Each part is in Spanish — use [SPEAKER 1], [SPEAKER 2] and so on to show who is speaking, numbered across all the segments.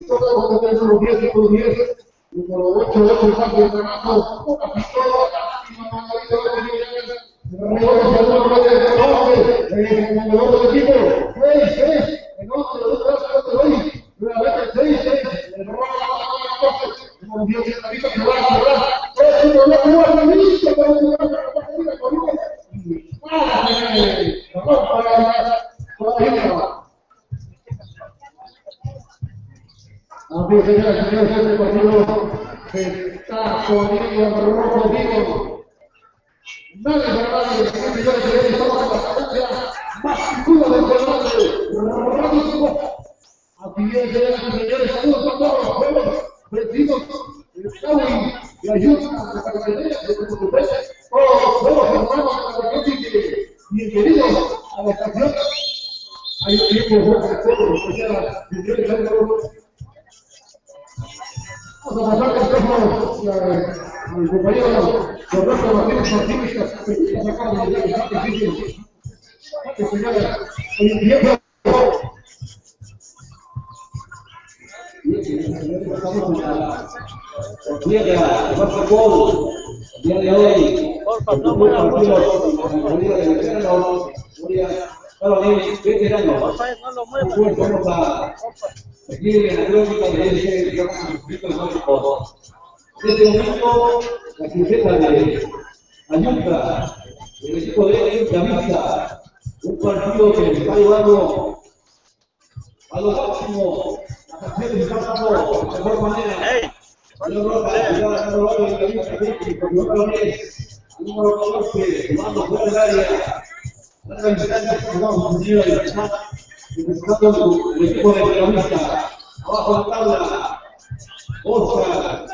[SPEAKER 1] Todo el número 10, número 10, número 8, 8, el cambio de trabajo, una pistola, rebote el número de número del equipo, 6, 6, el 11, el 2, nuevamente 6, 6, el robo de número 10, el avisa que va a cerrar, es un problema, un ministro, pero se va a cerrar, Así, señoras y señores, este partido se está poniendo rojo vivo. Nadie para nadie, señores y señores, estamos en la potencia más dura del deporte. Rapidísimo. Así es, señoras y señores, saludos a todos los jóvenes, vecinos, el Caui, de ayuda, de Cartagena, de Cotupé, todos los hermanos de la región, bienvenidos a la estación. Hay un tiempo de todo, señoras. Vamos a pasar el teléfono al compañero Roberto Martínez, que acaba de llegar el difícil. Señora, el tiempo. Estamos en la entrega de básquetbol el día de hoy. Porfa, no muy aburrido. No lo muevas. Vamos a seguir en la lógica de ese, digamos, conflicto lógico. En este momento, la camiseta de Ayunta, el equipo de Yavista, un partido que está llevando a lo máximo, la canción está dando de mejor manera. Número 14, jugando fuera del área. La distancia que jugamos en el necesitando el equipo de Yavista. Abajo la tabla, Oscar.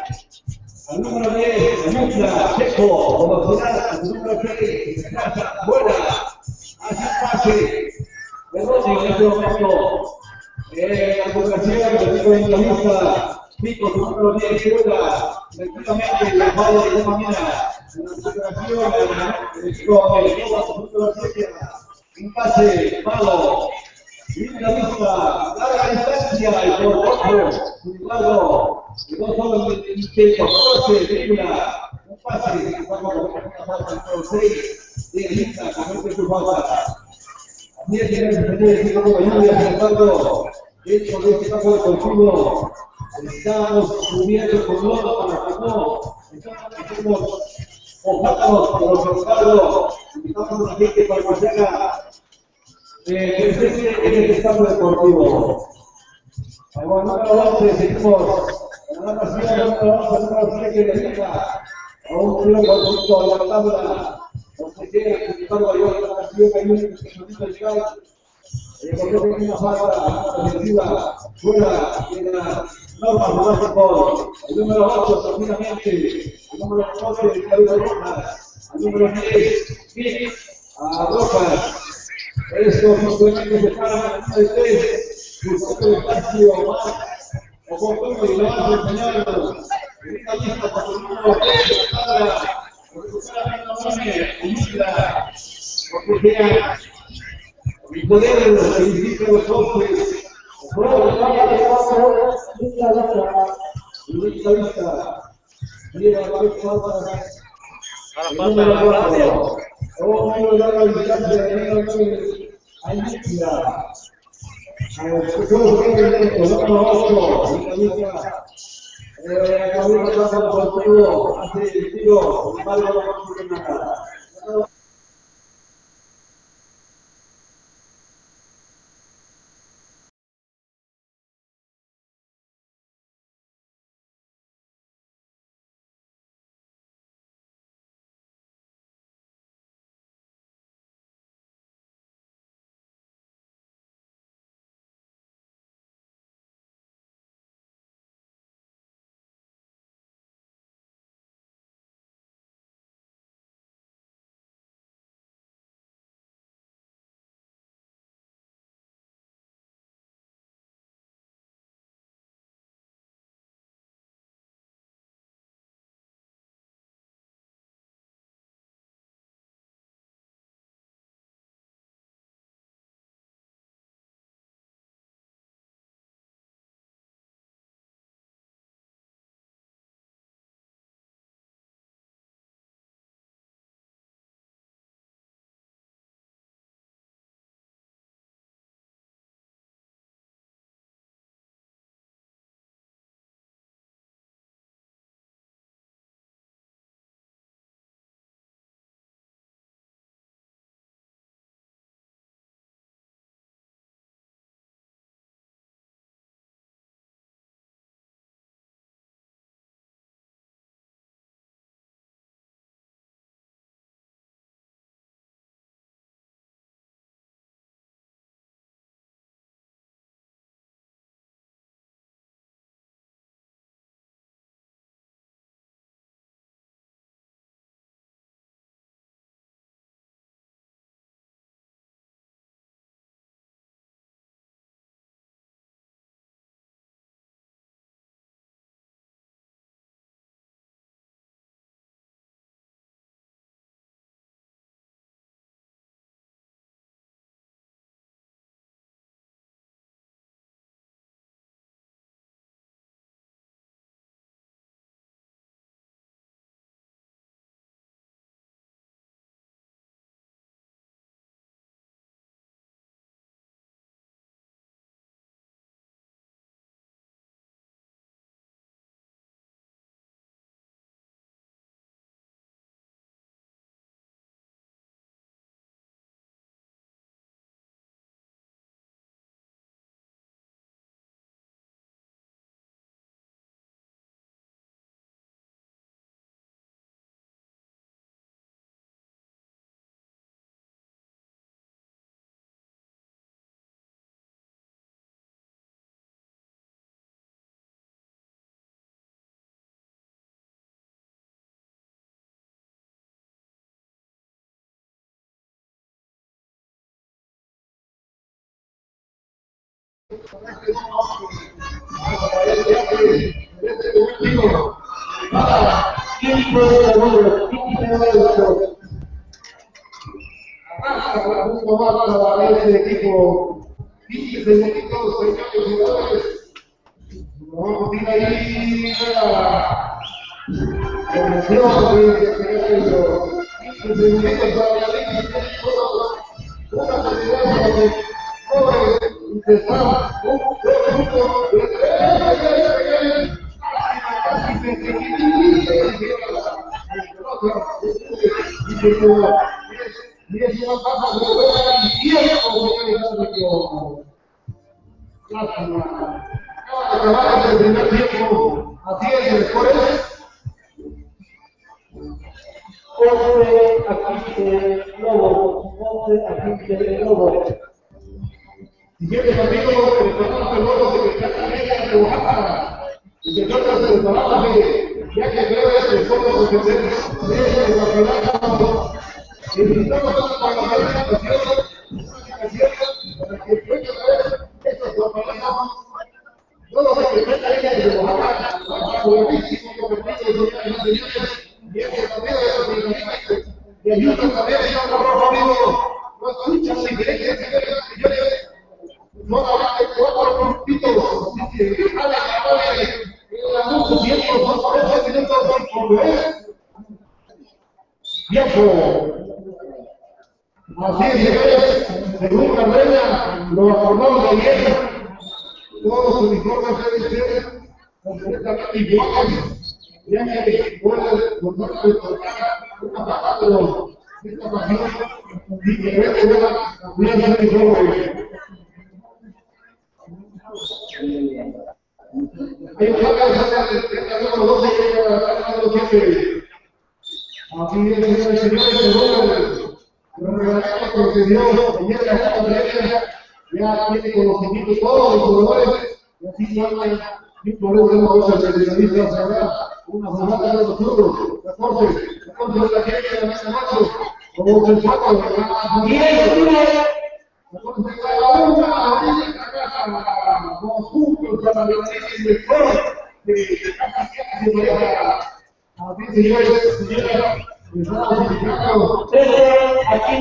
[SPEAKER 1] Al número 10, Ayuda, Checo, velocidad, al número 6, fuera, hace un pase, de Rodri en este momento, la advocacia del equipo de Ayuda, Pico, su número 10, fuera, efectivamente, la falla de esta manera, la recuperación del equipo de Ayuda, su número 7, un pase, malo, linda vista, larga distancia, y por otro, sin embargo, no solo el intento, 14, dribla, un pase, vamos a ver una falta número 6, de lista, comete su falta. Así es, señores, el campo de lluvia, sin embargo, dentro de este campo deportivo, estamos cubiertos con lodo para que no estemos ojalá por los embargo, invitamos a la gente para que se haga presente en este campo deportivo. Vamos, número 11, seguimos. La nación número 7 de Liga, a un tiro por punto de la tabla, donde queda, sin embargo, hay otra nación que hay un especialista de Sky, porque tiene una falta defensiva fuera de las normas de básquetbol. El número 8, tranquilamente, el número 12, de Carlos Rojas, el número 10, Vic, a Rojas. Estos simplemente se paran en el 3, buscando el espacio más oportuno y lo van a enseñar. Esta lista por el número 3 de la tabla, recupera bien la mano, inicia, porque queda el poder de los que indican los hombres. Y esta lista, lleva tres faltas. El número 4. Oh, no larga distancia de a inicia. El número 8. La cabeza pasa por el hace el tiro, sin embargo no consigue nada. Este equipo, 15 segunditos, señores jugadores. Vamos a ir ahí la emoción de los 15 segunditos para la liga. Una cantidad para que puede empezar un punto de casi y es una pasa de buena y tiempo, lástima. Acaba de acabar el primer tiempo, así es, el score es 11 a 15 Lobos, 11 a 15 Lobos. Siguiente partido, el Salón de Lobos de Cristal de Oaxaca. Y se trata del trabajo de Viaje Breves, el Fondo de la Ciudad. Necesitamos para la para que puedan ver estos organizamos todos los que están ahí de Oaxaca, buenísimo cometido, y este partido de ayuda también, no escuchan la iglesia, señores, solamente 4 puntitos, así que a la el anuncio tiempo, 2 minutos, por ver. Tiempo. Así es, señores, según Carrera, lo acordamos ayer, todos los uniformes deben ser completamente iguales, ya que pueden formar una pasión, esta pasión diferente de la uniforme. Hay un cambio de número 12 y número 7. Así es, señores, pero regalamos lo que dio ayer la Junta Derecha, ya tiene conocimiento todos los jugadores, y así no hay ni problema de los especialistas, habrá una jugada de los turnos, 14 de la gente de la marzo, como se saca, y los puntos para la dirección de así señores, señoras, estamos invitados aquí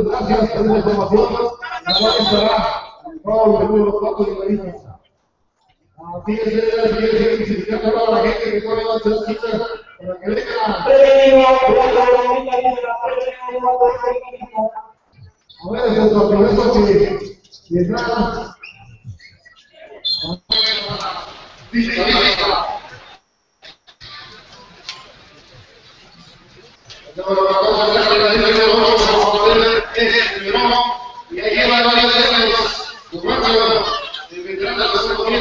[SPEAKER 1] gracias por la información. Ahora estará Pablo de los cuatro de la lista. Así es, la gente que puede hacer citas para que venga. A ver, es el progreso que entra. Y ahí van a ver los cuatro de veteranos de los que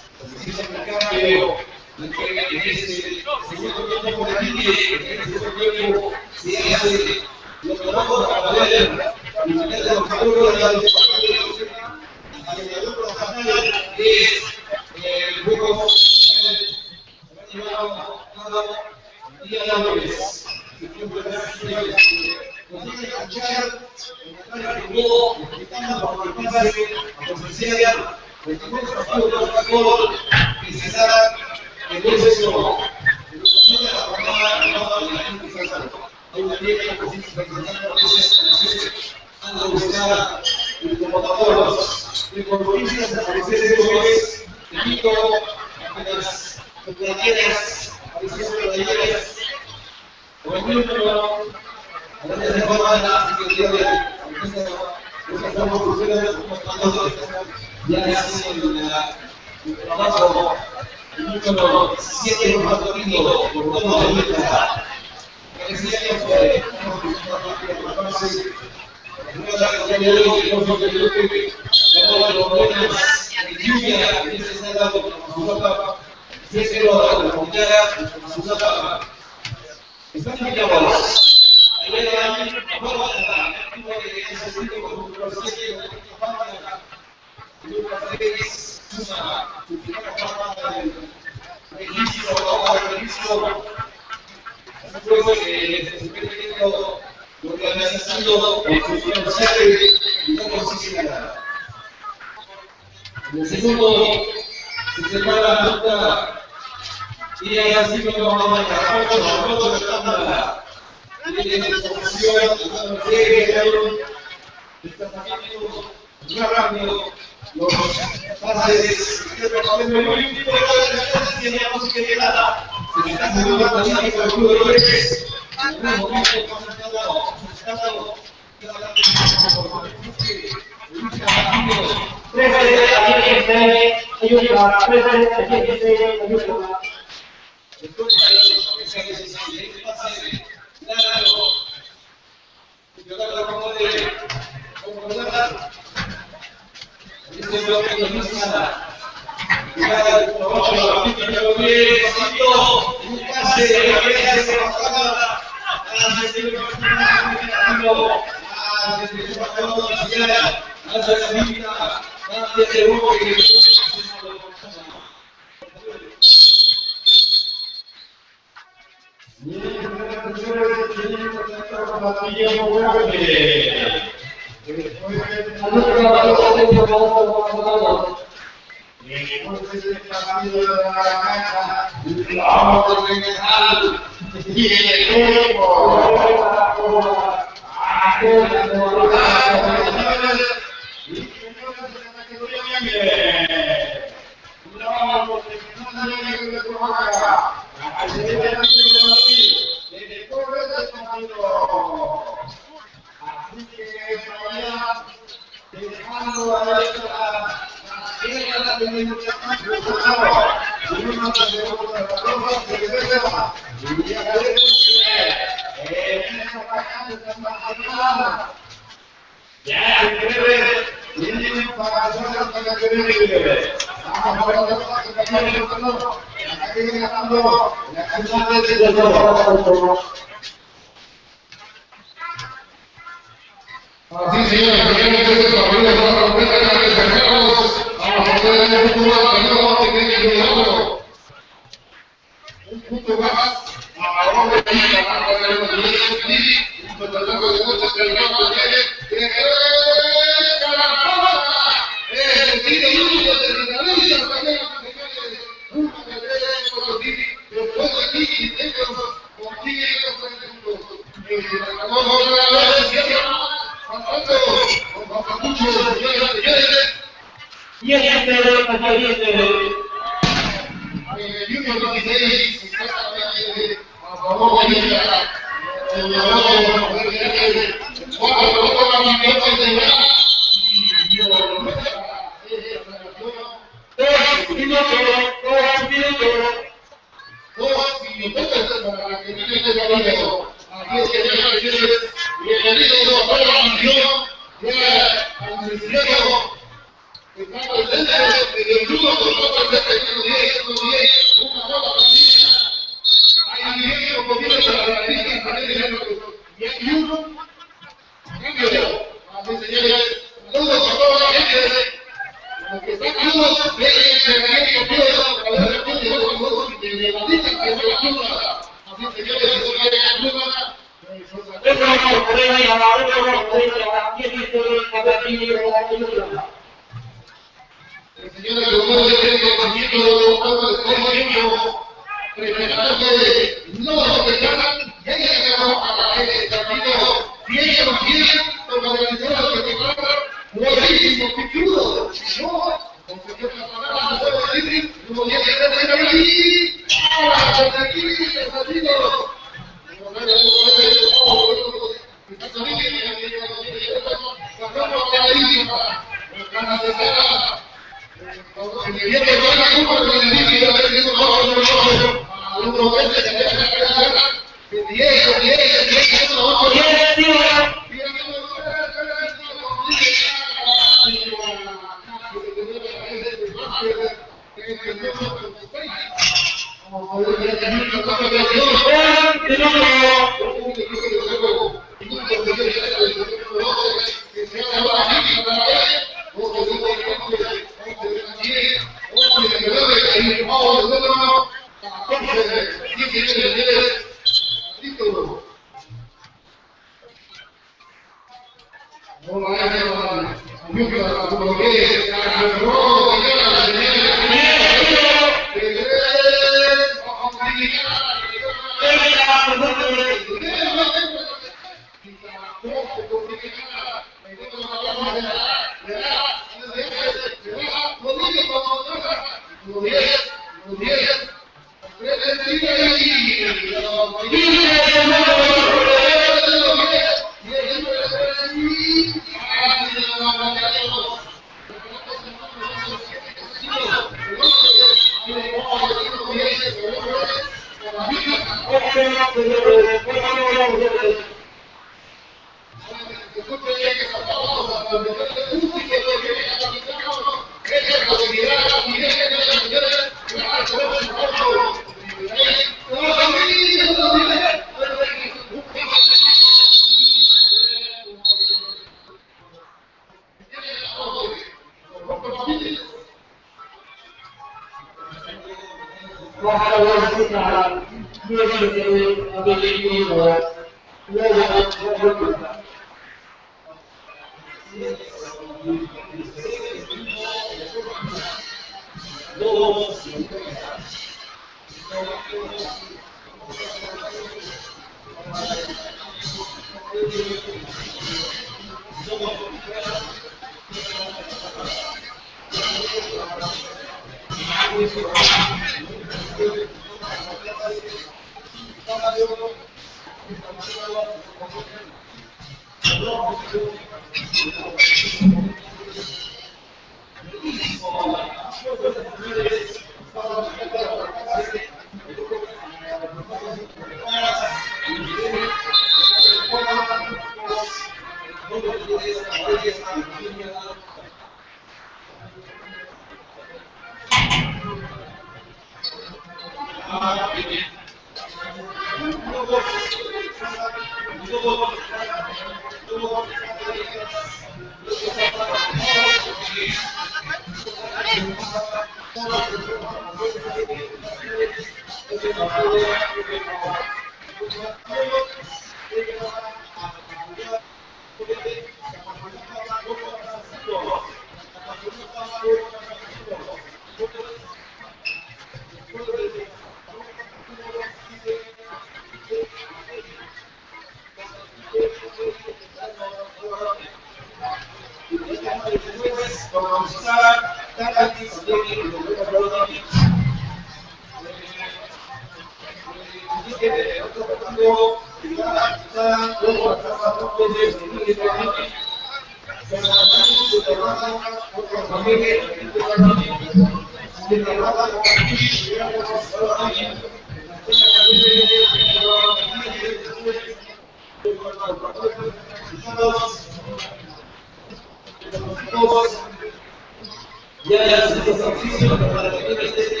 [SPEAKER 1] Ya las ejercicios para que esté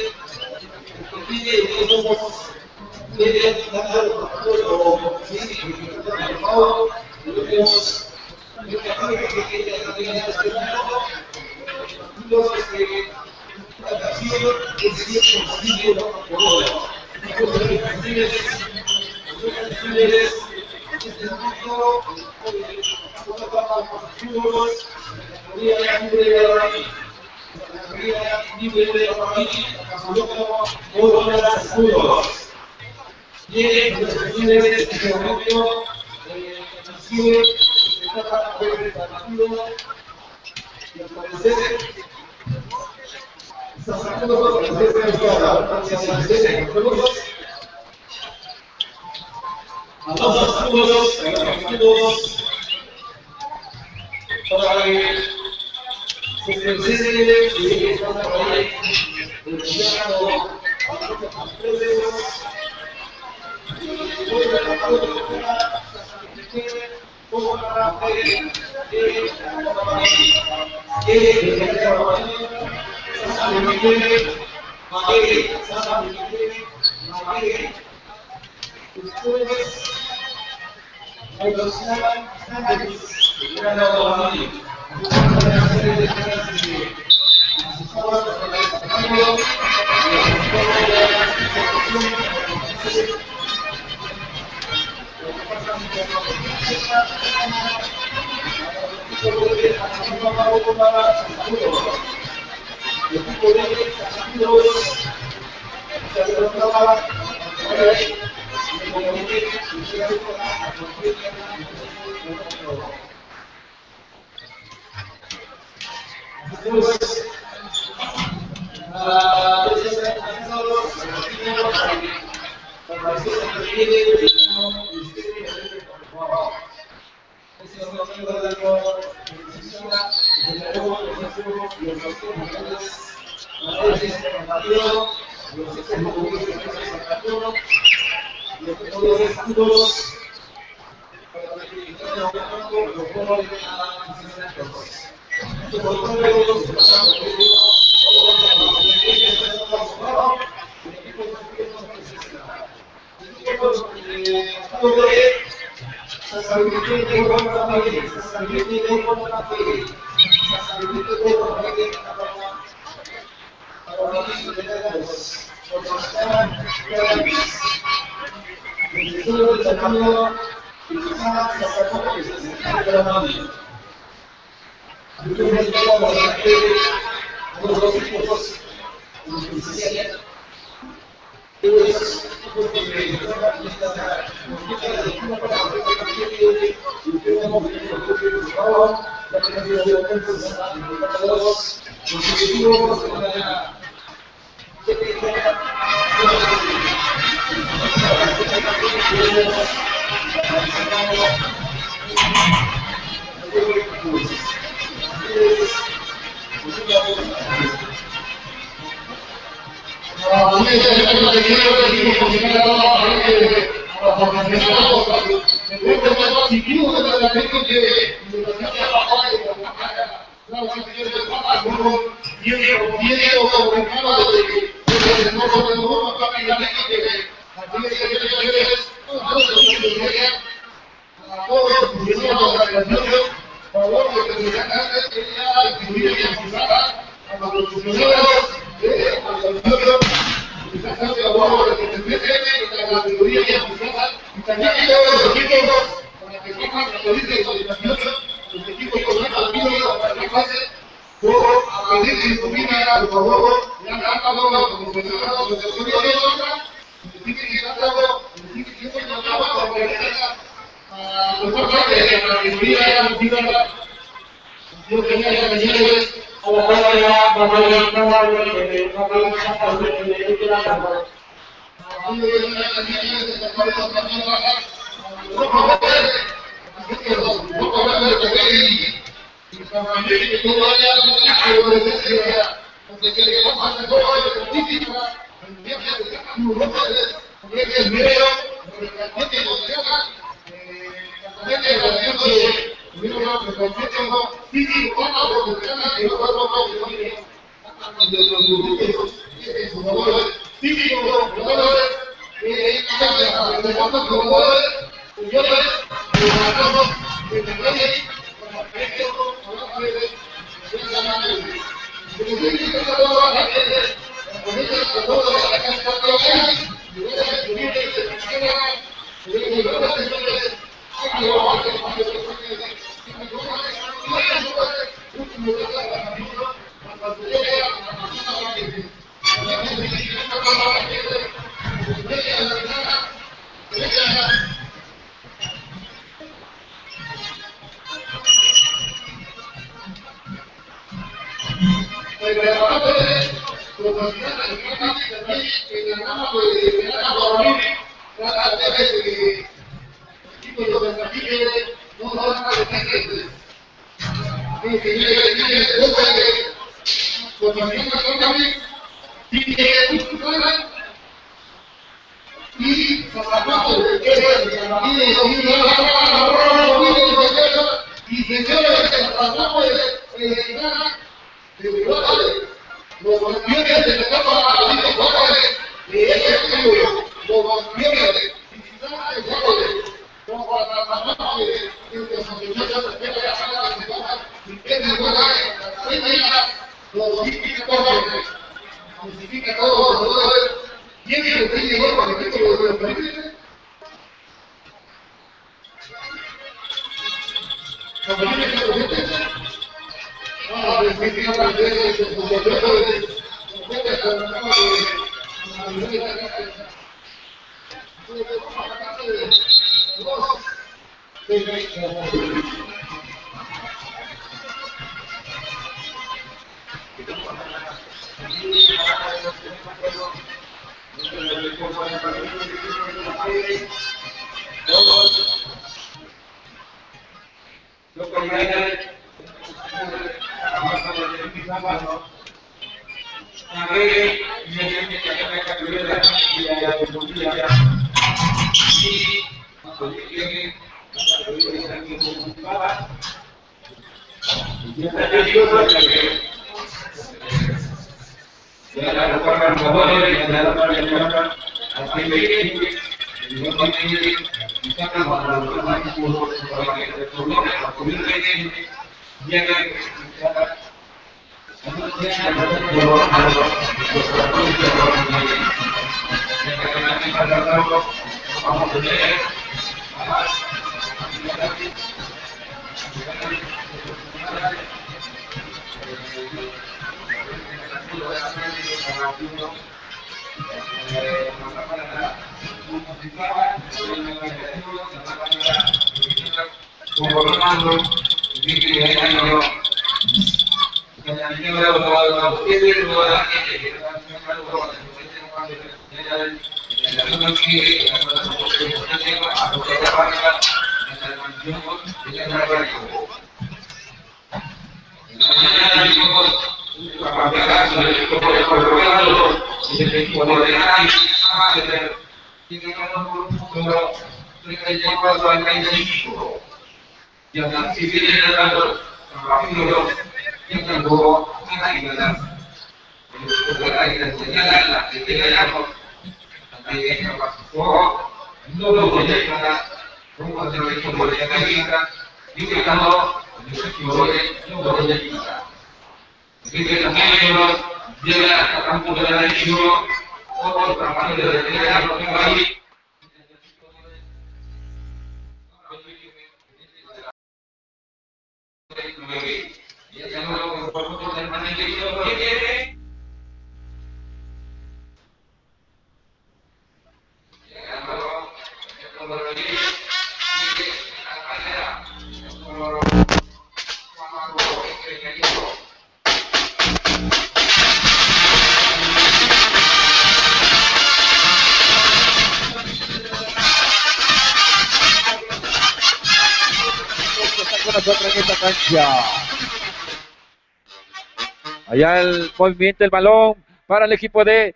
[SPEAKER 2] Allá el movimiento del balón para el equipo de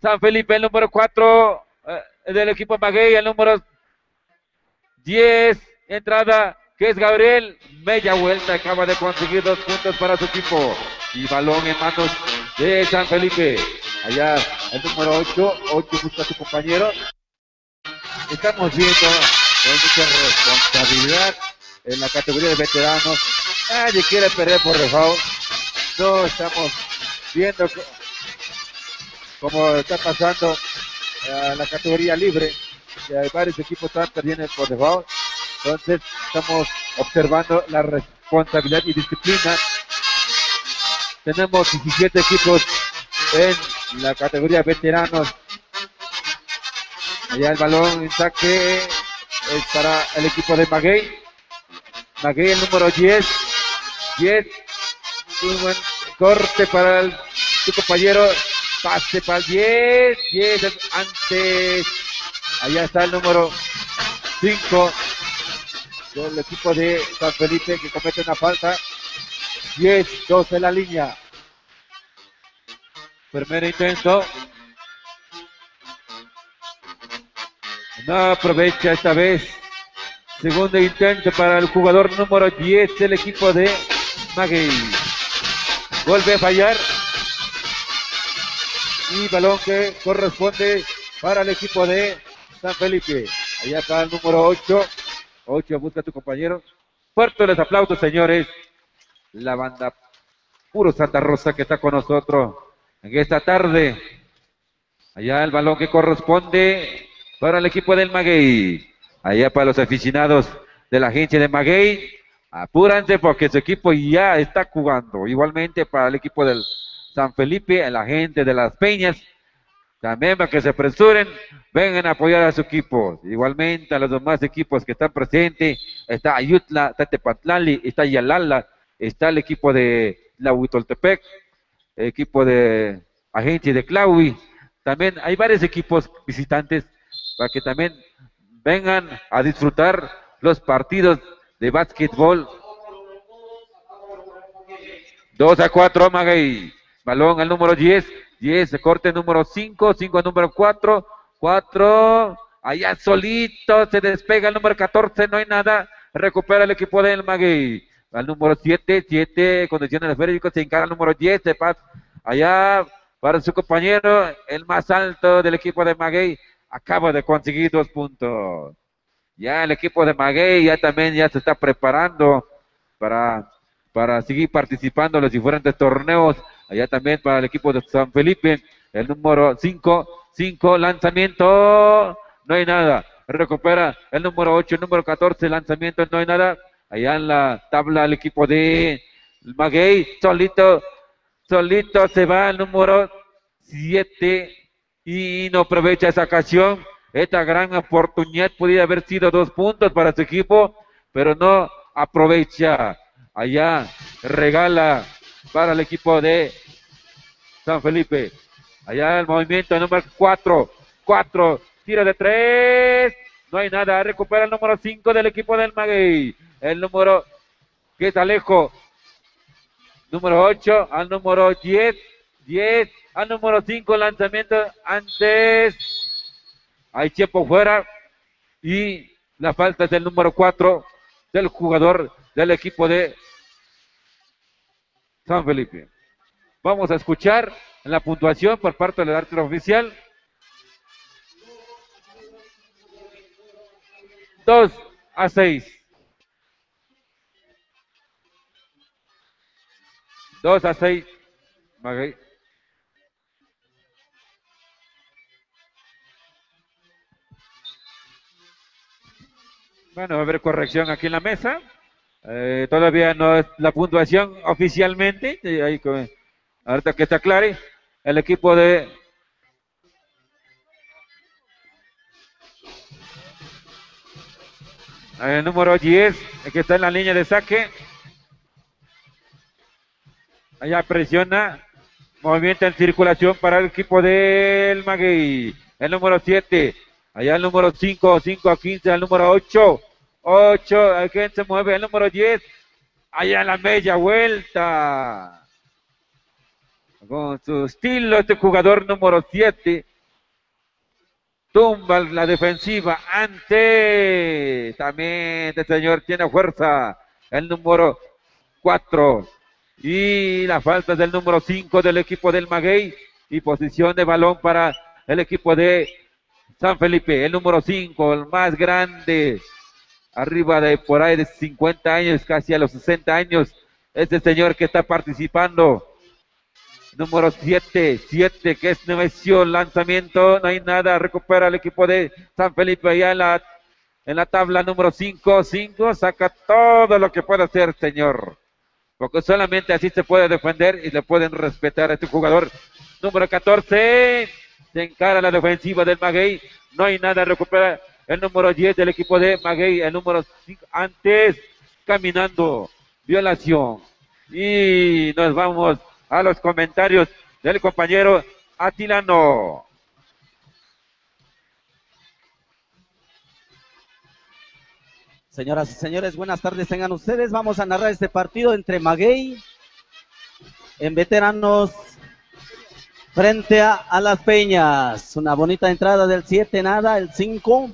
[SPEAKER 2] San Felipe, el número 4 del equipo de Maguey, el número 10, entrada que es Gabriel. Media vuelta, acaba de conseguir 2 puntos para su equipo. Y balón en manos de San Felipe. Allá el número 8 busca a su compañero. Estamos viendo con mucha responsabilidad en la categoría de veteranos. Nadie quiere perder por default. No estamos viendo cómo está pasando la categoría libre. Varios equipos están perdiendo por default. Entonces estamos observando la responsabilidad y disciplina. Tenemos 17 equipos en la categoría veteranos. Allá el balón en saque es para el equipo de Maguey. Maguey el número 10. 10. Un buen corte para su compañero. Pase para el 10. 10 antes. Allá está el número 5 del equipo de San Felipe que comete una falta. 10-2 en la línea. Primer intento. No aprovecha esta vez. Segundo intento para el jugador número 10 del equipo de Maguey. Vuelve a fallar. Y balón que corresponde para el equipo de San Felipe. Allá está el número 8. 8 busca a tu compañero. Fuertes los aplausos, señores. La banda Puro Santa Rosa que está con nosotros en esta tarde. Allá el balón que corresponde para el equipo del Maguey. Allá para los aficionados de la agencia de Maguey. Apúrense porque su equipo ya está jugando. Igualmente para el equipo del San Felipe, la gente de Las Peñas. También para que se apresuren, vengan a apoyar a su equipo. Igualmente a los demás equipos que están presentes. Está Ayutla, está Tepatlali, está Yalala, está el equipo de la Huitoltepec, el equipo de agencia de Claubi. También hay varios equipos visitantes para que también vengan a disfrutar los partidos de básquetbol. 2-4 Maguey. Balón al número 10. 10, corte número 5. 5 al número 4. 4. Allá solito se despega el número 14. No hay nada. Recupera el equipo del Maguey. Al número 7. 7. Condiciones esféricas. Se encara el número 10. Se pasa allá para su compañero. El más alto del equipo de Maguey. Acaba de conseguir 2 puntos. Ya el equipo de Maguey ya también ya se está preparando para seguir participando en los diferentes torneos. Allá también para el equipo de San Felipe, el número 5, lanzamiento, no hay nada. Recupera el número 8, el número 14, lanzamiento, no hay nada. Allá en la tabla el equipo de Maguey, solito se va el número 7 y no aprovecha esa ocasión. Esta gran oportunidad podría haber sido 2 puntos para su equipo, pero no aprovecha. Allá regala para el equipo de San Felipe. Allá el movimiento número 4. Tiro de 3. No hay nada. Recupera el número 5 del equipo del Maguey. El número que es Alejo. Número 8 al número 10. 10 al número 5. Lanzamiento antes. Hay tiempo fuera. Y la falta es del número 4 del jugador del equipo de San Felipe. Vamos a escuchar la puntuación por parte del árbitro oficial. 2-6. 2-6. Maguey. Bueno, va a haber corrección aquí en la mesa. Todavía no es la puntuación oficialmente. Ahorita que está claro, el equipo de el número 10, que está en la línea de saque. Allá presiona. Movimiento en circulación para el equipo del Maguey. El número 7. Allá el número 5. 5 a 15. El número 8. 8. ¿Quién se mueve? El número 10. Allá en la media vuelta. Con su estilo, este jugador número 7. tumba la defensiva ante, también este señor tiene fuerza, el número 4, y la falta del número 5 del equipo del Maguey, y posición de balón para el equipo de San Felipe, el número 5, el más grande, arriba de por ahí de 50 años, casi a los 60 años, este señor que está participando. Número 7, que es negocio, lanzamiento, no hay nada, recupera el equipo de San Felipe allá en la tabla. Número 5, saca todo lo que puede hacer, señor, porque solamente así se puede defender y le pueden respetar a este jugador. Número 14, se encara la defensiva del Maguey, no hay nada, recupera el número 10 del equipo de Maguey, el número 5, antes, caminando, violación, y nos vamos a los comentarios del compañero Atilano.
[SPEAKER 3] Señoras y señores, buenas tardes tengan ustedes. Vamos a narrar este partido entre Maguey en veteranos frente a Las Peñas. Una bonita entrada del 7, nada, el 5.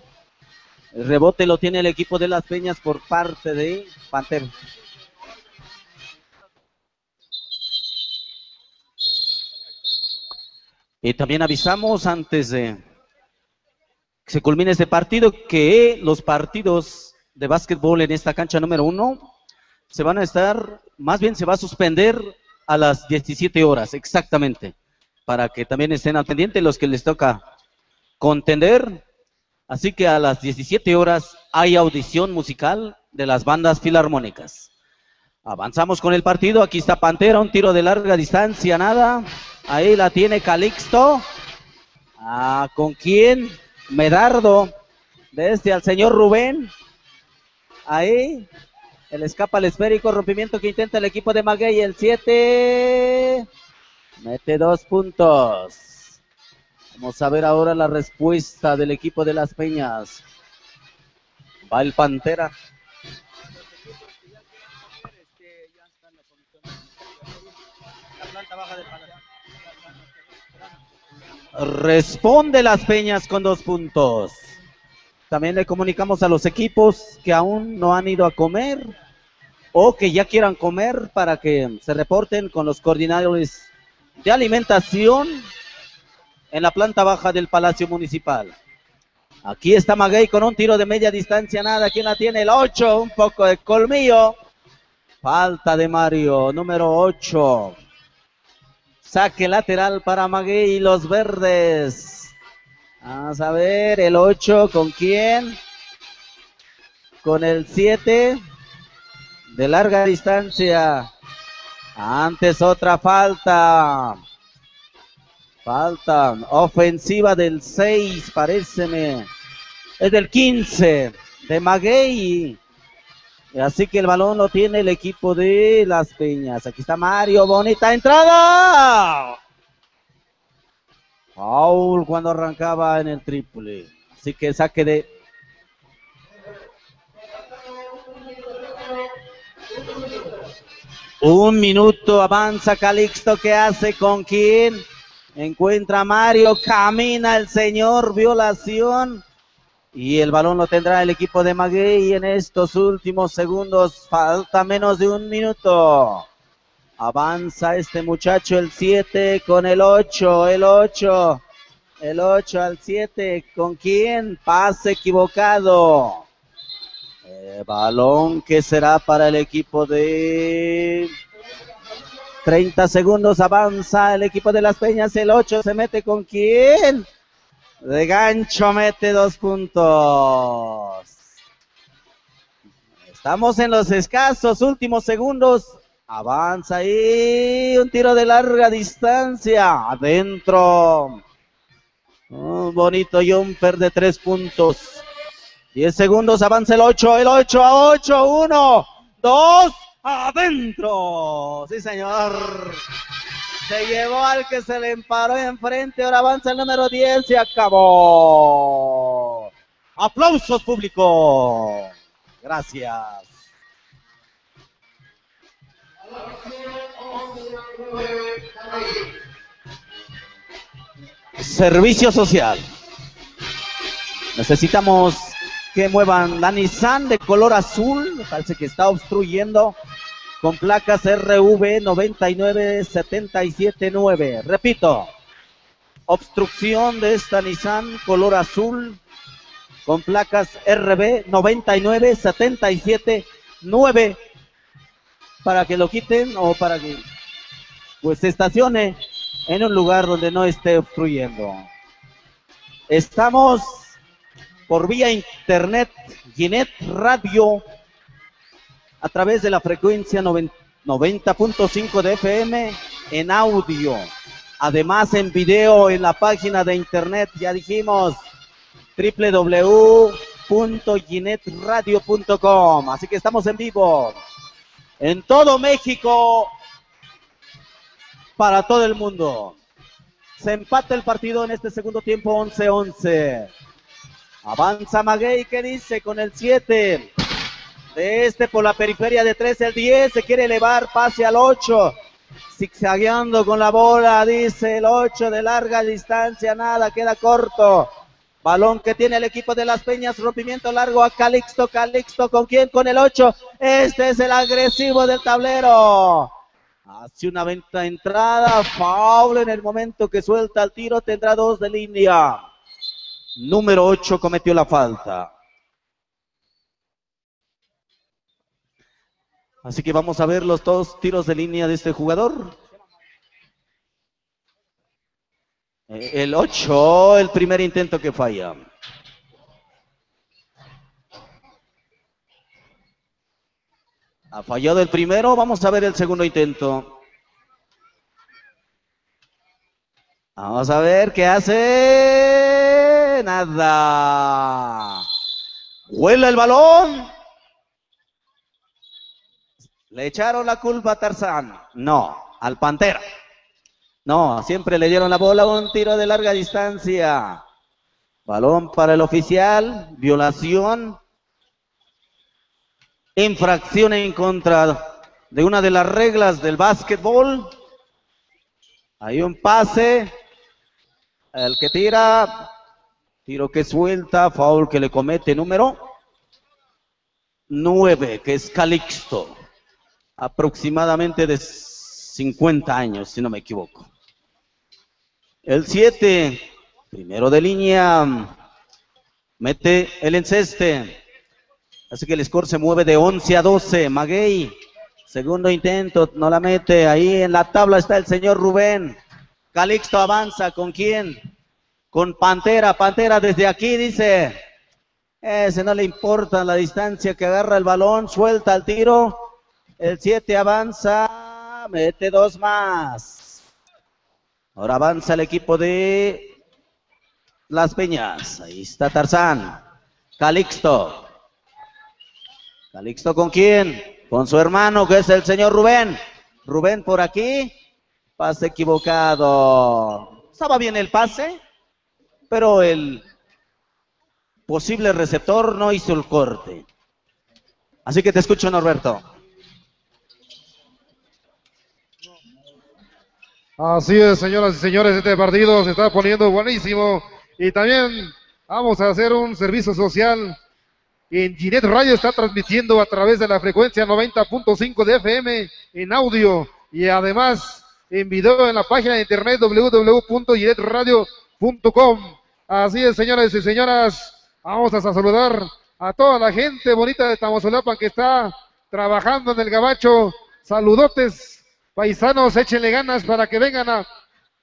[SPEAKER 3] El rebote lo tiene el equipo de Las Peñas por parte de Panther. Y también avisamos antes de que se culmine este partido que los partidos de básquetbol en esta cancha número 1 se van a estar, más bien se va a suspender a las 17 horas, exactamente, para que también estén al pendiente los que les toca contender. Así que a las 17 horas hay audición musical de las bandas filarmónicas. Avanzamos con el partido, aquí está Pantera, un tiro de larga distancia, nada. Ahí la tiene Calixto. ¿Con quién? Medardo. Desde al señor Rubén. Ahí. El escapa al esférico, rompimiento que intenta el equipo de Maguey. El 7. Mete 2 puntos. Vamos a ver ahora la respuesta del equipo de Las Peñas. Va el Pantera. Responde Las Peñas con 2 puntos. También le comunicamos a los equipos que aún no han ido a comer o que ya quieran comer para que se reporten con los coordinadores de alimentación en la planta baja del Palacio Municipal. Aquí está Maguey con un tiro de media distancia, nada. ¿Quién la tiene? El 8, un poco de colmillo. Falta de Mario, número 8. Saque lateral para Maguey y los verdes. Vamos a ver, el 8, ¿con quién? Con el 7. De larga distancia. Antes otra falta. Falta ofensiva del 6, paréceme. Es del 15 de Maguey. Así que el balón lo tiene el equipo de Las Peñas. Aquí está Mario, bonita entrada. Foul cuando arrancaba en el triple. Así que saque de... Un minuto, avanza Calixto, ¿qué hace? ¿Con quién? Encuentra a Mario, camina el señor, violación. Y el balón lo tendrá el equipo de Maguey en estos últimos segundos. Falta menos de un minuto. Avanza este muchacho, el 7 con el 8, el 8 al 7. ¿Con quién? Pase equivocado. Balón que será para el equipo de... 30 segundos, avanza el equipo de Las Peñas, el 8 se mete ¿con quién? De gancho mete 2 puntos. Estamos en los escasos últimos segundos. Avanza ahí, un tiro de larga distancia, adentro. Un bonito jumper de 3 puntos. 10 segundos, avanza el 8 a 8, 1, 2, adentro. Sí, señor. Se llevó al que se le emparó enfrente, ahora avanza el número 10, se acabó. Aplausos, público. Gracias. Servicio social. Necesitamos que muevan la Nissan de color azul. Me parece que está obstruyendo con placas RV 99779. Repito, obstrucción de esta Nissan color azul con placas RB 99779 para que lo quiten o para que pues se estacione en un lugar donde no esté obstruyendo. Estamos por vía internet Ginet Radio a través de la frecuencia 90.5 de FM en audio. Además en video en la página de internet, ya dijimos, www.ginetradio.com. Así que estamos en vivo en todo México, para todo el mundo. Se empata el partido en este segundo tiempo, 11-11. Avanza Maguey, que dice con el 7. De por la periferia de 3, el 10. Se quiere elevar, pase al 8. Zigzagueando con la bola, dice el 8 de larga distancia. Nada, queda corto. Balón que tiene el equipo de Las Peñas. Rompimiento largo a Calixto. Calixto, ¿con quién? Con el 8. Este es el agresivo del tablero. Hace una entrada, foul en el momento que suelta el tiro, tendrá 2 de línea. Número 8 cometió la falta. Así que vamos a ver los 2 tiros de línea de este jugador. El 8, el primer intento que falla. Ha fallado el primero, vamos a ver el segundo intento. Vamos a ver qué hace. Nada. Vuela el balón. ¿Le echaron la culpa a Tarzán? No, al Pantera. No, siempre le dieron la bola, un tiro de larga distancia. Balón para el oficial, violación. Infracción en contra de una de las reglas del básquetbol. Hay un pase. El que tira. Tiro que suelta. Foul que le comete número 9, que es Calixto. Aproximadamente de 50 años, si no me equivoco. El 7, primero de línea. Mete el enceste. Así que el score se mueve de 11-12. Maguey, segundo intento, no la mete. Ahí en la tabla está el señor Rubén. Calixto avanza, ¿con quién? Con Pantera. Pantera desde aquí dice, ese no le importa la distancia que agarra el balón, suelta el tiro. El 7 avanza, mete 2 más. Ahora avanza el equipo de Las Peñas. Ahí está Tarzán. Calixto. ¿Calixto con quién? Con su hermano, que es el señor Rubén. Rubén por aquí. Pase equivocado. Estaba bien el pase, pero el posible receptor no hizo el corte. Así que te escucho, Norberto.
[SPEAKER 1] Así es, señoras y señores, este partido se está poniendo buenísimo. Y también vamos a hacer un servicio social. En Ginet Radio está transmitiendo a través de la frecuencia 90.5 de FM en audio y además en video en la página de internet www.ginetradio.com. Así es, señores y señoras, vamos a saludar a toda la gente bonita de Tamazulapan que está trabajando en el gabacho. Saludotes, paisanos, échenle ganas para que vengan a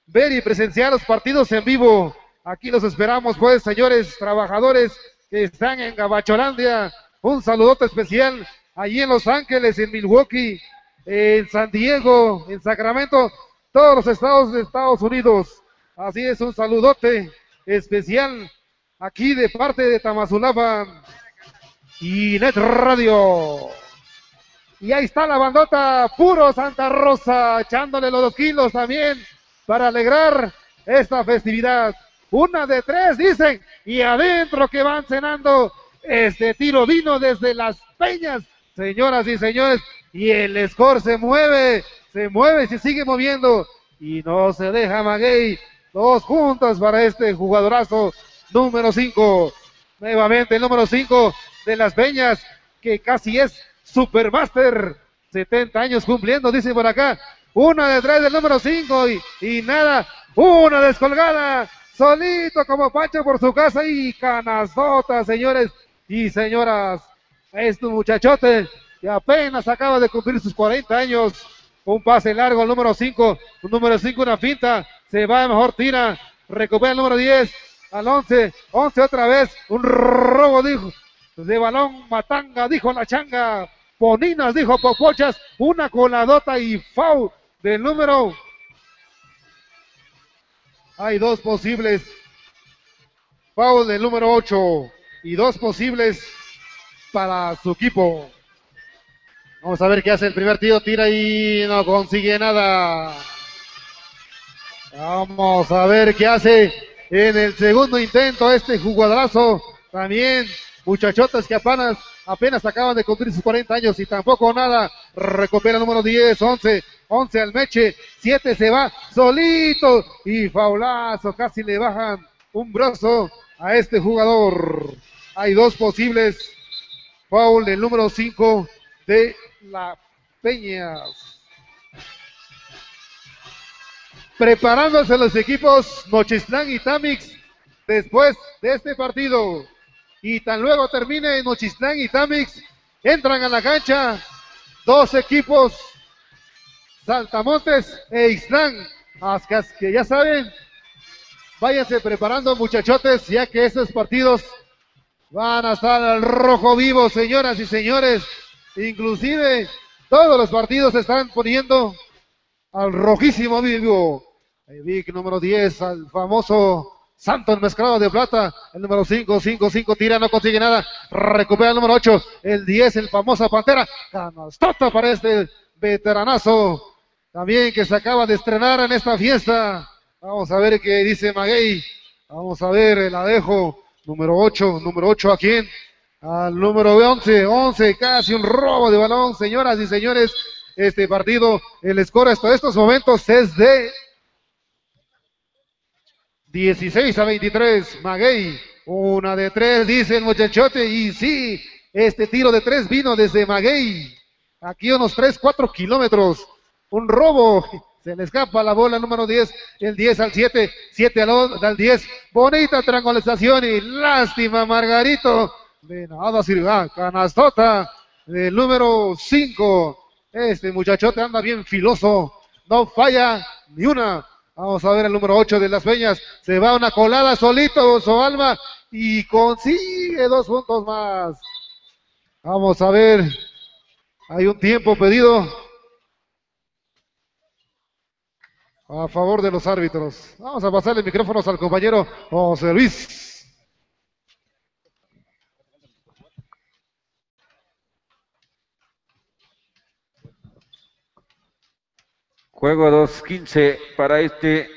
[SPEAKER 1] ver y presenciar los partidos en vivo. Aquí los esperamos, pues, señores trabajadores que están en Gabacholandia. Un saludote especial allí en Los Ángeles, en Milwaukee, en San Diego, en Sacramento, todos los estados de Estados Unidos. Así es, un saludote especial aquí de parte de Tamazulapan y Net Radio. Y ahí está la bandota, puro Santa Rosa, echándole los 2 kilos también para alegrar esta festividad. 1 de 3, dicen, y adentro que van cenando. Este tiro vino desde Las Peñas, señoras y señores, y el score se mueve, se sigue moviendo, y no se deja Maguey. 2 juntas para este jugadorazo número 5.
[SPEAKER 4] Nuevamente el número 5 de Las Peñas, que casi es Supermaster. 70 años cumpliendo, dice por acá. Una de 3 del número 5 y nada. Una descolgada. Solito como Pancho por su casa y canastota, señores y señoras. Este muchachote que apenas acaba de cumplir sus 40 años. Un pase largo al número 5. Un número 5, una finta. Se va, mejor tira. Recupera el número 10. Al 11. 11 otra vez. Un robo, dijo. De balón, matanga, dijo la changa. Poninas, dijo Popochas. Una coladota y foul del número. Hay dos posibles. Foul del número 8. Y dos posibles para su equipo. Vamos a ver qué hace el primer tiro. Tira y no consigue nada. Vamos a ver qué hace en el segundo intento este jugadorazo. También muchachotas que apenas acaban de cumplir sus 40 años y tampoco nada. Recupera el número 10, 11 al Meche, 7 se va solito y faulazo. Casi le bajan un brazo a este jugador. Hay dos posibles. Foul del número 5 de La Peñas. Preparándose los equipos Nochistlán y Tamix después de este partido. Y tan luego termine Nochistlán y Tamix, entran a la cancha dos equipos, Saltamontes e Ixtlán. Que ya saben, váyanse preparando, muchachotes, ya que estos partidos van a estar al rojo vivo, señoras y señores. Inclusive todos los partidos se están poniendo al rojísimo vivo. El Vic número 10, al famoso Santo enmezclado de plata. El número 5, tira, no consigue nada. Recupera el número 8, el 10, el famoso Pantera. Canastota para este veteranazo. También que se acaba de estrenar en esta fiesta. Vamos a ver qué dice Maguey. Vamos a ver el adejo. Número 8 a quién. Al número 11, casi un robo de balón, señoras y señores. Este partido, el score hasta estos momentos es de 16-23. Maguey, una de 3, dice el muchachote. Y sí, este tiro de 3 vino desde Maguey. Aquí unos 3-4 kilómetros. Un robo. Se le escapa la bola número 10. El 10 al 7. 7 al 10. Bonita triangulación y lástima, Margarito. De nada sirva. Canastota del número 5. Este muchachote anda bien filoso. No falla ni una. Vamos a ver el número 8 de Las Peñas. Se va una colada solito, Soalma. Y consigue 2 puntos más. Vamos a ver. Hay un tiempo pedido a favor de los árbitros. Vamos a pasarle micrófonos al compañero José Luis.
[SPEAKER 2] Juego 2-15 para este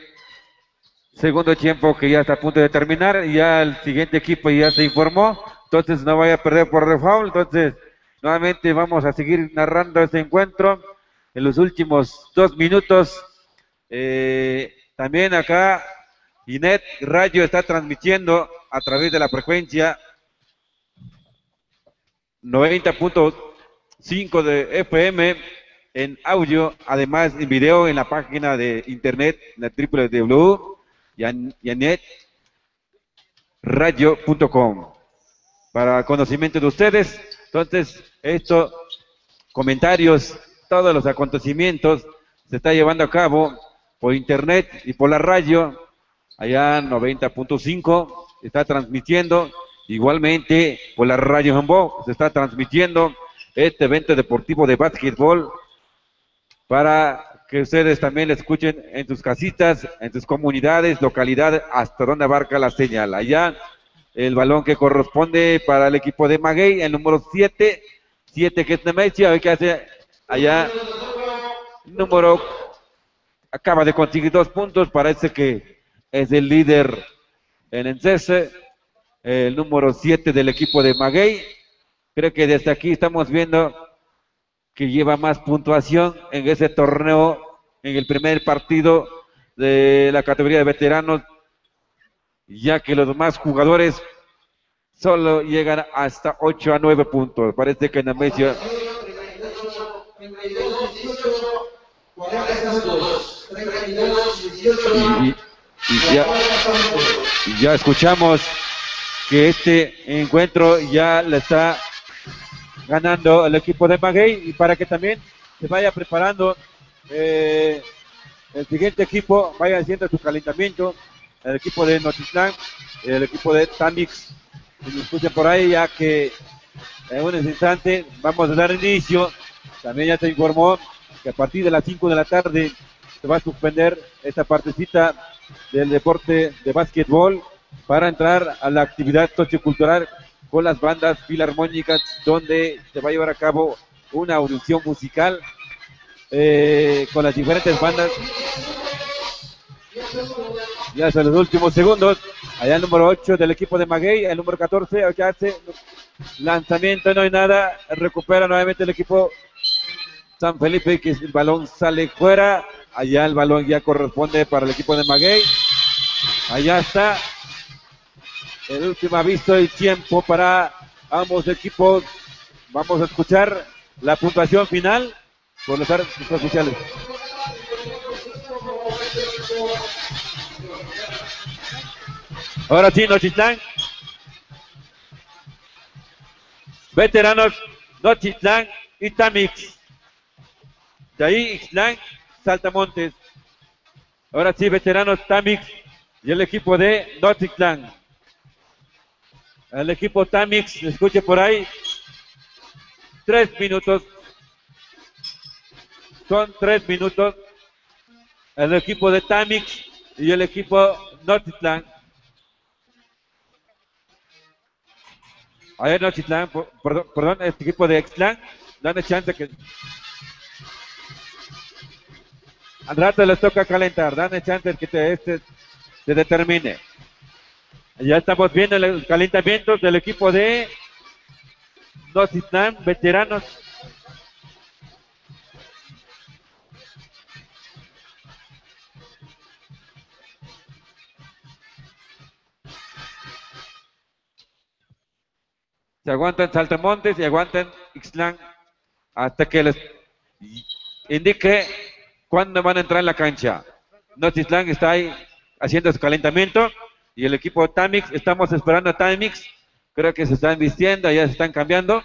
[SPEAKER 2] segundo tiempo que ya está a punto de terminar. Ya el siguiente equipo ya se informó. Entonces no vaya a perder por default. Entonces nuevamente vamos a seguir narrando este encuentro en los últimos 2 minutos. También acá Inet Radio está transmitiendo a través de la frecuencia 90.5 de FM en audio, además en video en la página de internet, la www.yanetradio.com. Para conocimiento de ustedes, entonces, comentarios, todos los acontecimientos se está llevando a cabo por internet y por la radio, allá 90.5 está transmitiendo, igualmente por la radio Jambó se está transmitiendo este evento deportivo de básquetbol para que ustedes también lo escuchen en sus casitas, en sus comunidades, localidades, hasta donde abarca la señal. Allá el balón que corresponde para el equipo de Maguey, el número 7 que es Nemesia, a ver qué hace allá, número, acaba de conseguir 2 puntos, parece que es el líder en Encese, el número 7 del equipo de Maguey. Creo que desde aquí estamos viendo que lleva más puntuación en ese torneo, en el primer partido de la categoría de veteranos, ya que los demás jugadores solo llegan hasta 8 a 9 puntos. Parece que Nemesio y ya escuchamos que este encuentro ya le está ganando el equipo de Maguey, y para que también se vaya preparando el siguiente equipo, vaya haciendo su calentamiento, el equipo de Notitlán, el equipo de Tamix, y nos escuchen por ahí, ya que en un instante vamos a dar inicio. También ya se informó que a partir de las 5 de la tarde se va a suspender esta partecita del deporte de básquetbol para entrar a la actividad sociocultural con las bandas filarmónicas, donde se va a llevar a cabo una audición musical con las diferentes bandas. Ya son los últimos segundos. Allá el número 8 del equipo de Maguey, el número 14, que hace lanzamiento, no hay nada. Recupera nuevamente el equipo San Felipe, que el balón sale fuera. Allá el balón ya corresponde para el equipo de Maguey. Allá está el último aviso y tiempo para ambos equipos. Vamos a escuchar la puntuación final por los árbitros oficiales. Ahora sí, Nochitlán. Veteranos, Nochitlán y Tamix. De ahí Ixtlán, Saltamontes. Ahora sí, veteranos, Tamix y el equipo de Nochitlán. El equipo Tamix, escuche por ahí, 3 minutos. Son 3 minutos. El equipo de Tamix y el equipo Nochitlán. A ver, Nochitlán, perdón, este equipo de Ixtlán, dame chance que al rato les toca calentar, dame chance que se determine. Ya estamos viendo el calentamiento del equipo de Nochitlán, veteranos. Se aguantan Saltamontes y aguantan Ixtlán hasta que les indique cuándo van a entrar en la cancha. Nochitlán está ahí haciendo su calentamiento y el equipo Tamix, estamos esperando a Tamix, creo que se están vistiendo, ya se están cambiando.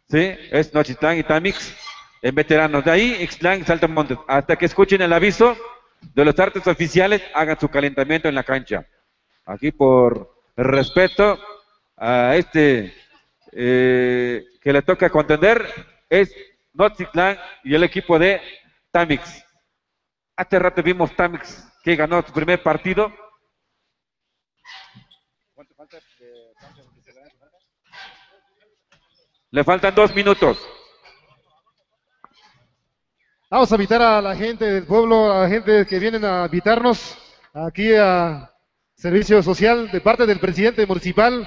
[SPEAKER 2] Sí, es Nochitlán y Tamix en veteranos. De ahí Ixtlán y Saltamontes, hasta que escuchen el aviso de los artes oficiales, hagan su calentamiento en la cancha. Aquí por respeto a que le toca contender es Nochitlán y el equipo de Tamix. Hace rato vimos Tamix que ganó su primer partido. ¿Cuánto falta? Le faltan 2 minutos.
[SPEAKER 4] Vamos a invitar a la gente del pueblo, a la gente que vienen a invitarnos aquí a Servicio Social de parte del presidente municipal.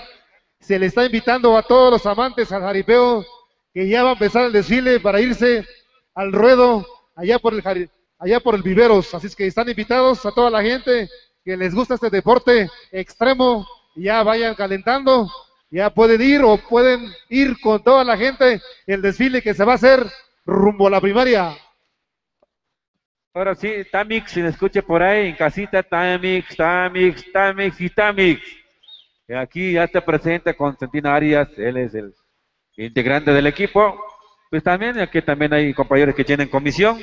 [SPEAKER 4] Se le está invitando a todos los amantes al jaripeo que ya va a empezar el desfile para irse al ruedo allá por el Viveros. Así es que están invitados a toda la gente que les gusta este deporte extremo. Ya vayan calentando, ya pueden ir o pueden ir con toda la gente el desfile que se va a hacer rumbo a la primaria.
[SPEAKER 2] Ahora sí, Tamix, si me escuche por ahí en casita, Tamix, Tamix, Tamix y Tamix. Aquí ya está presente Constantino Arias, él es el integrante del equipo. Pues también, aquí también hay compañeros que tienen comisión,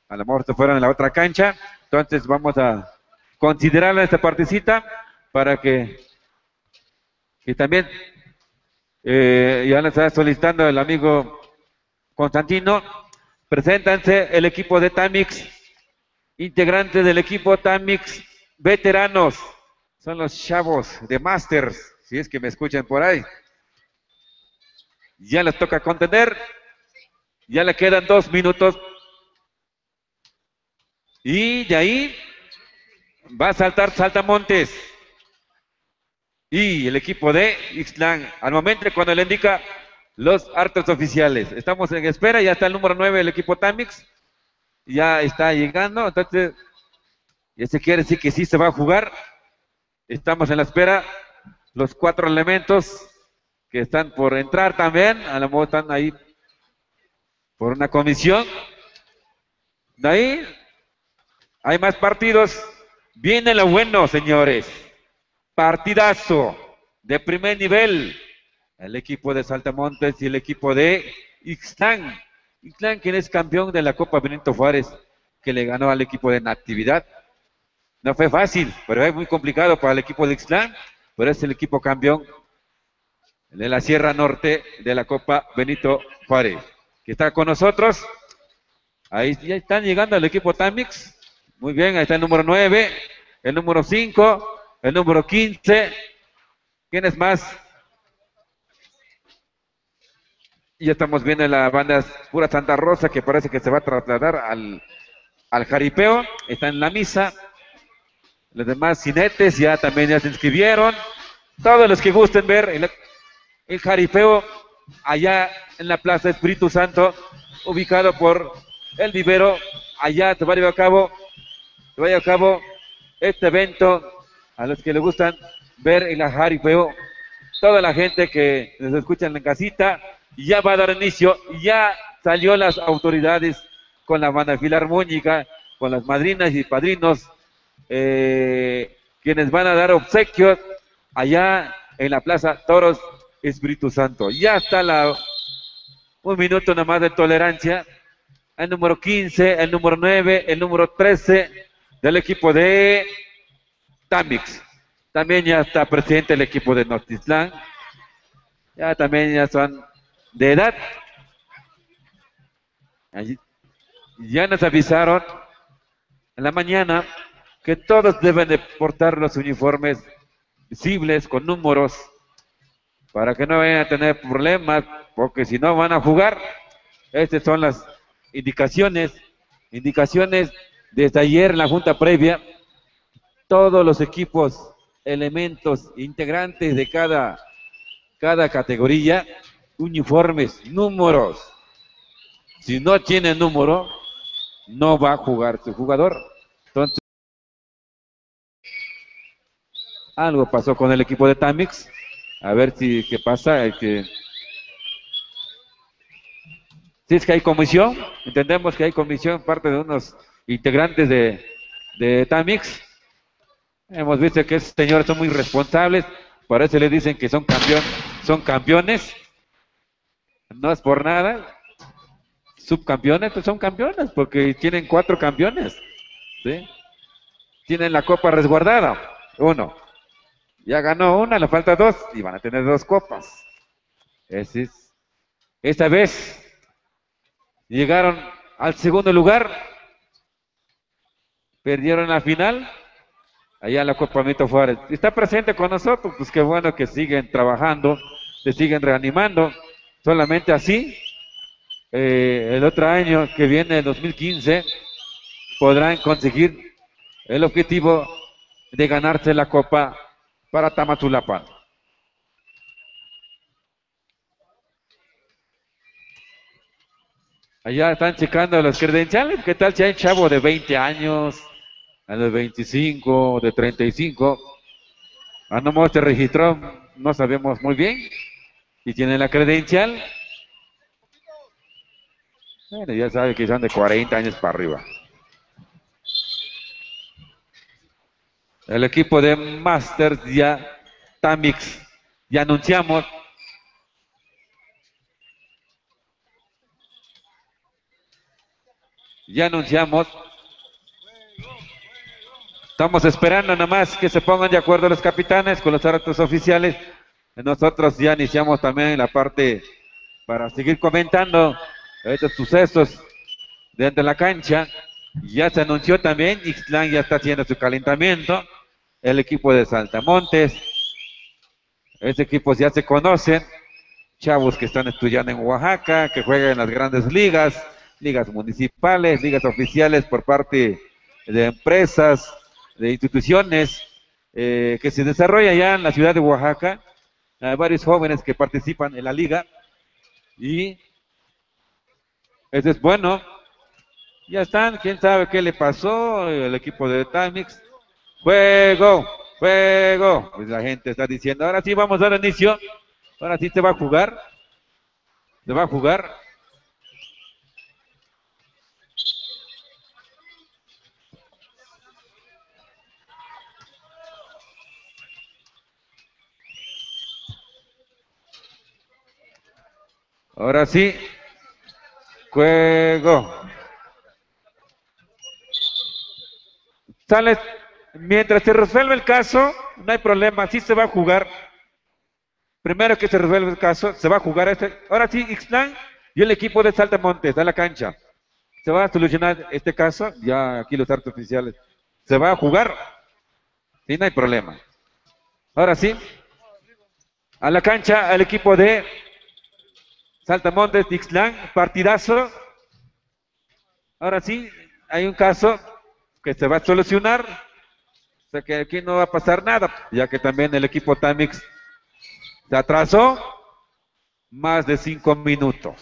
[SPEAKER 2] a lo mejor se fueron a la otra cancha, entonces vamos a considerar esta partecita para que también ya le está solicitando el amigo Constantino. Preséntanse el equipo de Tamix, integrante del equipo Tamix, veteranos. Son los chavos de Masters, si es que me escuchan por ahí. Ya les toca contender. Ya le quedan 2 minutos. Y de ahí va a saltar Saltamontes. Y el equipo de Ixtlán. Al momento cuando le indica los artes oficiales. Estamos en espera. Ya está el número 9 del equipo Tamix. Ya está llegando. Entonces, ya se quiere decir que sí se va a jugar. Estamos en la espera los 4 elementos que están por entrar también, a lo mejor están ahí por una comisión. De ahí hay más partidos. Viene lo bueno, señores. Partidazo de primer nivel. El equipo de Saltamontes y el equipo de Ixtlán. Ixtlán, quien es campeón de la Copa Benito Juárez, que le ganó al equipo de Natividad. No fue fácil, pero es muy complicado para el equipo de Ixtlán, pero es el equipo campeón de la Sierra Norte de la Copa Benito Juárez, que está con nosotros. Ahí ya están llegando al equipo Tamix. Muy bien, ahí está el número 9, el número 5, el número 15. ¿Quién es más? Y ya estamos viendo la banda Pura Santa Rosa, que parece que se va a trasladar al jaripeo. Está en la misa. Los demás cinetes ya también ya se inscribieron. Todos los que gusten ver el jaripeo allá en la Plaza Espíritu Santo, ubicado por el vivero. Allá se va a llevar a cabo este evento. A los que les gustan ver el jaripeo, toda la gente que nos escucha en casita, ya va a dar inicio. Ya salió las autoridades con la banda filarmónica, con las madrinas y padrinos, quienes van a dar obsequios allá en la Plaza Toros Espíritu Santo. Ya está un minuto nada más de tolerancia. El número 15, el número 9, el número 13 del equipo de Tamix. También ya está presente el equipo de Notitlán. Ya también ya son de edad. Ya nos avisaron en la mañana que todos deben de portar los uniformes visibles con números para que no vayan a tener problemas, porque si no van a jugar. Estas son las indicaciones desde ayer en la junta previa. Todos los equipos, elementos, integrantes de cada categoría, uniformes, números. Si no tiene número, no va a jugar su jugador. Entonces, algo pasó con el equipo de Tamix. A ver qué pasa. Si es que hay comisión, entendemos que hay comisión, parte de unos integrantes de Tamix. Hemos visto que esos señores son muy responsables, por eso le dicen que son campeones. No es por nada. Subcampeones, pues son campeones, porque tienen 4 campeones. ¿Sí? Tienen la copa resguardada, 1. Ya ganó una, le falta 2 y van a tener 2 copas. Esta vez llegaron al segundo lugar, perdieron la final, allá en la Copa Benito Juárez. Está presente con nosotros, pues qué bueno que siguen trabajando, se siguen reanimando. Solamente así, el otro año que viene, el 2015, podrán conseguir el objetivo de ganarse la Copa para Tamazulapan. Allá están checando los credenciales. ¿Qué tal si hay chavo de 20 años, a los 25, de 35? No se registró, no sabemos muy bien. Y tienen la credencial. Bueno, ya sabe que son de 40 años para arriba. El equipo de Masters ya, Tamix, ya anunciamos. Estamos esperando nada más que se pongan de acuerdo los capitanes con los árbitros oficiales. Nosotros ya iniciamos también la parte para seguir comentando estos sucesos dentro de la cancha. Ya se anunció también, Ixtlán ya está haciendo su calentamiento. El equipo de Saltamontes. Estos equipos ya se conocen. Chavos que están estudiando en Oaxaca, que juegan en las grandes ligas, ligas municipales, ligas oficiales por parte de empresas, de instituciones que se desarrollan ya en la ciudad de Oaxaca. Hay varios jóvenes que participan en la liga y eso es bueno. Ya están, quién sabe qué le pasó el equipo de Tamix. Juego, Juego. Pues la gente está diciendo, ahora sí vamos a dar inicio. Ahora sí se va a jugar. Se va a jugar. Ahora sí. Juego. Sales. Mientras se resuelve el caso, no hay problema, sí se va a jugar. Primero que se resuelve el caso, se va a jugar este. Ahora sí, Ixtlán y el equipo de Saltamontes a la cancha. Se va a solucionar este caso, ya aquí los árbitros oficiales. Se va a jugar, sí, no hay problema. Ahora sí, a la cancha al equipo de Saltamontes, Ixtlán, partidazo. Ahora sí, hay un caso que se va a solucionar. O sea que aquí no va a pasar nada, ya que también el equipo Tamix se atrasó más de 5 minutos.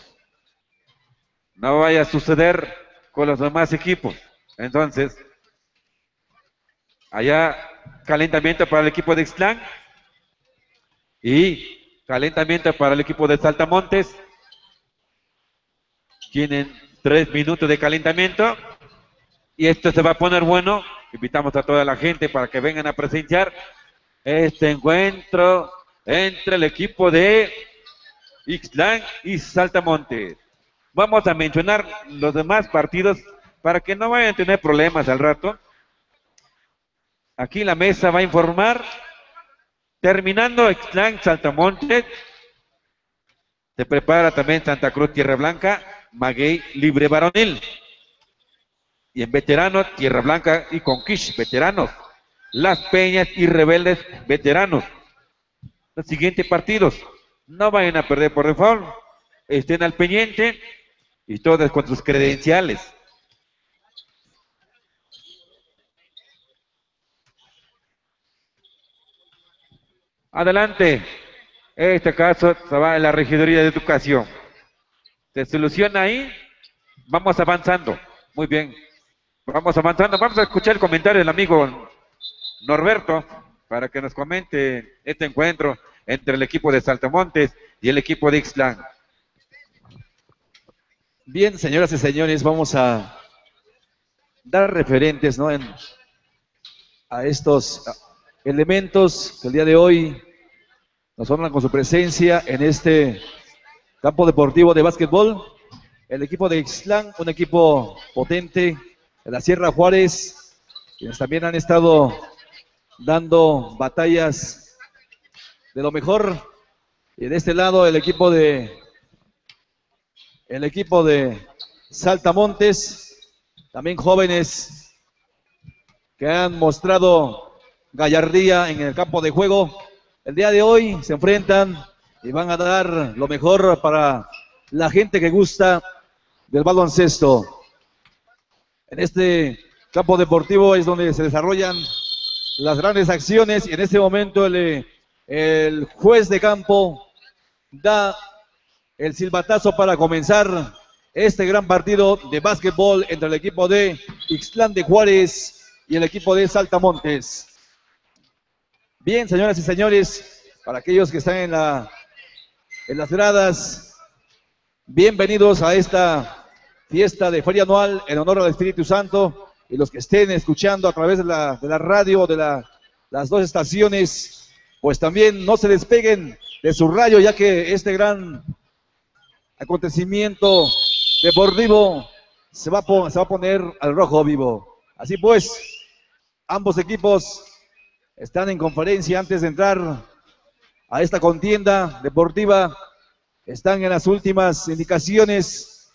[SPEAKER 2] No vaya a suceder con los demás equipos. Entonces, allá calentamiento para el equipo de Ixtlán y calentamiento para el equipo de Saltamontes. Tienen 3 minutos de calentamiento y esto se va a poner bueno. Invitamos a toda la gente para que vengan a presenciar este encuentro entre el equipo de Ixtlán y Saltamontes. Vamos a mencionar los demás partidos para que no vayan a tener problemas al rato. Aquí la mesa va a informar. Terminando Ixtlán, Saltamontes. Se prepara también Santa Cruz, Tierra Blanca, Maguey, Libre Varonil. Y en veteranos, Tierra Blanca y Conquish, veteranos. Las Peñas y Rebeldes, veteranos. Los siguientes partidos, no vayan a perder por default. Estén al pendiente y todos con sus credenciales. Adelante. Este caso se va a la Regiduría de Educación. Se soluciona ahí. Vamos avanzando. Muy bien. Vamos avanzando. Vamos a escuchar el comentario del amigo Norberto para que nos comente este encuentro entre el equipo de Saltamontes y el equipo de Ixtlán.
[SPEAKER 5] Bien, señoras y señores, vamos a dar referentes, ¿no? A estos elementos que el día de hoy nos honran con su presencia en este campo deportivo de básquetbol. El equipo de Ixtlán, un equipo potente de la Sierra Juárez, quienes también han estado dando batallas de lo mejor. Y de este lado el equipo de Saltamontes, también jóvenes que han mostrado gallardía en el campo de juego. El día de hoy se enfrentan y van a dar lo mejor para la gente que gusta del baloncesto. En este campo deportivo es donde se desarrollan las grandes acciones y en este momento el juez de campo da el silbatazo para comenzar este gran partido de básquetbol entre el equipo de Ixtlán de Juárez y el equipo de Saltamontes. Bien, señoras y señores, para aquellos que están en las gradas, bienvenidos a esta fiesta de feria anual en honor al Espíritu Santo, y los que estén escuchando a través de la radio, de las dos estaciones, pues también no se despeguen de su radio, ya que este gran acontecimiento deportivo se va a poner al rojo vivo. Así pues, ambos equipos están en conferencia antes de entrar a esta contienda deportiva. Están en las últimas indicaciones.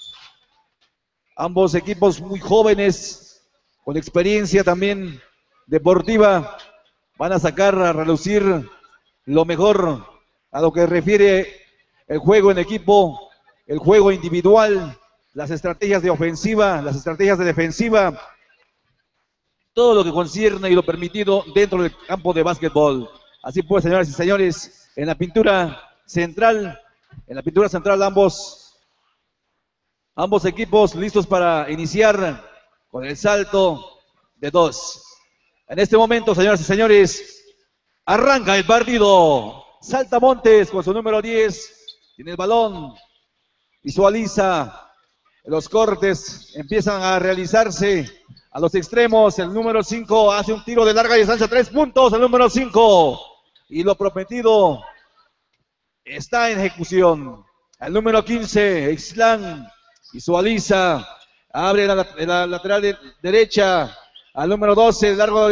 [SPEAKER 5] Ambos equipos muy jóvenes, con experiencia también deportiva, van a sacar a relucir lo mejor a lo que refiere el juego en equipo, el juego individual, las estrategias de ofensiva, las estrategias de defensiva, todo lo que concierne y lo permitido dentro del campo de básquetbol. Así pues, señoras y señores, en la pintura central ambos equipos listos para iniciar con el salto de 2. En este momento, señoras y señores, Arranca el partido. Saltamontes con su número 10. Tiene el balón. Visualiza. Los cortes empiezan a realizarse a los extremos. El número 5 hace un tiro de larga distancia. 3 puntos. El número 5. Y lo prometido está en ejecución. El número 15. Ixtlán. Visualiza. Abre la lateral derecha. Al número 12, largo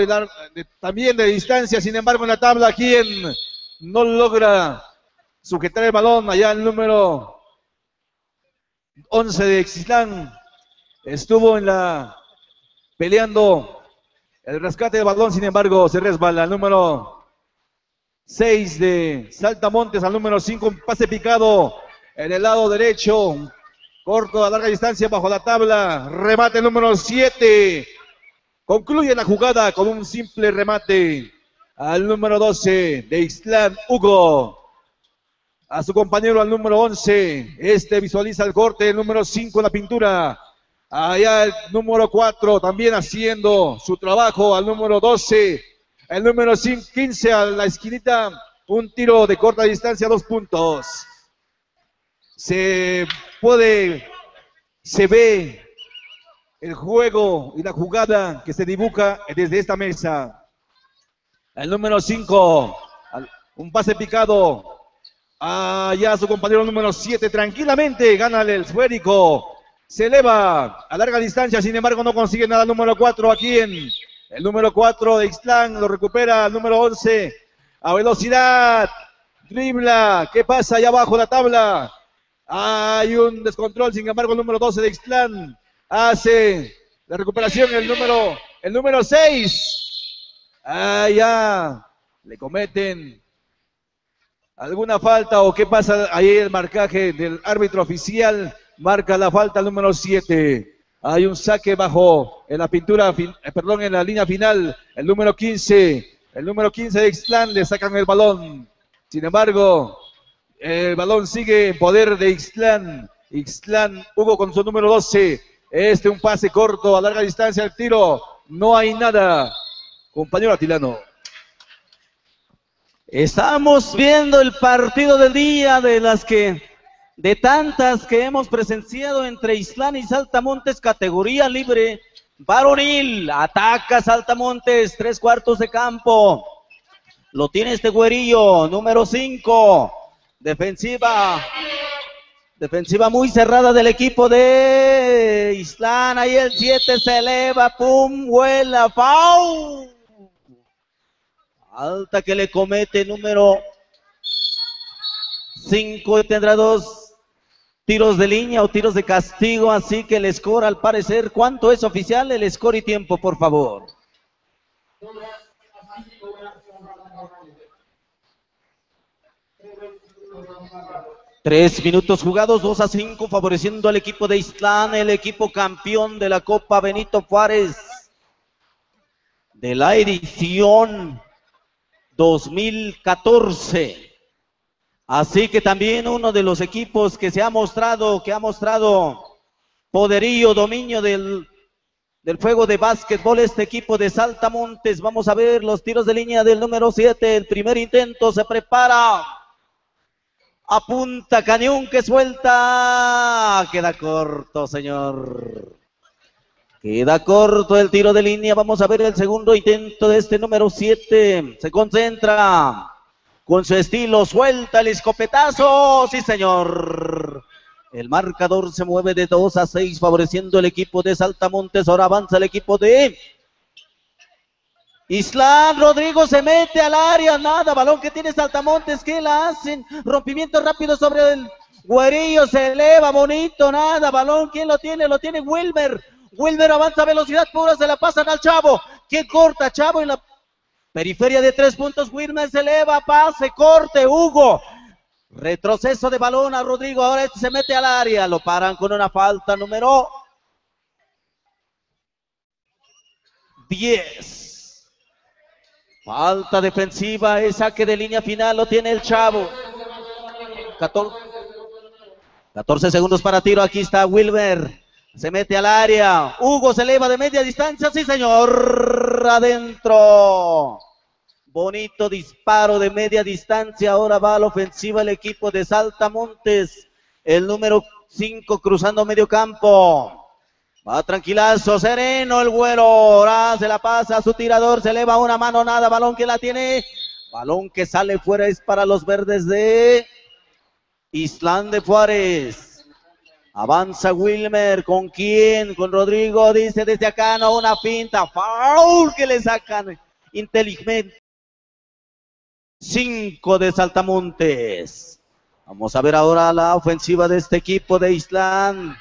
[SPEAKER 5] también de distancia, sin embargo en la tabla, quien no logra sujetar el balón, allá el número 11 de Ixtlán, estuvo peleando el rescate del balón, sin embargo se resbala. El número 6 de Saltamontes al número 5, un pase picado en el lado derecho, corto a larga distancia bajo la tabla, remate el número 7. Concluye la jugada con un simple remate al número 12 de Ixtlán, Hugo. A su compañero al número 11. Este visualiza el corte, el número 5 en la pintura. Allá el número 4 también haciendo su trabajo al número 12. El número 15 a la esquinita. Un tiro de corta distancia, 2 puntos. Se ve el juego y la jugada que se dibuja desde esta mesa. El número 5, un pase picado. Allá su compañero número 7, tranquilamente gana el esférico. Se eleva a larga distancia, sin embargo no consigue nada el número 4 aquí en el número 4 de Ixtlán. Lo recupera el número 11 a velocidad. Dribla, ¿qué pasa allá abajo la tabla? Hay un descontrol, sin embargo el número 12 de Ixtlán hace la recuperación, el número 6. Ya le cometen alguna falta o qué pasa ahí. El marcaje del árbitro oficial marca la falta al número 7. Hay un saque bajo en la pintura, en la línea final. El número 15 de Ixtlán, le sacan el balón. Sin embargo, el balón sigue en poder de Ixtlán. Ixtlán, Hugo con su número 12. Un pase corto a larga distancia, el tiro, no hay nada. Compañero Atilano.
[SPEAKER 3] Estamos viendo el partido del día de tantas que hemos presenciado entre Ixtlán y Saltamontes, categoría libre varonil. Ataca Saltamontes, 3/4 de campo. Lo tiene este güerillo, número 5. Defensiva muy cerrada del equipo de Ixtlán. Ahí el 7 se eleva, pum, vuela, foul. Alta que le comete número 5. Tendrá 2 tiros de línea o tiros de castigo. Así que el score, al parecer, ¿cuánto es oficial? El score y tiempo, por favor. 3 minutos jugados, 2-5, favoreciendo al equipo de Ixtlán, el equipo campeón de la Copa Benito Juárez de la edición 2014. Así que también uno de los equipos que ha mostrado poderío, dominio del juego de básquetbol, este equipo de Saltamontes. Vamos a ver los tiros de línea del número 7, el primer intento, se prepara. Apunta Cañón, que suelta. Queda corto, señor. Queda corto el tiro de línea. Vamos a ver el segundo intento de este número 7. Se concentra. Con su estilo, suelta el escopetazo. Sí, señor. El marcador se mueve de 2-6, favoreciendo el equipo de Saltamontes. Ahora avanza el equipo de Ixtlán. Rodrigo se mete al área, nada, balón que tiene Saltamontes, ¿qué la hacen? Rompimiento rápido sobre el güerillo, se eleva, bonito, nada, balón, ¿quién lo tiene? Lo tiene Wilmer. Wilmer avanza a velocidad pura, se la pasan al Chavo. ¿Quién corta? Chavo en la periferia de 3 puntos, Wilmer se eleva, pase, corte, Hugo. Retroceso de balón a Rodrigo, ahora este se mete al área, lo paran con una falta número 10. Falta defensiva, el saque de línea final lo tiene el Chavo. 14 segundos para tiro, aquí está Wilmer. Se mete al área, Hugo se eleva de media distancia, sí señor, adentro. Bonito disparo de media distancia. Ahora va a la ofensiva el equipo de Saltamontes. El número 5 cruzando medio campo. Va tranquilazo, sereno el Güero. Ahora se la pasa a su tirador. Se eleva una mano, nada. Balón que la tiene. Balón que sale fuera es para los verdes de Islán de Juárez. Avanza Wilmer. ¿Con quién? Con Rodrigo. Dice desde acá, no, una finta. Foul que le sacan. Inteligente. 5 de Saltamontes. Vamos a ver ahora la ofensiva de este equipo de Islán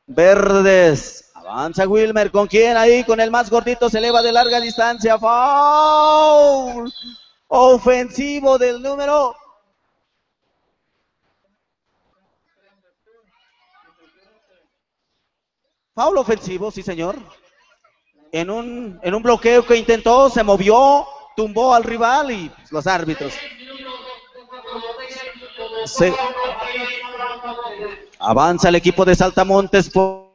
[SPEAKER 3] Verdes. Avanza Wilmer. ¿Con quién ahí? Con el más gordito. Se eleva de larga distancia. Foul ofensivo del número. Foul ofensivo, sí señor. En un bloqueo que intentó, se movió, tumbó al rival y los árbitros. Avanza el equipo de Saltamontes por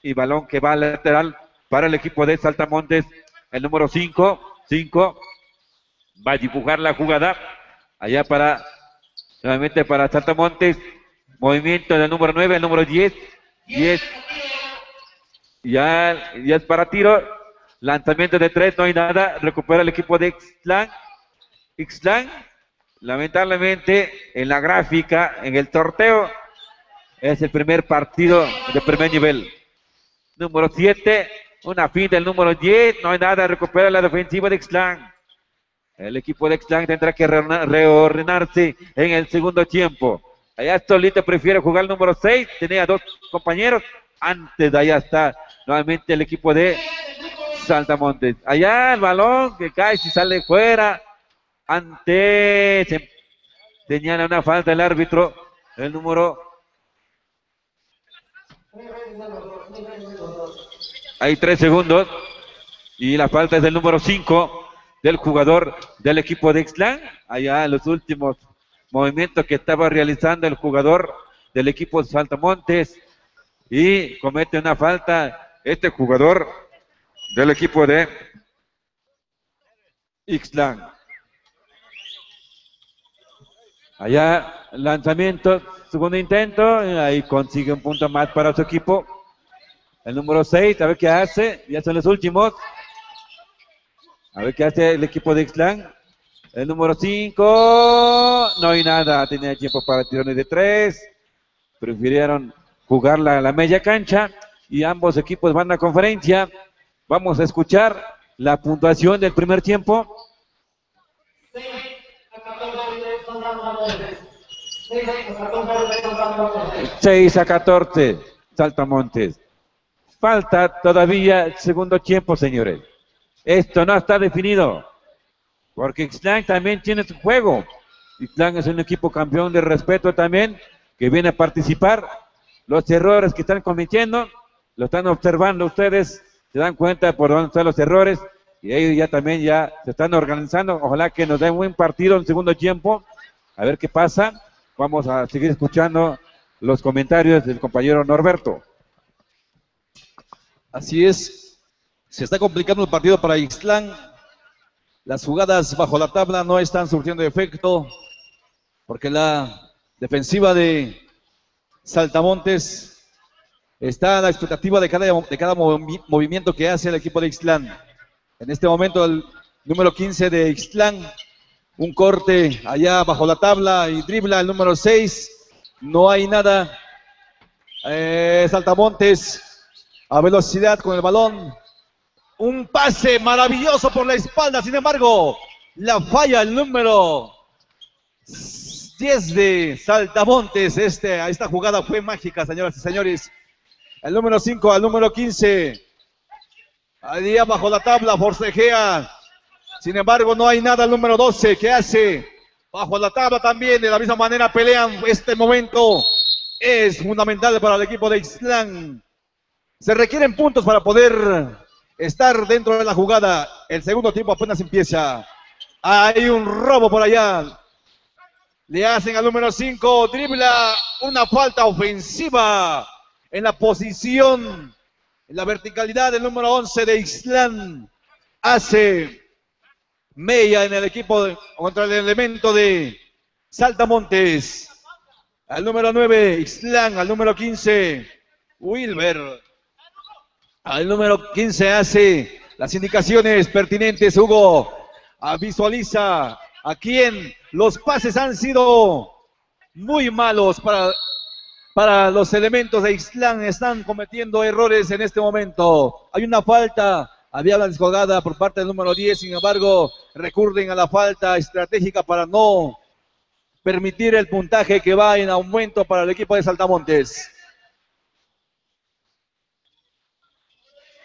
[SPEAKER 2] y balón que va al lateral para el equipo de Saltamontes. El número 5 va a dibujar la jugada allá nuevamente para Saltamontes. Movimiento del número 9, el número 10. Ya es para tiro. Lanzamiento de 3, no hay nada. Recupera el equipo de Ixtlán. Lamentablemente, en la gráfica, en el sorteo, es el primer partido de primer nivel. Número 7, una finta del número 10, no hay nada. Recupera la defensiva de Ixtlán. El equipo de Ixtlán tendrá que reordenarse en el segundo tiempo. Allá solito prefiere jugar el número 6, tenía 2 compañeros. Antes de allá está nuevamente el equipo de Saltamontes. Allá el balón que cae si sale fuera. Se señala una falta el árbitro. El número. Hay 3 segundos. Y la falta es del número 5 del jugador del equipo de Ixtlán. Allá en los últimos movimientos que estaba realizando el jugador del equipo de Saltamontes. Y comete una falta este jugador del equipo de Ixtlán. Allá lanzamiento, segundo intento, ahí consigue un punto más para su equipo. El número 6, a ver qué hace, ya son los últimos. A ver qué hace el equipo de Ixtlán. El número 5, no hay nada, tenía tiempo para tirones de 3. Prefirieron jugar la media cancha y ambos equipos van a conferencia. Vamos a escuchar la puntuación del primer tiempo. 6-14, Saltamontes. Falta todavía el segundo tiempo, señores. Esto no está definido, porque Ixtlán también tiene su juego. Ixtlán es un equipo campeón de respeto también, que viene a participar. Los errores que están cometiendo, lo están observando ustedes, se dan cuenta por dónde están los errores, y ellos ya también se están organizando. Ojalá que nos den un buen partido en segundo tiempo, a ver qué pasa. Vamos a seguir escuchando los comentarios del compañero Norberto.
[SPEAKER 5] Así es, se está complicando el partido para Ixtlán. Las jugadas bajo la tabla no están surtiendo efecto, porque la defensiva de Saltamontes está a la expectativa de cada movimiento que hace el equipo de Ixtlán. En este momento el número 15 de Ixtlán, un corte allá bajo la tabla y dribla el número 6, no hay nada. Saltamontes a velocidad con el balón, un pase maravilloso por la espalda, sin embargo la falla el número 10 de Saltamontes. Esta jugada fue mágica, señoras y señores. El número 5 al número 15, allá bajo la tabla, forcejea. Sin embargo, no hay nada. El número 12, ¿qué hace? Bajo la tabla también, de la misma manera pelean. Este momento es fundamental para el equipo de Ixtlán. Se requieren puntos para poder estar dentro de la jugada. El segundo tiempo apenas empieza. Hay un robo por allá. Le hacen al número 5, dribla, una falta ofensiva en la posición, en la verticalidad del número 11 de Ixtlán. Hace mella en el equipo contra el elemento de Saltamontes. Al número 9, Ixtlán, al número 15, Wilber. Al número 15 hace las indicaciones pertinentes, Hugo. Visualiza a quién. Los pases han sido muy malos para los elementos de Ixtlán. Están cometiendo errores en este momento. Hay una falta, había la descolgada por parte del número 10, sin embargo, recurren a la falta estratégica para no permitir el puntaje que va en aumento para el equipo de Saltamontes.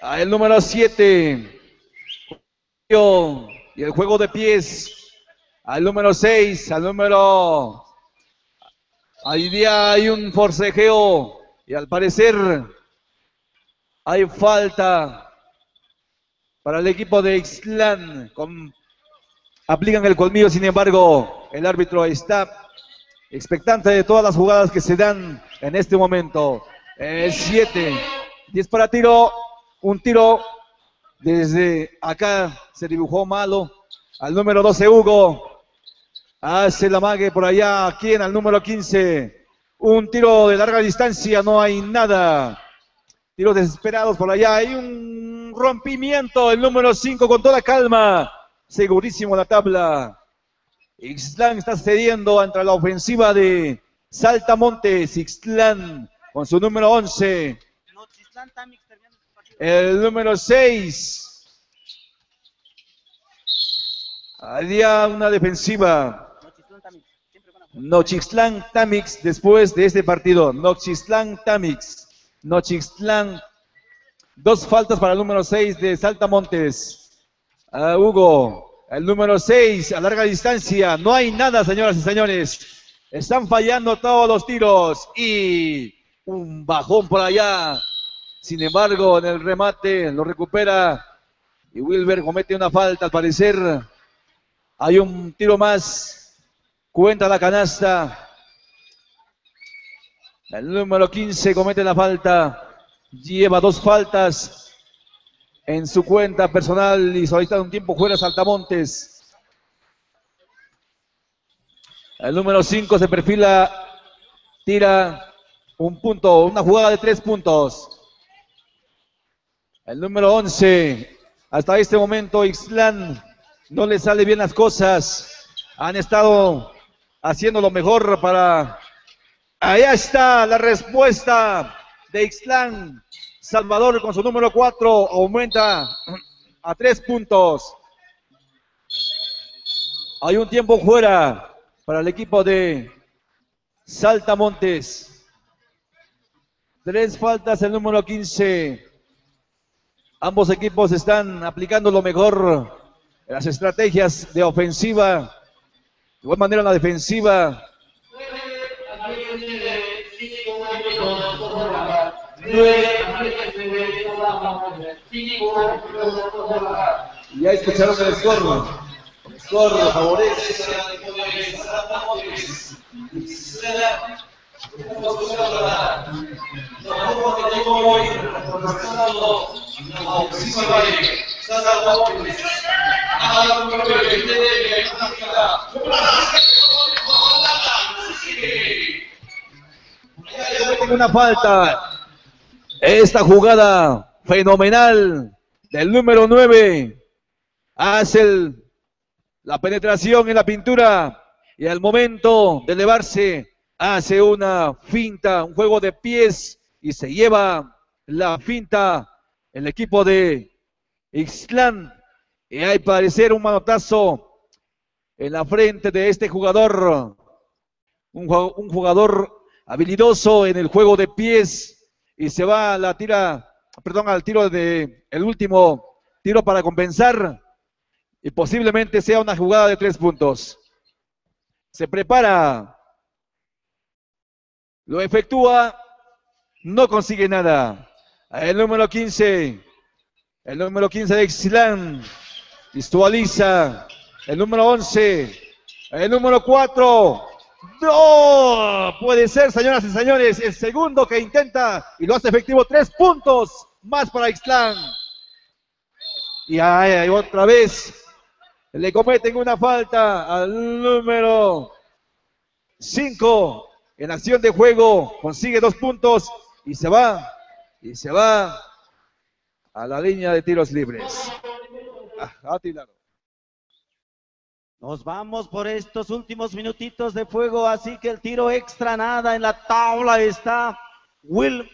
[SPEAKER 5] El número 7 y el juego de pies al número 6, al número... Ahí día hay un forcejeo y al parecer hay falta para el equipo de Ixtlán. Aplican el colmillo, sin embargo, el árbitro está expectante de todas las jugadas que se dan en este momento. 7 10 para tiro. Un tiro desde acá se dibujó malo. Al número 12, Hugo. Hace la mague por allá. ¿Quién? Al número 15. Un tiro de larga distancia. No hay nada. Tiros desesperados por allá. Hay un rompimiento. El número 5 con toda calma. Segurísimo la tabla. Ixtlán está cediendo ante la ofensiva de Saltamontes. Ixtlán con su número 11. El número 6. Había una defensiva. Nochixtlán Tamix después de este partido. Nochixtlán Tamix. Nochixtlán. 2 faltas para el número 6 de Saltamontes. Hugo. El número 6 a larga distancia. No hay nada, señoras y señores. Están fallando todos los tiros. Y un bajón por allá. Sin embargo, en el remate lo recupera. Y Wilber comete una falta al parecer. Hay un tiro más. Cuenta la canasta. El número 15 comete la falta. Lleva 2 faltas en su cuenta personal y solicita un tiempo fuera Saltamontes. El número 5 se perfila. Tira un punto. Una jugada de 3 puntos. El número 11. Hasta este momento Ixtlán no le sale bien las cosas. Han estado haciendo lo mejor para... Allá está la respuesta de Ixtlán. Salvador con su número 4 aumenta a 3 puntos. Hay un tiempo fuera para el equipo de Saltamontes. 3 faltas el número 15. Ambos equipos están aplicando lo mejor en las estrategias de ofensiva. De igual manera la defensiva. Ya escucharon el score. El score favorece al equipo de Saltamontes. Una falta. Esta jugada fenomenal del número 9 hace la penetración en la pintura y al momento de elevarse hace una finta, un juego de pies y se lleva la finta el equipo de Ixtlán. Y hay parecer un manotazo en la frente de este jugador, un jugador habilidoso en el juego de pies y se va a la al tiro de el último tiro para compensar y posiblemente sea una jugada de 3 puntos. Se prepara, lo efectúa, no consigue nada. El número 15 de Ixtlán visualiza. El número 11, el número 4. No, puede ser, señoras y señores, el segundo que intenta y lo hace efectivo. 3 puntos más para Ixtlán. Y ahí otra vez le cometen una falta al número 5 en acción de juego, consigue 2 puntos y se va a la línea de tiros libres.
[SPEAKER 3] Nos vamos por estos últimos minutitos de fuego, así que el tiro extra nada en la tabla está Will.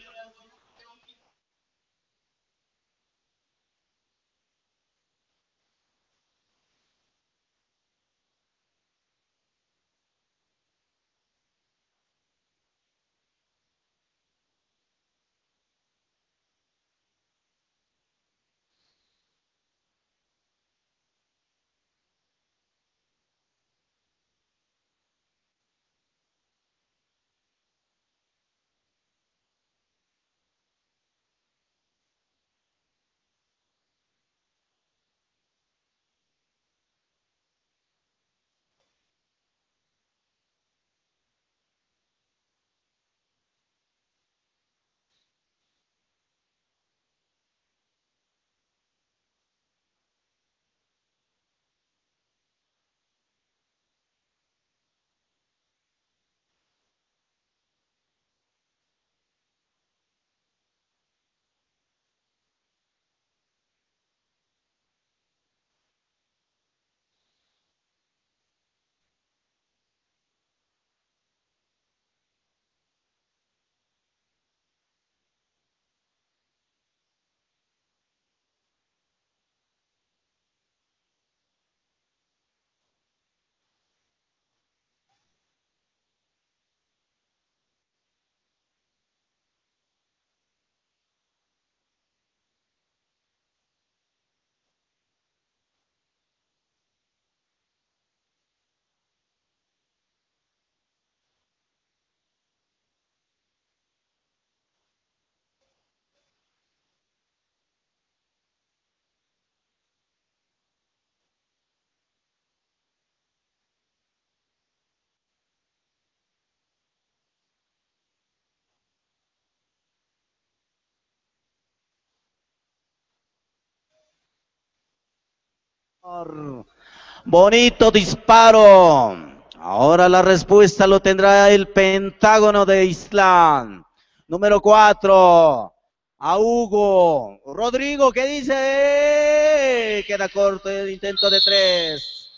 [SPEAKER 3] Bonito disparo. Ahora la respuesta lo tendrá el Pentágono de Islán. Número 4. A Hugo. Rodrigo, ¿qué dice? Queda corto el intento de 3.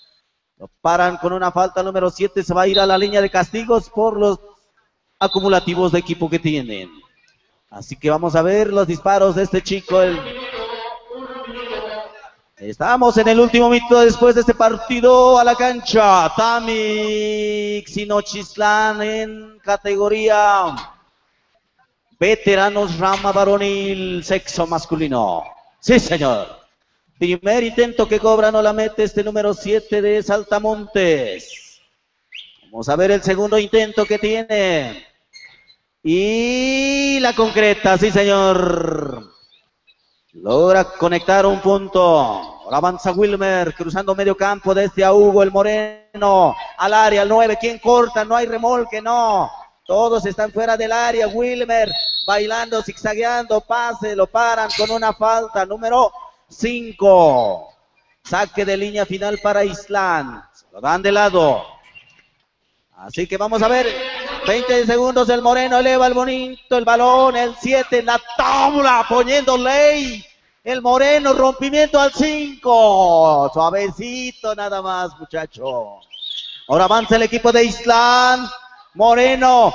[SPEAKER 3] Lo paran con una falta. Número 7 se va a ir a la línea de castigos por los acumulativos de equipo que tienen. Así que vamos a ver los disparos de este chico. Estamos en el último minuto después de este partido. A la cancha Tamik Sinochislán en categoría veteranos rama varonil, sexo masculino. Sí, señor. Primer intento que cobra, no la mete este número 7 de Saltamontes. Vamos a ver el segundo intento que tiene. Y la concreta, sí, señor. Logra conectar un punto. Ahora avanza Wilmer, cruzando medio campo desde a Hugo el Moreno. Al área, al 9. ¿Quién corta? No hay remolque, no. Todos están fuera del área. Wilmer bailando, zigzagueando, pase, lo paran con una falta. Número 5. Saque de línea final para Islán. Se lo dan de lado. Así que vamos a ver. 20 segundos, el Moreno eleva el bonito, el balón, el 7 en la tabla, poniendo ley. El Moreno, rompimiento al 5. Suavecito nada más, muchacho. Ahora avanza el equipo de Islán. Moreno.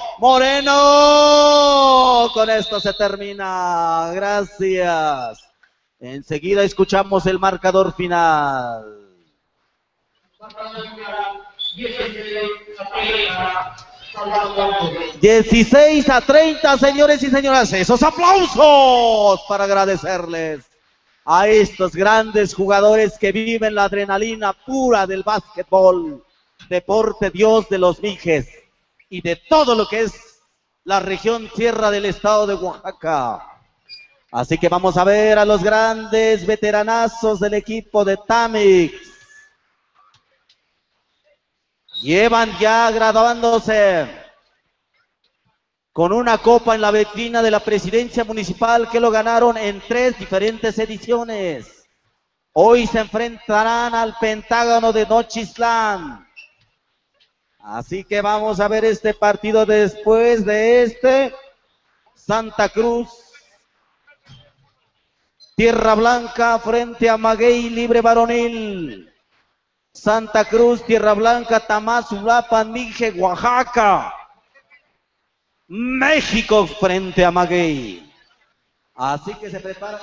[SPEAKER 3] Con esto se termina. Gracias. Enseguida escuchamos el marcador final. 16-30, señores y señoras. Esos aplausos para agradecerles a estos grandes jugadores que viven la adrenalina pura del básquetbol, deporte Dios de los Mijes y de todo lo que es la región sierra del estado de Oaxaca. Así que vamos a ver a los grandes veteranazos del equipo de Tamix. Llevan ya graduándose con una copa en la vitrina de la presidencia municipal que lo ganaron en 3 diferentes ediciones. Hoy se enfrentarán al Pentágono de Nochislán. Así que vamos a ver este partido después de este. Santa Cruz, Tierra Blanca frente a Maguey Libre Varonil. Santa Cruz, Tierra Blanca, Tamazulapan, Mije, Oaxaca. México frente a Maguey. Así que se preparan.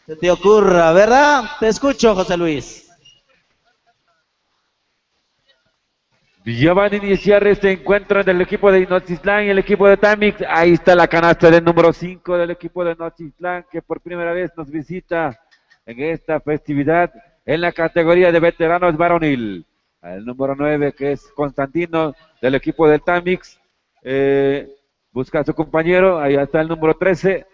[SPEAKER 3] Se te ocurra, ¿verdad? Te escucho, José Luis.
[SPEAKER 2] Ya van a iniciar este encuentro del equipo de Nochitlán y el equipo de Tamix. Ahí está la canasta del número 5 del equipo de Nochitlán, que por primera vez nos visita en esta festividad en la categoría de veteranos varonil. El número 9, que es Constantino del equipo del Tamix, busca a su compañero. Ahí está el número 13.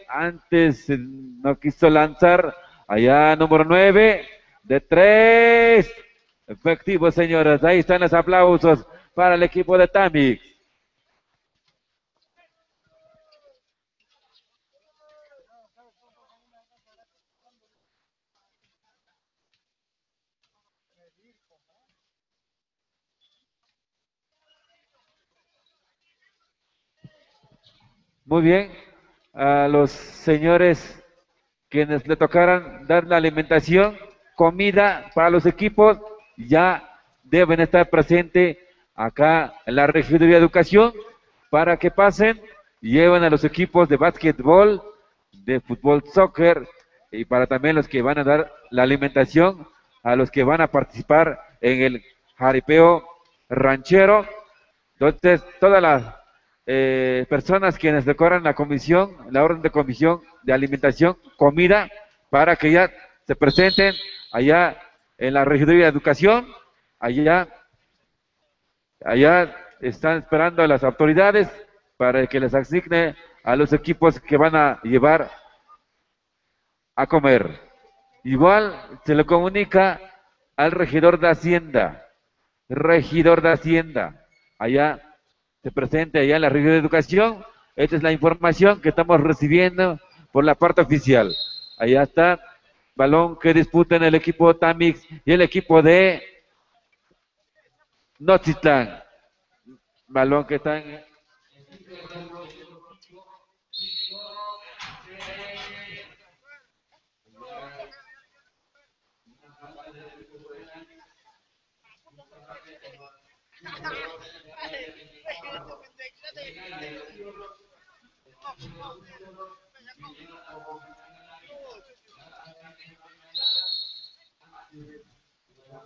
[SPEAKER 2] Antes no quiso lanzar. Allá número 9 de 3. Efectivo, señores. Ahí están los aplausos para el equipo de Tamix. Muy bien. A los señores quienes le tocaran dar la alimentación, comida para los equipos, ya deben estar presentes acá en la Regiduría de Educación para que pasen y lleven a los equipos de básquetbol, de fútbol, soccer, y para también los que van a dar la alimentación a los que van a participar en el jaripeo ranchero. Entonces, todas las personas quienes decoran la comisión, la orden de comisión de alimentación, comida, para que ya se presenten allá en la Regiduría de Educación. Allá están esperando a las autoridades para que les asigne a los equipos que van a llevar a comer. Igual se le comunica al regidor de Hacienda, allá se presente allá en la Regiduría de Educación. Esta es la información que estamos recibiendo por la parte oficial. Allá está, balón que disputan el equipo Tamix y el equipo de Nochitlán. Balón que está en...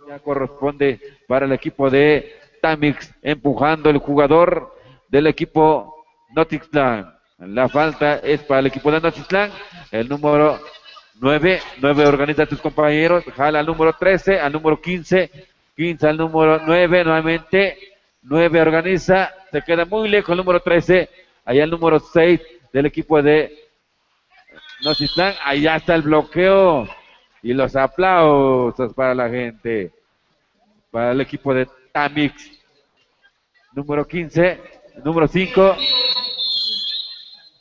[SPEAKER 2] Ya corresponde para el equipo de Tamix, empujando el jugador del equipo Nochitlán. La falta es para el equipo de Nochitlán. El número 9 organiza a tus compañeros, jala al número 13, al número 15 al número 9, nuevamente 9 organiza, se queda muy lejos el número 13, allá el número 6 del equipo de Nochitlán. Allá está el bloqueo y los aplausos para la gente, para el equipo de Tamix. Número 15, número 5.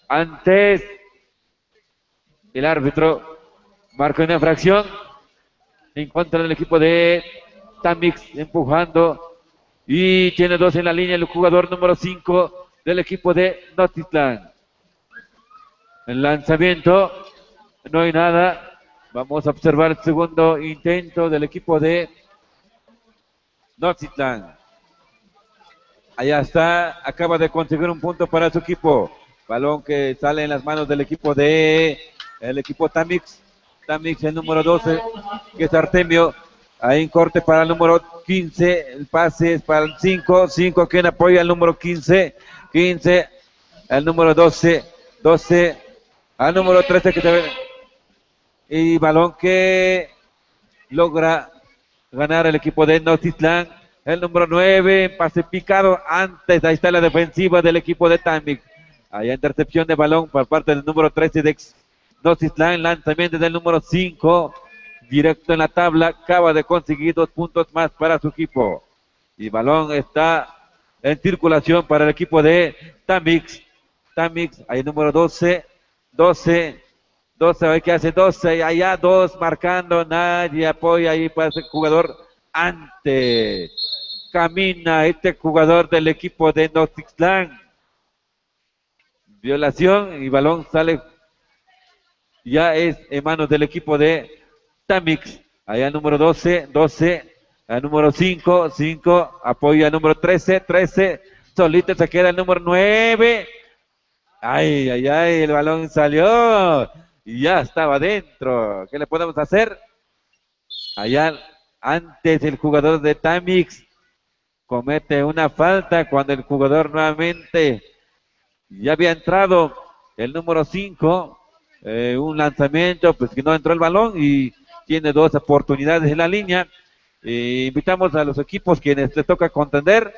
[SPEAKER 2] Antes el árbitro marca una infracción en contra del equipo de Tamix, empujando, y tiene 2 en la línea el jugador número 5 del equipo de Nochitlán. El lanzamiento, no hay nada. Vamos a observar el segundo intento del equipo de Nochitlán. Allá está, acaba de conseguir un punto para su equipo. Balón que sale en las manos del equipo de el equipo Tamix. Tamix, el número 12, que es Artemio. Hay un corte para el número 15, el pase es para el 5, 5 quien apoya al número 15, 15 al número 12, 12 al número 13 que también, y balón que logra ganar el equipo de Notitlán, el número 9, pase picado antes, ahí está la defensiva del equipo de Tamix, hay intercepción de balón por parte del número 13 de Notitlán, lanzamiento del número 5, directo en la tabla, acaba de conseguir 2 puntos más para su equipo. Y balón está en circulación para el equipo de Tamix. Tamix, hay número 12, 12, 12, a ver qué hace 12, allá 2 marcando, nadie apoya ahí para ese jugador antes. Camina este jugador del equipo de Notitlán. Violación y balón sale, ya es en manos del equipo de Tamix, allá número 12, 12, al número 5, 5, apoya al número 13, 13, solito se queda el número 9, ay, ay, ay, el balón salió y ya estaba dentro, ¿qué le podemos hacer? Allá antes el jugador de Tamix comete una falta cuando el jugador nuevamente ya había entrado el número 5, un lanzamiento, pues que no entró el balón y tiene 2 oportunidades en la línea. Invitamos a los equipos quienes les toca contender,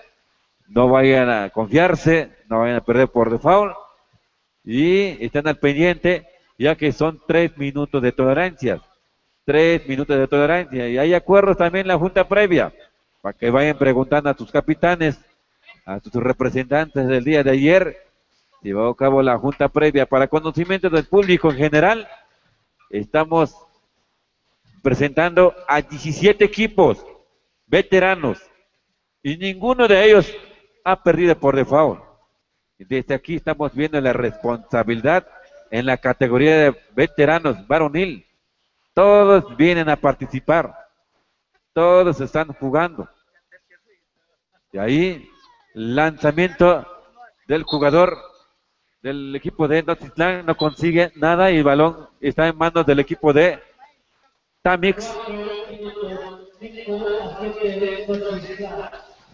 [SPEAKER 2] no vayan a confiarse, no vayan a perder por default y estén al pendiente, ya que son 3 minutos de tolerancia. 3 minutos de tolerancia y hay acuerdos también en la junta previa, para que vayan preguntando a tus capitanes, a tus representantes del día de ayer. Llevó a cabo la junta previa para conocimiento del público en general. Estamos presentando a 17 equipos veteranos y ninguno de ellos ha perdido por default. Desde aquí estamos viendo la responsabilidad en la categoría de veteranos varonil. Todos vienen a participar, todos están jugando. Y ahí lanzamiento del jugador del equipo de Notitlán, no consigue nada y el balón está en manos del equipo de Tamix.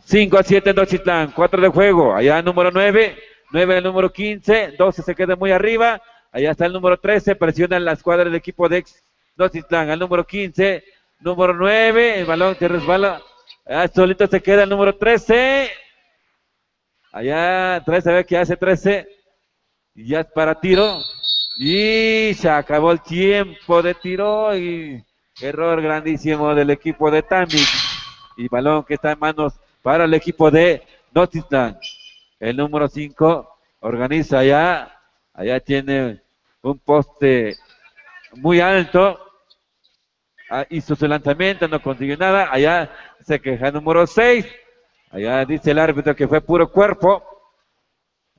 [SPEAKER 2] 5-7 Notitlán, 4 de juego, allá número 9, 9 el número 15, 12 se queda muy arriba, allá está el número 13, presiona la escuadra del equipo de Notitlán, al número 15, número 9, el balón se resbala, solito se queda el número 13, allá 13, a ver qué hace 13, y ya es para tiro, y se acabó el tiempo de tiro, y error grandísimo del equipo de Tamix, y balón que está en manos para el equipo de Notitlán. El número 5 organiza allá tiene un poste muy alto, hizo su lanzamiento, no consiguió nada, allá se queja el número 6, allá dice el árbitro que fue puro cuerpo.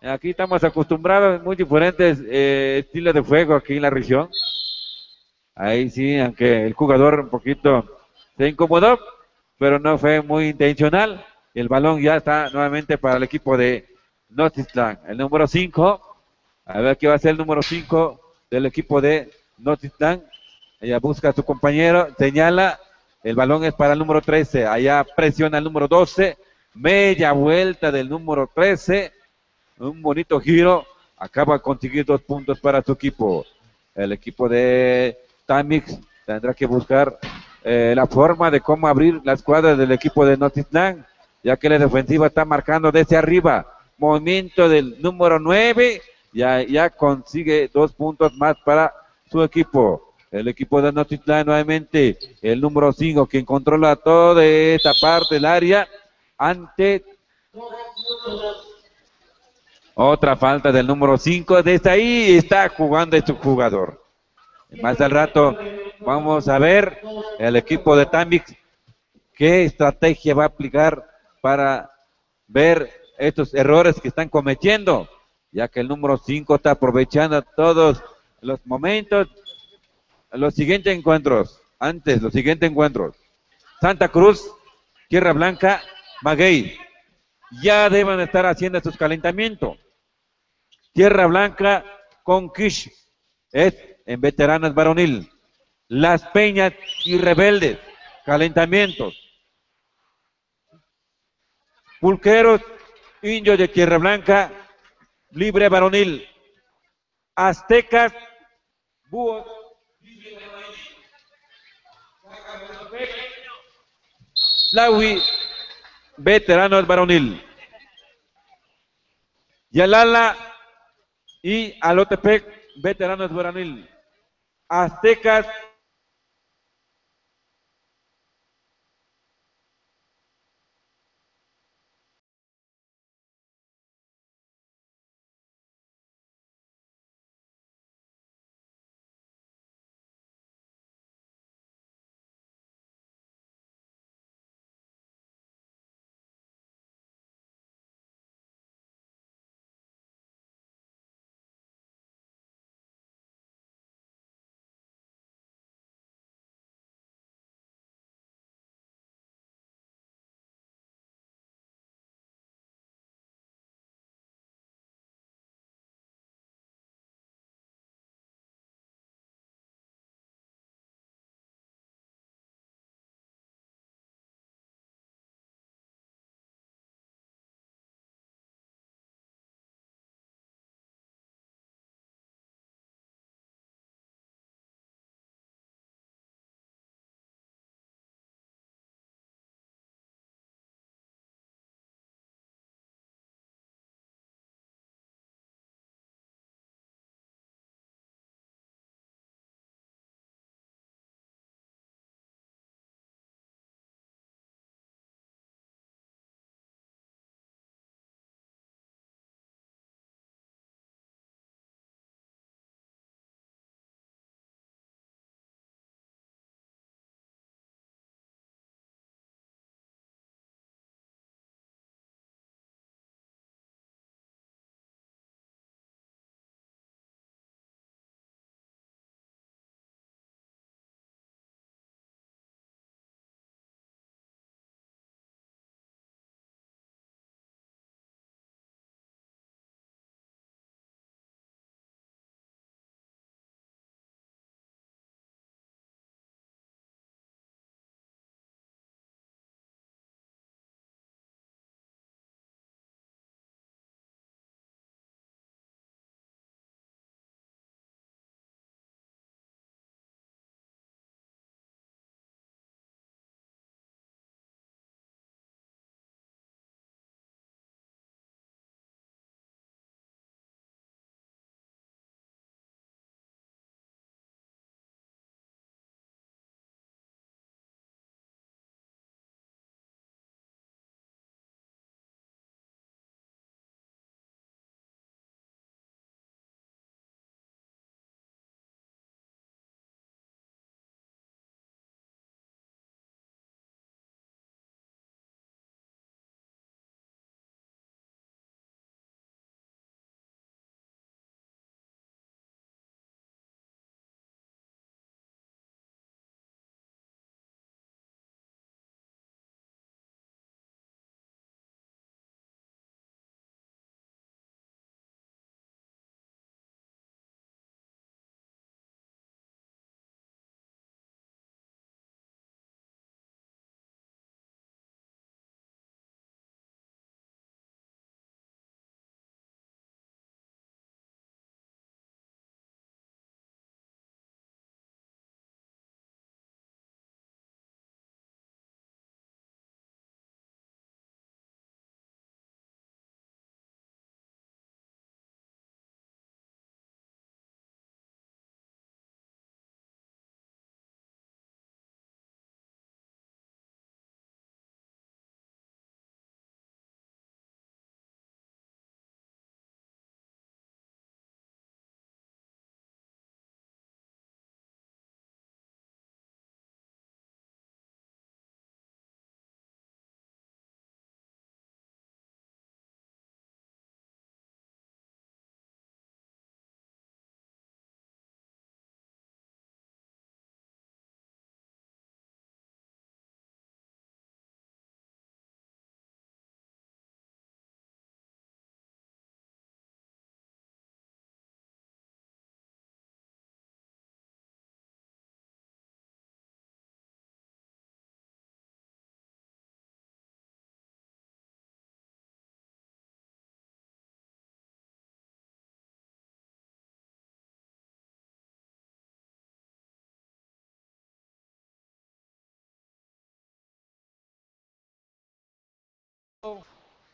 [SPEAKER 2] Aquí estamos acostumbrados a muy diferentes estilos de juego aquí en la región. Ahí sí, aunque el jugador un poquito se incomodó, pero no fue muy intencional. El balón ya está nuevamente para el equipo de Notitlán. El número 5, a ver qué va a hacer el número 5 del equipo de Notitlán. Ella busca a su compañero, señala, el balón es para el número 13. Allá presiona el número 12, media vuelta del número 13. Un bonito giro, acaba de conseguir 2 puntos para su equipo. El equipo de Tamix tendrá que buscar la forma de cómo abrir la escuadra del equipo de Notitlán, ya que la defensiva está marcando desde arriba. Movimiento del número 9, ya consigue 2 puntos más para su equipo. El equipo de Notitlán nuevamente, el número 5, quien controla toda esta parte del área, ante otra falta del número 5, desde ahí está jugando este jugador. Más al rato vamos a ver el equipo de Tamix qué estrategia va a aplicar para ver estos errores que están cometiendo, ya que el número 5 está aprovechando todos los momentos. Los siguientes encuentros, Santa Cruz, Tierra Blanca, Maguey, ya deben estar haciendo sus calentamientos. Tierra Blanca con Kish, es en veteranos varonil. Las Peñas y Rebeldes calentamientos. Pulqueros, Indios de Tierra Blanca, libre varonil. Aztecas, Búhos, Laui, veteranos varonil. Yalala y Alotepec, veteranos varonil. Aztecas,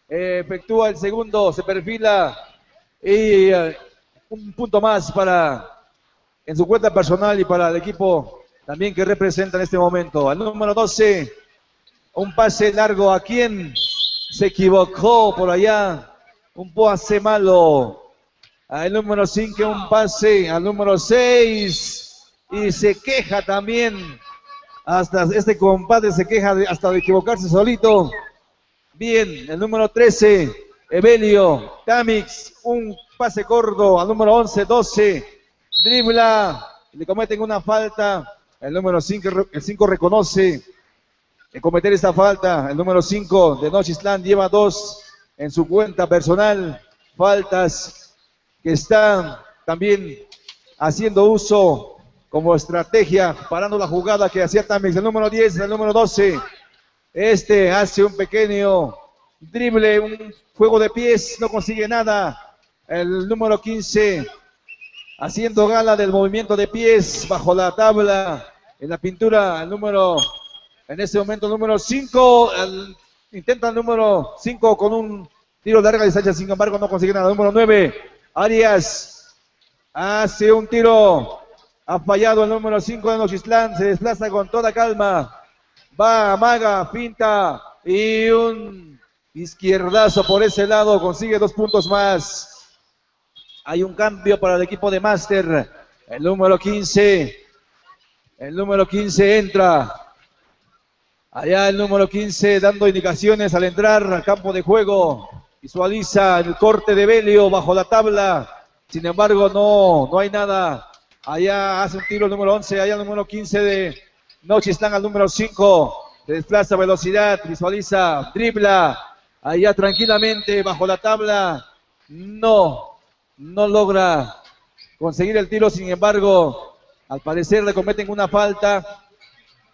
[SPEAKER 5] efectúa el segundo, se perfila y un punto más en su cuenta personal y para el equipo también que representa en este momento. Al número 12, un pase largo a quien se equivocó por allá, un pase malo. Al número 5, un pase al número 6 y se queja también. Hasta este compadre se queja hasta de equivocarse solito. Bien, el número 13, Evelio Tamix, un pase corto al número 11, 12, dribla, le cometen una falta. El número 5, el 5 reconoce cometer esta falta. El número 5 de Nochistlán lleva 2 en su cuenta personal. Faltas que están también haciendo uso como estrategia, parando la jugada que hacía Tamix. El número 10, el número 12. Este hace un pequeño drible, un juego de pies, no consigue nada. El número 15 haciendo gala del movimiento de pies bajo la tabla en la pintura. En este momento el número 5 intenta el número 5 con un tiro de larga distancia, sin embargo no consigue nada. El número 9, Arias, hace un tiro, ha fallado el número 5 de Nochistlán, se desplaza con toda calma. Va, amaga, finta y un izquierdazo por ese lado, consigue 2 puntos más. Hay un cambio para el equipo de Master. El número 15 entra. Allá el número 15 dando indicaciones al entrar al campo de juego. Visualiza el corte de Belio bajo la tabla. Sin embargo, no hay nada. Allá hace un tiro el número 11, allá el número 15 de Nochistlán al número 5, se desplaza a velocidad, visualiza, dribla, allá tranquilamente bajo la tabla, no logra conseguir el tiro, sin embargo, al parecer le cometen una falta,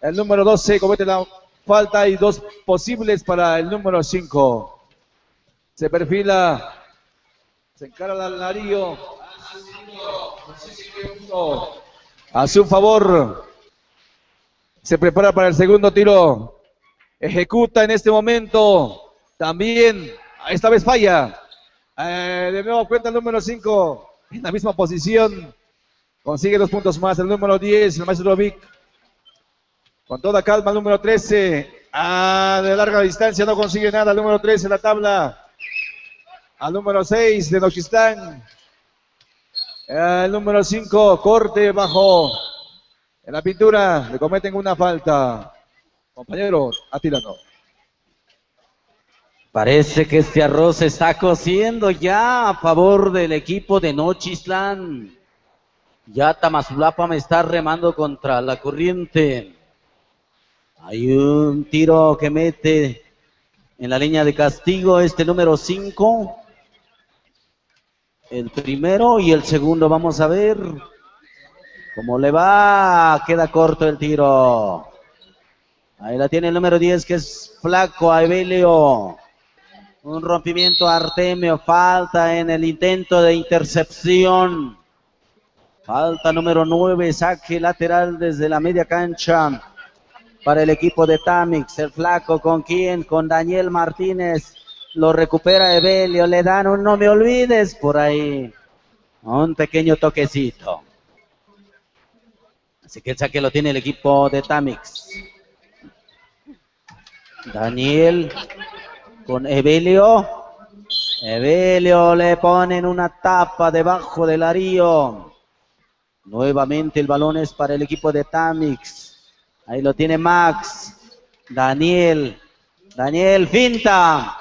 [SPEAKER 5] el número 12 comete la falta y 2 posibles para el número 5, se perfila, se encara al Larío, hace un favor. Se prepara para el segundo tiro. Ejecuta en este momento. También, esta vez falla. De nuevo cuenta el número 5. En la misma posición. Consigue 2 puntos más. El número 10, el maestro Vic. Con toda calma, el número 13. De larga distancia no consigue nada. El número 13 en la tabla. Al número 6 de Nochistlán. El número 5, corte bajo. En la pintura le cometen una falta. Compañero, Atilano.
[SPEAKER 3] Parece que este arroz se está cociendo ya a favor del equipo de Nochistlán. Ya Tamazulapa me está remando contra la corriente. Hay un tiro que mete en la línea de castigo este número 5. El primero y el segundo, vamos a ver cómo le va. Queda corto el tiro. Ahí la tiene el número 10, que es flaco a Evelio. Un rompimiento a Artemio. Falta en el intento de intercepción. Falta número 9, saque lateral desde la media cancha para el equipo de Tamix. El flaco, ¿con quién? Con Daniel Martínez. Lo recupera Evelio. Le dan un no me olvides por ahí. Un pequeño toquecito. Así que el saque lo tiene el equipo de Tamix. Daniel con Evelio. Evelio le ponen una tapa debajo del arío. Nuevamente el balón es para el equipo de Tamix. Ahí lo tiene Max. Daniel finta.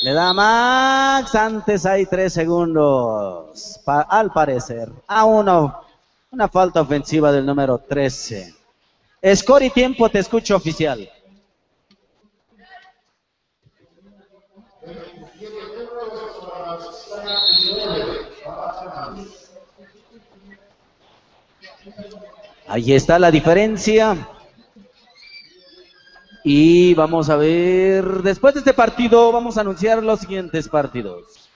[SPEAKER 3] Le da Max. Antes hay 3 segundos. Al parecer. A 1. Una falta ofensiva del número 13. Score y tiempo, te escucho, oficial. Ahí está la diferencia. Y vamos a ver, después de este partido vamos a anunciar los siguientes partidos.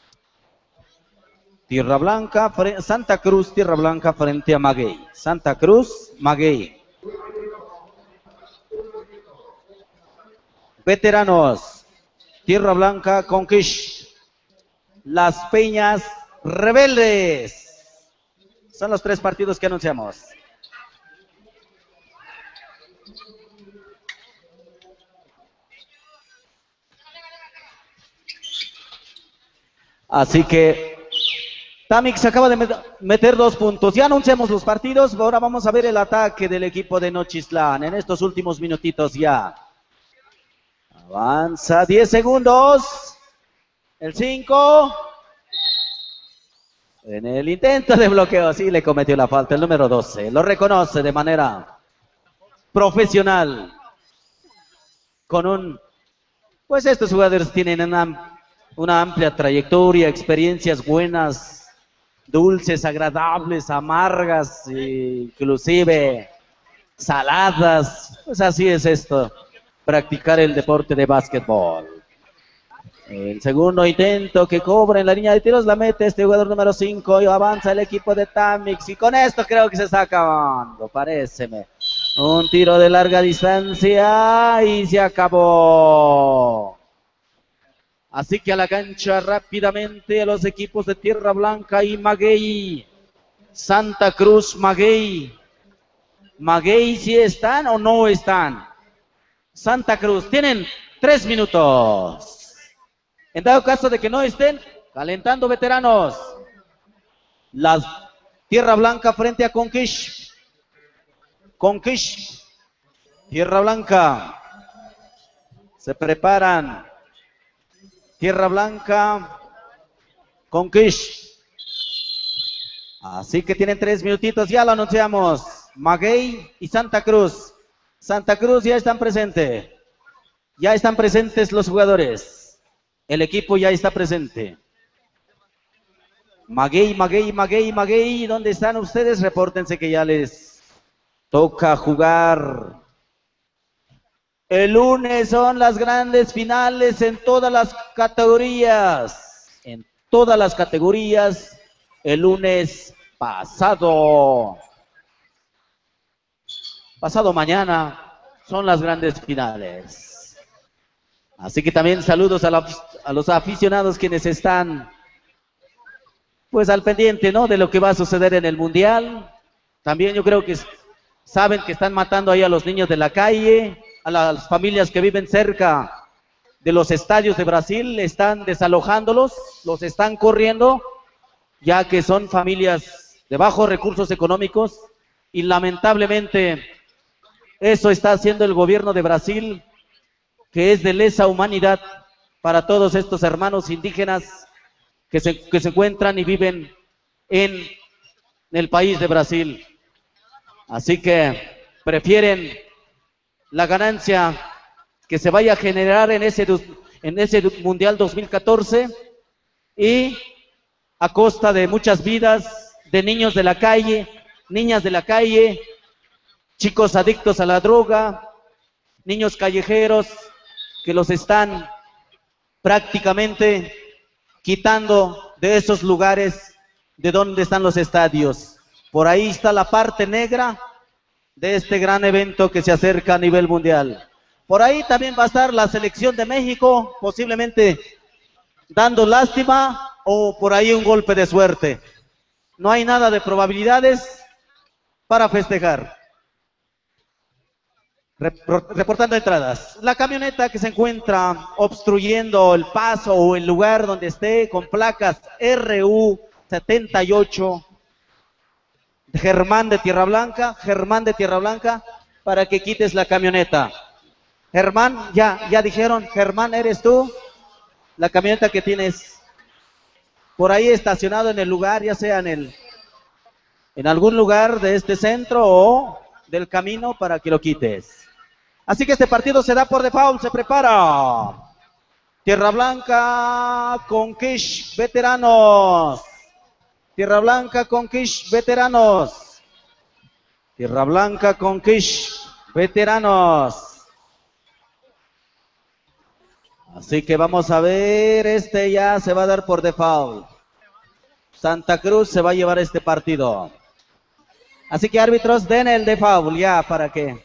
[SPEAKER 3] Tierra Blanca, Santa Cruz, Tierra Blanca frente a Maguey. Santa Cruz, Maguey. Veteranos, Tierra Blanca Conquist. Las Peñas Rebeldes. Son los 3 partidos que anunciamos. Así que Tamix acaba de meter 2 puntos. Ya anunciamos los partidos. Ahora vamos a ver el ataque del equipo de Nochistlán en estos últimos minutitos ya. Avanza 10 segundos. El 5. En el intento de bloqueo, sí le cometió la falta el número 12. Lo reconoce de manera profesional. Pues estos jugadores tienen una amplia trayectoria, experiencias buenas, dulces, agradables, amargas, inclusive saladas. Pues así es esto, practicar el deporte de básquetbol. El segundo intento que cobra en la línea de tiros la mete este jugador número 5 y avanza el equipo de Tamix. Y con esto creo que se está acabando, paréceme. Un tiro de larga distancia y se acabó. Así que a la cancha rápidamente los equipos de Tierra Blanca y Maguey. Santa Cruz, Maguey. Maguey, ¿sí están o no están? Santa Cruz, tienen 3 minutos. En dado caso de que no estén, calentando veteranos. La Tierra Blanca frente a Conquist. Conquist. Tierra Blanca. Se preparan. Tierra Blanca. Conquist. Así que tienen 3 minutitos, ya lo anunciamos. Maguey y Santa Cruz. Santa Cruz ya están presentes. Ya están presentes los jugadores. El equipo ya está presente. Maguey, Maguey, Maguey, Maguey. ¿Dónde están ustedes? Repórtense que ya les toca jugar. El lunes son las grandes finales en todas las categorías. En todas las categorías. El lunes pasado. Pasado mañana son las grandes finales. Así que también saludos a los aficionados quienes están pues al pendiente, ¿no?, de lo que va a suceder en el Mundial. También yo creo que saben que están matando ahí a los niños de la calle, a las familias que viven cerca de los estadios de Brasil, están desalojándolos, los están corriendo, ya que son familias de bajos recursos económicos y lamentablemente eso está haciendo el gobierno de Brasil, que es de lesa humanidad para todos estos hermanos indígenas que se encuentran y viven en el país de Brasil. Así que prefieren la ganancia que se vaya a generar en ese Mundial 2014 y a costa de muchas vidas de niños de la calle, niñas de la calle, chicos adictos a la droga, niños callejeros, que los están prácticamente quitando de esos lugares de donde están los estadios. Por ahí está la parte negra de este gran evento que se acerca a nivel mundial. Por ahí también va a estar la selección de México, posiblemente dando lástima o por ahí un golpe de suerte. No hay nada de probabilidades para festejar. Reportando entradas. La camioneta que se encuentra obstruyendo el paso o el lugar donde esté con placas RU78, Germán de Tierra Blanca, para que quites la camioneta. Germán, ya dijeron, Germán, ¿eres tú? La camioneta que tienes por ahí estacionado en el lugar, ya sea en algún lugar de este centro o del camino, para que lo quites. Así que este partido se da por default, se prepara. Tierra Blanca, Conquist, veteranos. Tierra Blanca, Conquist, veteranos. Tierra Blanca, Conquist, veteranos. Así que vamos a ver, este ya se va a dar por default. Santa Cruz se va a llevar este partido. Así que árbitros, den el default ya para que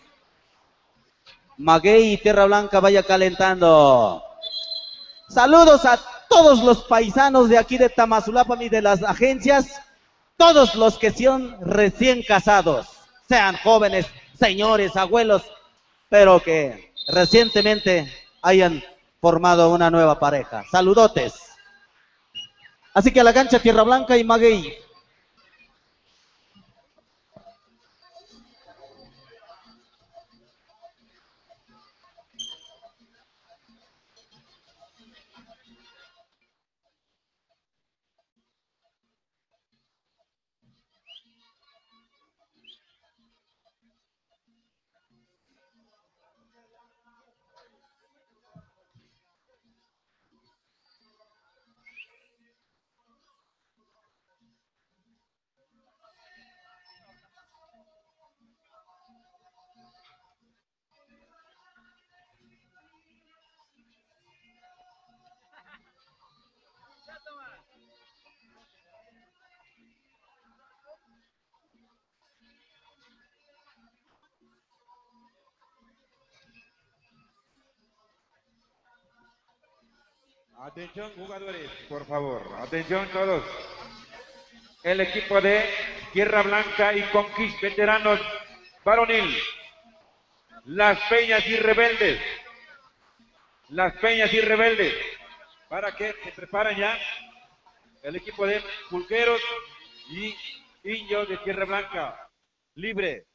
[SPEAKER 3] Maguey y Tierra Blanca vaya calentando. Saludos a todos los paisanos de aquí de Tamazulapan y de las agencias, todos los que son recién casados, sean jóvenes, señores, abuelos, pero que recientemente hayan formado una nueva pareja. Saludotes. Así que a la cancha Tierra Blanca y Maguey.
[SPEAKER 2] Atención jugadores, por favor, atención todos. El equipo de Tierra Blanca y Conquist Veteranos Varonil. Las Peñas y Rebeldes. Las Peñas y Rebeldes. Para que se preparen ya el equipo de Pulqueros y Indios de Tierra Blanca. Libre.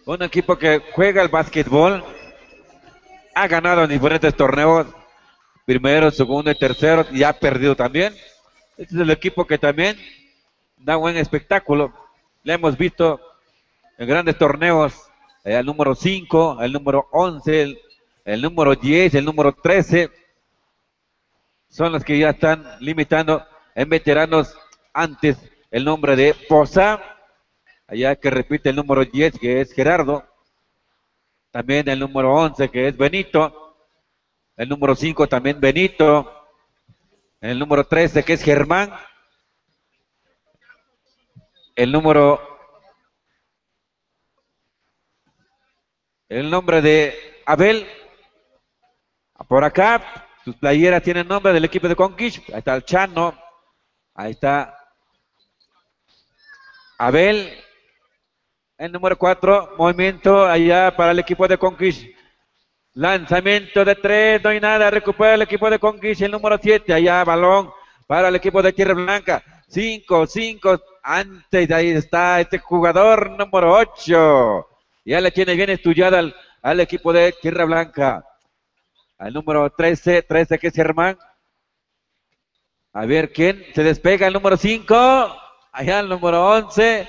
[SPEAKER 2] Un equipo que juega el básquetbol, ha ganado en diferentes torneos, primero, segundo y tercero, y ha perdido también. Este es el equipo que también da buen espectáculo. Le hemos visto en grandes torneos, el número 5, el número 11, el número 10, el número 13. Son los que ya están limitando en veteranos antes el nombre de Poza. Allá que repite el número 10, que es Gerardo. También el número 11, que es Benito. El número 5 también Benito. El número 13, que es Germán. El nombre de Abel. Por acá, sus playeras tienen nombre del equipo de Conquist. Ahí está el Chano. Ahí está Abel. El número 4, movimiento allá para el equipo de Conquist. Lanzamiento de 3, no hay nada, recupera el equipo de Conquist. El número 7, allá balón para el equipo de Tierra Blanca. 5, antes, ahí está este jugador número 8. Ya le tiene bien estudiada al equipo de Tierra Blanca. Al número 13 que es Germán. A ver quién se despega, el número 5. Allá el número 11.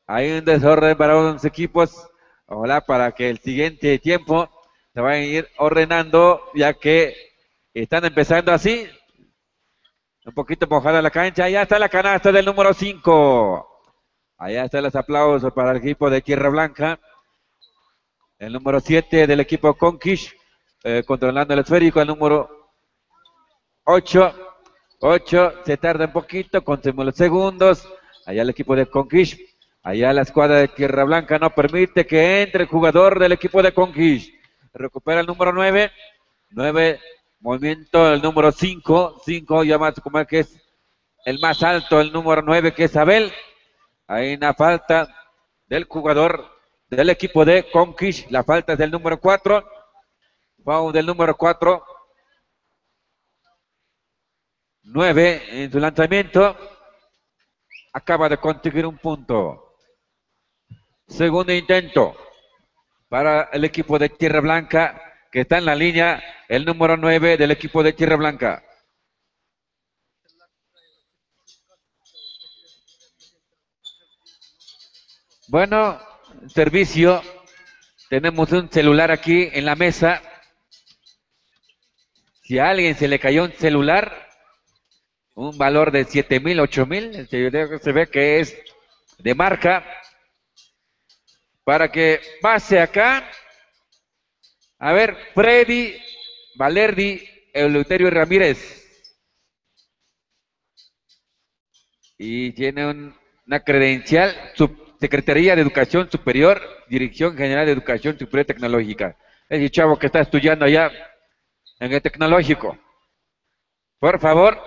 [SPEAKER 2] Hay un desorden para unos equipos. Ojalá para que el siguiente tiempo se vayan a ir ordenando, ya que están empezando así. Un poquito mojada la cancha. Allá está la canasta del número 5. Allá están los aplausos para el equipo de Tierra Blanca. El número 7 del equipo Conquist, controlando el esférico. El número 8 se tarda un poquito, contemos los segundos. Allá el equipo de Conquist. Allá la escuadra de Tierra Blanca no permite que entre el jugador del equipo de Conquist. Recupera el número 9. Movimiento el número 5. 5 ya más como el que es el más alto, el número 9 que es Abel. Hay una falta del jugador del equipo de Conquist. La falta es del número 4. Foul del número 4. 9 en su lanzamiento. Acaba de conseguir un punto. Segundo intento para el equipo de Tierra Blanca, que está en la línea, el número 9 del equipo de Tierra Blanca. Bueno, servicio. Tenemos un celular aquí en la mesa. Si a alguien se le cayó un celular, un valor de 7,000, 8,000, se ve que es de marca. Para que pase acá. A ver, Freddy, Valerdi, Eleuterio Ramírez. Y tiene una credencial, Secretaría de Educación Superior, Dirección General de Educación Superior Tecnológica. Es el chavo que está estudiando allá en el tecnológico. Por favor,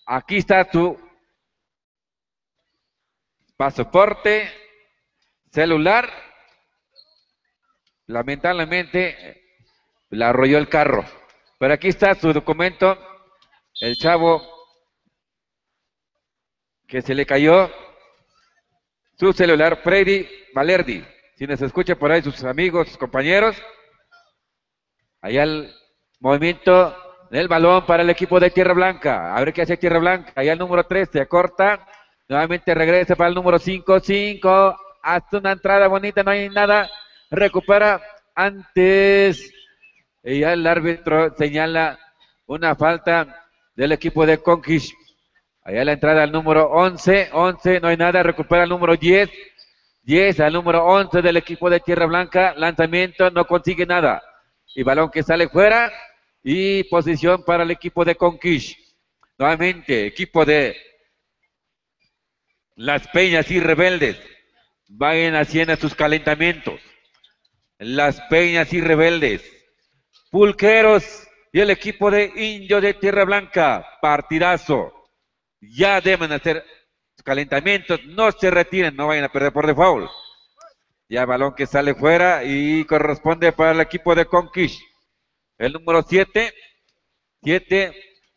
[SPEAKER 2] aquí está tu pasaporte, celular. Lamentablemente la arrolló el carro, pero aquí está su documento. El chavo que se le cayó su celular, Freddy Valerdi. Si nos escucha por ahí sus amigos, sus compañeros, allá el movimiento del balón para el equipo de Tierra Blanca. A ver qué hace Tierra Blanca. Allá el número 3 se acorta. Nuevamente regresa para el número 5. 5. Hasta una entrada bonita, no hay nada. Recupera antes. Y ya el árbitro señala una falta del equipo de Conquist. Allá la entrada al número 11. 11, no hay nada. Recupera el número 10. 10 al número 11 del equipo de Tierra Blanca. Lanzamiento, no consigue nada. Y balón que sale fuera. Y posición para el equipo de Conquist. Nuevamente, equipo de Las Peñas y Rebeldes. Vayan haciendo sus calentamientos. Las Peñas y Rebeldes. Pulqueros y el equipo de Indios de Tierra Blanca. Partidazo. ya deben hacer calentamientos, no se retiren, no vayan a perder por default. Ya balón que sale fuera y corresponde para el equipo de Conquish. El número 7,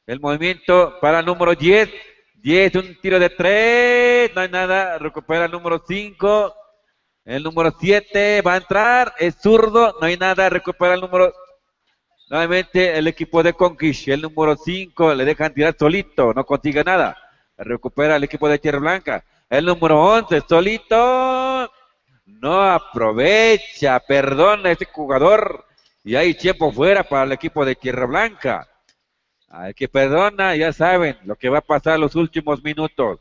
[SPEAKER 2] el movimiento para el número 10, un tiro de 3, no hay nada, recupera el número 5, el número 7 va a entrar, es zurdo, no hay nada, recupera el número, nuevamente el equipo de Conquish, el número 5, le dejan tirar solito, no consigue nada, recupera el equipo de Tierra Blanca, el número 11, solito, no aprovecha, perdona este jugador, y hay tiempo fuera para el equipo de Tierra Blanca. Al que perdona, ya saben lo que va a pasar los últimos minutos,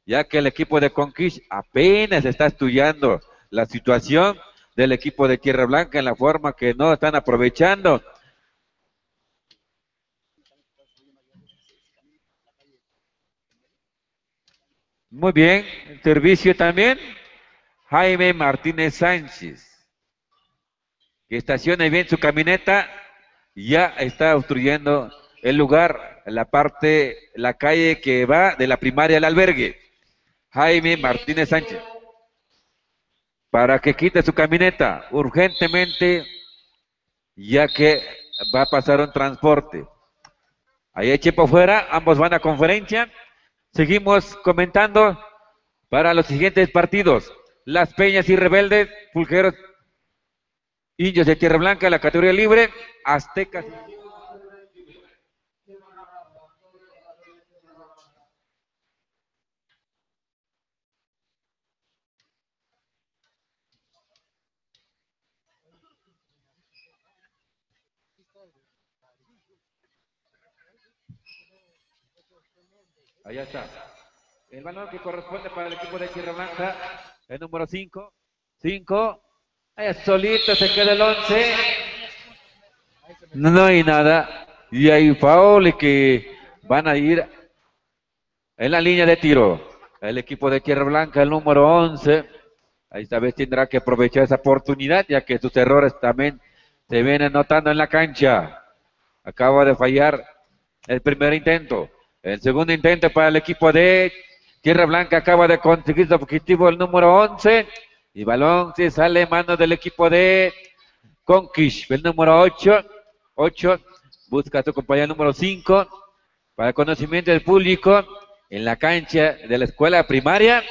[SPEAKER 2] ya que el equipo de Conquish apenas está estudiando la situación del equipo de Tierra Blanca en la forma que no están aprovechando. Muy bien, servicio también, Jaime Martínez Sánchez, que estacione bien su camioneta, ya está obstruyendo el lugar, la calle que va de la primaria al albergue. Jaime Martínez Sánchez, para que quite su camioneta urgentemente, ya que va a pasar un transporte. Ahí hay tiempo fuera, ambos van a conferencia. Seguimos comentando para los siguientes partidos. Las Peñas y Rebeldes, Pulqueros, Indios de Tierra Blanca, la categoría libre, Aztecas. Allá está. El balón que corresponde para el equipo de Tierra Blanca, el número 5. 5. Allá solito se queda el 11. No hay nada. Y hay foul que van a ir en la línea de tiro. El equipo de Tierra Blanca, el número 11. Ahí esta vez tendrá que aprovechar esa oportunidad, ya que sus errores también se vienen notando en la cancha. Acaba de fallar el primer intento. El segundo intento para el equipo de Tierra Blanca acaba de conseguir su objetivo, el número 11. Y balón se sale en manos del equipo de Conquish. El número 8. Busca a su compañero número 5. Para el conocimiento del público, en la cancha de la escuela primaria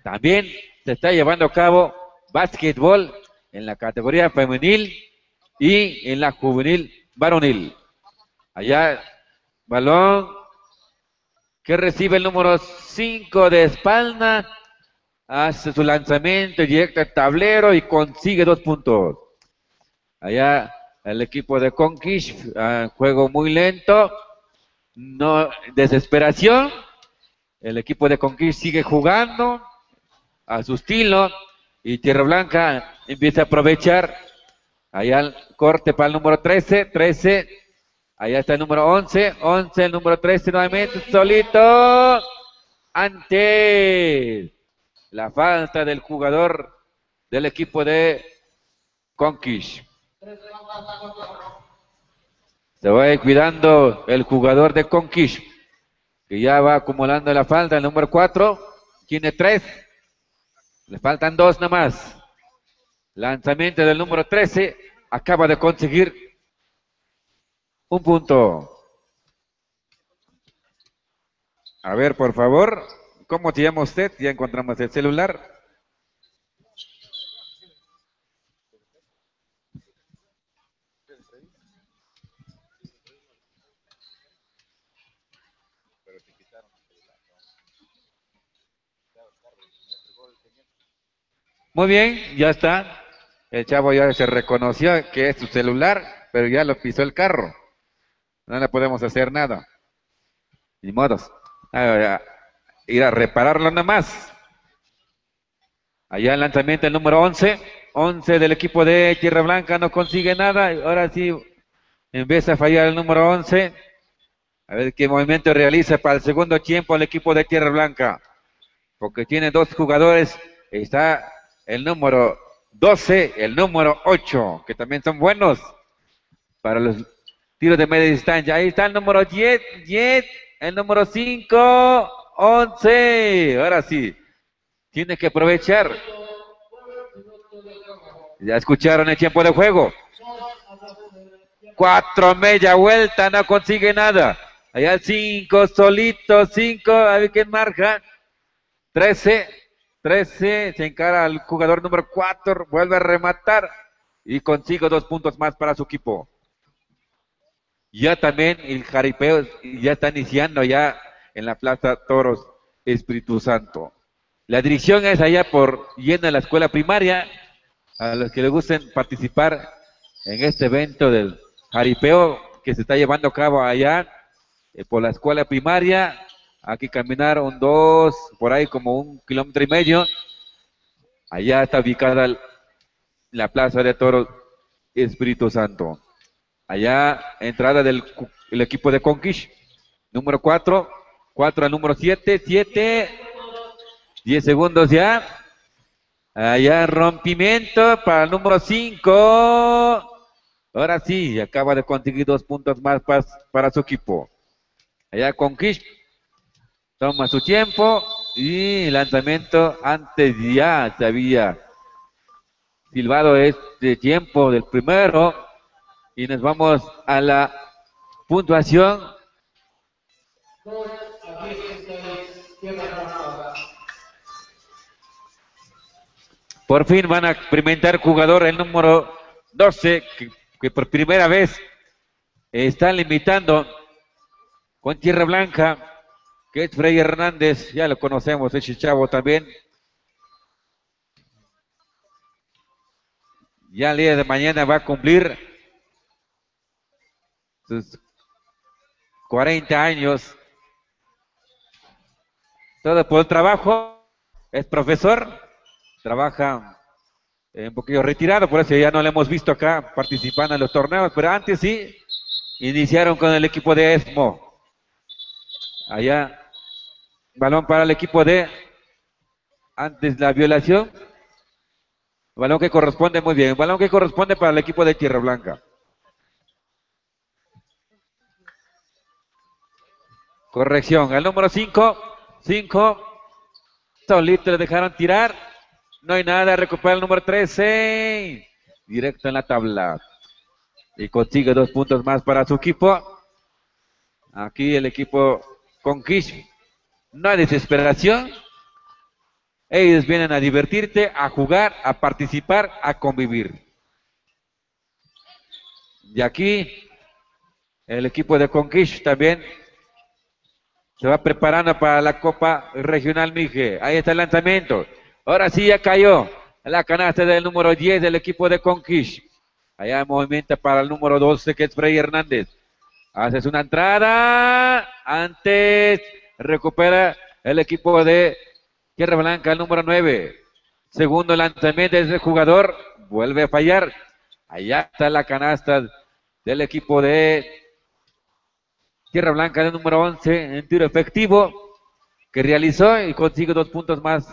[SPEAKER 2] también se está llevando a cabo básquetbol en la categoría femenil y en la juvenil varonil. Allá, balón que recibe el número 5 de espalda, hace su lanzamiento directo al tablero y consigue 2 puntos. Allá el equipo de Conquish, juego muy lento, no desesperación. El equipo de Conquish sigue jugando a su estilo y Tierra Blanca empieza a aprovechar. Allá el corte para el número 13. Allá está el número 11, el número 13 nuevamente, solito, ante la falta del jugador del equipo de Conquish. Se va a ir cuidando el jugador de Conquish, que ya va acumulando la falta, el número 4, tiene 3, le faltan 2 nada más. Lanzamiento del número 13, acaba de conseguir 1 punto. A ver, por favor, ¿cómo te llama usted? Ya encontramos el celular. Muy bien, ya está. El chavo ya se reconoció que es su celular, pero ya lo pisó el carro. No le podemos hacer nada. Ni modos. Ir a repararlo nada más. Allá el lanzamiento el número 11. 11 del equipo de Tierra Blanca no consigue nada. Ahora sí empieza a fallar el número 11. A ver qué movimiento realiza para el segundo tiempo el equipo de Tierra Blanca. Porque tiene 2 jugadores. Está el número 12, el número 8, que también son buenos para los tiros de media distancia. Ahí está el número 10, el número 5, 11. Ahora sí, tiene que aprovechar. Ya escucharon el tiempo de juego. 4, media vuelta, no consigue nada. Allá el 5, solito, 5, a ver quién marca. 13, se encara al jugador número 4, vuelve a rematar y consigue 2 puntos más para su equipo. Ya también el jaripeo ya está iniciando ya en la Plaza Toros Espíritu Santo. La dirección es allá por yendo a la escuela primaria. A los que les gusten participar en este evento del jaripeo que se está llevando a cabo allá por la escuela primaria. Aquí caminar por ahí como 1,5 kilómetros. Allá está ubicada la Plaza de Toros Espíritu Santo. Allá entrada del equipo de Conquish. Número 4 al número 7, 10 segundos ya. Allá rompimiento para el número 5. Ahora sí, acaba de conseguir 2 puntos más para su equipo. Allá Conquish toma su tiempo y lanzamiento. Antes ya se había silbado este tiempo del primero. Y nos vamos a la puntuación. Por fin van a experimentar jugador el número 12, que por primera vez está limitando con Tierra Blanca, que es Freddy Hernández. Ya lo conocemos, ese chavo también. Ya el día de mañana va a cumplir sus 40 años. Todo por el trabajo. Es profesor. Trabaja un poquito retirado, por eso ya no lo hemos visto acá participando en los torneos, pero antes sí, iniciaron con el equipo de ESMO. Allá, balón para el equipo de, antes la violación, balón que corresponde muy bien, balón que corresponde para el equipo de Tierra Blanca. Corrección, al número 5, solito le dejaron tirar. No hay nada, recupera el número 13. Directo en la tabla. Y consigue 2 puntos más para su equipo. Aquí el equipo Conquish. No hay desesperación. Ellos vienen a divertirte, a jugar, a participar, a convivir. Y aquí el equipo de Conquish también se va preparando para la Copa Regional Mije. Ahí está el lanzamiento. Ahora sí ya cayó la canasta del número 10 del equipo de Conquish. Allá movimiento para el número 12 que es Freddy Hernández. Haces una entrada. Antes recupera el equipo de Tierra Blanca, el número 9. Segundo lanzamiento de ese jugador. Vuelve a fallar. Allá está la canasta del equipo de Tierra Blanca, el número 11 en tiro efectivo que realizó y consigue 2 puntos más.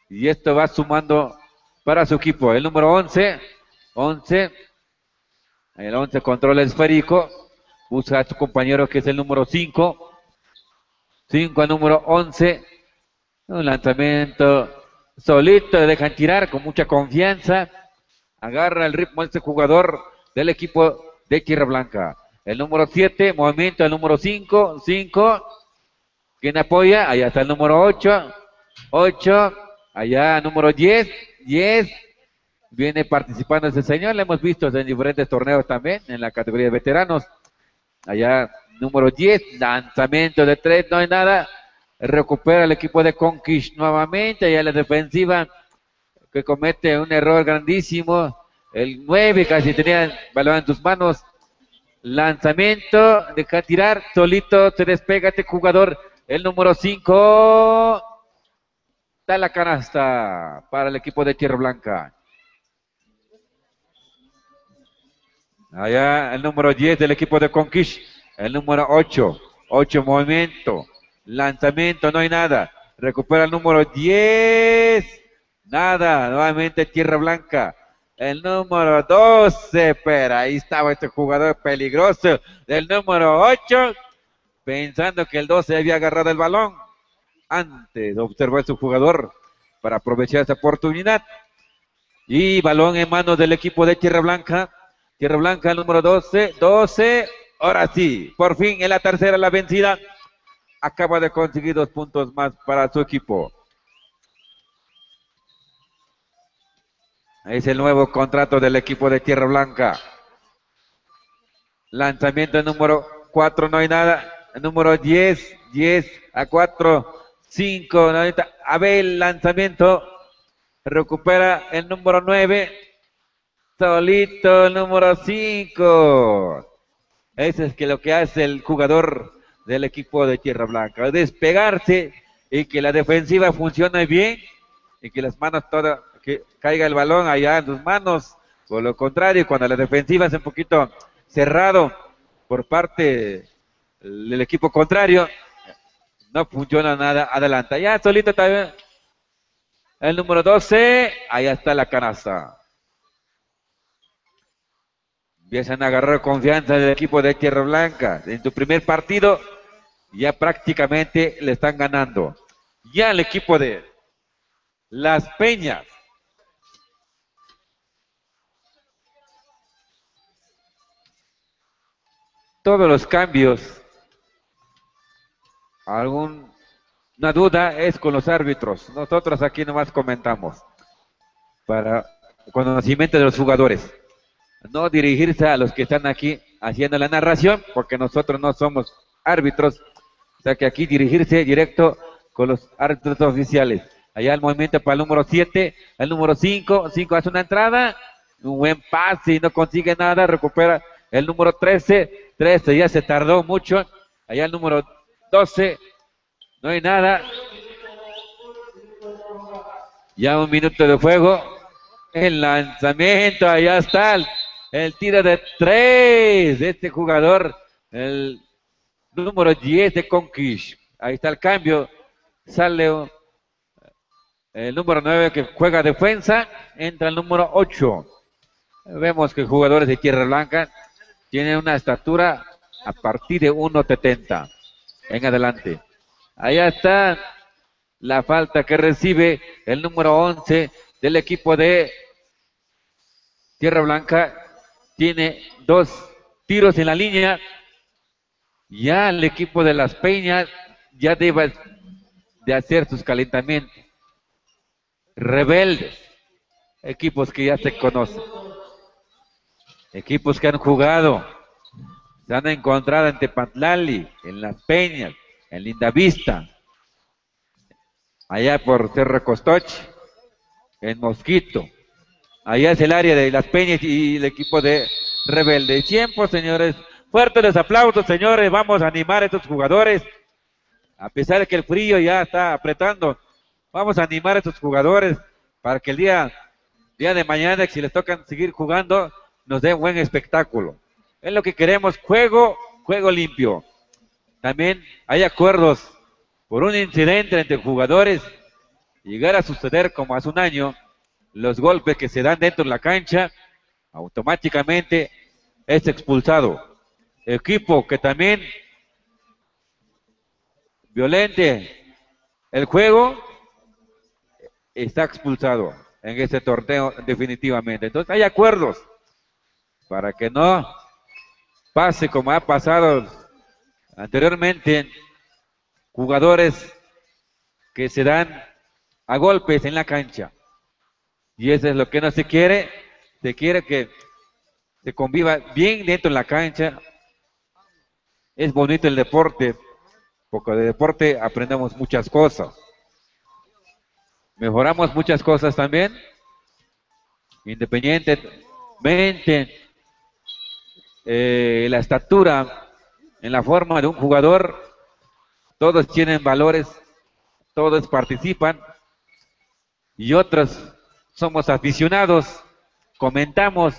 [SPEAKER 2] Y esto va sumando para su equipo. El número 11. El 11 controla el esférico. Busca a su compañero que es el número 5. 5 al número 11. Un lanzamiento solito. Le dejan tirar con mucha confianza. Agarra el ritmo este jugador del equipo de Tierra Blanca. El número 7. Movimiento al número 5. 5. ¿Quién apoya? Allá está el número 8. 8. Allá, número 10, viene participando ese señor, lo hemos visto en diferentes torneos también, en la categoría de veteranos. Allá, número 10, lanzamiento de 3, no hay nada. Recupera el equipo de Conquish nuevamente, allá la defensiva que comete un error grandísimo. El 9 casi tenía el balón en sus manos. Lanzamiento, deja tirar, solito se despega este jugador, el número 5. Está la canasta para el equipo de Tierra Blanca. Allá el número 10 del equipo de Conquish. El número 8. 8 movimiento. Lanzamiento, no hay nada. Recupera el número 10. Nada, nuevamente Tierra Blanca. El número 12, pero ahí estaba este jugador peligroso del número 8. pensando que el 12 había agarrado el balón. Antes observó a su jugador para aprovechar esa oportunidad. Y balón en manos del equipo de Tierra Blanca. Tierra Blanca, número 12. 12. Ahora sí, por fin en la tercera la vencida. Acaba de conseguir 2 puntos más para su equipo. Es el nuevo contrato del equipo de Tierra Blanca. Lanzamiento número 4, no hay nada. Número 10, 10 a 4, 5, 90. Abel, lanzamiento. Recupera el número 9. Solito el número 5. Eso es que lo que hace el jugador del equipo de Tierra Blanca. Despegarse y que la defensiva funcione bien y que las manos todas, que caiga el balón allá en sus manos. Por lo contrario, cuando la defensiva es un poquito cerrado por parte del equipo contrario, no funciona nada adelante. Ya solito también el número 12, ahí está la canasta. Empiezan a agarrar confianza del equipo de Tierra Blanca. En su primer partido ya prácticamente le están ganando. Ya el equipo de Las Peñas. Todos los cambios. Alguna duda es con los árbitros. Nosotros aquí nomás comentamos. Para conocimiento de los jugadores. No dirigirse a los que están aquí haciendo la narración, porque nosotros no somos árbitros. O sea que aquí dirigirse directo con los árbitros oficiales. Allá el movimiento para el número 7, el número 5. 5 hace una entrada, un buen pase y no consigue nada. Recupera el número 13. 13 ya se tardó mucho. Allá el número 12, no hay nada. Ya 1 minuto de juego. El lanzamiento, allá está el tiro de 3 de este jugador, el número 10 de Conquist. Ahí está el cambio. Sale el número 9 que juega defensa. Entra el número 8. Vemos que jugadores de Tierra Blanca tienen una estatura a partir de 1.70 en adelante. Allá está la falta que recibe el número 11 del equipo de Tierra Blanca. Tiene 2 tiros en la línea. Ya el equipo de Las Peñas ya debe de hacer sus calentamientos. Rebeldes. Equipos que ya se conocen. Equipos que han jugado. Se han encontrado en Tepatlali, en Las Peñas, en Lindavista. Allá por Cerro Costoche. En Mosquito. Allá es el área de Las Peñas y el equipo de Rebelde. Tiempo, señores. Fuertes los aplausos, señores. Vamos a animar a estos jugadores. A pesar de que el frío ya está apretando, vamos a animar a estos jugadores para que el día de mañana, si les tocan seguir jugando, nos den buen espectáculo. Es lo que queremos, juego limpio. También hay acuerdos por un incidente entre jugadores. Llegar a suceder como hace un año, los golpes que se dan dentro de la cancha, automáticamente es expulsado. Equipo que también violente el juego, está expulsado en este torneo definitivamente. Entonces hay acuerdos para que no pase como ha pasado anteriormente, jugadores que se dan a golpes en la cancha. Y eso es lo que no se quiere. Se quiere que se conviva bien dentro de la cancha. Es bonito el deporte, porque de deporte aprendemos muchas cosas. Mejoramos muchas cosas también. Independientemente la estatura, en la forma de un jugador, todos tienen valores, todos participan y otros somos aficionados, comentamos,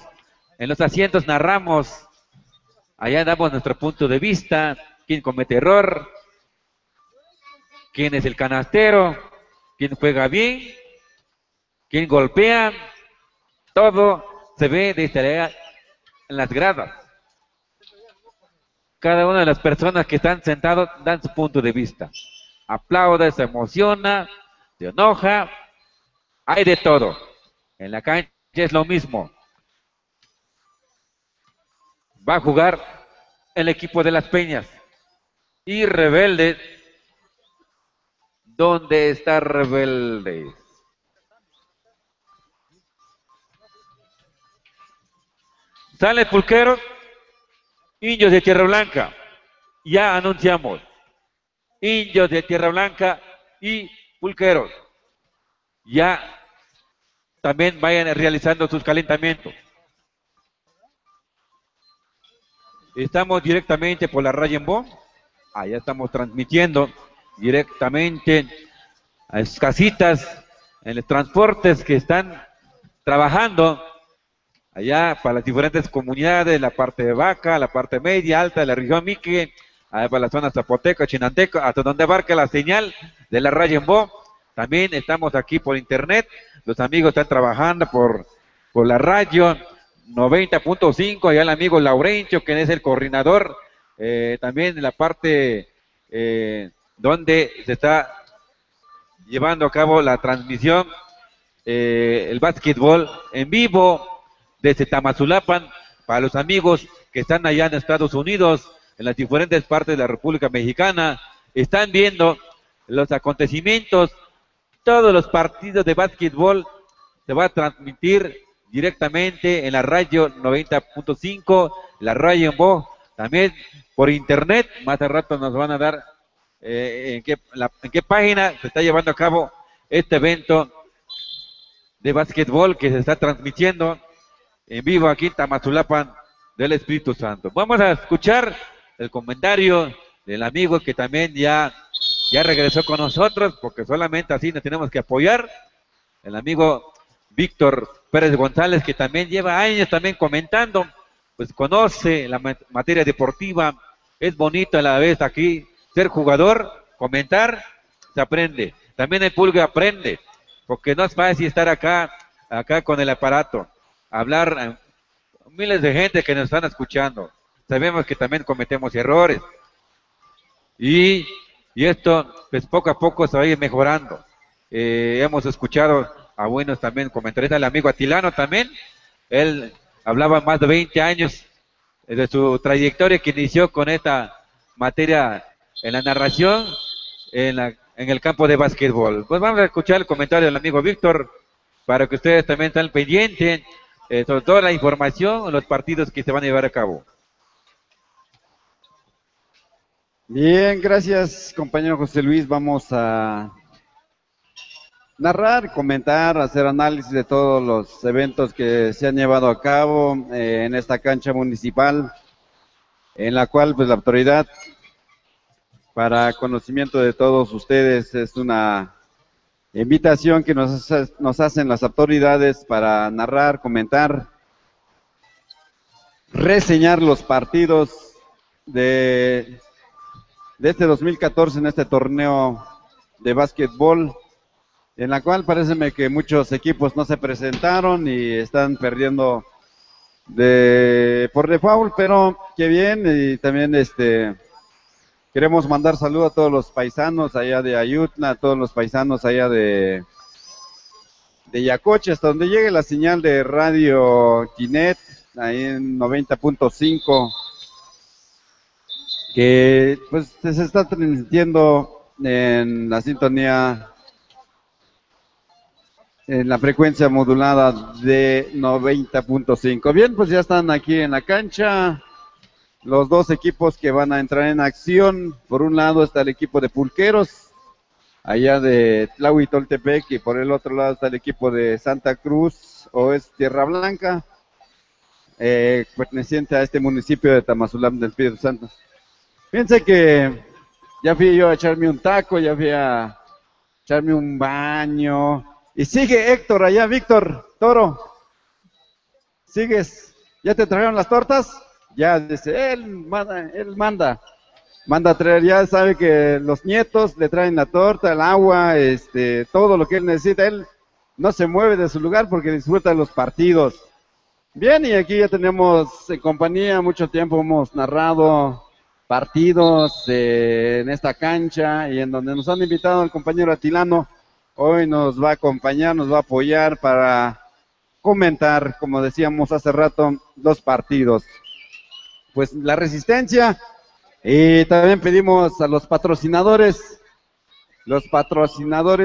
[SPEAKER 2] en los asientos narramos, allá damos nuestro punto de vista, quién comete error, quién es el canastero, quién juega bien, quién golpea, todo se ve desde en las gradas. cada una de las personas que están sentados dan su punto de vista. Aplaude, se emociona, se enoja, hay de todo. En la cancha es lo mismo. Va a jugar el equipo de Las Peñas. Y Rebeldes. ¿Dónde está Rebeldes? Sale Pulqueros, Indios de Tierra Blanca. Ya anunciamos. Indios de Tierra Blanca y Pulqueros. Ya también vayan realizando sus calentamientos. Estamos directamente por la Rayenbo. Allá estamos transmitiendo directamente a las casitas, en los transportes que están trabajando allá para las diferentes comunidades, la parte de Vaca, la parte media, alta de la región Mique, allá para la zona Zapoteca, Chinanteca, hasta donde abarca la señal de la Rayenbo. También estamos aquí por internet, los amigos están trabajando por la radio 90.5, allá el amigo Laurencio, que es el coordinador, también en la parte donde se está llevando a cabo la transmisión, el básquetbol en vivo desde Tamazulapan, para los amigos que están allá en Estados Unidos, en las diferentes partes de la República Mexicana, están viendo los acontecimientos, todos los partidos de básquetbol se va a transmitir directamente en la radio 90.5, la Rayenbo, también por internet. Más al rato nos van a dar en qué página se está llevando a cabo este evento de básquetbol que se está transmitiendo en vivo aquí en Tamazulapan del Espíritu Santo. Vamos a escuchar el comentario del amigo que también ya regresó con nosotros, porque solamente así nos tenemos que apoyar, el amigo Víctor Pérez González, que también lleva años también comentando, pues conoce la materia deportiva, es bonito a la vez aquí ser jugador, comentar, se aprende. También el público aprende, porque no es fácil estar acá con el aparato, hablar a miles de gente que nos están escuchando. Sabemos que también cometemos errores. Y esto, pues poco a poco se va a ir mejorando. Hemos escuchado a buenos también comentaristas, el amigo Atilano también, él hablaba más de 20 años de su trayectoria que inició con esta materia en la narración, en el campo de básquetbol. Pues vamos a escuchar el comentario del amigo Víctor, para que ustedes también estén pendientes, sobre toda la información, los partidos que se van a llevar a cabo.
[SPEAKER 6] Bien, gracias compañero José Luis. Vamos a narrar, comentar, hacer análisis de todos los eventos que se han llevado a cabo en esta cancha municipal, en la cual pues la autoridad, para conocimiento de todos ustedes, es una invitación que nos hacen las autoridades para narrar, comentar, reseñar los partidos de este 2014 en este torneo de básquetbol, en la cual paréceme que muchos equipos no se presentaron y están perdiendo por default, pero qué bien. Y también queremos mandar saludos a todos los paisanos allá de Ayutla, a todos los paisanos allá de Yacoche, hasta donde llegue la señal de Radio Quinet, ahí en 90.5, que pues se está transmitiendo en la sintonía, en la frecuencia modulada de 90.5. Bien, pues ya están aquí en la cancha los dos equipos que van a entrar en acción. Por un lado está el equipo de Pulqueros, allá de Tlahuitoltepec, y por el otro lado está el equipo de Santa Cruz, o es Tierra Blanca, perteneciente a este municipio de Tamazulapán del Espíritu Santo. Fíjense que ya fui yo a echarme un taco, ya fui a echarme un baño, y sigue Héctor allá. Víctor Toro, ¿sigues? ¿Ya te trajeron las tortas? Ya, dice, él manda a traer, ya sabe que los nietos le traen la torta, el agua, todo lo que él necesita. Él no se mueve de su lugar porque disfruta de los partidos. Bien, y aquí ya tenemos en compañía, mucho tiempo hemos narrado partidos en esta cancha y en donde nos han invitado al compañero Atilano. Hoy nos va a acompañar, nos va a apoyar para comentar, como decíamos hace rato, los partidos. Pues la resistencia, y también pedimos a los patrocinadores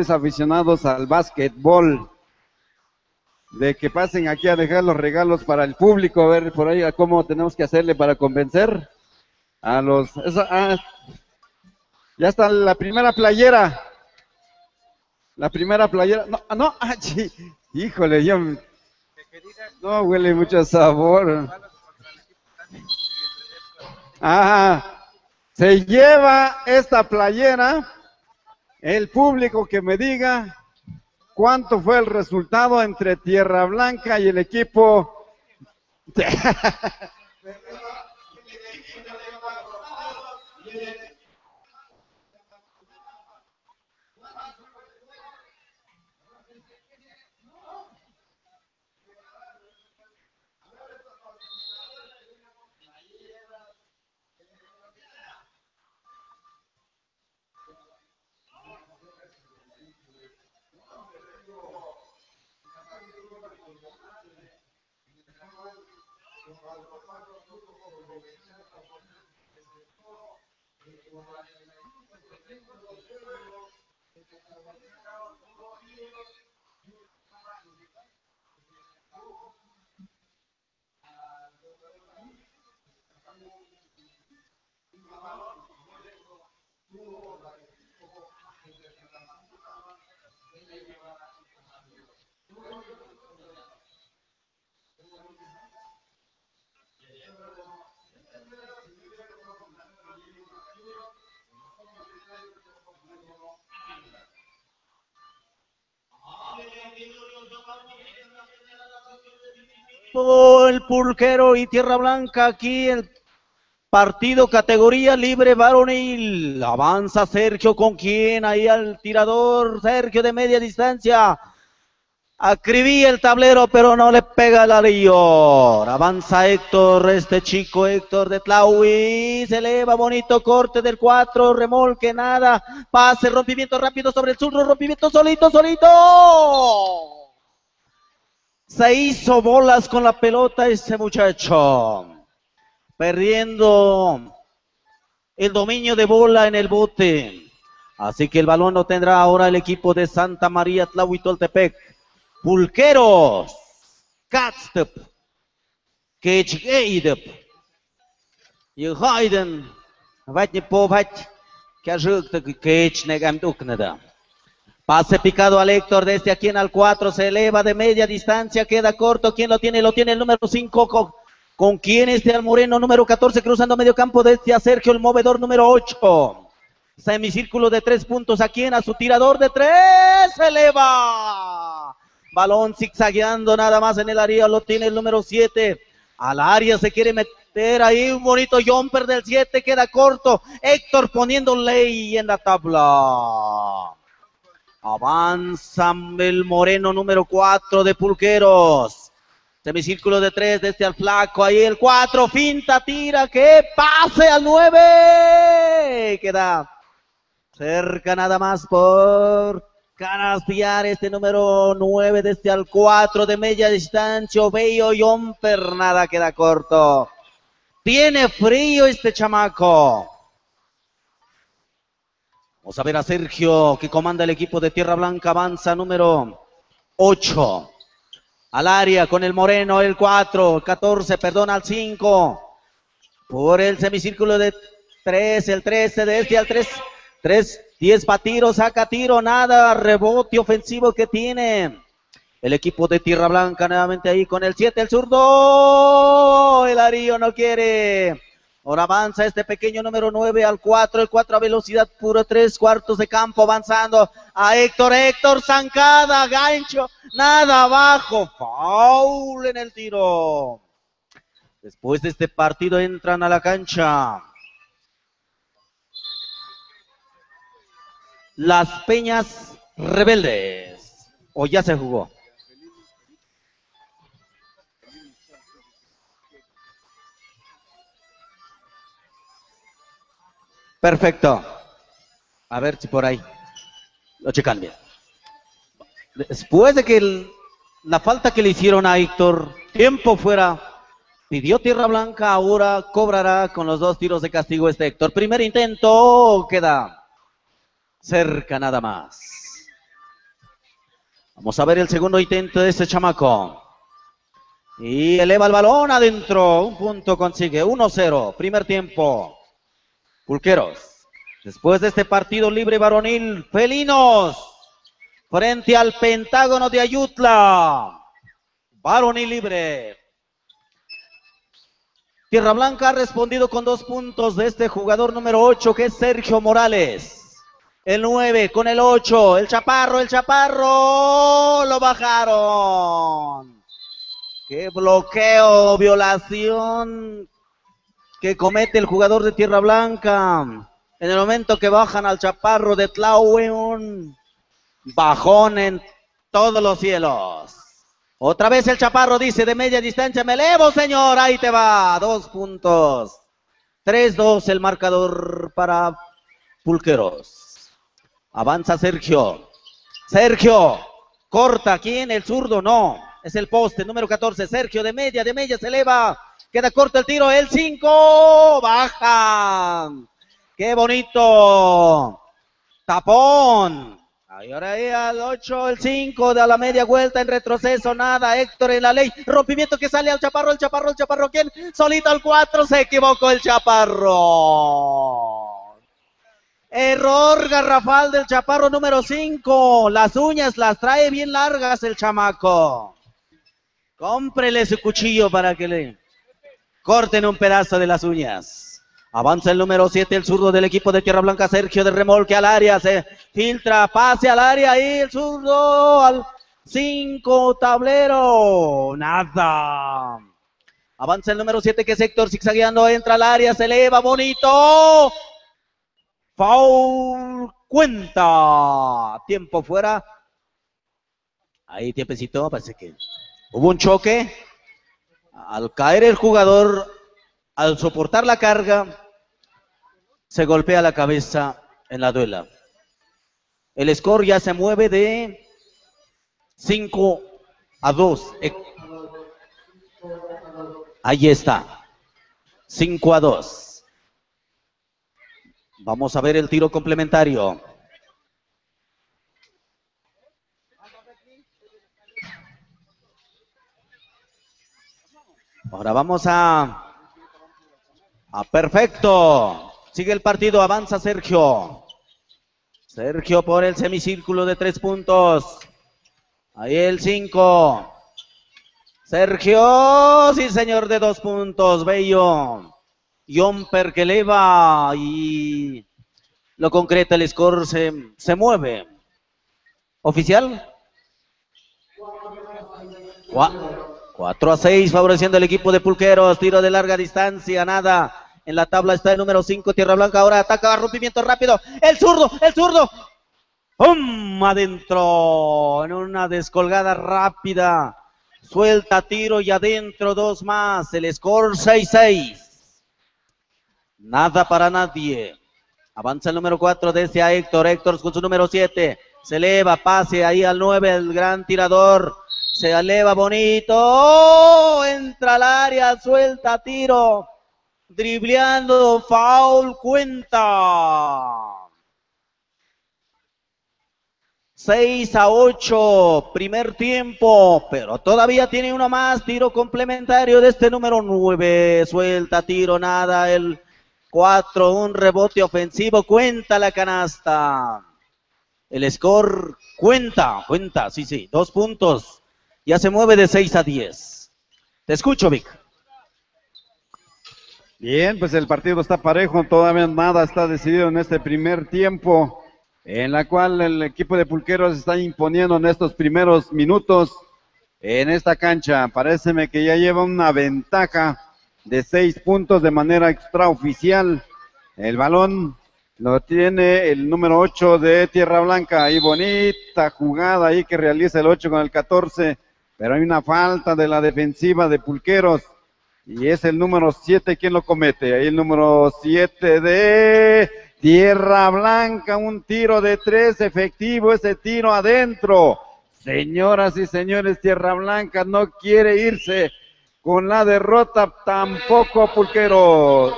[SPEAKER 6] aficionados al básquetbol, de que pasen aquí a dejar los regalos para el público, a ver por ahí a cómo tenemos que hacerle para convencer a los... ya está la primera playera. No, sí, híjole, no huele mucho sabor. Se lleva esta playera el público que me diga cuánto fue el resultado entre Tierra Blanca y el equipo.
[SPEAKER 3] El Pulquero y Tierra Blanca aquí el partido categoría libre varonil. Avanza Sergio, ¿con quién? Ahí al tirador, Sergio de media distancia. Acribilla el tablero, pero no le pega el anillo. Avanza Héctor, este chico Héctor de Tlahui. Se eleva, bonito corte del 4, remolque, nada. Pase, rompimiento rápido sobre el zurdo, rompimiento solito. Se hizo bolas con la pelota ese muchacho. Perdiendo el dominio de bola en el bote. Así que el balón lo tendrá ahora el equipo de Santa María Tlahuitoltepec. Pulqueros, Katstep, Kechgeidep, Hayden, Pase picado al Héctor desde aquí en al 4, se eleva de media distancia, queda corto. ¿Quién lo tiene? Lo tiene el número 5. ¿Con quién este al Moreno? Número 14, cruzando medio campo desde a Sergio, el movedor número 8. Semicírculo de 3 puntos. ¿A quién? A su tirador de 3. Se eleva. Balón zigzagueando nada más en el área. Lo tiene el número 7. Al área se quiere meter ahí. Un bonito jumper del 7. Queda corto. Héctor poniendo ley en la tabla. Avanza el Moreno número 4 de Pulqueros. Semicírculo de 3 desde al flaco. Ahí el 4. Finta, tira. Que pase al 9. Queda cerca nada más por canastear este número 9 desde al 4 de media distancia. Bello jumper, nada, queda corto. Tiene frío este chamaco. Vamos a ver a Sergio que comanda el equipo de Tierra Blanca. Avanza número 8. Al área con el Moreno, el 4, 14, perdón, al 5. Por el semicírculo de 3, el 13 desde al 3, 10 para tiro, saca tiro, nada, rebote ofensivo que tiene el equipo de Tierra Blanca, nuevamente ahí con el 7, el zurdo, el Arillo no quiere. Ahora avanza este pequeño número 9 al 4, el 4 a velocidad pura, 3/4 de campo, avanzando a Héctor, zancada, gancho, nada abajo, foul en el tiro. Después de este partido entran a la cancha las Peñas Rebeldes. ¿O ya se jugó? Perfecto. A ver si por ahí lo checan bien. Después de que la falta que le hicieron a Héctor, tiempo fuera, pidió Tierra Blanca, ahora cobrará con los 2 tiros de castigo este Héctor. Primer intento, queda cerca nada más. Vamos a ver el segundo intento de este chamaco. Y eleva el balón adentro, un punto consigue, 1-0, primer tiempo. Pulqueros, después de este partido libre varonil, felinos, frente al Pentágono de Ayutla, varonil libre. Tierra Blanca ha respondido con 2 puntos de este jugador número 8, que es Sergio Morales. El 9 con el 8, el Chaparro, lo bajaron. Qué bloqueo, violación que comete el jugador de Tierra Blanca. En el momento que bajan al Chaparro de Tlaue, un bajón en todos los cielos. Otra vez el Chaparro dice de media distancia, me elevo señor, ahí te va, 2 puntos. 3-2 el marcador para Pulqueros. Avanza Sergio. Sergio, corta, ¿quién? El zurdo, no, es el poste, número 14, Sergio de media se eleva, queda corto el tiro, el 5, baja. ¡Qué bonito! Tapón. Ahora ahí al 8, el 5 de la media vuelta en retroceso, nada, Héctor en la ley, rompimiento que sale al Chaparro, ¿quién? Solito al 4, se equivocó el Chaparro. Error garrafal del Chaparro número 5, las uñas las trae bien largas el chamaco. Cómprele su cuchillo para que le corten un pedazo de las uñas. Avanza el número 7, el zurdo del equipo de Tierra Blanca, Sergio de remolque al área, se filtra, pase al área, ahí el zurdo al 5, tablero, nada. Avanza el número 7, que es Héctor, zigzagueando, entra al área, se eleva, bonito. Foul, cuenta, tiempo fuera. Ahí tiempecito, parece que hubo un choque. Al caer el jugador, al soportar la carga, se golpea la cabeza en la duela. El score ya se mueve de 5-2. Ahí está. 5-2. Vamos a ver el tiro complementario. Ahora vamos a perfecto. Sigue el partido, avanza Sergio. Sergio por el semicírculo de 3 puntos. Ahí el 5. Sergio, sí señor, de 2 puntos, bello. Jumper que eleva y lo concreta, el score se mueve. ¿Oficial? 4-6 favoreciendo el equipo de Pulqueros, tiro de larga distancia, nada. En la tabla está el número 5, Tierra Blanca, ahora ataca, rompimiento rápido, el zurdo, ¡pum! Adentro, en una descolgada rápida, suelta tiro y adentro 2 más, el score 6-6. Nada para nadie. Avanza el número 4 desde a Héctor con su número 7, se eleva, pase ahí al 9, el gran tirador. Se eleva bonito, ¡oh! Entra al área, suelta tiro, dribleando, foul, cuenta. 6-8, primer tiempo, pero todavía tiene uno más, tiro complementario de este número 9, suelta tiro, nada, el 4, un rebote ofensivo, cuenta la canasta. El score cuenta, sí, 2 puntos. Ya se mueve de 6-10. Te escucho, Vic.
[SPEAKER 6] Bien, pues el partido está parejo, todavía nada está decidido en este primer tiempo, en la cual el equipo de Pulqueros está imponiendo en estos primeros minutos en esta cancha. Paréceme que ya lleva una ventaja de 6 puntos de manera extraoficial. El balón lo tiene el número 8 de Tierra Blanca. Ahí bonita jugada ahí que realiza el 8 con el 14. Pero hay una falta de la defensiva de Pulqueros. Y es el número 7 quien lo comete. Ahí el número 7 de Tierra Blanca, un tiro de 3 efectivo, ese tiro adentro. Señoras y señores, Tierra Blanca no quiere irse con la derrota, tampoco Pulqueros.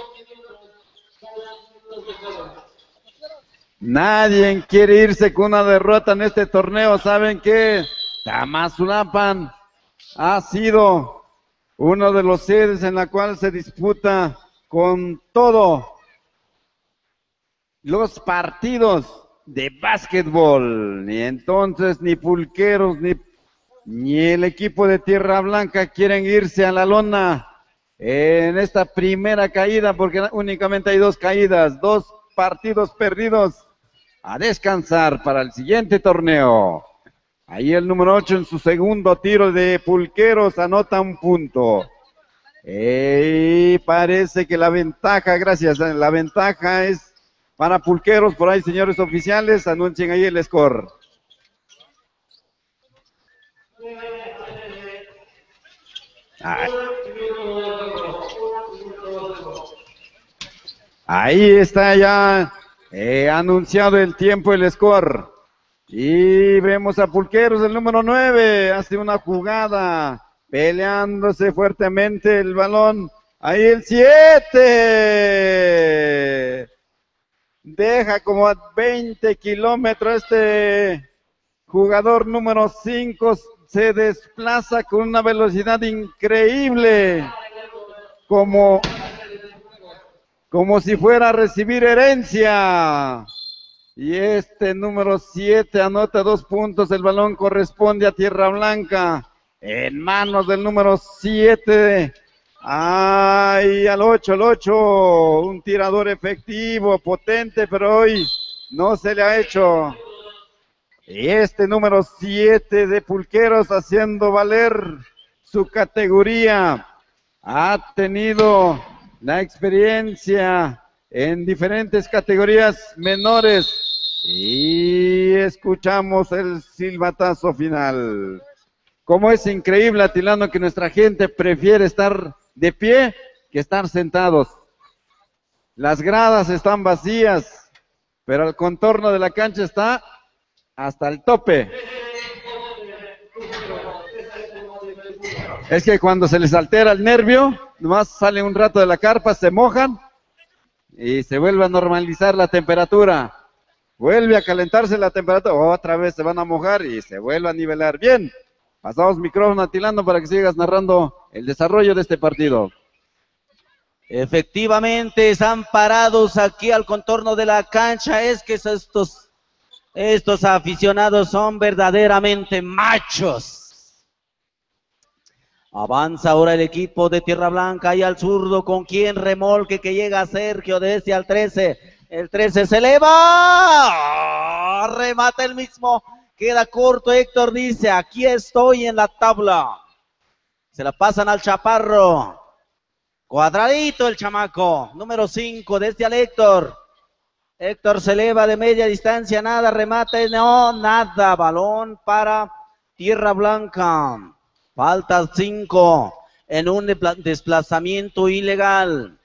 [SPEAKER 6] Nadie quiere irse con una derrota en este torneo. ¿Saben qué? Tamazulapan ha sido uno de los sedes en la cual se disputa con todo los partidos de básquetbol. Y entonces ni Pulqueros ni el equipo de Tierra Blanca quieren irse a la lona en esta primera caída, porque únicamente hay 2 caídas, 2 partidos perdidos. A descansar para el siguiente torneo. Ahí el número 8 en su segundo tiro de Pulqueros anota un punto. Y parece que la ventaja, la ventaja es para Pulqueros. Por ahí, señores oficiales, anuncien ahí el score. Ahí está ya anunciado el tiempo, el score. Y vemos a Pulqueros, el número 9, hace una jugada, peleándose fuertemente el balón. Ahí el 7. Deja como a 20 kilómetros este jugador número 5, se desplaza con una velocidad increíble, como si fuera a recibir herencia. Y este número 7 anota 2 puntos, el balón corresponde a Tierra Blanca, en manos del número 7. Ay, al 8, un tirador efectivo, potente, pero hoy no se le ha hecho. Y este número 7 de Pulqueros haciendo valer su categoría, ha tenido la experiencia en diferentes categorías menores. Y escuchamos el silbatazo final. Como es increíble, Atilano, que nuestra gente prefiere estar de pie que estar sentados. Las gradas están vacías, pero el contorno de la cancha está hasta el tope. Es que cuando se les altera el nervio, nomás sale un rato de la carpa, se mojan y se vuelve a normalizar la temperatura. Vuelve a calentarse la temperatura, otra vez se van a mojar y se vuelve a nivelar. Bien, pasamos micrófono a Atilano para que sigas narrando el desarrollo de este partido.
[SPEAKER 3] Efectivamente, están parados aquí al contorno de la cancha. Es que estos aficionados son verdaderamente machos. Avanza ahora el equipo de Tierra Blanca y al zurdo, con quien remolque que llega Sergio desde al 13. El 13 se eleva, remata el mismo, queda corto. Héctor dice, aquí estoy en la tabla. Se la pasan al Chaparro. Cuadradito el chamaco, número 5, desde al Héctor. Héctor se eleva de media distancia, nada, remata, no, nada. Balón para Tierra Blanca. Falta 5 en un desplazamiento ilegal.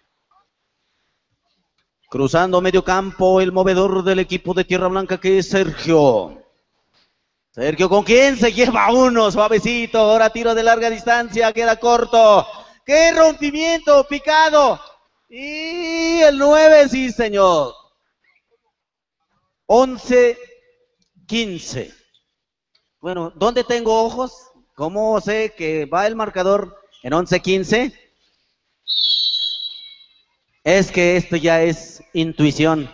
[SPEAKER 3] Cruzando medio campo, el movedor del equipo de Tierra Blanca, que es Sergio. Sergio, ¿con quién se lleva uno? Suavecito, ahora tiro de larga distancia, queda corto. ¡Qué rompimiento! Picado. Y el 9, sí señor. 11-15. Bueno, ¿dónde tengo ojos? ¿Cómo sé que va el marcador en 11-15? Es que esto ya es intuición.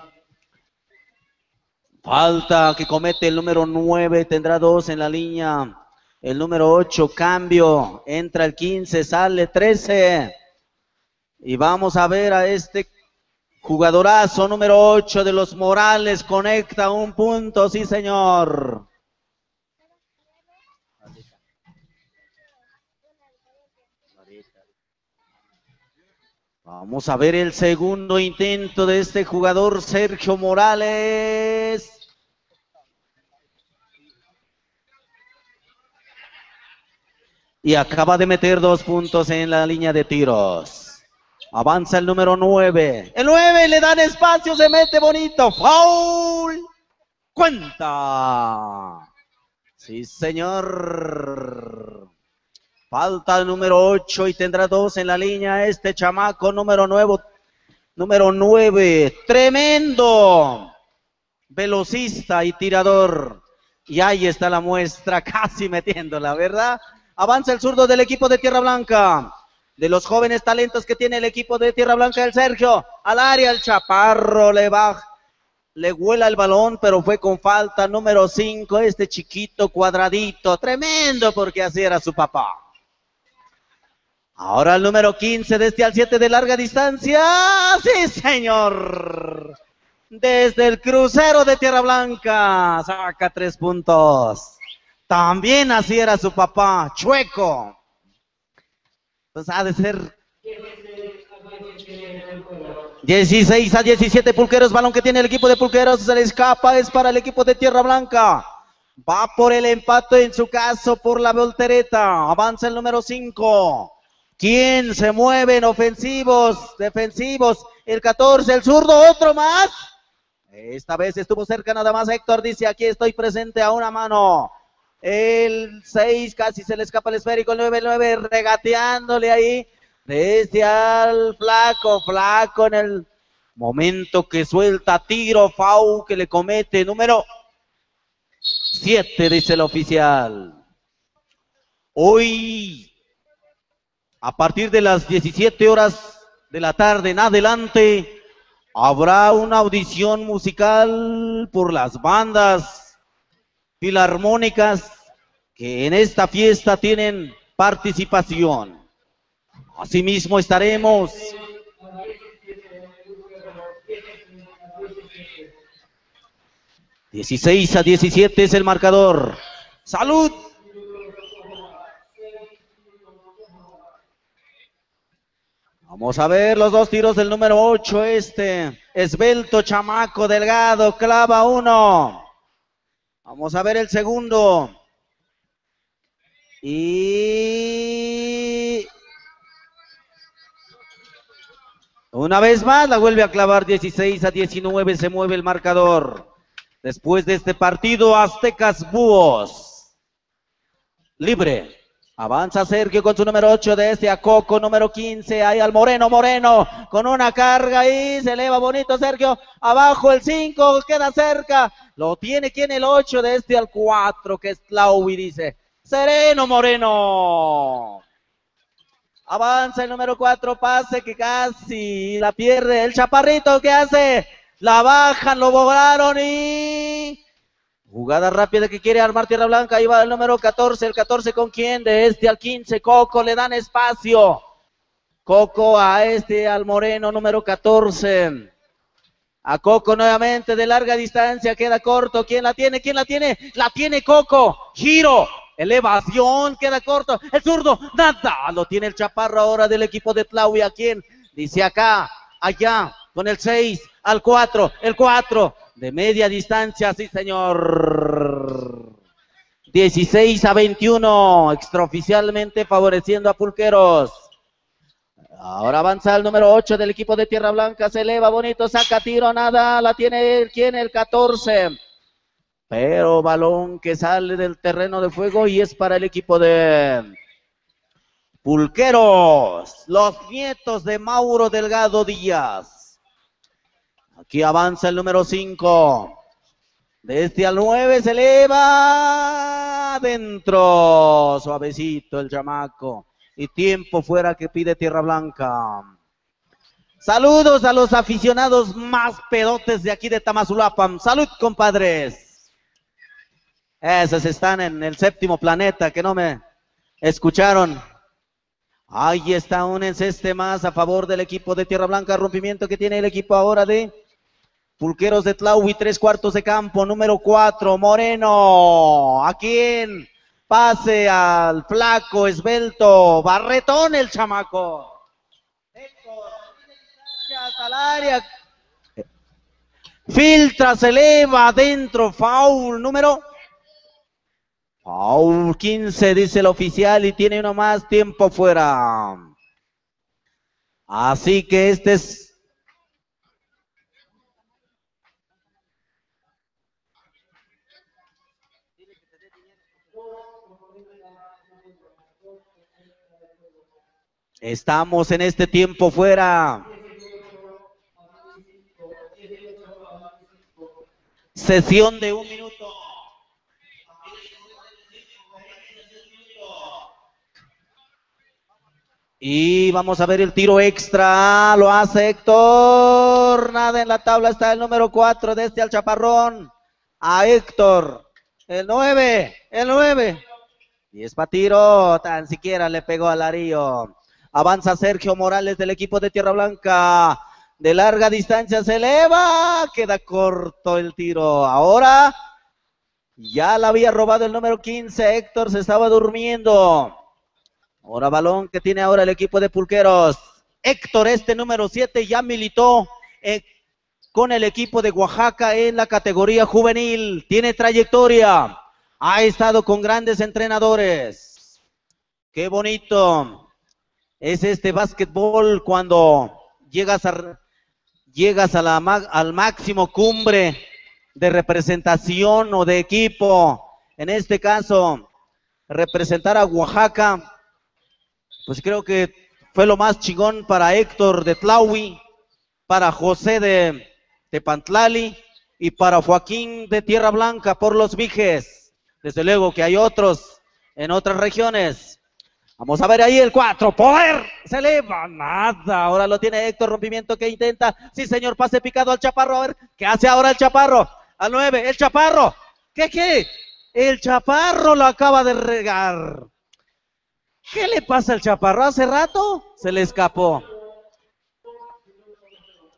[SPEAKER 3] Falta que comete el número 9, tendrá 2 en la línea. El número 8, cambio, entra el 15, sale 13. Y vamos a ver a este jugadorazo número 8 de los Morales, conecta un punto, sí señor. Vamos a ver el segundo intento de este jugador, Sergio Morales. Y acaba de meter 2 puntos en la línea de tiros. Avanza el número 9. El 9 le dan espacio, se mete bonito. Foul. Cuenta. Sí, señor. Falta el número 8 y tendrá 2 en la línea este chamaco número 9. Tremendo. Velocista y tirador. Y ahí está la muestra, casi metiéndola, ¿verdad? Avanza el zurdo del equipo de Tierra Blanca. De los jóvenes talentos que tiene el equipo de Tierra Blanca, el Sergio. Al área, el chaparro le baja. Le vuela el balón, pero fue con falta. Número 5, este chiquito cuadradito. Tremendo, porque así era su papá. Ahora el número 15, desde al 7 de larga distancia. ¡Sí, señor! Desde el crucero de Tierra Blanca. Saca 3 puntos. También así era su papá. Chueco. Pues ha de ser 16-17 Pulqueros, balón que tiene el equipo de Pulqueros, se le escapa, es para el equipo de Tierra Blanca. Va por el empate, en su caso por la voltereta. Avanza el número 5. ¿Quién se mueve en ofensivos, defensivos? El 14, el zurdo, otro más. Esta vez estuvo cerca nada más Héctor, dice aquí estoy presente a una mano. El 6 casi se le escapa el esférico, el 9 regateándole ahí. Desde al flaco en el momento que suelta tiro, foul que le comete número 7, dice el oficial. Hoy, a partir de las 17 horas de la tarde en adelante, habrá una audición musical por las bandas filarmónicas que en esta fiesta tienen participación. Asimismo estaremos (16-17) es el marcador. ¡Salud! Vamos a ver los 2 tiros del número 8, esbelto chamaco delgado, clava 1. Vamos a ver el segundo. Y una vez más la vuelve a clavar. 16-19 se mueve el marcador. Después de este partido, Aztecas Búhos. Libre. Avanza Sergio con su número 8 a Coco, número 15, ahí al Moreno con una carga ahí, se eleva bonito Sergio, abajo el 5, queda cerca, lo tiene quien el 8 al 4, que es Tlaui, dice, sereno Moreno. Avanza el número 4, pase que casi la pierde, el chaparrito que hace, la bajan, lo volaron y... Jugada rápida que quiere armar Tierra Blanca, ahí va el número 14, el 14 con quién, al 15, Coco, le dan espacio. Coco a al Moreno, número 14. A Coco nuevamente de larga distancia, queda corto, ¿quién la tiene? La tiene Coco, giro, elevación, queda corto, el zurdo, nada, lo tiene el chaparro ahora del equipo de Tlaui, ¿a quién? Dice acá, allá, con el 6, al 4, el 4. De media distancia, sí señor. 16-21, extraoficialmente favoreciendo a Pulqueros. Ahora avanza el número 8 del equipo de Tierra Blanca, se eleva bonito, saca tiro, nada, la tiene ¿quién? El 14. Pero balón que sale del terreno de juego y es para el equipo de Pulqueros, los nietos de Mauro Delgado Díaz. Aquí avanza el número 5. Desde al 9 se eleva adentro. Suavecito el chamaco. Y tiempo fuera que pide Tierra Blanca. Saludos a los aficionados más pedotes de aquí de Tamazulapan. Salud, compadres. Esos están en el 7º planeta que no me escucharon. Ahí está un enceste más a favor del equipo de Tierra Blanca. Rompimiento que tiene el equipo ahora de Pulqueros de Tlaui, 3/4 de campo, número 4, Moreno. ¿A quién? Pase al flaco, esbelto, barretón el chamaco. Hasta el área. Filtra, se eleva adentro, foul, foul 15, dice el oficial, y tiene uno más, tiempo fuera. Así que este es... Estamos en este tiempo fuera. Sesión de 1 minuto. Y vamos a ver el tiro extra. Lo hace Héctor. Nada en la tabla. Está el número 4 de este al chaparrón. A Héctor. El 9. El 9. Y es para tiro. Tan siquiera le pegó al Larío. Avanza Sergio Morales del equipo de Tierra Blanca. De larga distancia se eleva. Queda corto el tiro. Ahora ya la había robado el número 15. Héctor se estaba durmiendo. Ahora balón que tiene ahora el equipo de Pulqueros. Héctor, este número 7, ya militó con el equipo de Oaxaca en la categoría juvenil. Tiene trayectoria. Ha estado con grandes entrenadores. Qué bonito es este básquetbol cuando llegas al máximo cumbre de representación o de equipo. En este caso, representar a Oaxaca. Pues creo que fue lo más chingón para Héctor de Tlaui, para José de Tepantlali y para Joaquín de Tierra Blanca por los Viges. Desde luego que hay otros en otras regiones. Vamos a ver ahí el 4, poder, se eleva, nada, ahora lo tiene Héctor, rompimiento que intenta, sí señor, pase picado al Chaparro, a ver, ¿qué hace ahora el Chaparro? Al 9, el Chaparro, ¿qué? El Chaparro lo acaba de regar. ¿Qué le pasa al Chaparro? Hace rato se le escapó.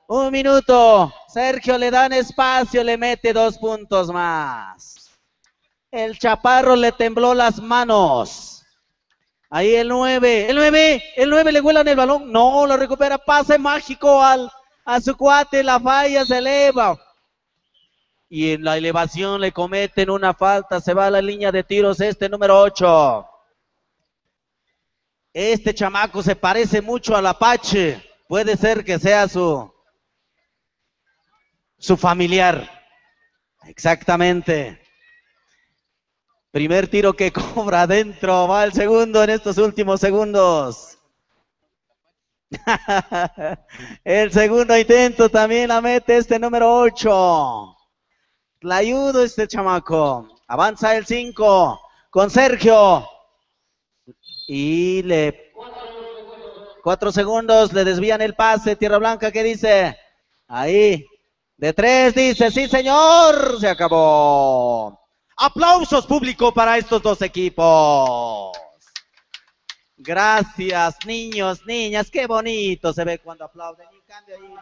[SPEAKER 3] 1 minuto. Sergio le dan espacio, le mete 2 puntos más. El Chaparro le tembló las manos. Ahí el 9 le vuelan el balón. No, lo recupera. Pase mágico a su cuate. La falla, se eleva. Y en la elevación le cometen una falta. Se va a la línea de tiros este número 8. Este chamaco se parece mucho al Apache. Puede ser que sea su familiar. Exactamente. Primer tiro que cobra adentro. Va el segundo en estos últimos segundos. El segundo intento también la mete este número 8. La ayuda este chamaco. Avanza el 5 con Sergio. Y 4 segundos, le desvían el pase. Tierra Blanca, ¿qué dice? Ahí, de 3, dice, sí señor, se acabó. Aplausos público para estos dos equipos. Gracias, niños, niñas, qué bonito se ve cuando aplauden. Y cambio ahí.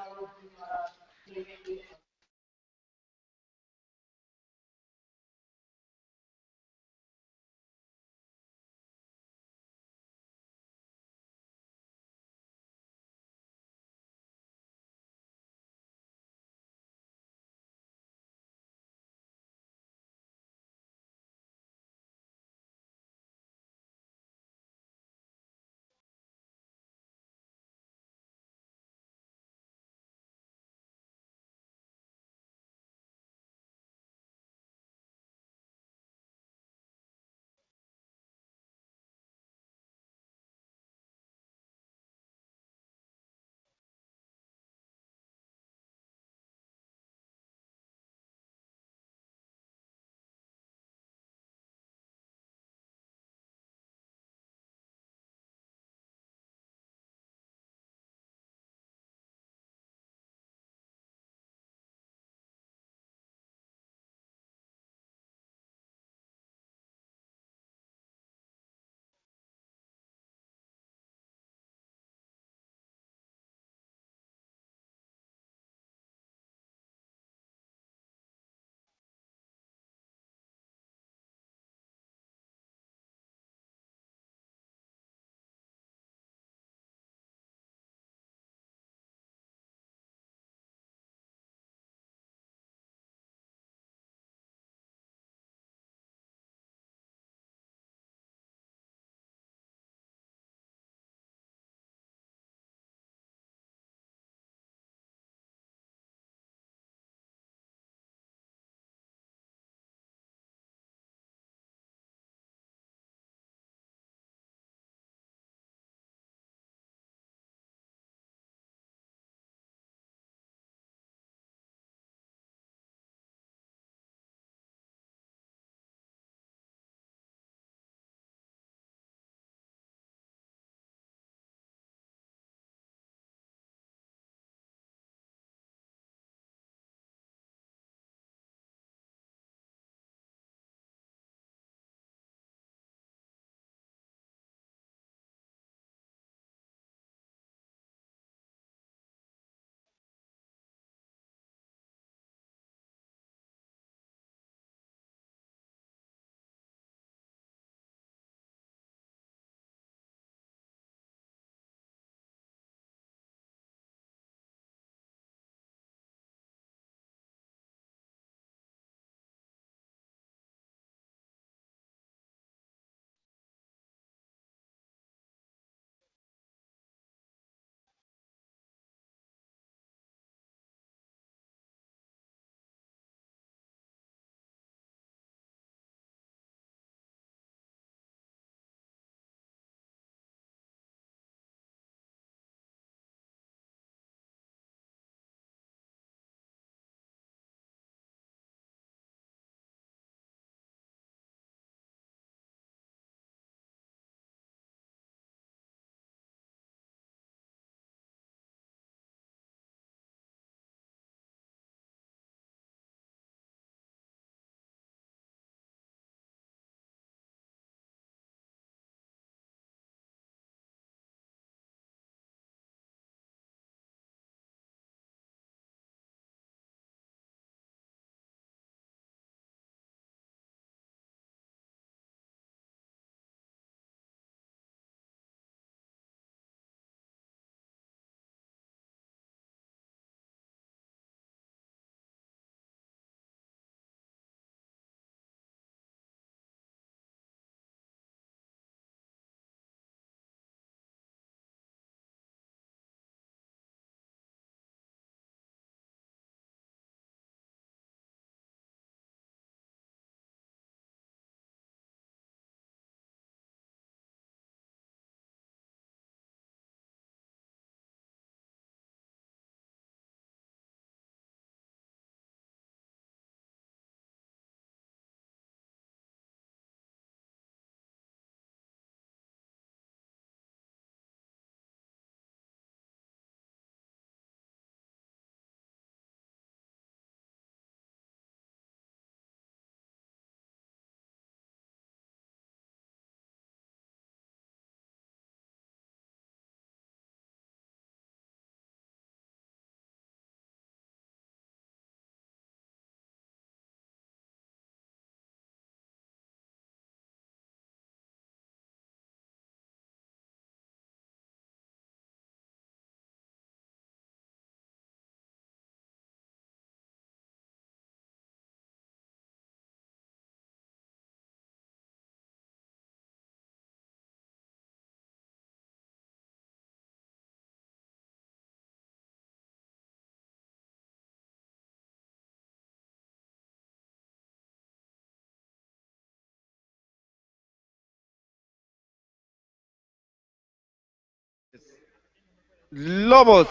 [SPEAKER 6] Lobos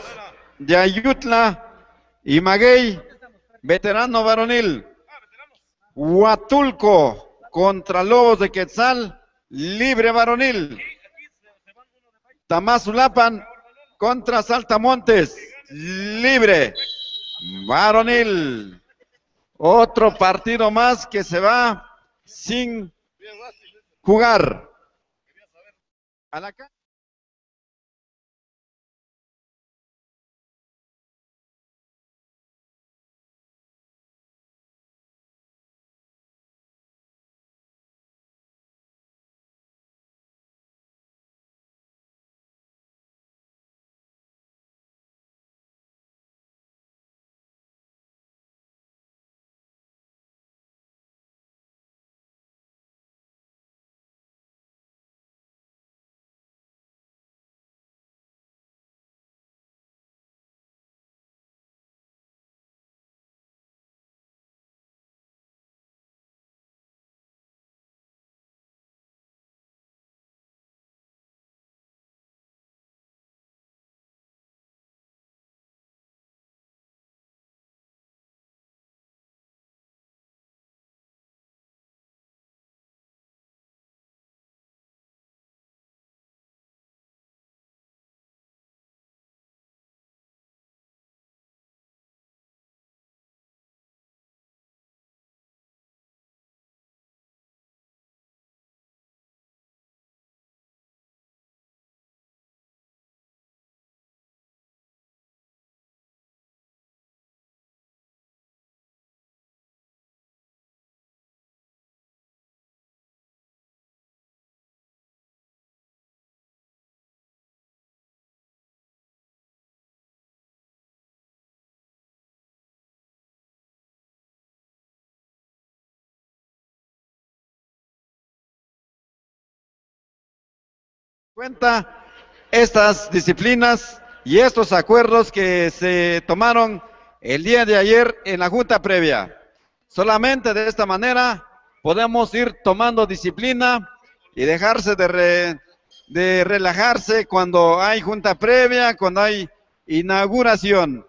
[SPEAKER 6] de Ayutla y Maguey, veterano varonil. Huatulco contra Lobos de Quetzal, libre varonil. Tamazulapan contra Saltamontes, libre varonil. Otro partido más que se va sin jugar. A la cuenta estas disciplinas y estos acuerdos que se tomaron el día de ayer en la junta previa. Solamente de esta manera podemos ir tomando disciplina y dejarse de relajarse cuando hay junta previa, cuando hay inauguración.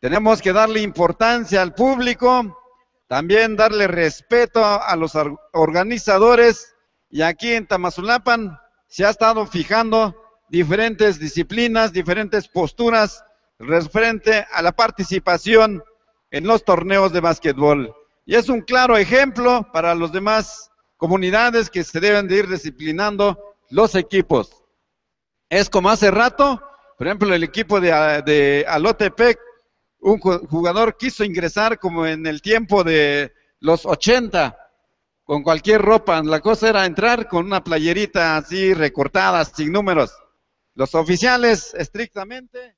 [SPEAKER 6] Tenemos que darle importancia al público, también darle respeto a los organizadores, y aquí en Tamazulapan se ha estado fijando diferentes disciplinas, diferentes posturas referente a la participación en los torneos de básquetbol. Y es un claro ejemplo para las demás comunidades que se deben de ir disciplinando los equipos. Es como hace rato, por ejemplo, el equipo de Alotepec, un jugador quiso ingresar como en el tiempo de los 80, con cualquier ropa. La cosa era entrar con una playerita así recortada, sin números. Los oficiales estrictamente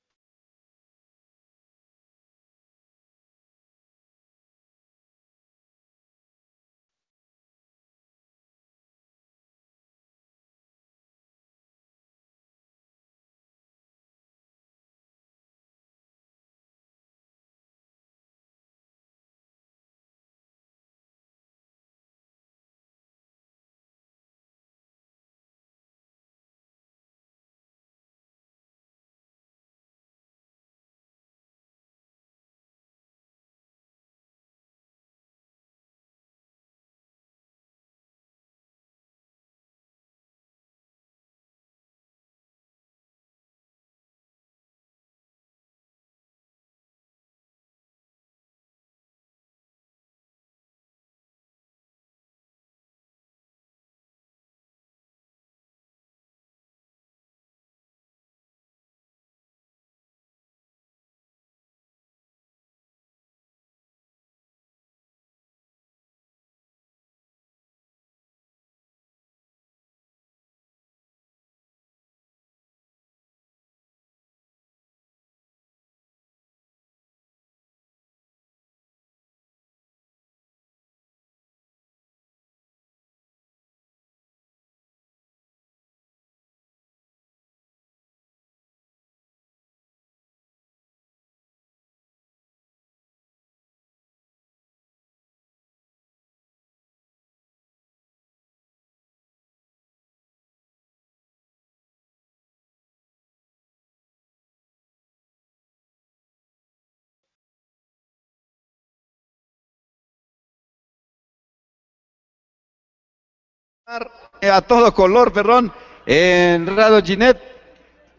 [SPEAKER 6] A todo color, perdón, en Radio Ginet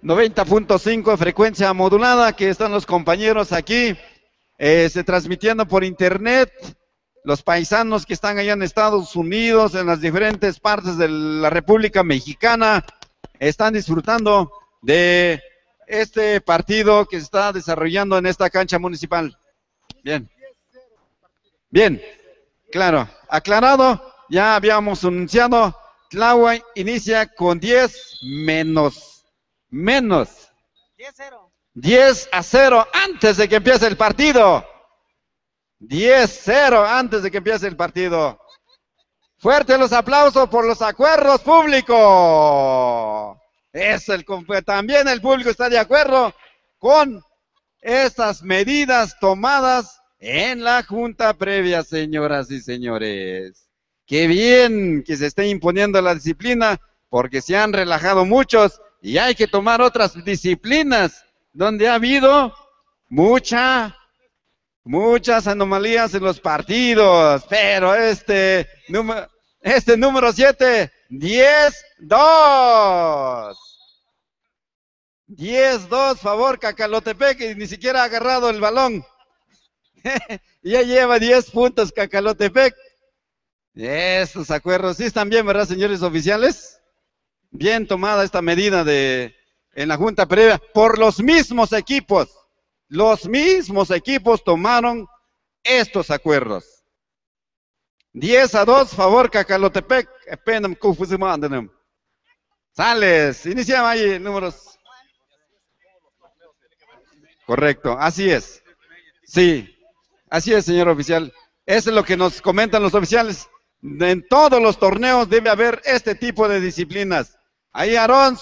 [SPEAKER 6] 90.5 frecuencia modulada, que están los compañeros aquí, se transmitiendo por internet, los paisanos que están allá en Estados Unidos, en las diferentes partes de la República Mexicana, están disfrutando de este partido que se está desarrollando en esta cancha municipal. Bien. Bien, claro, aclarado, ya habíamos anunciado, Tláhuac inicia con 10 menos 10-0 antes de que empiece el partido. 10-0 antes de que empiece el partido. Fuertes los aplausos por los acuerdos públicos. También el público está de acuerdo con estas medidas tomadas en la junta previa, señoras y señores. Qué bien que se esté imponiendo la disciplina, porque se han relajado muchos y hay que tomar otras disciplinas donde ha habido muchas anomalías en los partidos, pero este número 7, 10-2. 10-2, favor Cacalotepec, y ni siquiera ha agarrado el balón. Ya lleva 10 puntos Cacalotepec. Estos acuerdos sí están bien, ¿verdad, señores oficiales? Bien tomada esta medida en la junta previa por los mismos equipos. Los mismos equipos tomaron estos acuerdos. 10-2, favor Cacalotepec. Sales, iniciamos ahí números. Correcto, así es. Sí, así es, señor oficial. Eso es lo que nos comentan los oficiales. En todos los torneos debe haber este tipo de disciplinas. Ahí Aarón,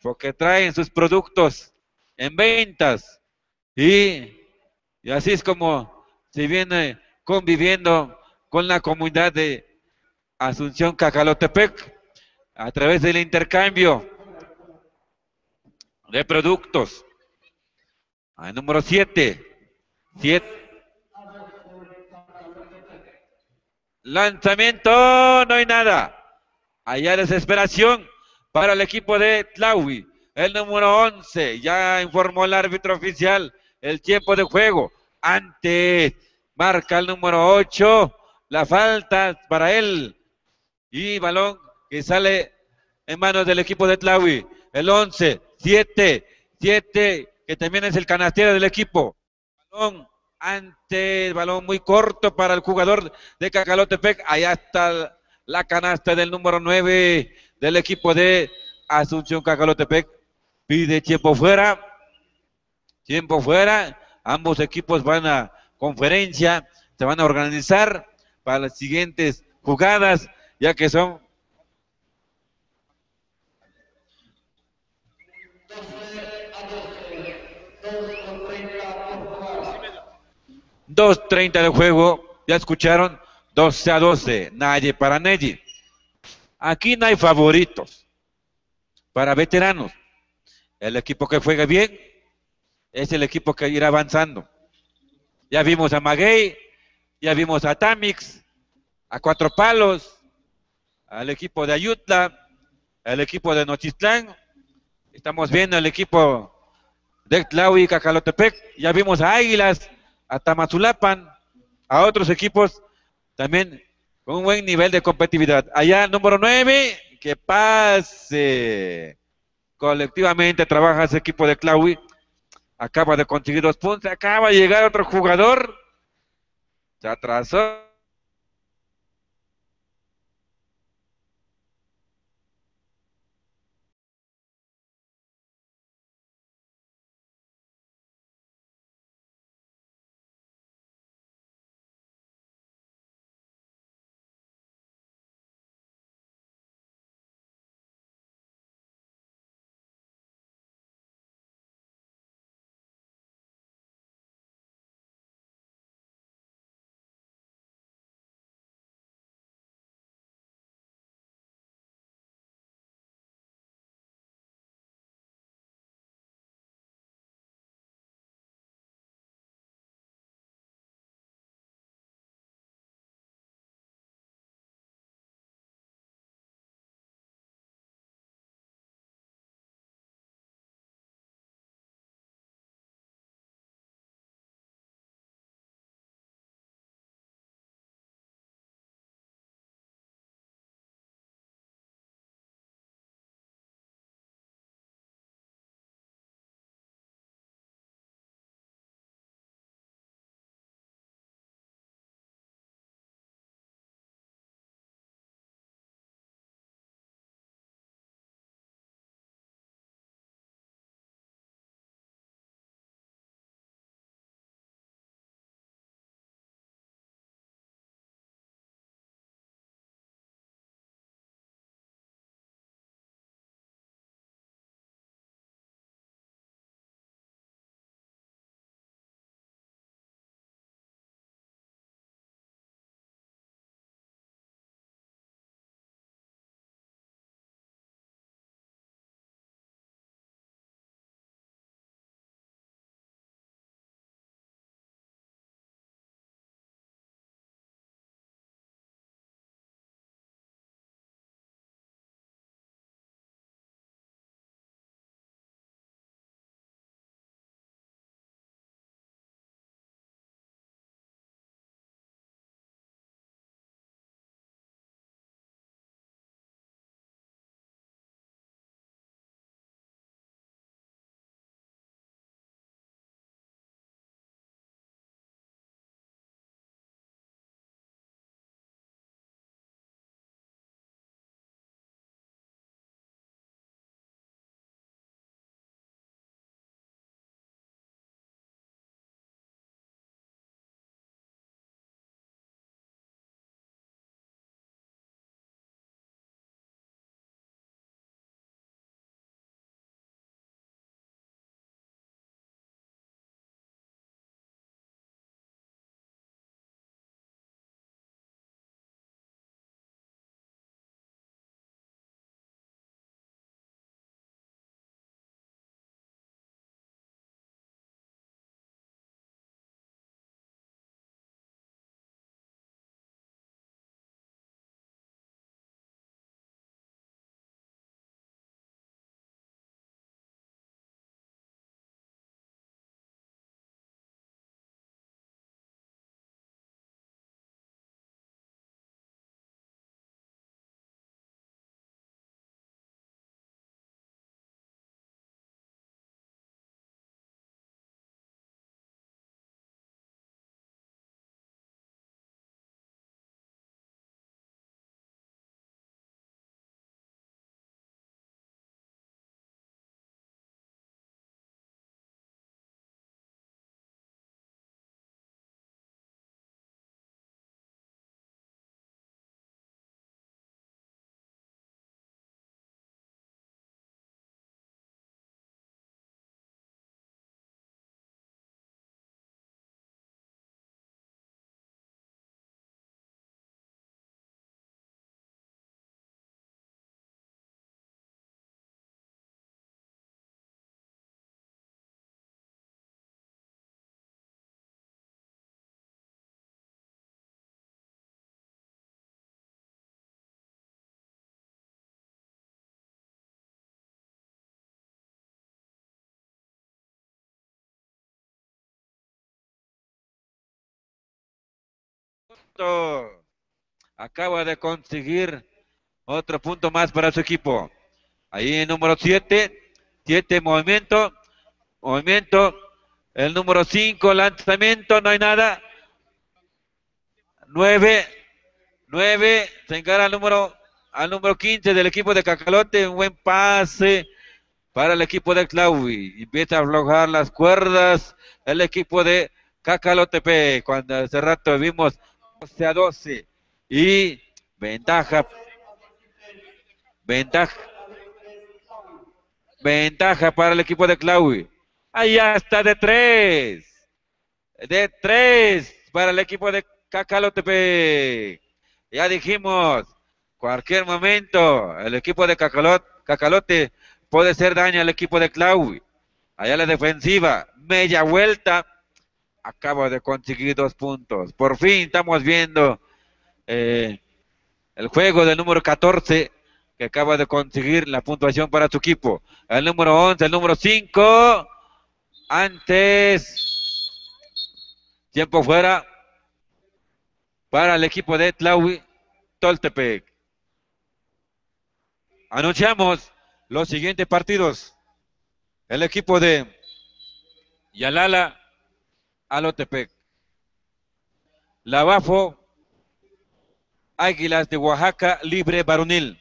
[SPEAKER 2] porque traen sus productos en ventas y así es como se viene conviviendo con la comunidad de Asunción Cacalotepec a través del intercambio de productos. Número 7. Lanzamiento, no hay nada. Allá desesperación para el equipo de Tlaui. El número 11, ya informó el árbitro oficial el tiempo de juego. Antes, marca el número 8, la falta para él. Y balón que sale en manos del equipo de Tlaui. El 11, 7, que también es el canastero del equipo. Balón ante el balón muy corto para el jugador de Cacalotepec. Allá está la canasta del número 9 del equipo de Asunción Cacalotepec. Pide tiempo fuera. Tiempo fuera. Ambos equipos van a conferencia. Se van a organizar para las siguientes jugadas, ya que son 2:30 de juego, ya escucharon, 12-12, nadie para Neji. Aquí no hay favoritos para veteranos. El equipo que juegue bien es el equipo que irá avanzando. Ya vimos a Maguey, ya vimos a Tamix, a Cuatro Palos, al equipo de Ayutla, al equipo de Nochistlán. Estamos viendo el equipo de Tlaui y Cacalotepec. Ya vimos a Águilas, a Tamazulapan, a otros equipos también con un buen nivel de competitividad. Allá, número 9, que pase. Colectivamente trabaja ese equipo de Tlaui. Acaba de conseguir 2 puntos. Acaba de llegar otro jugador. Se atrasó. Acaba de conseguir otro punto más para su equipo. Ahí el número 7. 7 movimiento. El número 5 lanzamiento. No hay nada. 9. Se encara al número 15 del equipo de Cacalote. Un buen pase para el equipo de Tlaui. Empieza a aflojar las cuerdas el equipo de Cacalotepe. Cuando hace rato vimos 12-12. Y ventaja para el equipo de Tlaui. Allá está de 3. De 3 para el equipo de Cacalotepe. Ya dijimos, cualquier momento el equipo de Cacalote puede hacer daño al equipo de Tlaui. Allá la defensiva, media vuelta, acaba de conseguir 2 puntos. Por fin estamos viendo el juego del número 14 que acaba de conseguir la puntuación para su equipo. El número 11, el número 5, antes, tiempo fuera para el equipo de Tlaui Toltepec. Anunciamos los siguientes partidos. El equipo de Yalala Alotepec. Lavafo Águilas de Oaxaca Libre Varonil.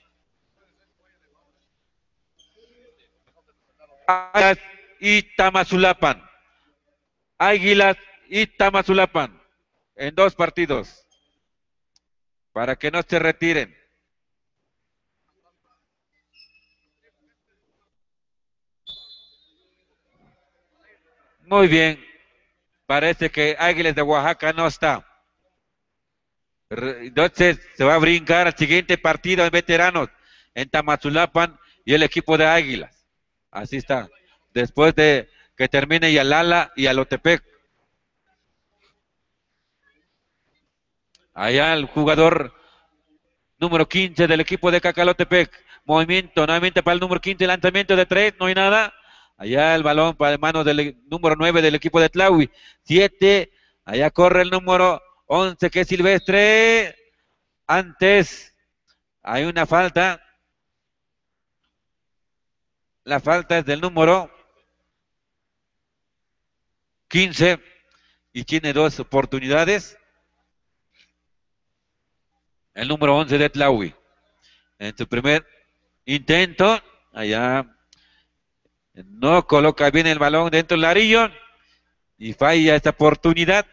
[SPEAKER 2] Águilas y Tamazulapan. Águilas y Tamazulapan. En 2 partidos. Para que no se retiren. Muy bien. Parece que Águilas de Oaxaca no está. Entonces se va a brincar al siguiente partido en veteranos en Tamazulapan y el equipo de Águilas. Así está. Después de que termine Yalala y Alotepec. Allá el jugador número 15 del equipo de Cacalotepec. Movimiento nuevamente para el número 15, lanzamiento de 3, no hay nada. Allá el balón para manos del número 9 del equipo de Tlaui. 7, allá corre el número 11 que es Silvestre. Antes hay una falta. La falta es del número 15 y tiene 2 oportunidades. El número 11 de Tlaui. En su primer intento, allá no coloca bien el balón dentro del arillo y falla esta oportunidad.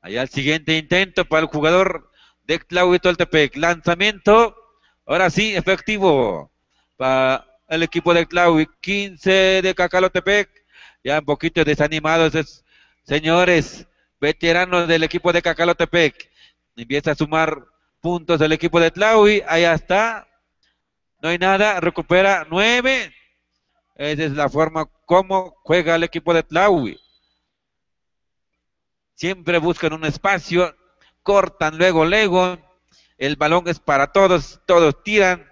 [SPEAKER 2] Allá el siguiente intento para el jugador de Tlaui Toltepec. Lanzamiento, ahora sí, efectivo para el equipo de Tlaui. 15 de Cacalotepec, ya un poquito desanimados, señores veteranos del equipo de Cacalotepec. Empieza a sumar puntos del equipo de Tlaui, allá está, no hay nada, recupera 9. Esa es la forma como juega el equipo de Tlaui. Siempre buscan un espacio, cortan luego, el balón es para todos, todos tiran.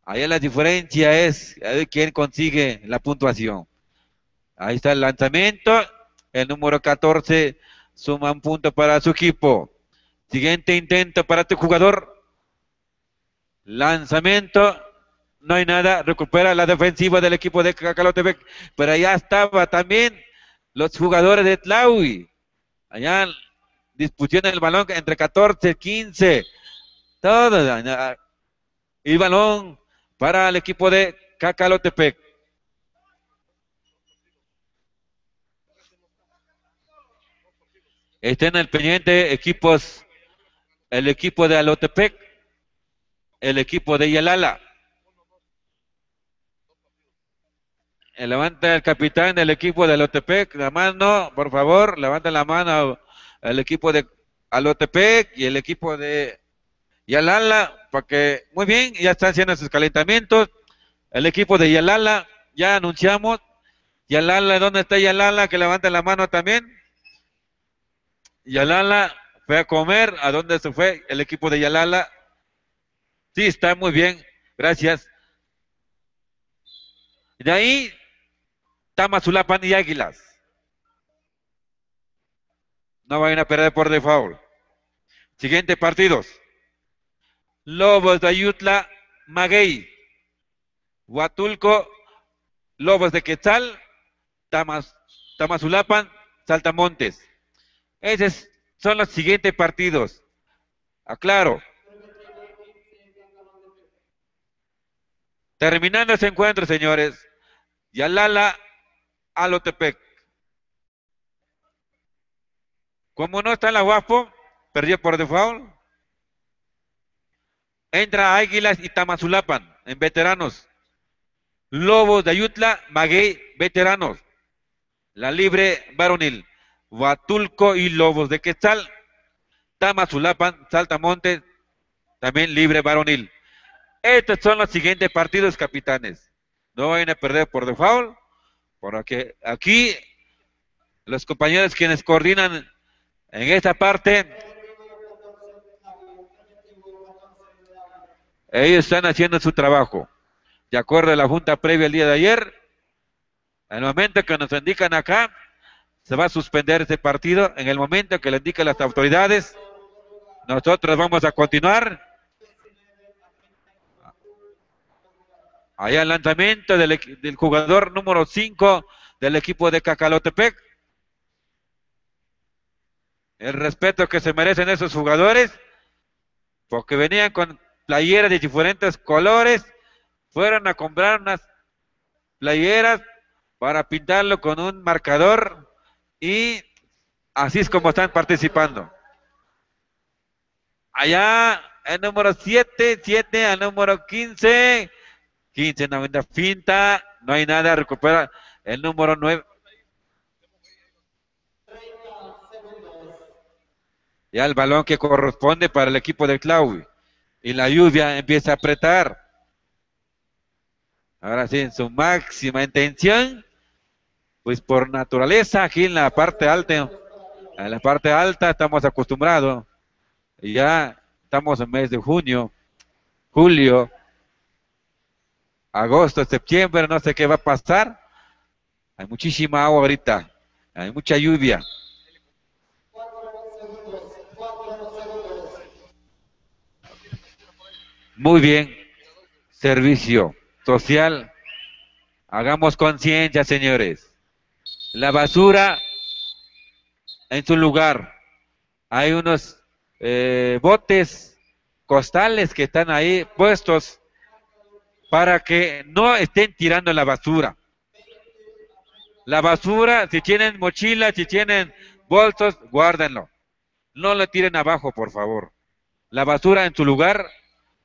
[SPEAKER 2] Allá la diferencia es a ver quién consigue la puntuación. Ahí está el lanzamiento, el número 14 suma un punto para su equipo. Siguiente intento para este jugador. Lanzamiento. No hay nada. Recupera la defensiva del equipo de Cacalotepec. Pero allá estaba también los jugadores de Tlaui. Allá dispusión el balón entre 14, 15. Todo. Y balón para el equipo de Cacalotepec. Estén al pendiente equipos. El equipo de Alotepec, el equipo de Yalala. Levanta el capitán del equipo de Alotepec, la mano, por favor, levanta la mano el equipo de Alotepec y el equipo de Yalala, porque muy bien, ya están haciendo sus calentamientos. El equipo de Yalala, ya anunciamos. Yalala, ¿dónde está Yalala? Que levanta la mano también. Yalala fue a comer. ¿A dónde se fue el equipo de Yalala? Sí, está muy bien. Gracias. De ahí, Tamazulapan y Águilas. No vayan a perder por default. Siguiente partidos. Lobos de Ayutla, Maguey. Huatulco, Lobos de Quetzal, Tamazulapan, Saltamontes. Esos son los siguientes partidos. Aclaro. Terminando ese encuentro, señores. Yalala, Alotepec. Como no está en la Guapo, perdió por default. Entra Águilas y Tamazulapan en veteranos. Lobos de Ayutla, Maguey, veteranos. La Libre varonil. Huatulco y Lobos de Quetzal. Tamazulapan, Saltamontes, también libre varonil. Estos son los siguientes partidos, capitanes. No vayan a perder por default, porque aquí los compañeros quienes coordinan en esta parte, ellos están haciendo su trabajo. De acuerdo a la junta previa el día de ayer, en el momento que nos indican acá, se va a suspender este partido. En el momento que le indican las autoridades, nosotros vamos a continuar. Allá el lanzamiento del jugador número 5 del equipo de Cacalotepec. El respeto que se merecen esos jugadores, porque venían con playeras de diferentes colores, fueron a comprar unas playeras para pintarlo con un marcador y así es como están participando. Allá el número 7 al número 15, 90 finta, no hay nada, recupera el número 9. Ya el balón que corresponde para el equipo del Claudio. Y la lluvia empieza a apretar. Ahora sí, en su máxima intención, pues por naturaleza, aquí en la parte alta estamos acostumbrados. Y ya estamos en mes de junio, julio, agosto, septiembre, no sé qué va a pasar. Hay muchísima agua ahorita, hay mucha lluvia. Muy bien, servicio social. Hagamos conciencia, señores. La basura en su lugar. Hay unos botes costales que están ahí puestos para que no estén tirando la basura. La basura, si tienen mochilas, si tienen bolsos, guárdenlo. No lo tiren abajo, por favor. La basura en su lugar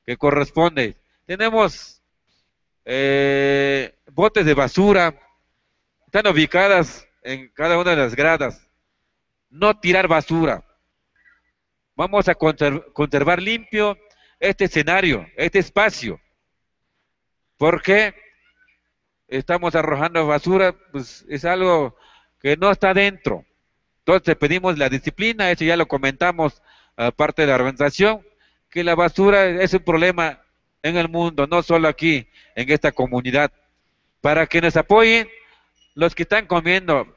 [SPEAKER 2] que corresponde. Tenemos botes de basura, están ubicadas en cada una de las gradas. No tirar basura. Vamos a conservar limpio este escenario, este espacio. Porque estamos arrojando basura, pues es algo que no está dentro. Entonces pedimos la disciplina, eso ya lo comentamos aparte de la organización, que la basura es un problema en el mundo, no solo aquí, en esta comunidad. Para que nos apoyen los que están comiendo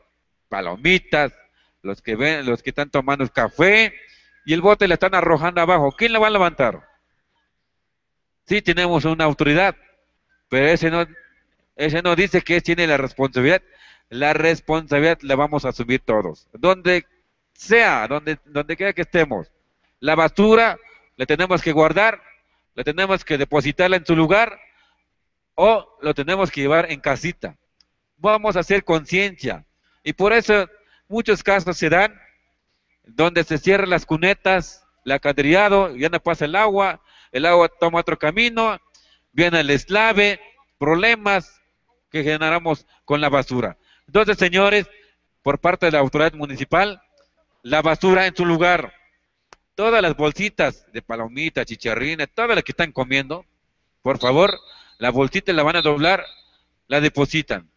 [SPEAKER 2] palomitas, los que están tomando café, y el bote le están arrojando abajo. ¿Quién lo va a levantar? Sí, tenemos una autoridad, pero ese no dice que tiene la responsabilidad. La responsabilidad la vamos a asumir todos. Donde sea, donde quiera que estemos. La basura la tenemos que guardar, la tenemos que depositarla en su lugar, o lo tenemos que llevar en casita. Vamos a hacer conciencia. Y por eso muchos casos se dan donde se cierran las cunetas, el alcantarillado, ya no pasa el agua toma otro camino, viene el eslave, problemas que generamos con la basura. Entonces, señores, por parte de la autoridad municipal, la basura en su lugar. Todas las bolsitas de palomitas, chicharrines, todas las que están comiendo, por favor, la bolsita la van a doblar, la depositan.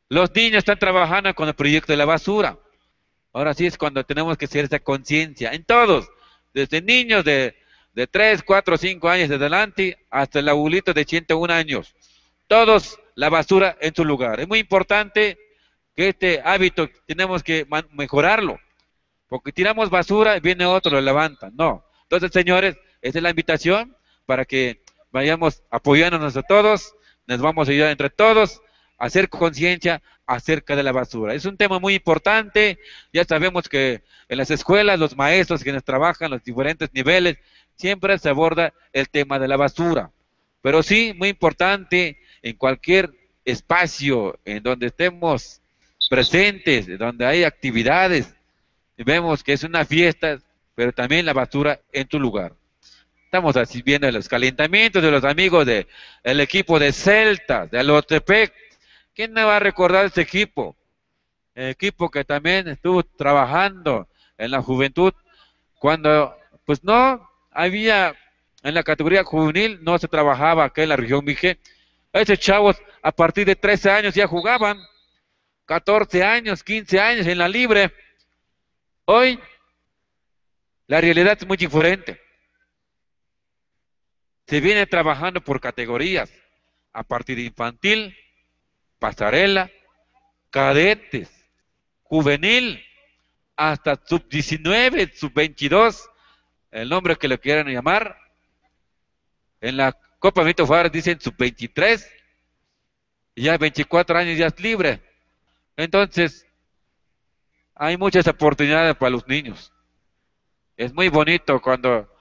[SPEAKER 2] Los niños están trabajando con el proyecto de la basura. Ahora sí es cuando tenemos que hacer esa conciencia, en todos, desde niños de 3, 4, 5 años de adelante, hasta el abuelito de 101 años. Todos la basura en su lugar. Es muy importante que este hábito tenemos que mejorarlo. porque tiramos basura y viene otro, lo levanta. No. Entonces, señores, esa es la invitación para que vayamos apoyándonos a todos, nos vamos a ayudar entre todos a hacer conciencia acerca de la basura. Es un tema muy importante, ya sabemos que en las escuelas, los maestros que nos trabajan, los diferentes niveles, siempre se aborda el tema de la basura. Pero sí, muy importante, en cualquier espacio en donde estemos presentes, donde hay actividades, y vemos que es una fiesta, pero también la basura en tu lugar. Estamos así viendo los calentamientos de los amigos del equipo de Celta, de Alotepec. ¿Quién no va a recordar este equipo? El equipo que también estuvo trabajando en la juventud, cuando pues no había en la categoría juvenil, no se trabajaba acá en la región Mije. Esos chavos a partir de 13 años ya jugaban, 14 años, 15 años en la libre. Hoy la realidad es muy diferente. Se viene trabajando por categorías, a partir de infantil, pasarela, cadetes, juvenil, hasta sub-19, sub-22, el nombre que lo quieran llamar. En la Copa Benito Juárez dicen sub-23, y ya 24 años ya es libre. Entonces, hay muchas oportunidades para los niños. Es muy bonito cuando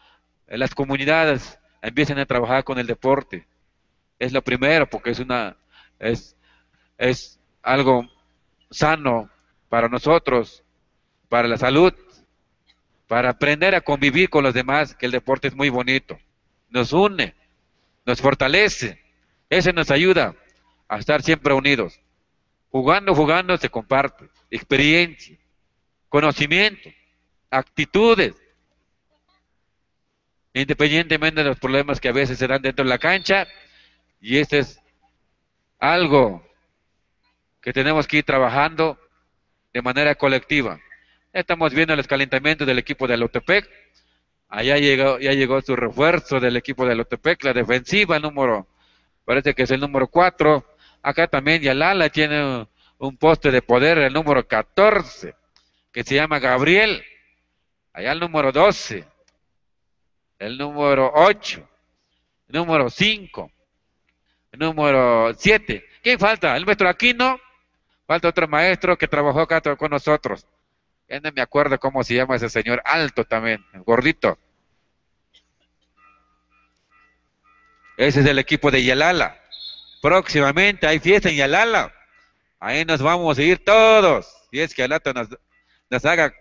[SPEAKER 2] las comunidades empiezan a trabajar con el deporte. Es lo primero, porque es algo sano para nosotros, para la salud, para aprender a convivir con los demás, que el deporte es muy bonito. Nos une, nos fortalece, eso nos ayuda a estar siempre unidos. Jugando se comparte experiencia, conocimiento, actitudes, independientemente de los problemas que a veces se dan dentro de la cancha, y este es algo que tenemos que ir trabajando de manera colectiva. Estamos viendo los calentamientos del equipo de Alotepec. Ya llegó su refuerzo del equipo de Alotepec, la defensiva, parece que es el número 4. Acá también Yalala tiene un poste de poder, el número 14, que se llama Gabriel. Allá el número 12, el número 8, el número 5, el número 7. ¿Quién falta? El maestro Aquino. Falta otro maestro que trabajó acá con nosotros. Ya no me acuerdo cómo se llama ese señor, alto también, el gordito. Ese es el equipo de Yalala. Próximamente hay fiesta en Yalala. Ahí nos vamos a ir todos. Si es que Alata nos haga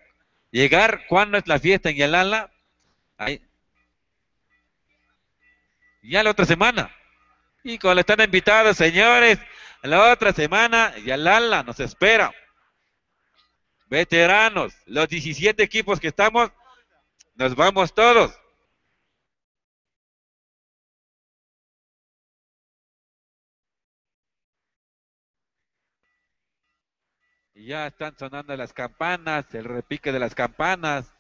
[SPEAKER 2] llegar. ¿Cuándo es la fiesta en Yalala? Ahí. Ya la otra semana. Y cuando están invitados, señores, la otra semana Yalala nos espera. Veteranos, los 17 equipos que estamos, nos vamos todos. Y ya están sonando las campanas, el repique de las campanas.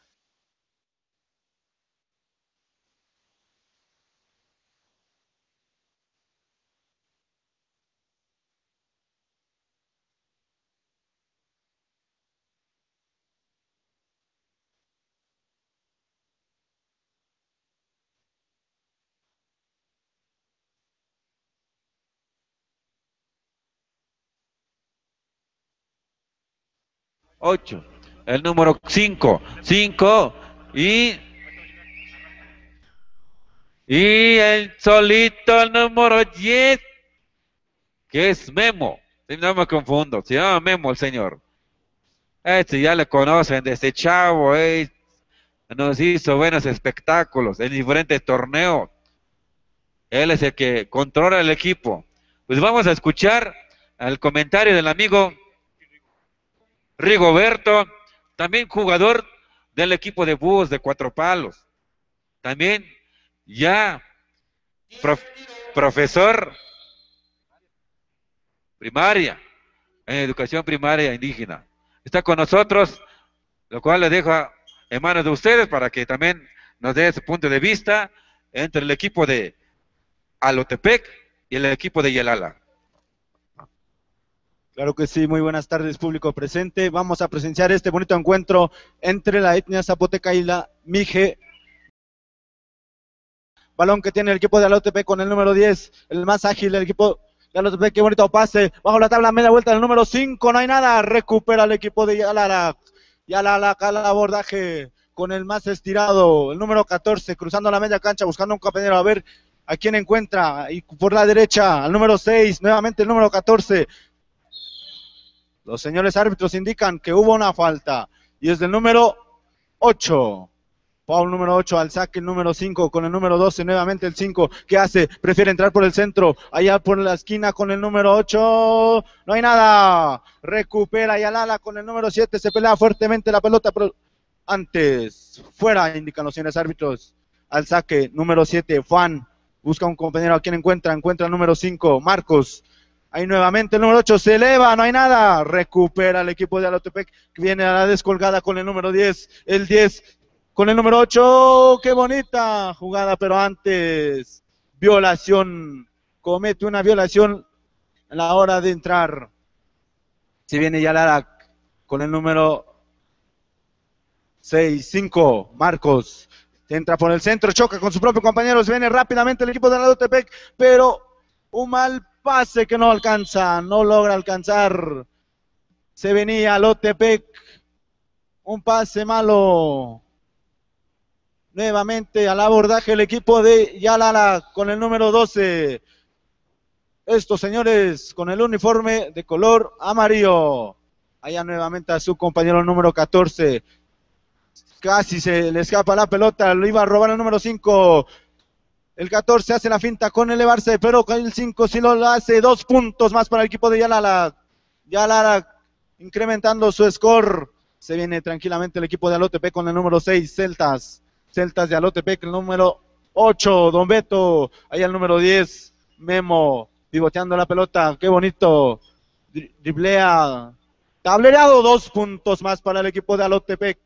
[SPEAKER 2] Ocho, el número 5, y el solito, el número 10, que es Memo, si no me confundo, se llama Memo el señor. Este ya le conocen de este chavo, nos hizo buenos espectáculos en diferentes torneos. Él es el que controla el equipo. Pues vamos a escuchar el comentario del amigo Rigoberto, también jugador del equipo de Búhos de Cuatro Palos. También ya profesor primaria, en educación primaria indígena. Está con nosotros, lo cual le dejo en manos de ustedes para que también nos dé su punto de vista entre el equipo de Alotepec y el equipo de Yalala.
[SPEAKER 7] Claro que sí, muy buenas tardes, público presente. Vamos a presenciar este bonito encuentro entre la etnia zapoteca y la Mije. Balón que tiene el equipo de Alotepec con el número 10, el más ágil del equipo de Alotepec. Qué bonito pase, bajo la tabla, media vuelta del número 5, no hay nada. Recupera el equipo de Yalalac. Yalalac al abordaje con el más estirado, el número 14, cruzando la media cancha, buscando un compañero, a ver a quién encuentra. Y por la derecha, al número 6, nuevamente el número 14. Los señores árbitros indican que hubo una falta y es del número 8. Foul número 8 al saque el número 5 con el número 12, nuevamente el 5. ¿Qué hace? Prefiere entrar por el centro, allá por la esquina con el número 8. No hay nada. Recupera Yalala con el número 7. Se pelea fuertemente la pelota, pero antes, fuera, indican los señores árbitros. Al saque, número 7, Juan. Busca un compañero a quien encuentra el número 5, Marcos. Ahí nuevamente el número 8 se eleva, no hay nada. Recupera el equipo de Alotepec, que viene a la descolgada con el número 10. El 10 con el número 8. Qué bonita jugada, pero antes, violación. Comete una violación a la hora de entrar. Si viene Yalalac con el número 6, 5, Marcos. Entra por el centro, choca con su propio compañero. Se viene rápidamente el equipo de Alotepec, pero un mal pase que no alcanza, no logra alcanzar. Se venía Alotepec, un pase malo. Nuevamente al abordaje el equipo de Yalala con el número 12. Estos señores con el uniforme de color amarillo. Allá nuevamente a su compañero número 14. Casi se le escapa la pelota, lo iba a robar el número 5. El 14 hace la finta con elevarse, pero con el 5 sí lo hace. 2 puntos más para el equipo de Yalala. Yalala incrementando su score. Se viene tranquilamente el equipo de Alotepec con el número 6, Celtas. Celtas de Alotepec, el número 8, Don Beto. Ahí el número 10, Memo, pivoteando la pelota. Qué bonito. Driblea. Tablereado, 2 puntos más para el equipo de Alotepec.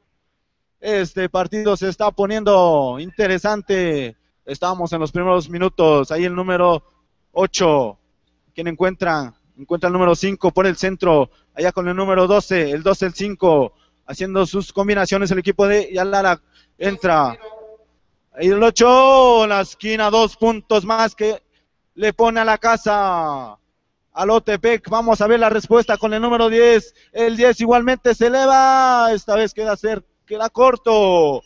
[SPEAKER 7] Este partido se está poniendo interesante. Estamos en los primeros minutos. Ahí el número 8. ¿Quién encuentra? Encuentra el número 5 por el centro. Allá con el número 12. El 12, el 5. Haciendo sus combinaciones el equipo de Yalala. Entra. Ahí el 8. La esquina. 2 puntos más que le pone a la casa. Alotepec. Vamos a ver la respuesta con el número 10. El 10 igualmente se eleva. Esta vez queda corto.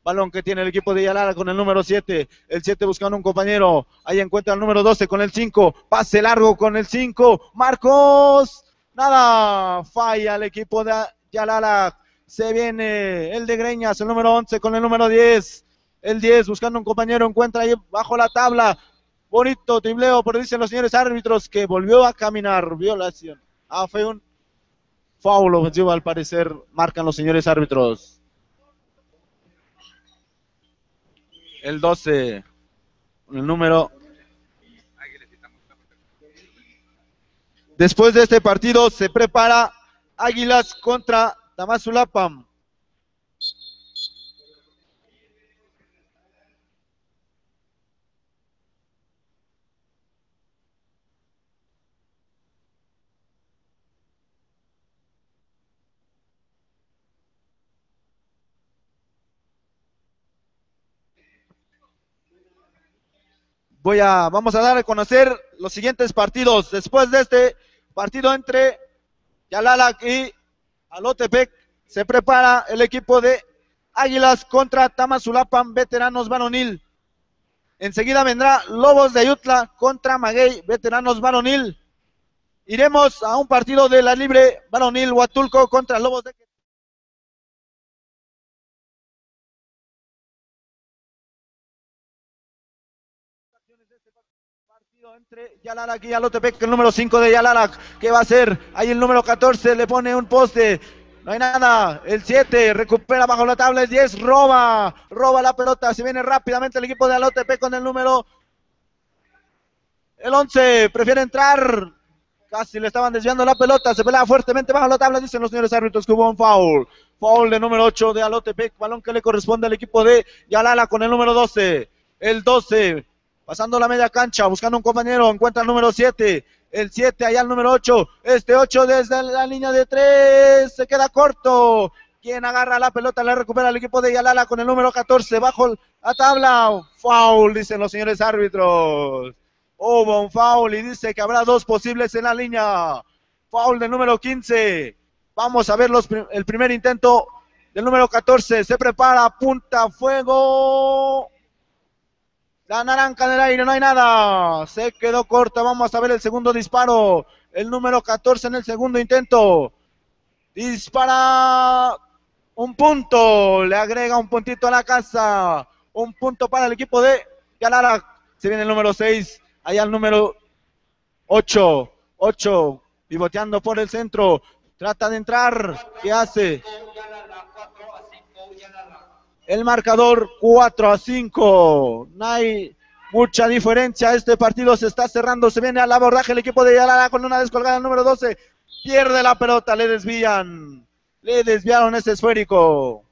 [SPEAKER 7] Balón que tiene el equipo de Yalala con el número 7. El 7 buscando un compañero. Ahí encuentra el número 12 con el 5. Pase largo con el 5. Marcos. Nada. Falla el equipo de Yalala. Se viene el de Greñas, el número 11 con el número 10. El 10 buscando un compañero. Encuentra ahí bajo la tabla. Bonito tribleo, pero dicen los señores árbitros que volvió a caminar. Violación. Fue un foul ofensivo al parecer. Marcan los señores árbitros. El 12, el número. Después de este partido se prepara Águilas contra Tamazulapam. Vamos a dar a conocer los siguientes partidos. Después de este partido entre Yalala y Alotepec, se prepara el equipo de Águilas contra Tamazulapam Veteranos Varonil. Enseguida vendrá Lobos de Ayutla contra Maguey Veteranos Varonil. Iremos a un partido de la Libre Varonil Huatulco contra Lobos de entre Yalalac y Alotepec, el número 5 de Yalalac, ¿qué va a hacer? Ahí el número 14 le pone un poste, no hay nada. El 7 recupera bajo la tabla, el 10 roba la pelota, se viene rápidamente el equipo de Alotepec con el número, el 11 prefiere entrar, casi le estaban desviando la pelota, se pelea fuertemente bajo la tabla, dicen los señores árbitros que hubo un foul de número 8 de Alotepec, balón que le corresponde al equipo de Yalala con el número 12, el 12 pasando la media cancha, buscando un compañero, encuentra el número 7, el 7, allá el número 8, este 8 desde la línea de 3, se queda corto. Quien agarra la pelota, la recupera el equipo de Yalala con el número 14, bajo la tabla. Foul, dicen los señores árbitros. Hubo un foul y dice que habrá 2 posibles en la línea. Foul del número 15. Vamos a ver el primer intento del número 14. Se prepara, punta, fuego. La naranja en el aire, no hay nada. Se quedó corta. Vamos a ver el segundo disparo. El número 14 en el segundo intento. Dispara un punto. Le agrega un puntito a la casa. Un punto para el equipo de Yalara. Se viene el número 6. Allá el número 8. 8. Pivoteando por el centro. Trata de entrar. ¿Qué hace? El marcador 4-5. No hay mucha diferencia. Este partido se está cerrando. Se viene al abordaje el equipo de Yalara con una descolgada. El número 12 pierde la pelota. Le desvían. Le desviaron ese esférico.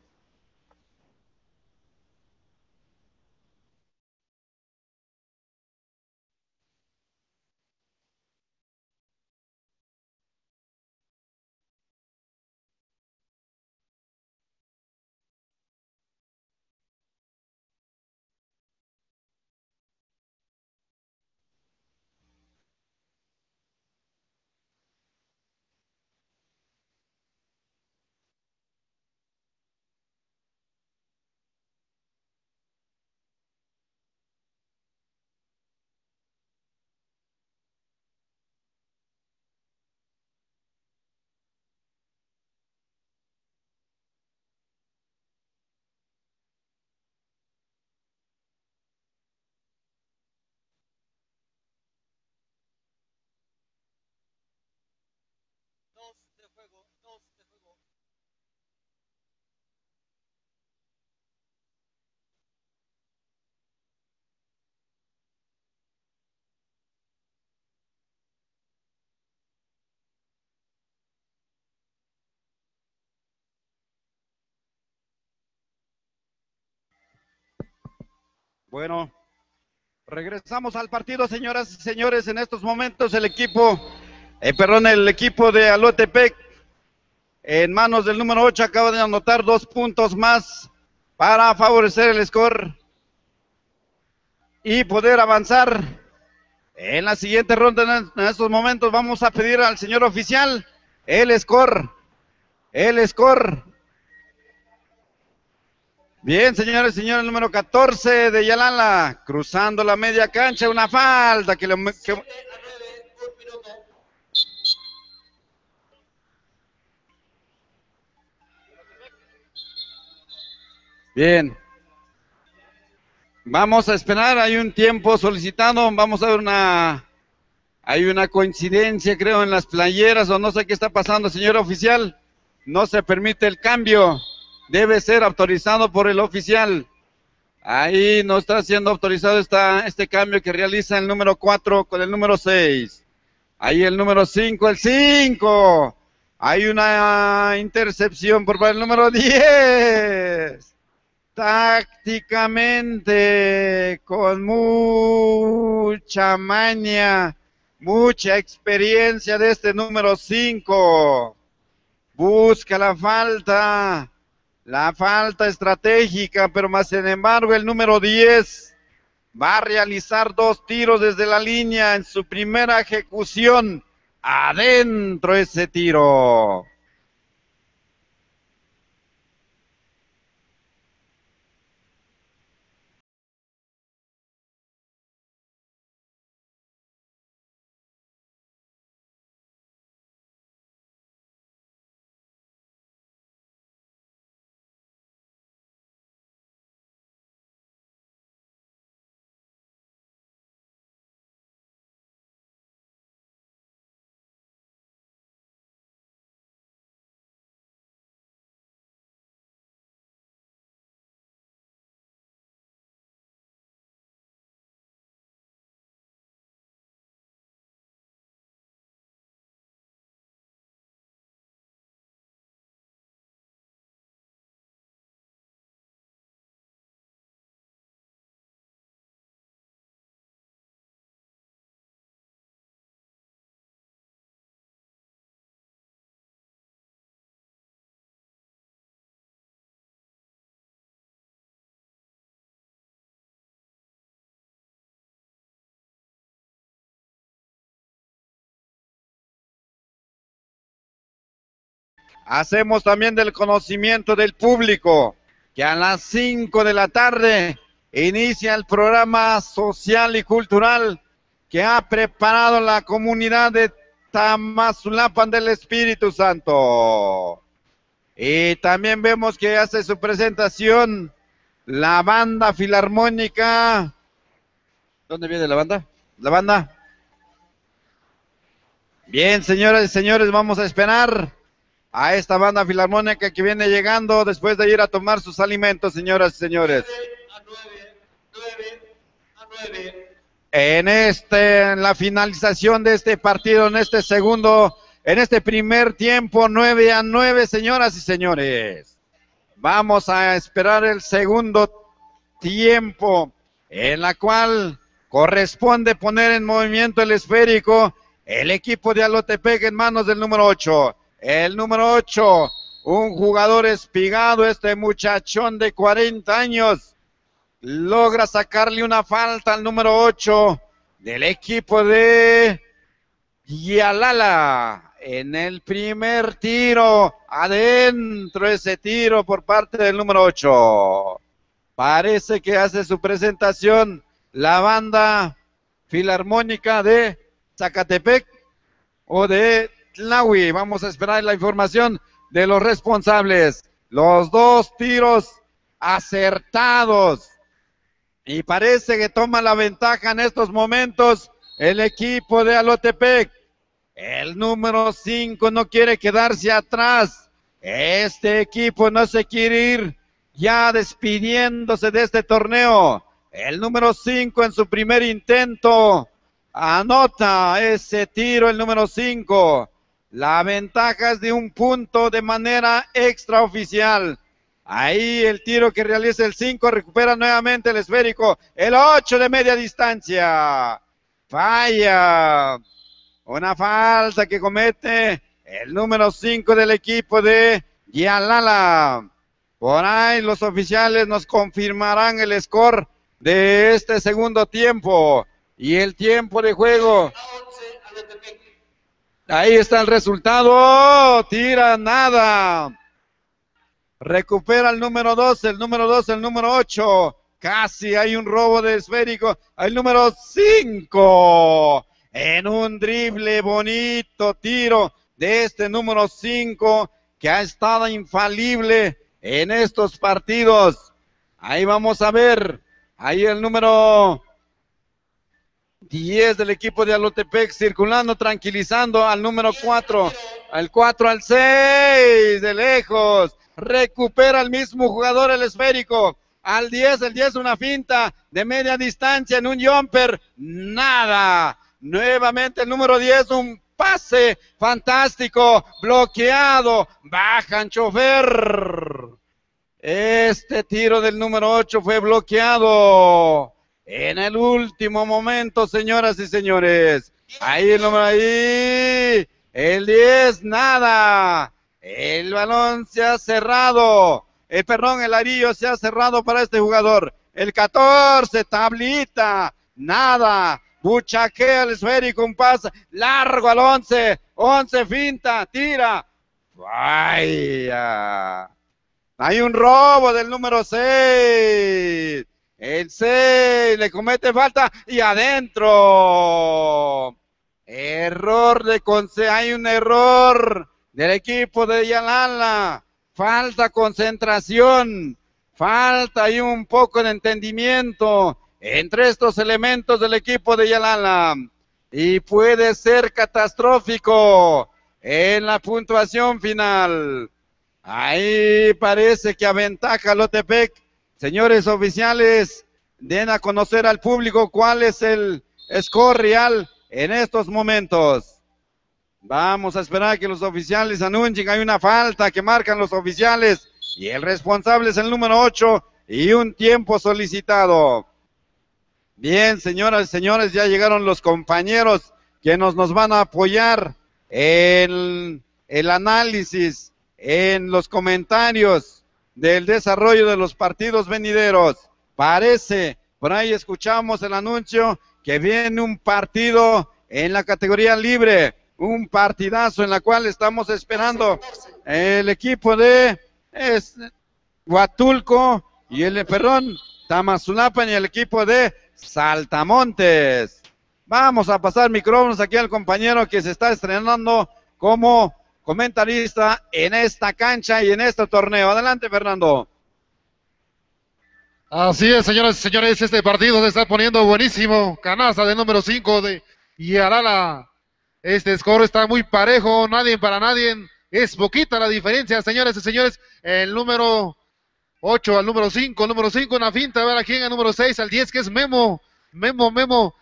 [SPEAKER 6] Bueno, regresamos al partido, señoras y señores. En estos momentos el equipo de Alotepec, en manos del número 8, acaba de anotar 2 puntos más para favorecer el score y poder avanzar en la siguiente ronda. En estos momentos vamos a pedir al señor oficial el score. Bien, señores y señores, el número 14 de Yalala, cruzando la media cancha, una falta Bien. Vamos a esperar, hay un tiempo solicitado, vamos a ver hay una coincidencia, creo, en las playeras, o no sé qué está pasando, señor oficial. No se permite el cambio, debe ser autorizado por el oficial. Ahí no está siendo autorizado este cambio que realiza el número 4 con el número 6. Ahí el número 5, el 5. Hay una intercepción por parte del número 10. Tácticamente, con mucha maña, mucha experiencia de este número 5. Busca la falta estratégica, pero más sin embargo el número 10 va a realizar 2 tiros desde la línea en su primera ejecución. Adentro ese tiro. hacemos también del conocimiento del público que a las 5 de la tarde inicia el programa social y cultural que ha preparado la comunidad de Tamazulapan del Espíritu Santo. Y también vemos que hace su presentación la banda filarmónica. ¿Dónde viene la banda? La banda. Bien, señoras y señores, vamos a esperar a esta banda filarmónica que viene llegando después de ir a tomar sus alimentos, señoras y señores. En la finalización de este partido, en este primer tiempo, 9-9, señoras y señores. Vamos a esperar el segundo tiempo, en la cual corresponde poner en movimiento el esférico el equipo de Alotepec en manos del número 8. El número 8, un jugador espigado, este muchachón de 40 años, logra sacarle una falta al número 8 del equipo de Yalala. En el primer tiro, adentro ese tiro por parte del número 8. Parece que hace su presentación la banda filarmónica de Zacatepec o de Tlahui. Vamos a esperar la información de los responsables. Los dos tiros acertados. Y parece que toma la ventaja en estos momentos el equipo de Alotepec. El número 5 no quiere quedarse atrás. Este equipo no se quiere ir ya despidiéndose de este torneo. El número 5 en su primer intento anota ese tiro, el número 5. La ventaja es de 1 punto de manera extraoficial. Ahí el tiro que realiza el 5, recupera nuevamente el esférico. El 8 de media distancia. Falla. Una falta que comete el número 5 del equipo de Yalala. Por ahí los oficiales nos confirmarán el score de este segundo tiempo. Y el tiempo de juego. Ahí está el resultado. Tira nada. Recupera el número 2, el número 8. Casi hay un robo de esférico. El número 5. En un drible bonito tiro de este número 5 que ha estado infalible en estos partidos. Ahí vamos a ver. Ahí el número 10 del equipo de Alotepec circulando, tranquilizando al número 4. Al 4 al 6 de lejos. Recupera el mismo jugador el esférico. Al 10, el 10 una finta de media distancia en un jumper. Nada. Nuevamente el número 10, un pase fantástico, bloqueado, bajan chofer. Este tiro del número 8 fue bloqueado en el último momento, señoras y señores. Ahí el número ahí, el 10, nada. El balón se ha cerrado. El arillo se ha cerrado para este jugador. El 14, tablita, nada. Buchaquea el esférico, un pase largo al 11. 11 finta, tira. Vaya. Hay un robo del número 6. El 6 le comete falta y adentro. Error de hay un error del equipo de Yalala. Falta concentración. Falta ahí un poco de entendimiento entre estos elementos del equipo de Yalala. Y puede ser catastrófico en la puntuación final. Ahí parece que aventaja Alotepec. Señores oficiales, den a conocer al público cuál es el score real en estos momentos. Vamos a esperar que los oficiales anuncien. Hay una falta que marcan los oficiales y el responsable es el número 8 y un tiempo solicitado. Bien, señoras y señores, ya llegaron los compañeros que nos van a apoyar en el análisis, en los comentarios del desarrollo de los partidos venideros. Parece, por ahí escuchamos el anuncio que viene un partido en la categoría libre. un partidazo en la cual estamos esperando el equipo de Huatulco y Tamazulapan y el equipo de Saltamontes. Vamos a pasar micrófonos aquí al compañero que se está estrenando como comentarista en esta cancha y en este torneo. Adelante, Fernando.
[SPEAKER 4] Así es, señoras y señores, este partido se está poniendo buenísimo. Canasta de número 5 de Yarala. Este score está muy parejo, nadie para nadie. Es poquita la diferencia, señores y señores. El número 8 al número 5, el número 5 una finta, a ver a quién, al número 6, al 10, que es Memo. Memo,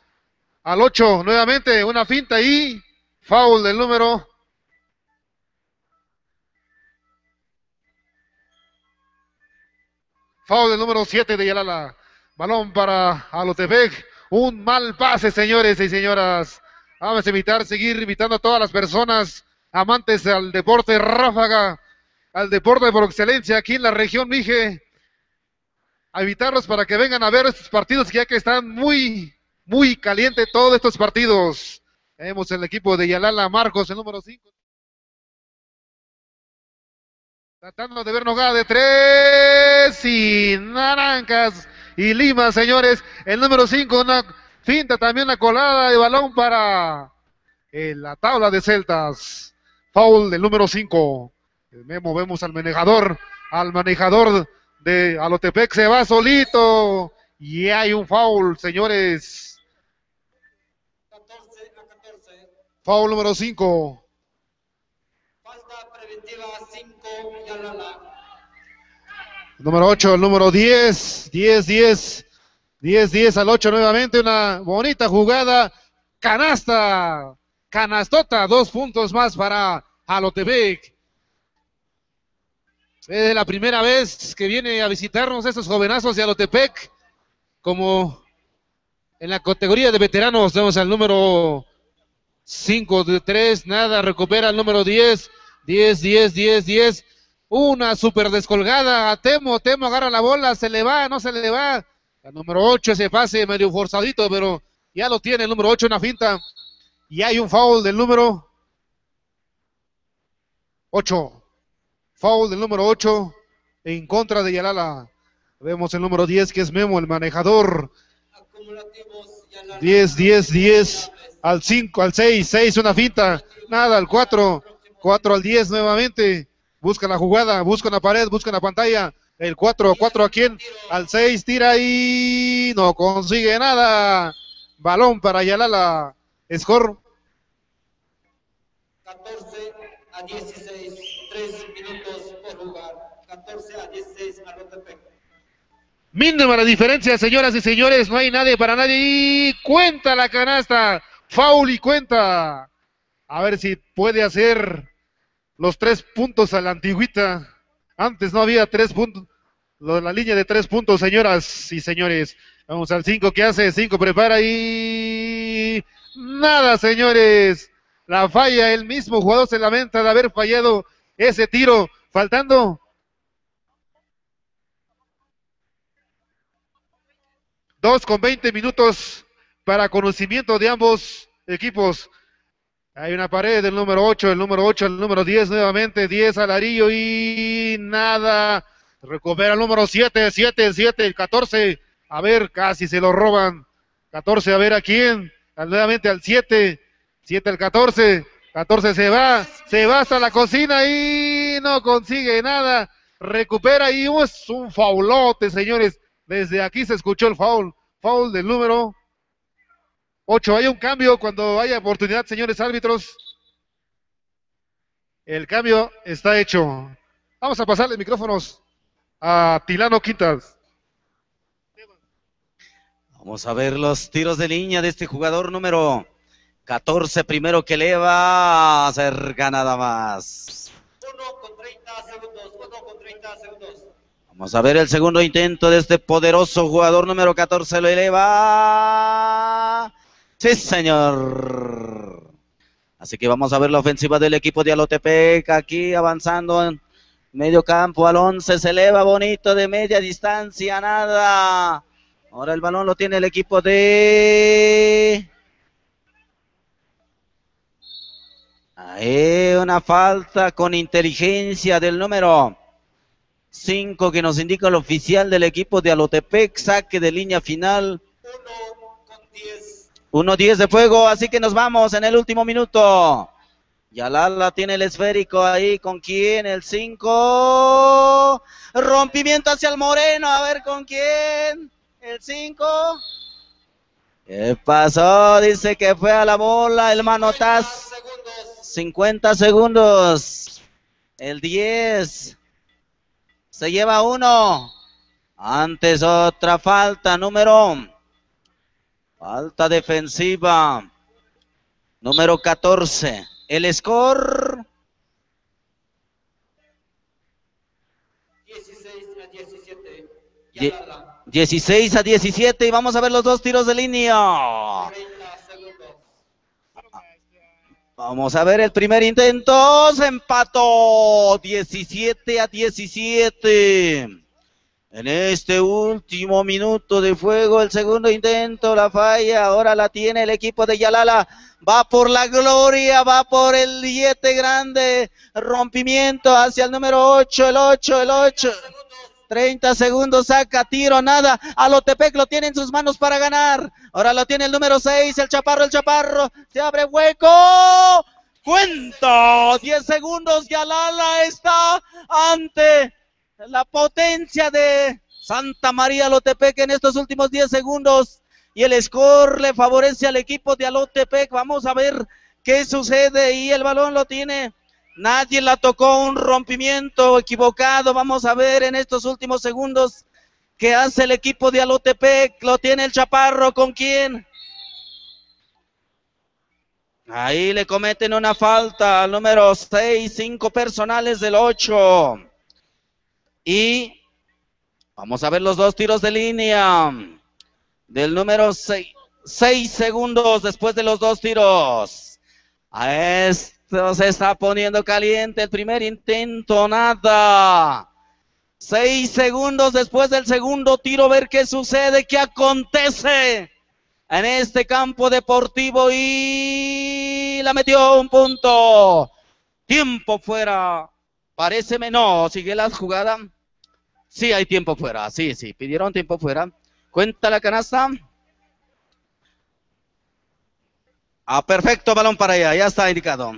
[SPEAKER 4] al 8, nuevamente una finta y foul del número... Foul del número 7 de Yalala. Balón para Alotepec. Un mal pase, señores y señoras. Vamos a seguir invitando a todas las personas amantes al deporte ráfaga, al deporte por excelencia aquí en la región Mije, a invitarlos para que vengan a ver estos partidos, ya que están muy calientes todos estos partidos. Vemos el equipo de Yalala, Marcos, el número 5. Tratando de ver Nogada de 3 y Naranjas y Lima, señores. El número 5, una finta, también una colada de balón para la tabla de Celtas. Foul del número 5. Vemos al manejador de Alotepec, se va solito y hay un foul, señores.
[SPEAKER 8] 14.
[SPEAKER 4] Foul número 5.
[SPEAKER 8] Preventiva 5, Yalala.
[SPEAKER 4] Número 8, el número 10 al 8 nuevamente, una bonita jugada, canastota, 2 puntos más para Alotepec. Es la primera vez que viene a visitarnos estos jovenazos de Alotepec, como en la categoría de veteranos. Tenemos al número 5 de 3, nada, recupera el número 10, una super descolgada, Temo agarra la bola, se le va, no se le va, el número 8 ese pase medio forzadito, pero ya lo tiene el número 8, una finta, y hay un foul del número 8, foul del número 8, en contra de Yalala. Vemos el número 10 que es Memo, el manejador, 10, al 5, al 6, una finta, nada, al 4 al 10 nuevamente, busca la jugada, busca la pared, busca la pantalla, el 4 a quién, al 6, tira y no consigue nada, balón para Yalala, score
[SPEAKER 8] 14-16, 3 minutos por jugar, 14-16 Alotepec.
[SPEAKER 4] Mínima la diferencia, señoras y señores, no hay nadie para nadie y cuenta la canasta, foul y cuenta, a ver si puede hacer los 3 puntos a la antigüita. Antes no había 3 puntos. La línea de 3 puntos, señoras y señores. Vamos al 5, ¿qué hace? 5 prepara y... nada, señores. La falla, el mismo jugador se lamenta de haber fallado ese tiro. Faltando 2:20 minutos para conocimiento de ambos equipos. Hay una pared del número 8, el número 10 nuevamente, 10 al Arillo y nada. Recupera el número 7, el 14. A ver, casi se lo roban. 14, a ver a quién. Nuevamente al 7 al 14. 14 se va hasta la cocina y no consigue nada. Recupera y es un faulote, señores. Desde aquí se escuchó el foul. Foul del número 8, hay un cambio cuando haya oportunidad, señores árbitros. El cambio está hecho. Vamos a pasarle micrófonos a Tilano Quintas.
[SPEAKER 3] Vamos a ver los tiros de línea de este jugador número 14, primero que eleva, cerca nada más.
[SPEAKER 8] 1 con 30 segundos.
[SPEAKER 3] Vamos a ver el segundo intento de este poderoso jugador número 14, lo eleva. Sí, señor. Así que vamos a ver la ofensiva del equipo de Alotepec, aquí avanzando en medio campo, al 11, se eleva bonito de media distancia, nada. Ahora el balón lo tiene el equipo de Ahí una falta con inteligencia del número 5 que nos indica el oficial del equipo de Alotepec, saque de línea final. 1-10 de fuego, así que nos vamos en el último minuto. Yalala tiene el esférico ahí, ¿con quién? El 5. Rompimiento hacia el Moreno, a ver con quién. El 5. ¿Qué pasó? Dice que fue a la bola el manotazo. 50 segundos. El 10. Se lleva uno. Antes otra falta, falta defensiva. Número 14. El score.
[SPEAKER 8] 16-17.
[SPEAKER 3] 16-17 y vamos a ver los dos tiros de línea.
[SPEAKER 8] 30 segundos.
[SPEAKER 3] Vamos a ver el primer intento. Se empató 17-17. En este último minuto de fuego, el segundo intento, la falla, ahora la tiene el equipo de Yalala. Va por la gloria, va por el billete grande. Rompimiento hacia el número 8, el 8. 30 segundos, saca, tiro, nada. Alotepec lo tiene en sus manos para ganar. Ahora lo tiene el número 6, el Chaparro. Se abre hueco. Cuenta, 10 segundos. Yalala está ante la potencia de Santa María Alotepec en estos últimos 10 segundos. Y el score le favorece al equipo de Alotepec. Vamos a ver qué sucede. Y el balón lo tiene. Nadie la tocó, un rompimiento equivocado. Vamos a ver en estos últimos segundos qué hace el equipo de Alotepec. Lo tiene el Chaparro, ¿con quién? Ahí le cometen una falta al número 6, 5 personales del 8. Y vamos a ver los dos tiros de línea del número 6. 6 segundos después de los dos tiros. A esto se está poniendo caliente el primer intento, nada. 6 segundos después del segundo tiro, ver qué sucede, qué acontece en este campo deportivo y la metió, un punto. Tiempo fuera. Paréceme, no, sigue la jugada. Sí, hay tiempo fuera, sí, pidieron tiempo fuera. Cuenta la canasta. Perfecto, balón para allá, ya está indicado.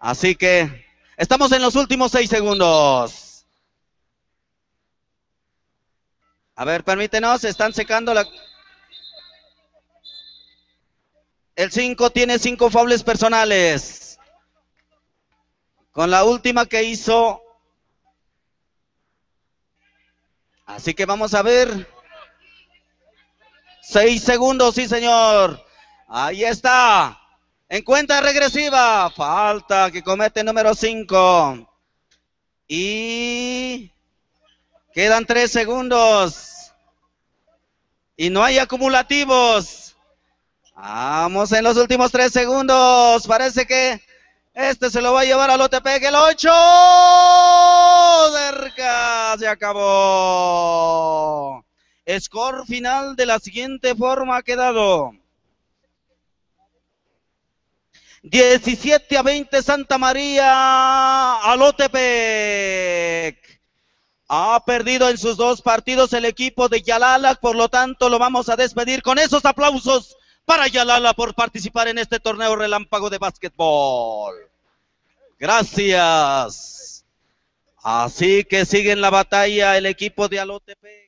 [SPEAKER 3] Así que estamos en los últimos 6 segundos. A ver, permítenos, están secando la... El 5 tiene 5 faules personales. Con la última que hizo. Así que vamos a ver. 6 segundos, sí señor. Ahí está. En cuenta regresiva. Falta que comete número 5. Y quedan 3 segundos. Y no hay acumulativos. Vamos en los últimos 3 segundos. Parece que este se lo va a llevar a Alotepec. El 8. Cerca. Se acabó. Score final de la siguiente forma ha quedado. 17-20 Santa María Alotepec. Ha perdido en sus 2 partidos el equipo de Yalala, por lo tanto lo vamos a despedir con esos aplausos para Yalala por participar en este torneo relámpago de básquetbol. Gracias. Así que sigue en la batalla el equipo de Alotepec.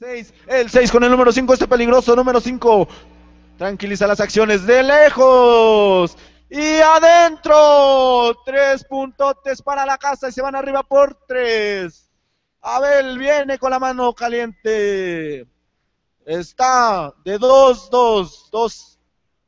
[SPEAKER 7] El 6 con el número 5, este peligroso número 5. Tranquiliza las acciones de lejos. Y adentro. 3 puntotes para la casa y se van arriba por 3. Abel viene con la mano caliente. Está de 2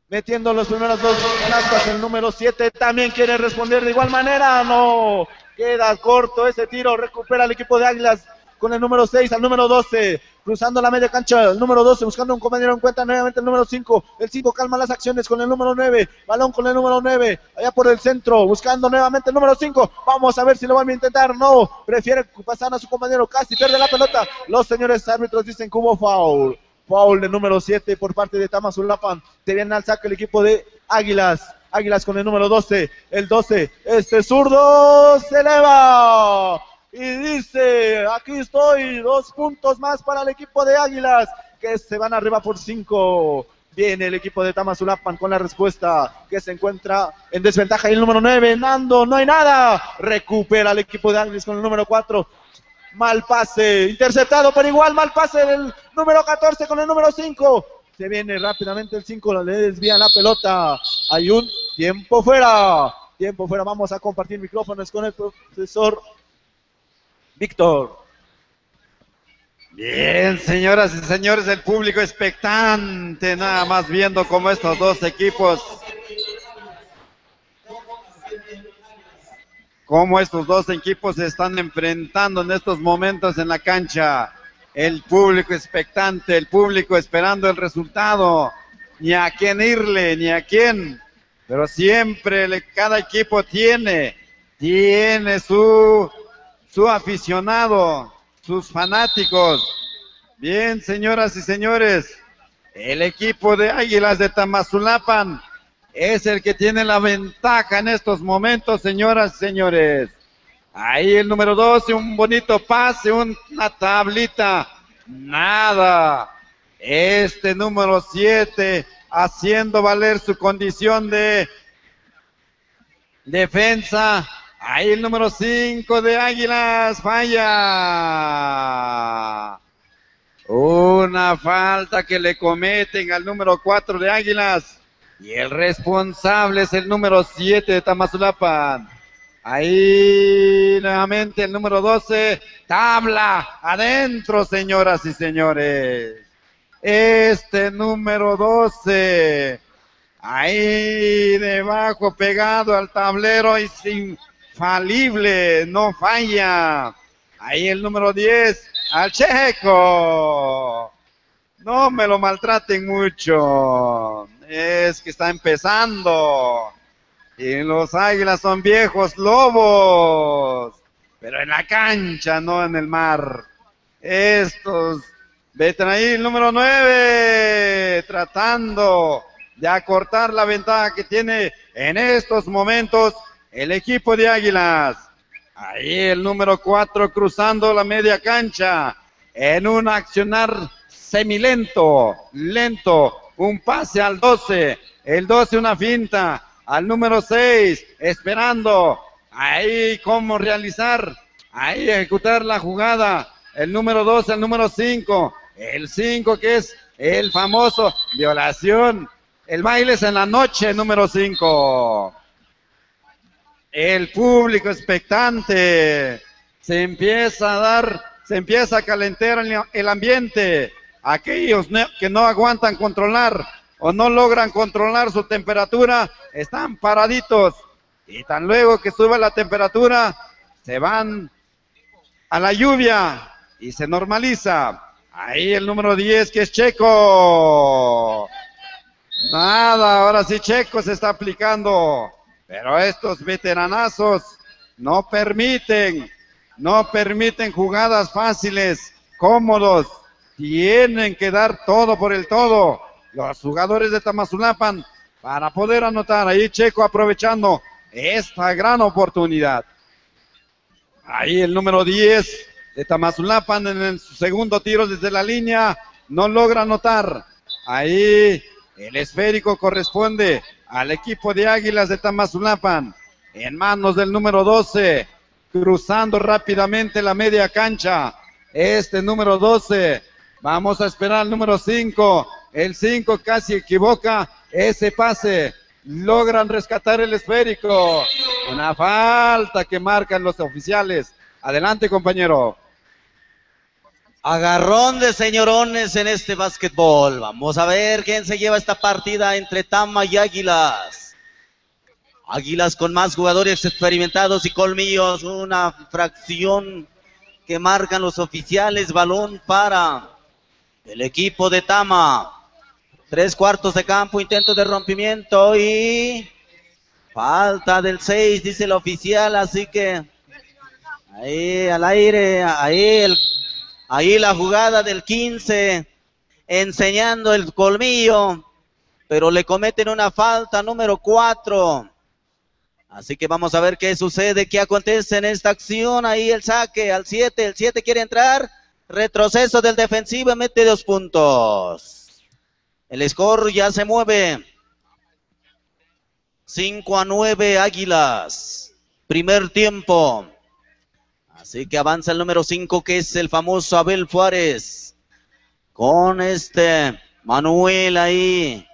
[SPEAKER 7] metiendo los primeros 2 canastas. El número 7 también quiere responder de igual manera. No, queda corto ese tiro. Recupera el equipo de Águilas con el número 6 al número 12. Cruzando la media cancha, el número 12 buscando un compañero, encuentra nuevamente el número 5. El 5 calma las acciones con el número 9. Balón con el número 9. Allá por el centro, buscando nuevamente el número 5. Vamos a ver si lo van a intentar. No, prefiere pasar a su compañero. Casi pierde la pelota. Los señores árbitros dicen que hubo foul. Foul del número 7 por parte de Tamazulapan. Se viene al saque el equipo de Águilas. Águilas con el número 12. El 12, este zurdo se eleva. Y dice, aquí estoy, 2 puntos más para el equipo de Águilas, que se van arriba por 5. Viene el equipo de Tamazulapan con la respuesta, que se encuentra en desventaja. Y el número 9, Nando, no hay nada. Recupera el equipo de Águilas con el número 4. Mal pase, interceptado, pero igual mal pase del número 14 con el número 5. Se viene rápidamente el 5, le desvía la pelota. Hay un tiempo fuera. Tiempo fuera, vamos a compartir micrófonos con el profesor Víctor.
[SPEAKER 6] Bien, señoras y señores, el público expectante, nada más viendo cómo estos dos equipos, se están enfrentando en estos momentos en la cancha. El público expectante, el público esperando el resultado, ni a quién irle, ni a quién, pero siempre cada equipo tiene su aficionado, sus fanáticos. Bien, señoras y señores, el equipo de Águilas de Tamazulapan es el que tiene la ventaja en estos momentos, señoras y señores. Ahí el número 12, un bonito pase, una tablita, nada. Este número 7 haciendo valer su condición de defensa. Ahí el número 5 de Águilas falla. Una falta que le cometen al número 4 de Águilas. Y el responsable es el número 7 de Tamazulapan. Ahí nuevamente el número 12. Tabla adentro, señoras y señores. Este número 12. Ahí debajo pegado al tablero y sin infalible, no falla. Ahí el número 10, al Checo. No me lo maltraten mucho, es que está empezando. Y los Águilas son viejos lobos, pero en la cancha, no en el mar. Estos, veten ahí el número 9, tratando de acortar la ventaja que tiene en estos momentos el equipo de Águilas. Ahí el número 4 cruzando la media cancha en un accionar semilento, lento, un pase al 12, el 12 una finta al número 6, esperando ahí cómo realizar, ahí ejecutar la jugada, el número 12 al número 5, el 5 que es el famoso violación, el baile es en la noche, número 5. El público expectante se empieza a calentar el ambiente. Aquellos que no aguantan controlar o no logran controlar su temperatura están paraditos y tan luego que sube la temperatura se van a la lluvia y se normaliza. Ahí el número 10 que es Checo. Nada, ahora sí Checo se está aplicando. Pero estos veteranazos no permiten jugadas fáciles, cómodos. Tienen que dar todo por el todo los jugadores de Tamazulapan para poder anotar. Ahí Checo aprovechando esta gran oportunidad. Ahí el número 10 de Tamazulapan en su segundo tiro desde la línea no logra anotar. Ahí el esférico corresponde al equipo de Águilas de Tamazulapan, en manos del número 12, cruzando rápidamente la media cancha. Este número 12 Vamos a esperar al número 5. El 5 casi equivoca ese pase. Logran rescatar el esférico. Una falta que marcan los oficiales. Adelante, compañero.
[SPEAKER 3] Agarrón de señorones en este básquetbol. Vamos a ver quién se lleva esta partida entre Tama y Águilas. Águilas con más jugadores experimentados y colmillos. Una fracción que marcan los oficiales. Balón para el equipo de Tama. 3/4 de campo, intento de rompimiento y falta del 6, dice el oficial, así que ahí al aire, ahí la jugada del 15, enseñando el colmillo, pero le cometen una falta, número 4. Así que vamos a ver qué sucede, qué acontece en esta acción. Ahí el saque al 7, el 7 quiere entrar, retroceso del defensivo, mete 2 puntos. El score ya se mueve. 5-9 Águilas. Primer tiempo. Así que avanza el número 5, que es el famoso Abel Juárez. Con Manuel ahí.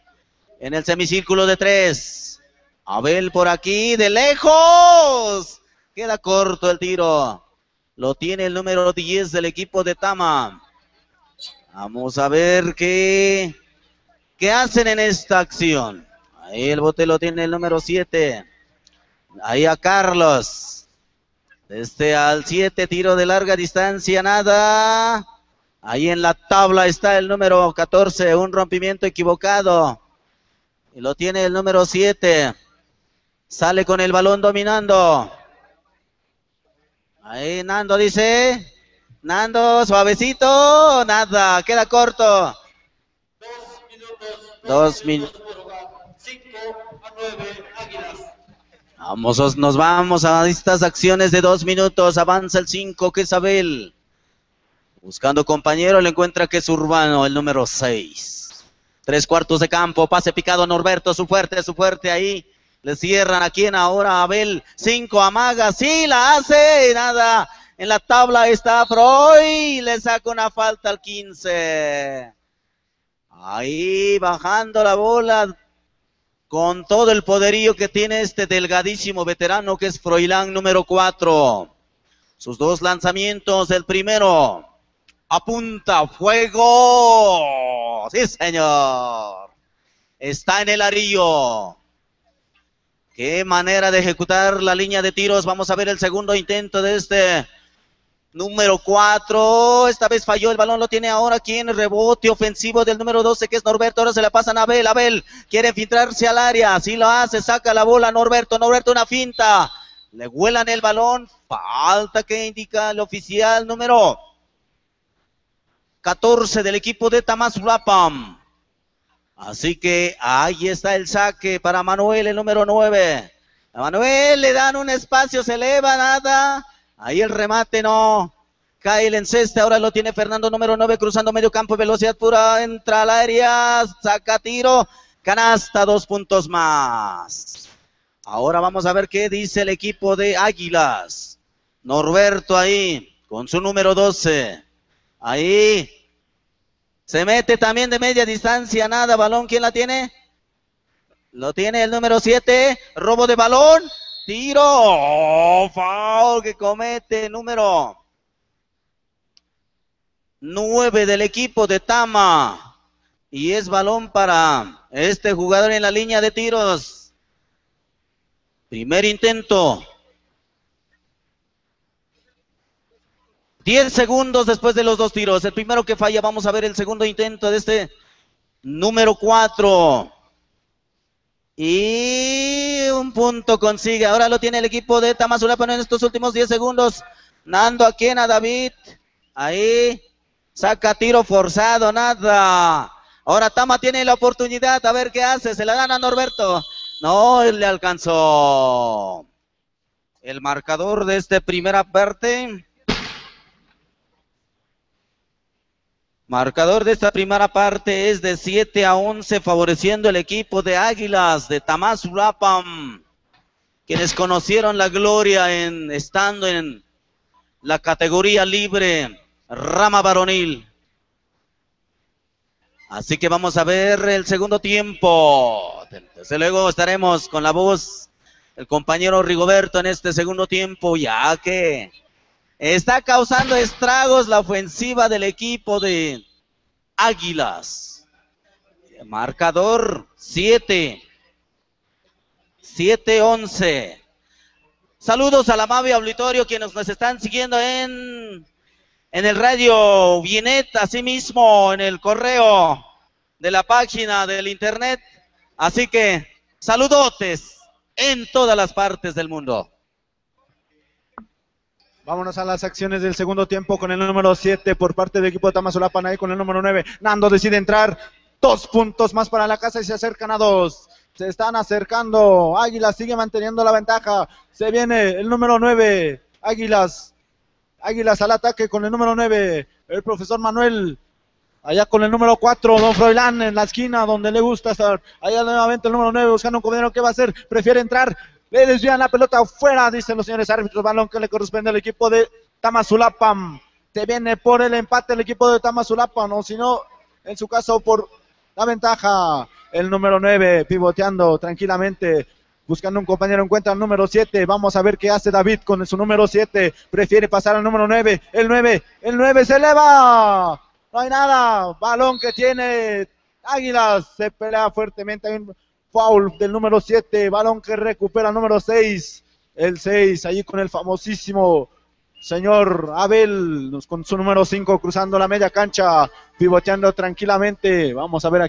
[SPEAKER 3] En el semicírculo de 3. Abel por aquí, de lejos. Queda corto el tiro. Lo tiene el número 10 del equipo de Tama. Vamos a ver qué hacen en esta acción. Ahí el bote lo tiene el número 7. Ahí a Carlos. Al 7, tiro de larga distancia, nada. Ahí en la tabla está el número 14, un rompimiento equivocado. Y lo tiene el número 7. Sale con el balón dominando. Ahí Nando dice. Nando, suavecito. Nada, queda corto. 2 minutos. 5-9 Águilas. Nos vamos a estas acciones de 2 minutos. Avanza el 5, que es Abel. Buscando compañero, le encuentra que es Urbano, el número 6. 3/4 de campo, pase picado Norberto, su fuerte ahí. Le cierran a quien ahora, Abel. 5, amaga, sí, la hace, nada. En la tabla está Freud, le saca una falta al 15. Ahí bajando la bola con todo el poderío que tiene este delgadísimo veterano que es Froilán, número 4. Sus 2 lanzamientos, el primero, apunta, fuego. Sí, señor. Está en el arillo. Qué manera de ejecutar la línea de tiros. Vamos a ver el segundo intento de número 4, esta vez falló, el balón lo tiene ahora quien, rebote ofensivo del número 12 que es Norberto, ahora se la pasan a Abel, Abel quiere infiltrarse al área, sí lo hace, saca la bola Norberto, una finta, le vuelan el balón, falta que indica el oficial número 14 del equipo de Tamazulapam. Así que ahí está el saque para Manuel, el número 9, a Manuel le dan un espacio, se eleva, nada. Ahí el remate no, cae el enceste, ahora lo tiene Fernando, número 9, cruzando medio campo, velocidad pura, entra al área, saca tiro, canasta, 2 puntos más. Ahora vamos a ver qué dice el equipo de Águilas. Norberto ahí, con su número 12, ahí, se mete también de media distancia, nada, balón, ¿quién la tiene? Lo tiene el número 7, robo de balón. Tiro, foul que comete número 9 del equipo de Tama. Y es balón para este jugador en la línea de tiros. Primer intento. 10 segundos después de los 2 tiros. El primero que falla, vamos a ver el segundo intento de número 4. Y un punto consigue, ahora lo tiene el equipo de Tamazulapam en estos últimos 10 segundos. Nando a quien, a David, ahí, saca tiro forzado, nada. Ahora Tama tiene la oportunidad, a ver qué hace, se la dan a Norberto. No, le alcanzó. El marcador de primera parte. Marcador de esta primera parte es de 7-11, favoreciendo el equipo de Águilas de Tamazulapam, quienes conocieron la gloria estando en la categoría libre, rama varonil. Así que vamos a ver el segundo tiempo. Desde luego estaremos con la voz del compañero Rigoberto en este segundo tiempo, ya que está causando estragos la ofensiva del equipo de Águilas. Marcador 7-11. Saludos al amable auditorio quienes nos están siguiendo en el radio Bienet, asimismo en el correo de la página del internet. Así que saludotes en todas las partes del mundo.
[SPEAKER 7] Vámonos a las acciones del segundo tiempo con el número 7 por parte del equipo de Tamazulapan, ahí con el número 9. Nando decide entrar, 2 puntos más para la casa y se acercan a 2. Se están acercando, Águilas sigue manteniendo la ventaja. Se viene el número 9, Águilas al ataque con el número 9, el profesor Manuel. Allá con el número 4, Don Froilán en la esquina donde le gusta estar. Allá nuevamente el número 9 buscando un compañero. ¿Qué va a hacer? Prefiere entrar. Le desvían la pelota afuera, dicen los señores árbitros. Balón que le corresponde al equipo de Tamazulapan. Se viene por el empate el equipo de Tamazulapan, o si no, en su caso por la ventaja. El número 9 pivoteando tranquilamente, buscando un compañero, encuentra el número 7. Vamos a ver qué hace David con su número 7. Prefiere pasar al número 9. El 9 se eleva. No hay nada. Balón que tiene Águilas. Se pelea fuertemente. Hay un foul del número 7. Balón que recupera el número 6. El 6 allí con el famosísimo señor Abel, con su número 5 cruzando la media cancha, pivoteando tranquilamente. Vamos a ver a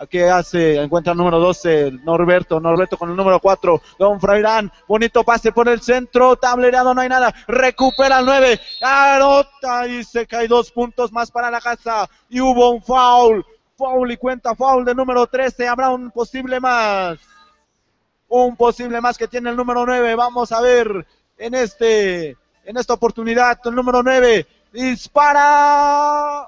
[SPEAKER 7] qué hace. Encuentra el número 12, Norberto con el número 4, Don Froilán. Bonito pase por el centro, tablereado, no hay nada. Recupera el 9, anota y se cae 2 puntos más para la casa. Y hubo un foul y cuenta foul del número 13. Habrá un posible más que tiene el número 9. Vamos a ver en esta oportunidad, el número 9 dispara,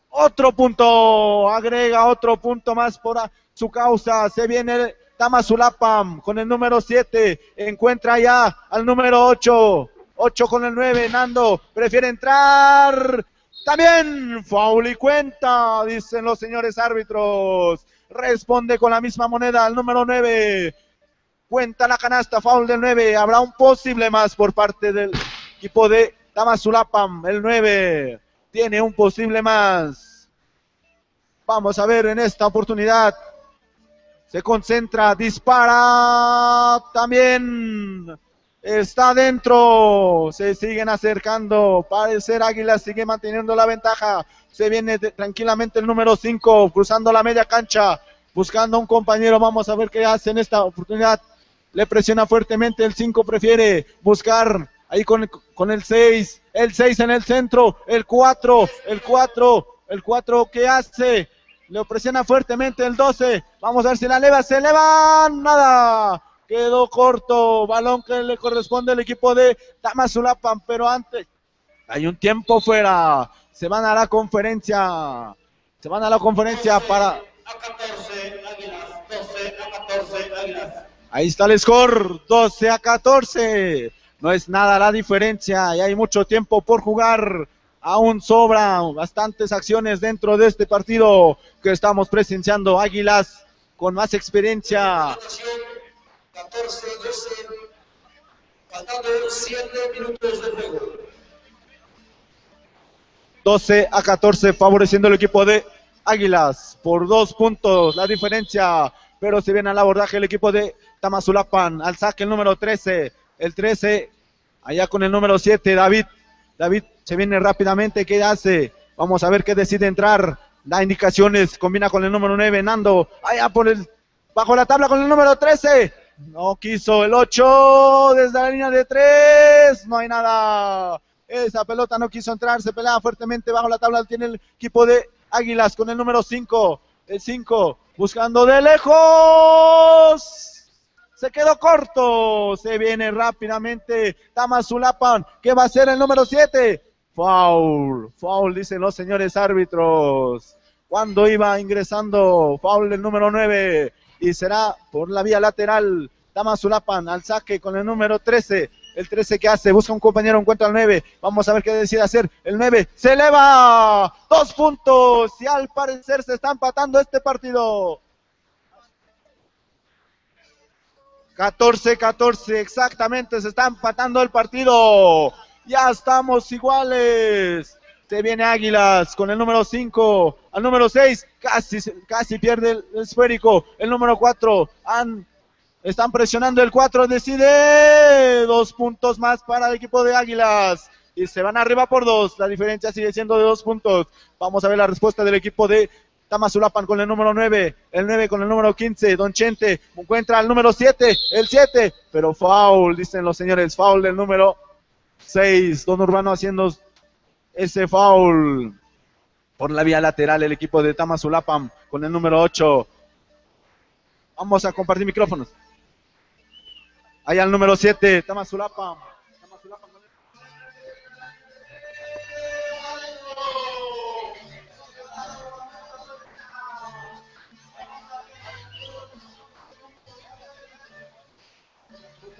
[SPEAKER 7] otro punto, agrega otro punto más por su causa. Se viene Tamazulapan con el número 7, encuentra ya al número 8 con el 9, Nando prefiere entrar, también foul y cuenta, dicen los señores árbitros. Responde con la misma moneda al número 9, cuenta la canasta, foul del 9, habrá un posible más por parte del equipo de Tamazulapan. El 9 tiene un posible más. Vamos a ver en esta oportunidad. Se concentra, dispara, también está dentro. Se siguen acercando. Parecer Águilas sigue manteniendo la ventaja. Se viene tranquilamente el número 5 cruzando la media cancha, buscando a un compañero. Vamos a ver qué hace en esta oportunidad. Le presiona fuertemente el 5, prefiere buscar ahí con el 6, el 6 en el centro, el 4, ¿qué hace? Le presiona fuertemente el 12, vamos a ver si la eleva, se eleva, nada, quedó corto, balón que le corresponde al equipo de Tamazulapan, pero antes hay un tiempo fuera, se van a la conferencia para...
[SPEAKER 8] A 14, Águilas, 12 a 14, Águilas.
[SPEAKER 7] Ahí está el score, 12-14. No es nada la diferencia y hay mucho tiempo por jugar. Aún sobran bastantes acciones dentro de este partido que estamos presenciando. Águilas con más experiencia.
[SPEAKER 8] 14-12, faltando 7 minutos de juego.
[SPEAKER 7] 12-14 favoreciendo el equipo de Águilas por 2 puntos la diferencia, pero se viene al abordaje el equipo de Tamazulapan. Al saque el número 13. El 13, allá con el número 7, David se viene rápidamente, ¿qué hace? Vamos a ver qué decide entrar, da indicaciones, combina con el número 9, Nando, allá bajo la tabla con el número 13, no quiso, el 8, desde la línea de 3, no hay nada, esa pelota no quiso entrar, se pelea fuertemente bajo la tabla, tiene el equipo de Águilas con el número 5, el 5, buscando de lejos, se quedó corto, se viene rápidamente Tamazulapan, ¿qué va a hacer el número 7? Foul, dicen los señores árbitros, cuando iba ingresando, foul del número 9, y será por la vía lateral, Tamazulapan al saque con el número 13, El 13 que hace, busca un compañero, encuentra al 9. Vamos a ver qué decide hacer. El 9 se eleva. 2 puntos. Y al parecer se está empatando este partido. 14-14, exactamente, se está empatando el partido. Ya estamos iguales. Se viene Águilas con el número 5. Al número 6, casi pierde el esférico. El número 4, están presionando el 4, decide 2 puntos más para el equipo de Águilas. Y se van arriba por 2, la diferencia sigue siendo de 2 puntos. Vamos a ver la respuesta del equipo de Tamazulapan con el número 9, el 9 con el número 15, Don Chente encuentra al número 7, el 7, pero foul, dicen los señores, foul del número 6, Don Urbano haciendo ese foul por la vía lateral, el equipo de Tamazulapan con el número 8. Vamos a compartir micrófonos. Ahí al número 7, Tamazulapan.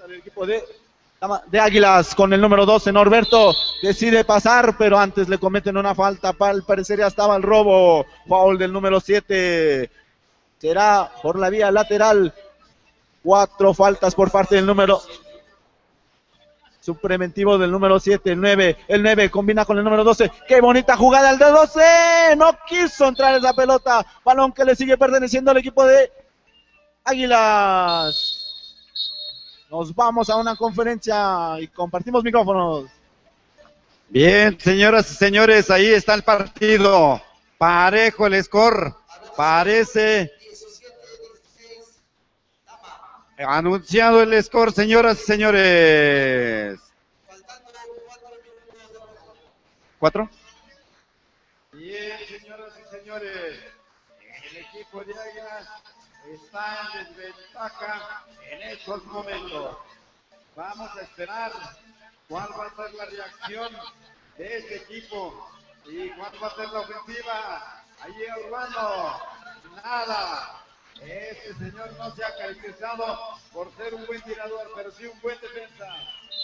[SPEAKER 7] El equipo de Águilas con el número 12, Norberto, decide pasar, pero antes le cometen una falta, al parecer ya estaba el robo, foul del número 7, será por la vía lateral, 4 faltas por parte del número, subpreventivo del número 7, el 9 combina con el número 12, qué bonita jugada el de 12, no quiso entrar esa pelota, balón que le sigue perteneciendo al equipo de Águilas. Nos vamos a una conferencia y compartimos micrófonos.
[SPEAKER 6] Bien, señoras y señores, ahí está el partido. Parejo el score. Parece anunciado el score, señoras y señores. 4. Bien, señoras y señores. El equipo de Águilas está en desventaja en estos momentos. Vamos a esperar cuál va a ser la reacción de este equipo y cuál va a ser la ofensiva. Ahí Urbano, nada. Este señor no se ha caracterizado por ser un buen tirador, pero sí un buen defensa.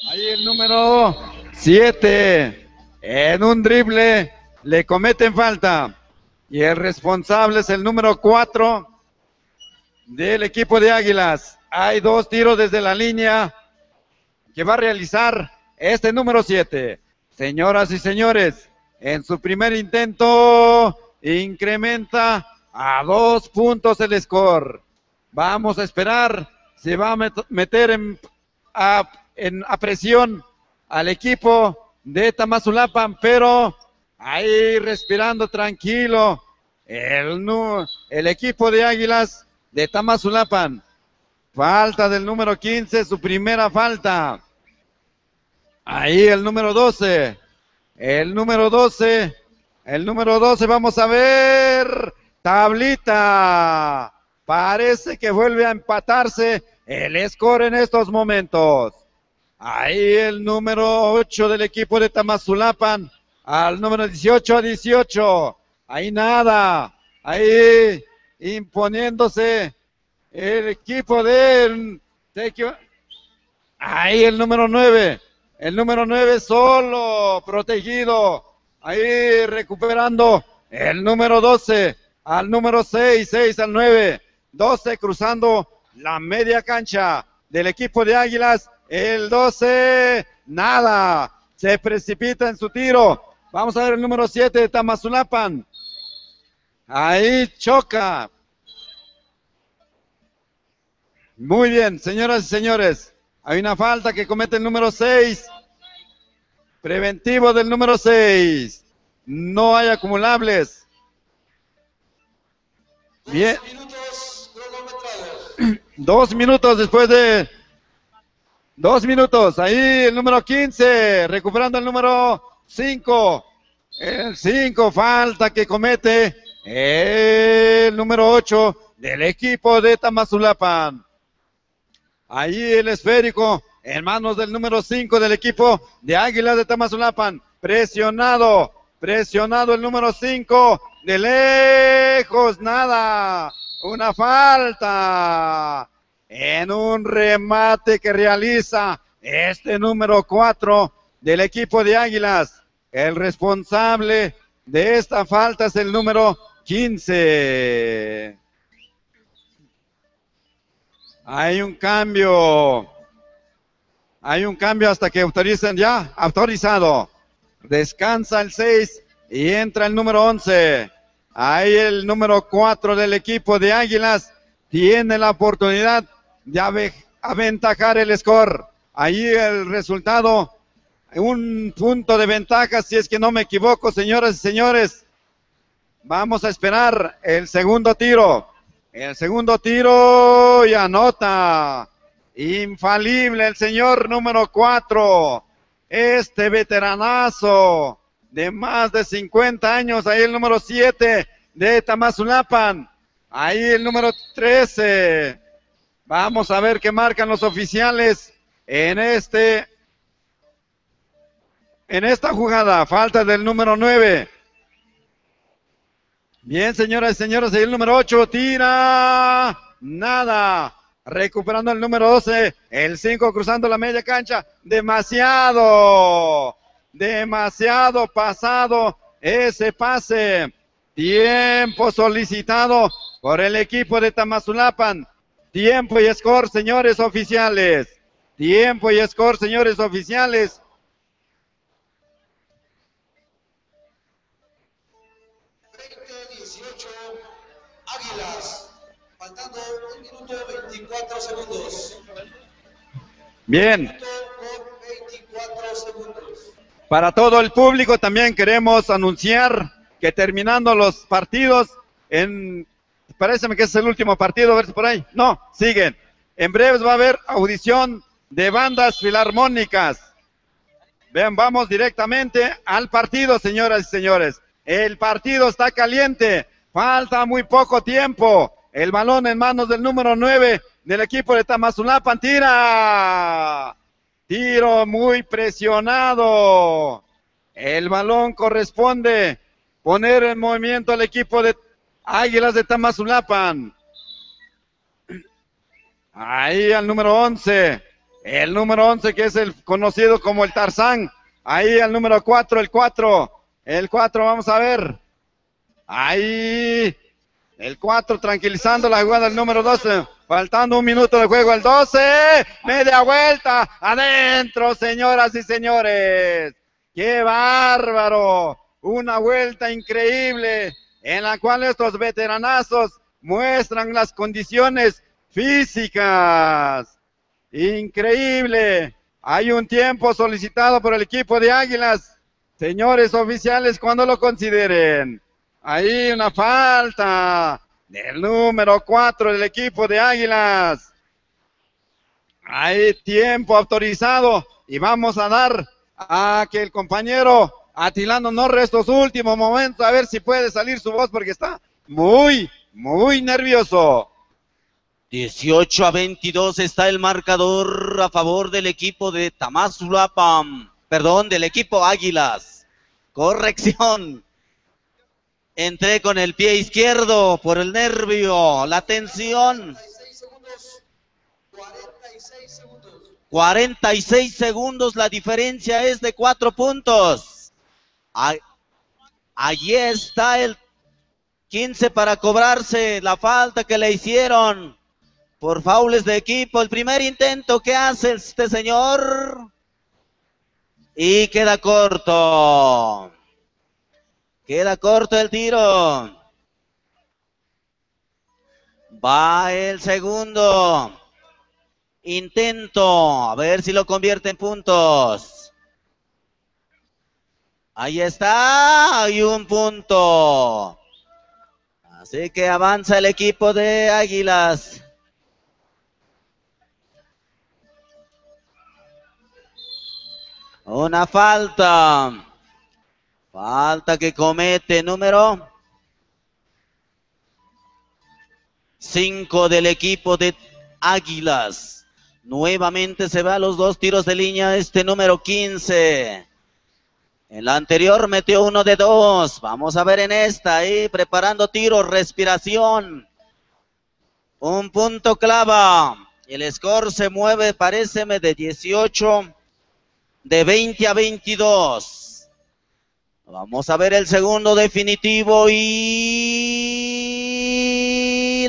[SPEAKER 6] Ahí el número 7, en un drible le cometen falta y el responsable es el número 4 del equipo de Águilas. Hay 2 tiros desde la línea que va a realizar este número 7. Señoras y señores, en su primer intento incrementa a 2 puntos el score. Vamos a esperar, se va a meter a presión al equipo de Tamazulapan, pero ahí respirando tranquilo el equipo de Águilas de Tamazulapan. Falta del número 15, su primera falta. Ahí el número 12. El número 12, vamos a ver. Tablita. Parece que vuelve a empatarse el score en estos momentos. Ahí el número 8 del equipo de Tamazulapan. Al número 18 a 18. Ahí nada. Ahí imponiéndose el equipo de... Ahí el número 9. El número 9 solo, protegido. Ahí recuperando el número 12. Al número 6, 6 al 9. 12 cruzando la media cancha del equipo de Águilas. El 12, nada. Se precipita en su tiro. Vamos a ver el número 7 de Tamazulapan. Ahí choca. Muy bien, señoras y señores. Hay una falta que comete el número 6. Preventivo del número 6. No hay acumulables. Bien. 2 minutos después de... 2 minutos. Ahí el número 15. Recuperando el número 5. El 5, falta que comete el número 8 del equipo de Tamazulapan. Ahí el esférico en manos del número 5 del equipo de Águilas de Tamazulapan. Presionado el número 5. De lejos, nada. Una falta en un remate que realiza este número 4 del equipo de Águilas. El responsable de esta falta es el número 15. Hay un cambio. Hay un cambio hasta que autoricen ya. Autorizado. Descansa el 6 y entra el número 11. Ahí el número 4 del equipo de Águilas tiene la oportunidad de aventajar el score. Ahí el resultado, un punto de ventaja, si es que no me equivoco, señoras y señores. Vamos a esperar el segundo tiro. El segundo tiro y anota. Infalible el señor número 4. Este veteranazo de más de 50 años. Ahí el número 7 de Tamazulapan. Ahí el número 13. Vamos a ver qué marcan los oficiales en esta jugada. Falta del número 9. Bien, señoras y señores, ahí el número 8 tira. Nada. Recuperando el número 12. El 5 cruzando la media cancha. Demasiado pasado ese pase. Tiempo solicitado por el equipo de Tamazulapan. Tiempo y score, señores oficiales. Tiempo y score, señores oficiales.
[SPEAKER 8] Águilas, faltando 1 minuto 24 segundos.
[SPEAKER 6] Bien.
[SPEAKER 8] 24 segundos.
[SPEAKER 6] Para todo el público también queremos anunciar que terminando los partidos, paréceme que es el último partido, a ver si por ahí. No, siguen. En breves va a haber audición de bandas filarmónicas. Vean, vamos directamente al partido, señoras y señores. El partido está caliente. Falta muy poco tiempo. El balón en manos del número 9 del equipo de Tamazulapan. ¡Tira! Tiro muy presionado. El balón corresponde poner en movimiento al equipo de Águilas de Tamazulapan. Ahí al número 11. El número 11 que es el conocido como el Tarzán. Ahí al número 4, el 4. El 4, vamos a ver. Ahí, el 4 tranquilizando la jugada del número 12, faltando 1 minuto de juego, el 12, media vuelta, adentro, señoras y señores, ¡qué bárbaro! Una vuelta increíble, en la cual estos veteranazos muestran las condiciones físicas, increíble, hay un tiempo solicitado por el equipo de Águilas, señores oficiales, cuando lo consideren. Ahí una falta del número 4 del equipo de Águilas. Ahí tiempo autorizado y vamos a dar a que el compañero Atilano Norre estos últimos momentos a ver si puede salir su voz porque está muy nervioso.
[SPEAKER 3] 18-22 está el marcador a favor del equipo de Tamazulapan, perdón, del equipo Águilas. Corrección. Entré con el pie izquierdo por el nervio, la tensión. 46 segundos, la diferencia es de 4 puntos. Allí está el 15 para cobrarse la falta que le hicieron por faules de equipo. El primer intento que hace este señor y queda corto. Queda corto el tiro. Va el segundo intento. A ver si lo convierte en puntos. Ahí está. Hay un punto. Así que avanza el equipo de Águilas. Una falta. Falta que comete número 5 del equipo de Águilas. Nuevamente se va a los 2 tiros de línea este número 15. En la anterior metió 1 de 2. Vamos a ver en esta, ahí preparando tiros, respiración. Un punto clava. El score se mueve, paréceme, de 18, de 20 a 22. Vamos a ver el segundo definitivo y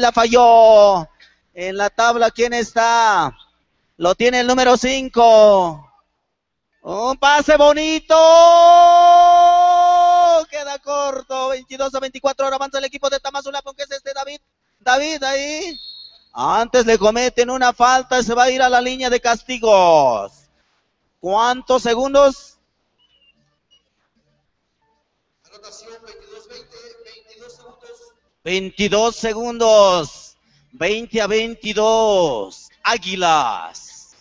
[SPEAKER 3] la falló. En la tabla, ¿quién está? Lo tiene el número 5. Un pase bonito. Queda corto. 22 a 24. Ahora avanza el equipo de Tamazulapam, que es David. David ahí. Antes le cometen una falta y se va a ir a la línea de castigos. ¿Cuántos segundos?
[SPEAKER 8] Anotación 22-20, 22 segundos.
[SPEAKER 3] 22 segundos. 20 a 22. Águilas.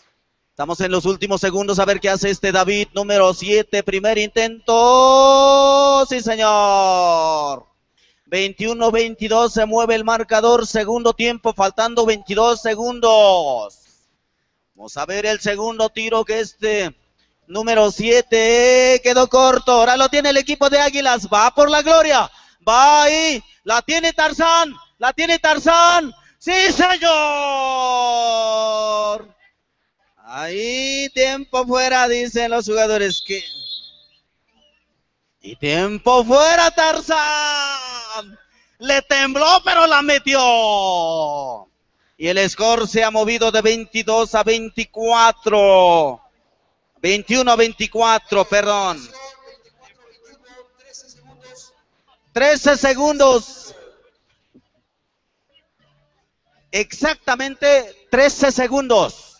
[SPEAKER 3] Estamos en los últimos segundos a ver qué hace David, número 7, primer intento. Sí, señor. 21-22 se mueve el marcador, segundo tiempo, faltando 22 segundos. Vamos a ver el segundo tiro que número 7 quedó corto. Ahora lo tiene el equipo de Águilas, va por la gloria, va ahí, la tiene Tarzán, ¡sí, señor! Ahí, tiempo fuera, dicen los jugadores que... Y tiempo fuera, Tarzán. Le tembló, pero la metió. Y el score se ha movido de 22 a 24. 21 a 24, perdón. 13 segundos. Exactamente 13 segundos.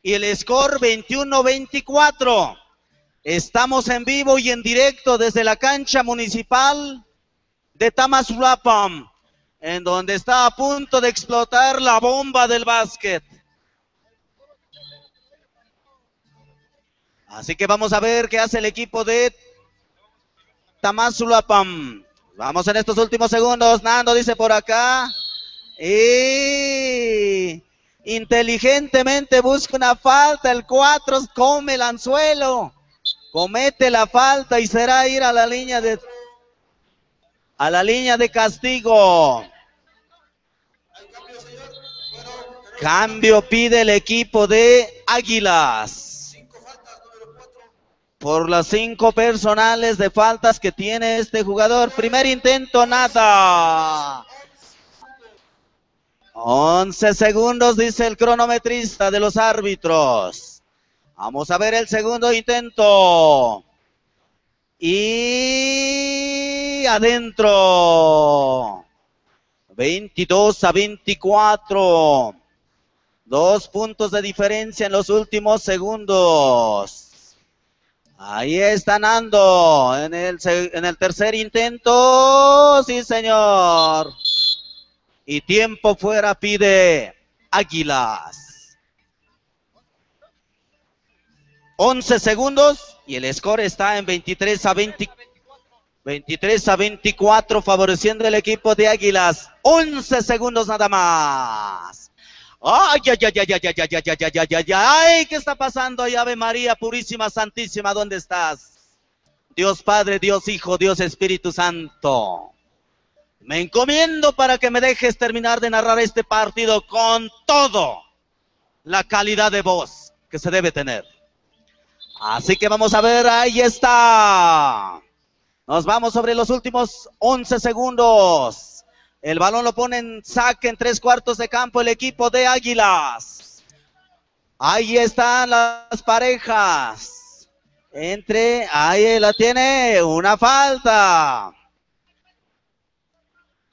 [SPEAKER 3] Y el score 21-24. Estamos en vivo y en directo desde la cancha municipal de Tamazulapam, en donde está a punto de explotar la bomba del básquet. Así que vamos a ver qué hace el equipo de Tamazulapam. Vamos en estos últimos segundos. Nando dice por acá. Y inteligentemente busca una falta. El 4 come el anzuelo. Comete la falta y será ir a la línea de castigo. Cambio pide el equipo de Águilas. Por las 5 personales de faltas que tiene este jugador. Primer intento, nada. 11 segundos, dice el cronometrista de los árbitros. Vamos a ver el segundo intento. Y adentro. 22 a 24. 2 puntos de diferencia en los últimos segundos. Ahí está Nando en el tercer intento. Sí, señor. Y tiempo fuera pide Águilas. 11 segundos y el score está en 23 a 24, favoreciendo el equipo de Águilas. 11 segundos nada más. Ay, ay, ay, ay, ay, ay, ay, ay, ay, ay, ay, ay, ¿qué está pasando ahí, Ave María Purísima, Santísima? ¿Dónde estás? Dios Padre, Dios Hijo, Dios Espíritu Santo. Me encomiendo para que me dejes terminar de narrar este partido con todo la calidad de voz que se debe tener. Así que vamos a ver, ahí está. Nos vamos sobre los últimos 11 segundos. El balón lo pone en saque en 3/4 de campo el equipo de Águilas. Ahí están las parejas. Ahí la tiene, una falta.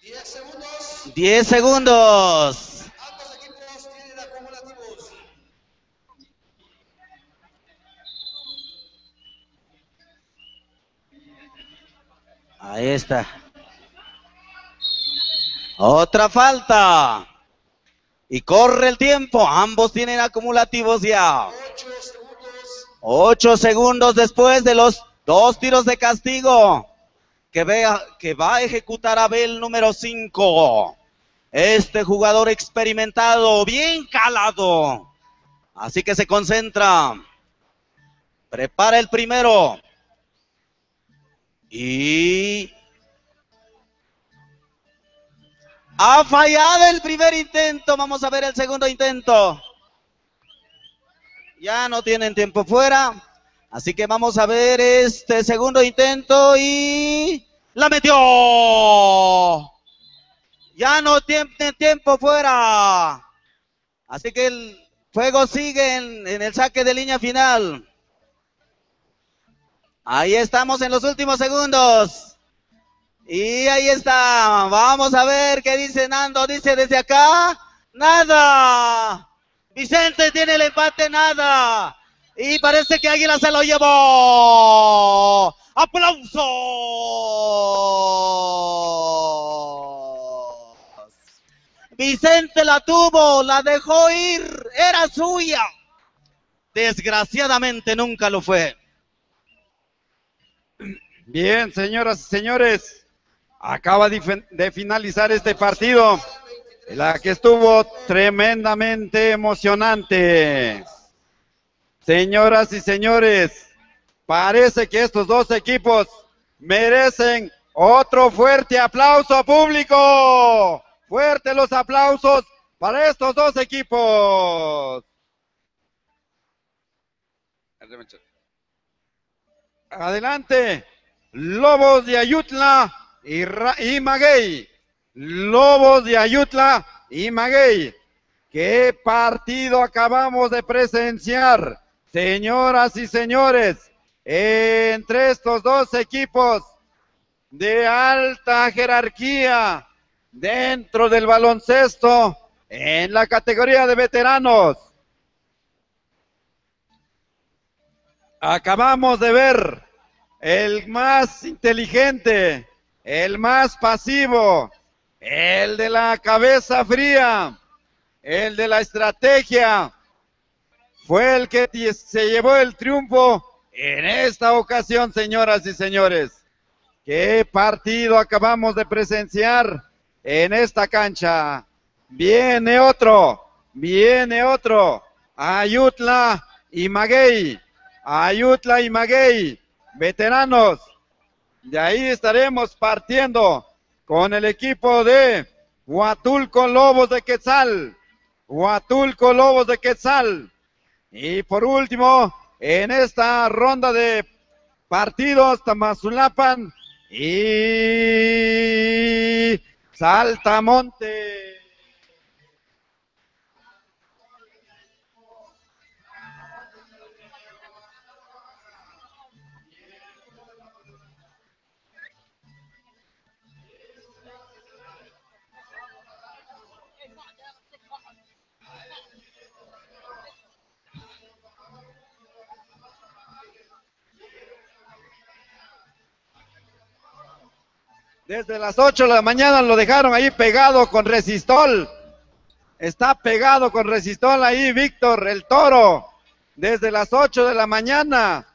[SPEAKER 8] 10 segundos.
[SPEAKER 3] 10 segundos.
[SPEAKER 8] Ambos equipos tienen acumulativos.
[SPEAKER 3] Ahí está. Otra falta. Y corre el tiempo. Ambos tienen acumulativos ya. 8 segundos después de los 2 tiros de castigo que va a ejecutar Abel, número 5. Este jugador experimentado, bien calado. Así que se concentra. Prepara el primero. Y ha fallado el primer intento. Vamos a ver el segundo intento. Ya no tienen tiempo fuera. Así que vamos a ver este segundo intento y la metió. Ya no tiene tiempo fuera. Así que el juego sigue en el saque de línea final. Ahí estamos en los últimos segundos. Y ahí está. Vamos a ver qué dice Nando. Dice desde acá. Nada. Vicente tiene el empate, nada. Y parece que Águila se lo llevó. ¡Aplausos! Vicente la tuvo, la dejó ir, era suya. Desgraciadamente nunca lo fue.
[SPEAKER 6] Bien, señoras y señores, acaba de finalizar este partido, la que estuvo tremendamente emocionante. Señoras y señores, parece que estos dos equipos merecen otro fuerte aplauso público. Fuertes los aplausos para estos dos equipos. Adelante, Lobos de Ayutla y Maguey. Lobos de Ayutla y Maguey. ¿Qué partido acabamos de presenciar, señoras y señores? Entre estos dos equipos de alta jerarquía dentro del baloncesto en la categoría de veteranos. Acabamos de ver el más inteligente, el más pasivo, el de la cabeza fría, el de la estrategia, fue el que se llevó el triunfo en esta ocasión, señoras y señores. ¿Qué partido acabamos de presenciar en esta cancha? Viene otro, Ayutla y Maguey. Ayutla y Maguey, veteranos. De ahí estaremos partiendo con el equipo de Huatulco Lobos de Quetzal. Huatulco Lobos de Quetzal. Y por último, en esta ronda de partidos, Tamazulapan y Saltamonte. Desde las 8 de la mañana lo dejaron ahí pegado con resistol. Está pegado con resistol ahí Víctor el Toro. Desde las 8 de la mañana.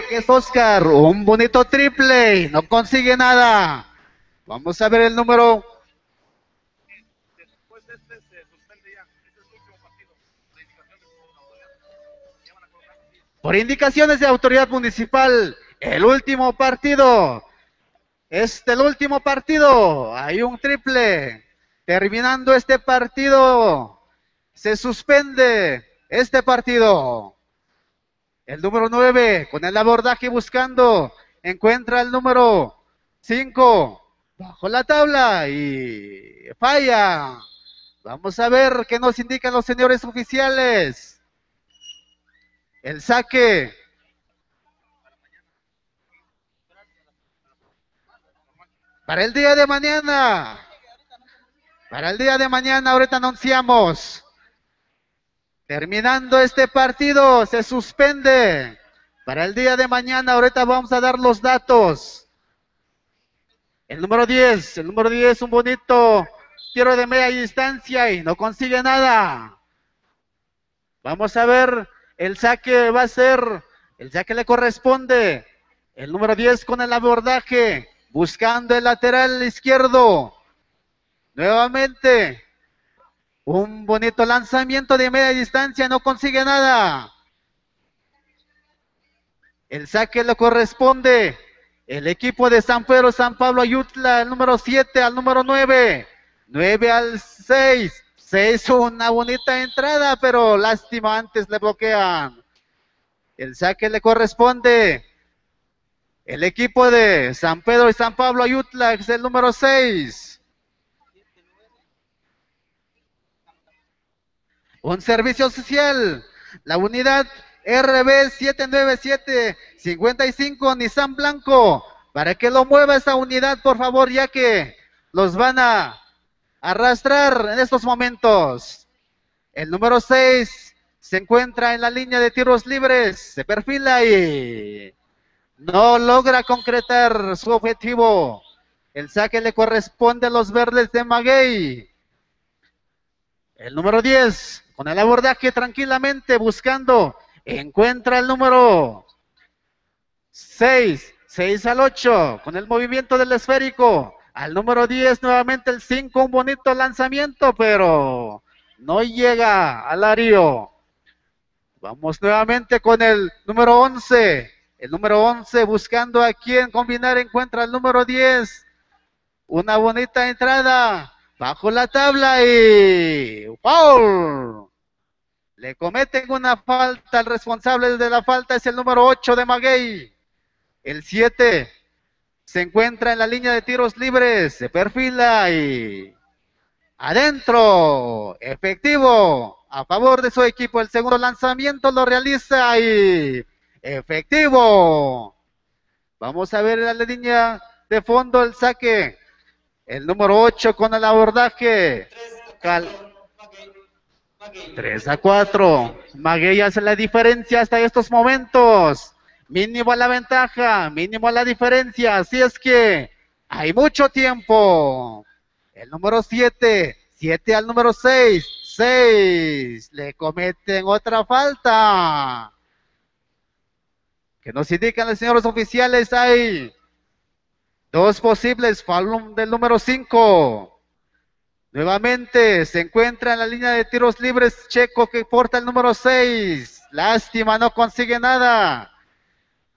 [SPEAKER 4] que es Oscar, un bonito triple, no consigue nada. Vamos a ver el número. Por indicaciones de autoridad municipal, el último partido. El último partido. Hay un triple. Terminando este partido, se suspende este partido. El número 9 con el abordaje buscando. Encuentra el número 5 bajo la tabla y falla. Vamos a ver qué nos indican los señores oficiales. El saque. Para el día de mañana. Para el día de mañana, ahorita anunciamos. Terminando este partido, se suspende. Para el día de mañana, ahorita vamos a dar los datos. El número 10, un bonito tiro de media distancia y no consigue nada. Vamos a ver, el saque va a ser, el saque le corresponde. El número 10 con el abordaje, buscando el lateral izquierdo. Nuevamente, un bonito lanzamiento de media distancia, no consigue nada. El saque le corresponde. El equipo de San Pedro, San Pablo Ayutla, el número 7 al número 9. 9 al 6. 6, una bonita entrada, pero lástima, antes le bloquean. El saque le corresponde. El equipo de San Pedro y San Pablo Ayutla es el número 6. Un servicio social. La unidad RB 79755 Nissan Blanco. Para que lo mueva esa unidad, por favor, ya que los van a arrastrar en estos momentos. El número 6 se encuentra en la línea de tiros libres. Se perfila y no logra concretar su objetivo. El saque le corresponde a los verdes de Maguey. El número 10, con el abordaje tranquilamente buscando, encuentra el número 6, 6 al 8, con el movimiento del esférico. Al número 10, nuevamente el 5, un bonito lanzamiento, pero no llega al área. Vamos nuevamente con el número 11. El número 11 buscando a quién combinar, encuentra el número 10. Una bonita entrada bajo la tabla y ¡foul! Le cometen una falta. El responsable de la falta es el número 8 de Maguey. El 7 se encuentra en la línea de tiros libres, se perfila y adentro, efectivo, a favor de su equipo. El segundo lanzamiento lo realiza y efectivo. Vamos a ver en la línea de fondo el saque. El número 8 con el abordaje. 3-4. Maguey hace la diferencia hasta estos momentos. Mínimo la ventaja, mínimo la diferencia. Así es que hay mucho tiempo. El número 7, 7 al número 6, 6. Le cometen otra falta. Que nos indican los señores oficiales, hay dos posibles, foul del número 5. Nuevamente se encuentra en la línea de tiros libres Checo, que porta el número 6. Lástima, no consigue nada.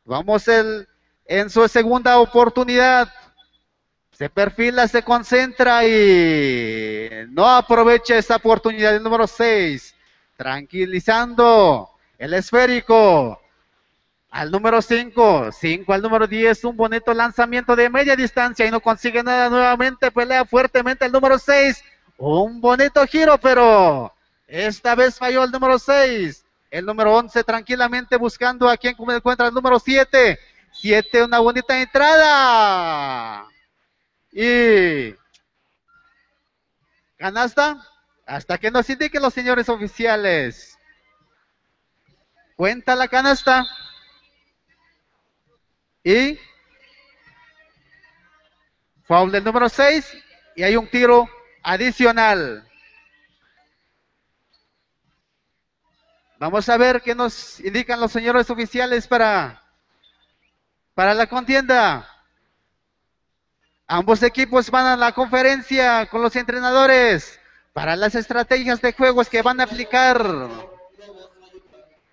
[SPEAKER 4] Vamos en su segunda oportunidad. Se perfila, se concentra y no aprovecha esa oportunidad. El número 6. Tranquilizando el esférico. Al número 5, 5 al número 10, un bonito lanzamiento de media distancia y no consigue nada. Nuevamente pelea fuertemente el número 6, un bonito giro, pero esta vez falló el número 6. El número 11 tranquilamente buscando a quien encuentra el número 7, 7, una bonita entrada y canasta hasta que nos indiquen los señores oficiales. Cuenta la canasta. Y foul del número 6 y hay un tiro adicional. Vamos a ver qué nos indican los señores oficiales para
[SPEAKER 9] para la contienda. Ambos equipos van a la conferencia con los entrenadores para las estrategias de juegos que van a aplicar.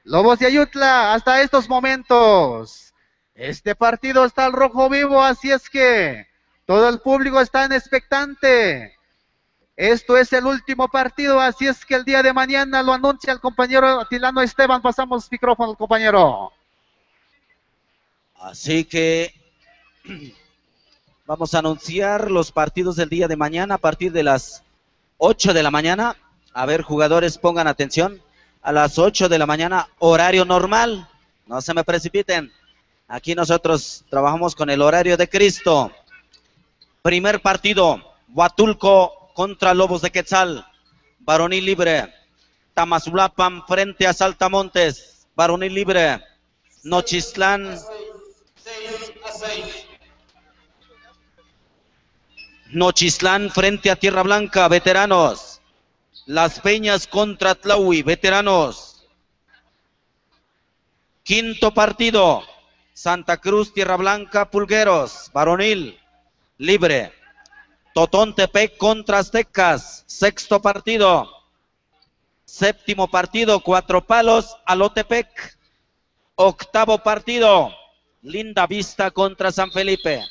[SPEAKER 9] Lobos de Ayutla hasta estos momentos. Este partido está al rojo vivo, así es que todo el público está en expectante. Esto es el último partido, así es que el día de mañana lo anuncia el compañero Tilano Esteban. Pasamos micrófono al compañero.
[SPEAKER 3] Así que vamos a anunciar los partidos del día de mañana a partir de las 8 de la mañana. A ver, jugadores, pongan atención. A las 8 de la mañana, horario normal. No se me precipiten. Aquí nosotros trabajamos con el horario de Cristo. Primer partido, Huatulco contra Lobos de Quetzal, varonil libre. Tamazulapan frente a Saltamontes, varonil libre. Nochistlán.
[SPEAKER 8] 6-6.
[SPEAKER 3] Nochistlán frente a Tierra Blanca, veteranos. Las Peñas contra Tlahui, veteranos. Quinto partido, Santa Cruz, Tierra Blanca, Pulgueros, varonil, libre. Totontepec contra Aztecas, sexto partido. Séptimo partido, Cuatro Palos, Alotepec. Octavo partido, Linda Vista contra San Felipe.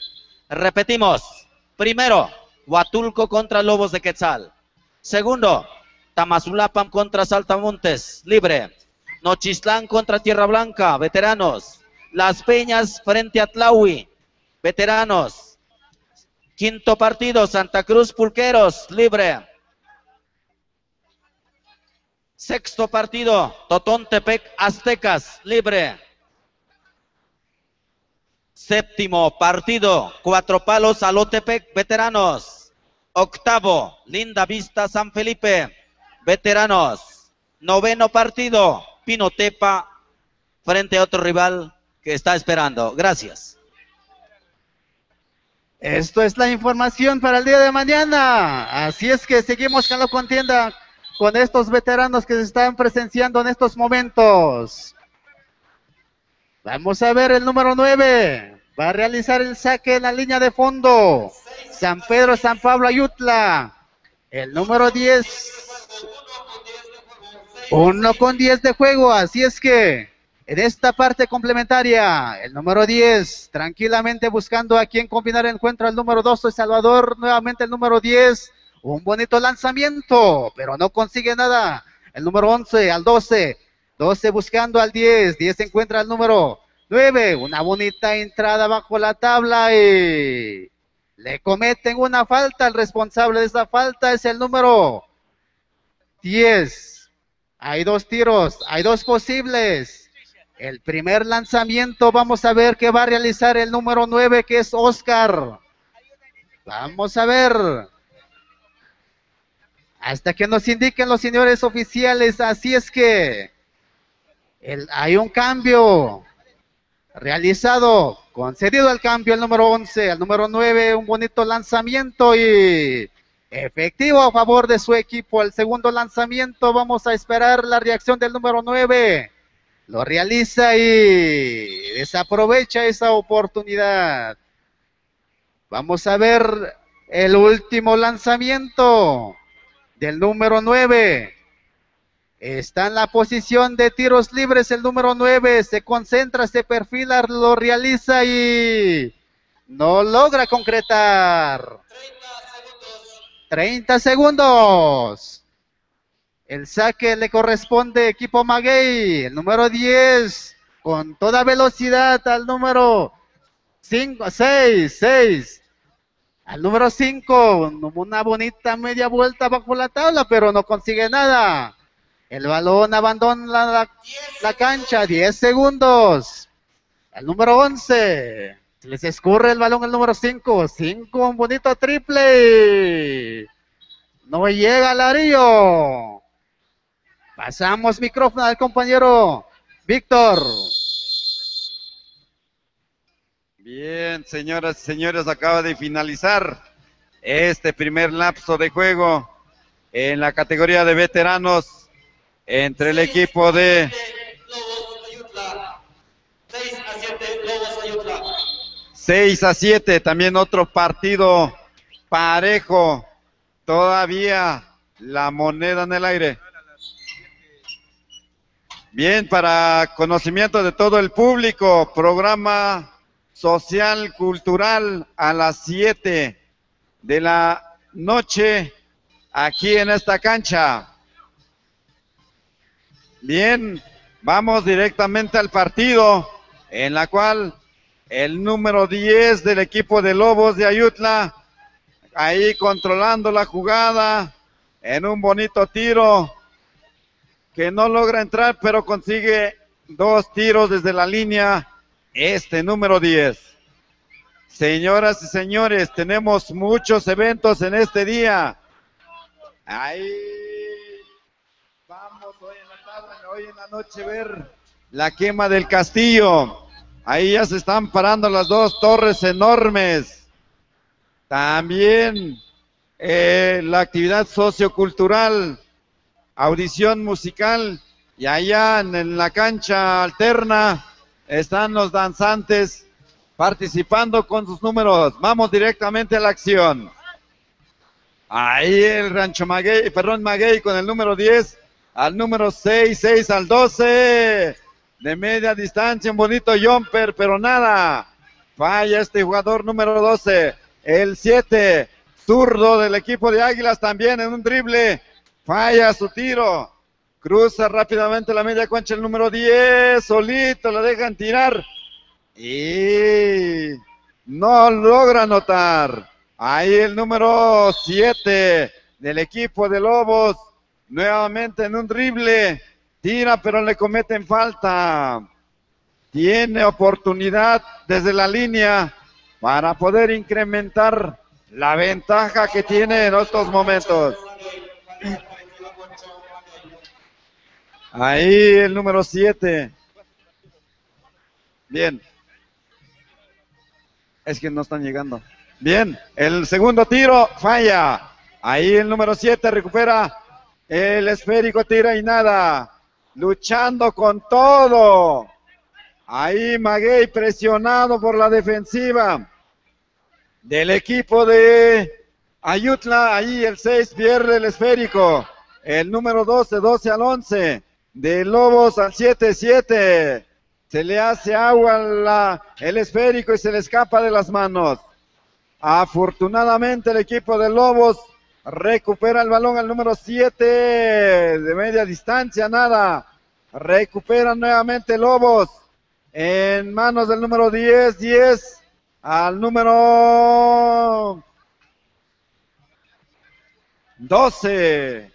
[SPEAKER 3] Repetimos, primero, Huatulco contra Lobos de Quetzal. Segundo, Tamazulapan contra Saltamontes, libre. Nochistlán contra Tierra Blanca, veteranos. Las Peñas frente a Tlahui, veteranos. Quinto partido, Santa Cruz Pulqueros, libre. Sexto partido, Totontepec Aztecas, libre. Séptimo partido, Cuatro Palos Alotepec, veteranos. Octavo, Linda Vista San Felipe, veteranos. Noveno partido, Pinotepa frente a otro rival que está esperando. Gracias.
[SPEAKER 9] Esto es la información para el día de mañana. Así es que seguimos con la contienda con estos veteranos que se están presenciando en estos momentos. Vamos a ver el número 9. Va a realizar el saque en la línea de fondo. San Pedro, San Pablo, Ayutla. El número 10. 1 con 10 de juego. Así es que en esta parte complementaria, el número 10, tranquilamente buscando a quien combinar el encuentro. El número 2, Salvador, nuevamente el número 10. Un bonito lanzamiento, pero no consigue nada. El número 11 al 12. 12 buscando al 10. 10 encuentra al número 9. Una bonita entrada bajo la tabla y le cometen una falta. El responsable de esa falta es el número 10. Hay dos tiros, hay dos posibles. El primer lanzamiento, vamos a ver qué va a realizar el número 9, que es Oscar. Vamos a ver. Hasta que nos indiquen los señores oficiales. Así es que hay un cambio realizado, concedido el cambio, el número 11, al número 9, un bonito lanzamiento y efectivo a favor de su equipo. El segundo lanzamiento, vamos a esperar la reacción del número 9. Lo realiza y desaprovecha esa oportunidad. Vamos a ver el último lanzamiento del número 9. Está en la posición de tiros libres el número 9. Se concentra, se perfila, lo realiza y no logra concretar. 30 segundos. El saque le corresponde equipo Maguey. El número 10 con toda velocidad al número 6. Al número 5, una bonita media vuelta bajo la tabla, pero no consigue nada. El balón abandona la cancha, 10 segundos. Al número 11, les escurre el balón el número 5. 5, un bonito triple. No llega al arillo. Pasamos micrófono al compañero Víctor.
[SPEAKER 6] Bien, señoras y señores, acaba de finalizar este primer lapso de juego en la categoría de veteranos entre el equipo de
[SPEAKER 8] Lobos Ayutla. 6-7 Lobos Ayutla.
[SPEAKER 6] 6-7, también otro partido parejo. Todavía la moneda en el aire. Bien, para conocimiento de todo el público, programa social cultural a las 7 de la noche aquí en esta cancha. Bien, vamos directamente al partido en la cual el número 10 del equipo de Lobos de Ayutla, ahí controlando la jugada en un bonito tiro que no logra entrar, pero consigue 2 tiros desde la línea, este número 10. Señoras y señores, tenemos muchos eventos en este día. Ahí vamos hoy en la tarde, hoy en la noche ver la quema del castillo. Ahí ya se están parando las 2 torres enormes. También la actividad sociocultural, audición musical, y allá en la cancha alterna están los danzantes participando con sus números. Vamos directamente a la acción. Ahí el Rancho Maguey, Maguey con el número 10 al número 6, 6 al 12. De media distancia, un bonito jumper, pero nada. Falla este jugador número 12. El 7, zurdo del equipo de Águilas, también en un drible. Falla su tiro. Cruza rápidamente la media cancha el número 10. Solito lo dejan tirar. Y no logra anotar. Ahí el número 7 del equipo de Lobos. Nuevamente en un drible. Tira, pero le cometen falta. Tiene oportunidad desde la línea para poder incrementar la ventaja que tiene en estos momentos. Ahí el número 7. Bien. Es que no están llegando. Bien, el segundo tiro falla. Ahí el número 7 recupera el esférico, tira y nada. Luchando con todo. Ahí Maguey presionado por la defensiva del equipo de Ayutla. Ahí el 6 pierde el esférico. El número 12, 12 al 11. De Lobos al 7, 7. Se le hace agua el esférico y se le escapa de las manos. Afortunadamente el equipo de Lobos recupera el balón al número 7 de media distancia, nada. Recupera nuevamente Lobos en manos del número 10, 10 al número 12.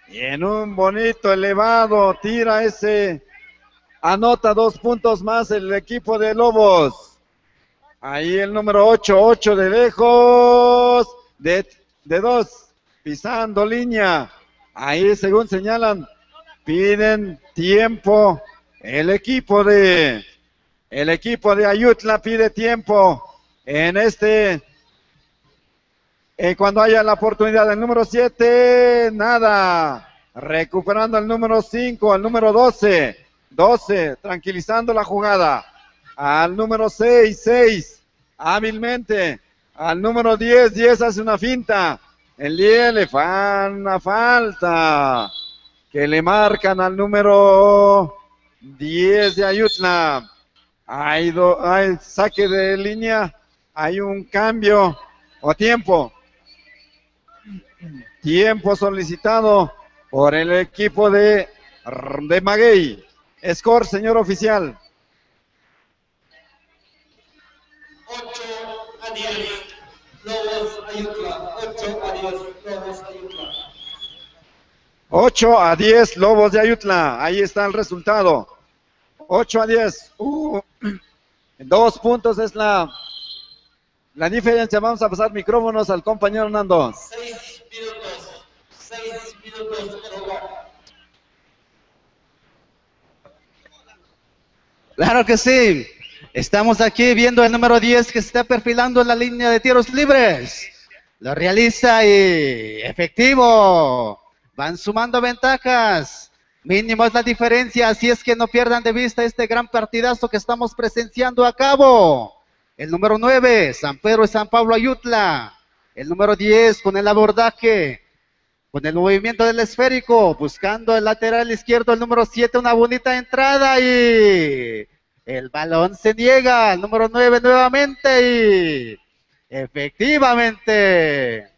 [SPEAKER 6] Y en un bonito elevado tira ese, anota 2 puntos más el equipo de Lobos. Ahí el número 8, 8 de lejos, de 2, pisando línea. Ahí según señalan, piden tiempo. El equipo de Ayutla pide tiempo en cuando haya la oportunidad. El número 7, nada. Recuperando el número 5, al número 12. 12, tranquilizando la jugada. Al número 6, 6, hábilmente. Al número 10, 10 hace una finta. El 10 le fan una falta. Que le marcan al número 10 de Ayutla. Hay saque de línea. Hay un cambio o tiempo. Tiempo solicitado por el equipo de Maguey. Score, señor oficial.
[SPEAKER 8] 8-10. Lobos Ayutla. 8-10. Lobos Ayutla.
[SPEAKER 6] 8-10, Lobos de Ayutla. Ahí está el resultado. 8-10. 2 puntos es la diferencia. Vamos a pasar micrófonos al compañero Nando.
[SPEAKER 8] 6 minutos. 6 minutos por jugar.
[SPEAKER 9] Claro que sí. Estamos aquí viendo el número 10 que se está perfilando en la línea de tiros libres. Lo realiza y efectivo. Van sumando ventajas. Mínimo es la diferencia, así es que no pierdan de vista este gran partidazo que estamos presenciando a cabo. El número 9, San Pedro y San Pablo Ayutla. El número 10 con el abordaje, con el movimiento del esférico, buscando el lateral izquierdo, el número 7, una bonita entrada y el balón se niega, el número 9 nuevamente y efectivamente.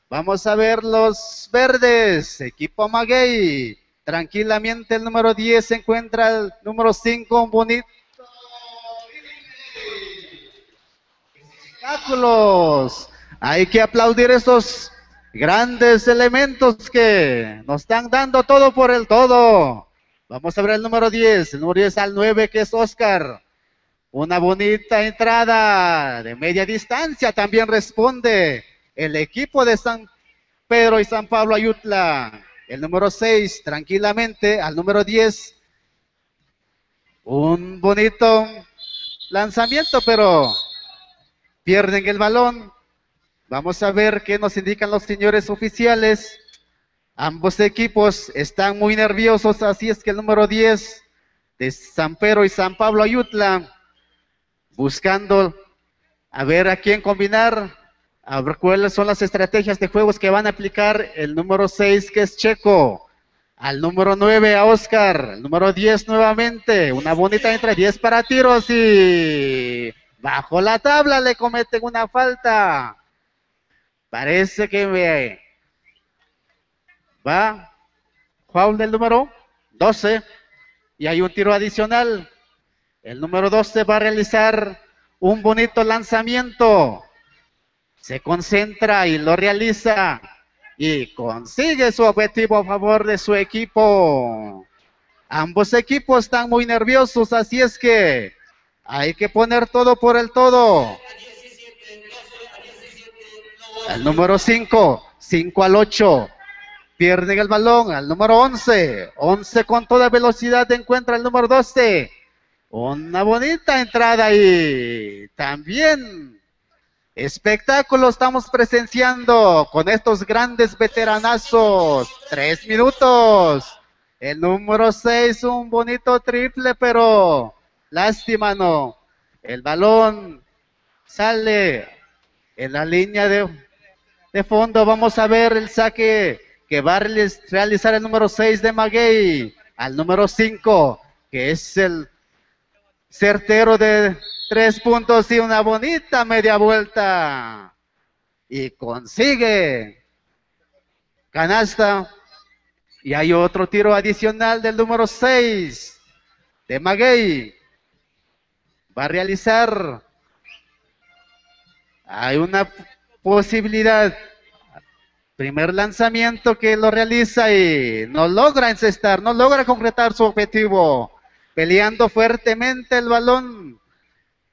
[SPEAKER 9] Vamos a ver los verdes, equipo Maguey. Tranquilamente el número 10 se encuentra el número 5, un bonito espectáculos. Hay que aplaudir estos grandes elementos que nos están dando todo por el todo. Vamos a ver el número 10 al 9 que es Oscar. Una bonita entrada de media distancia, también responde el equipo de San Pedro y San Pablo Ayutla. El número 6 tranquilamente al número 10. Un bonito lanzamiento, pero pierden el balón. Vamos a ver qué nos indican los señores oficiales. Ambos equipos están muy nerviosos, así es que el número 10 de San Pedro y San Pablo Ayutla, buscando a ver a quién combinar, a ver cuáles son las estrategias de juegos que van a aplicar. El número 6 que es Checo, al número 9 a Oscar, el número 10 nuevamente, una bonita entrada, 10 para tiros y bajo la tabla le cometen una falta. Parece que va foul del número 12 y hay un tiro adicional. El número 12 va a realizar un bonito lanzamiento. Se concentra y lo realiza y consigue su objetivo a favor de su equipo. Ambos equipos están muy nerviosos, así es que hay que poner todo por el todo. El número 5, 5 al 8. Pierden el balón al número 11. 11 con toda velocidad encuentra el número 12. Una bonita entrada y también espectáculo estamos presenciando con estos grandes veteranazos. 3 minutos. El número 6, un bonito triple, pero lástima no. El balón sale en la línea de fondo. Vamos a ver el saque que va a realizar el número 6 de Maguey al número 5, que es el certero de 3 puntos y una bonita media vuelta. Y consigue canasta. Y hay otro tiro adicional del número 6 de Maguey. Va a realizar. Hay una posibilidad. Primer lanzamiento que lo realiza y no logra encestar, no logra concretar su objetivo. Peleando fuertemente el balón.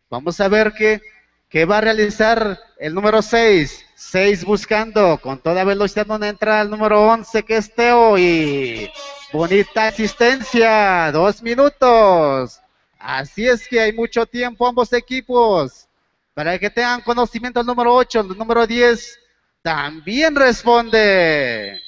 [SPEAKER 9] Vamos a ver qué va a realizar el número 6. 6 buscando con toda velocidad una entrada al número 11 que es Teo y bonita asistencia. 2 minutos. Así es que hay mucho tiempo ambos equipos. Para que tengan conocimiento el número 8, el número 10 también responde.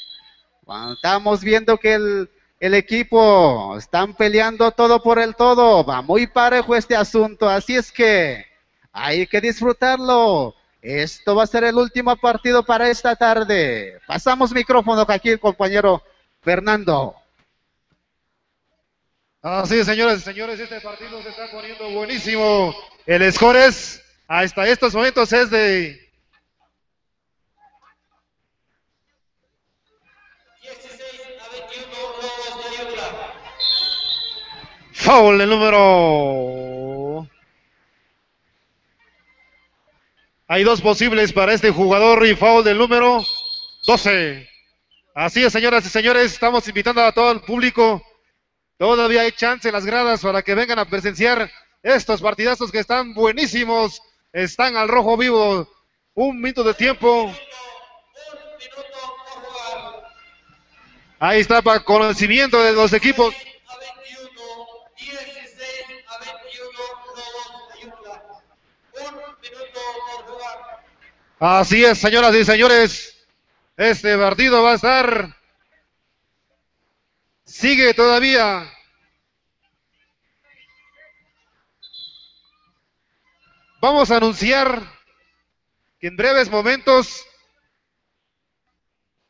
[SPEAKER 9] Estamos viendo que el equipo están peleando todo por el todo. Va muy parejo este asunto, así es que hay que disfrutarlo. Esto va a ser el último partido para esta tarde. Pasamos micrófono aquí el compañero Fernando.
[SPEAKER 4] Así es, señoras y señores, este partido se está poniendo buenísimo. El score es, hasta estos momentos, es de
[SPEAKER 8] 16-21.
[SPEAKER 4] foul el número. Hay 2 posibles para este jugador y foul del número 12. Así es, señoras y señores, estamos invitando a todo el público. Todavía hay chance en las gradas para que vengan a presenciar estos partidazos que están buenísimos. Están al rojo vivo. 1 minuto de tiempo. Ahí está para conocimiento de los equipos.
[SPEAKER 8] 1 minuto por jugar.
[SPEAKER 4] Así es, señoras y señores. Este partido va a estar. Sigue todavía. vamos a anunciar que en breves momentos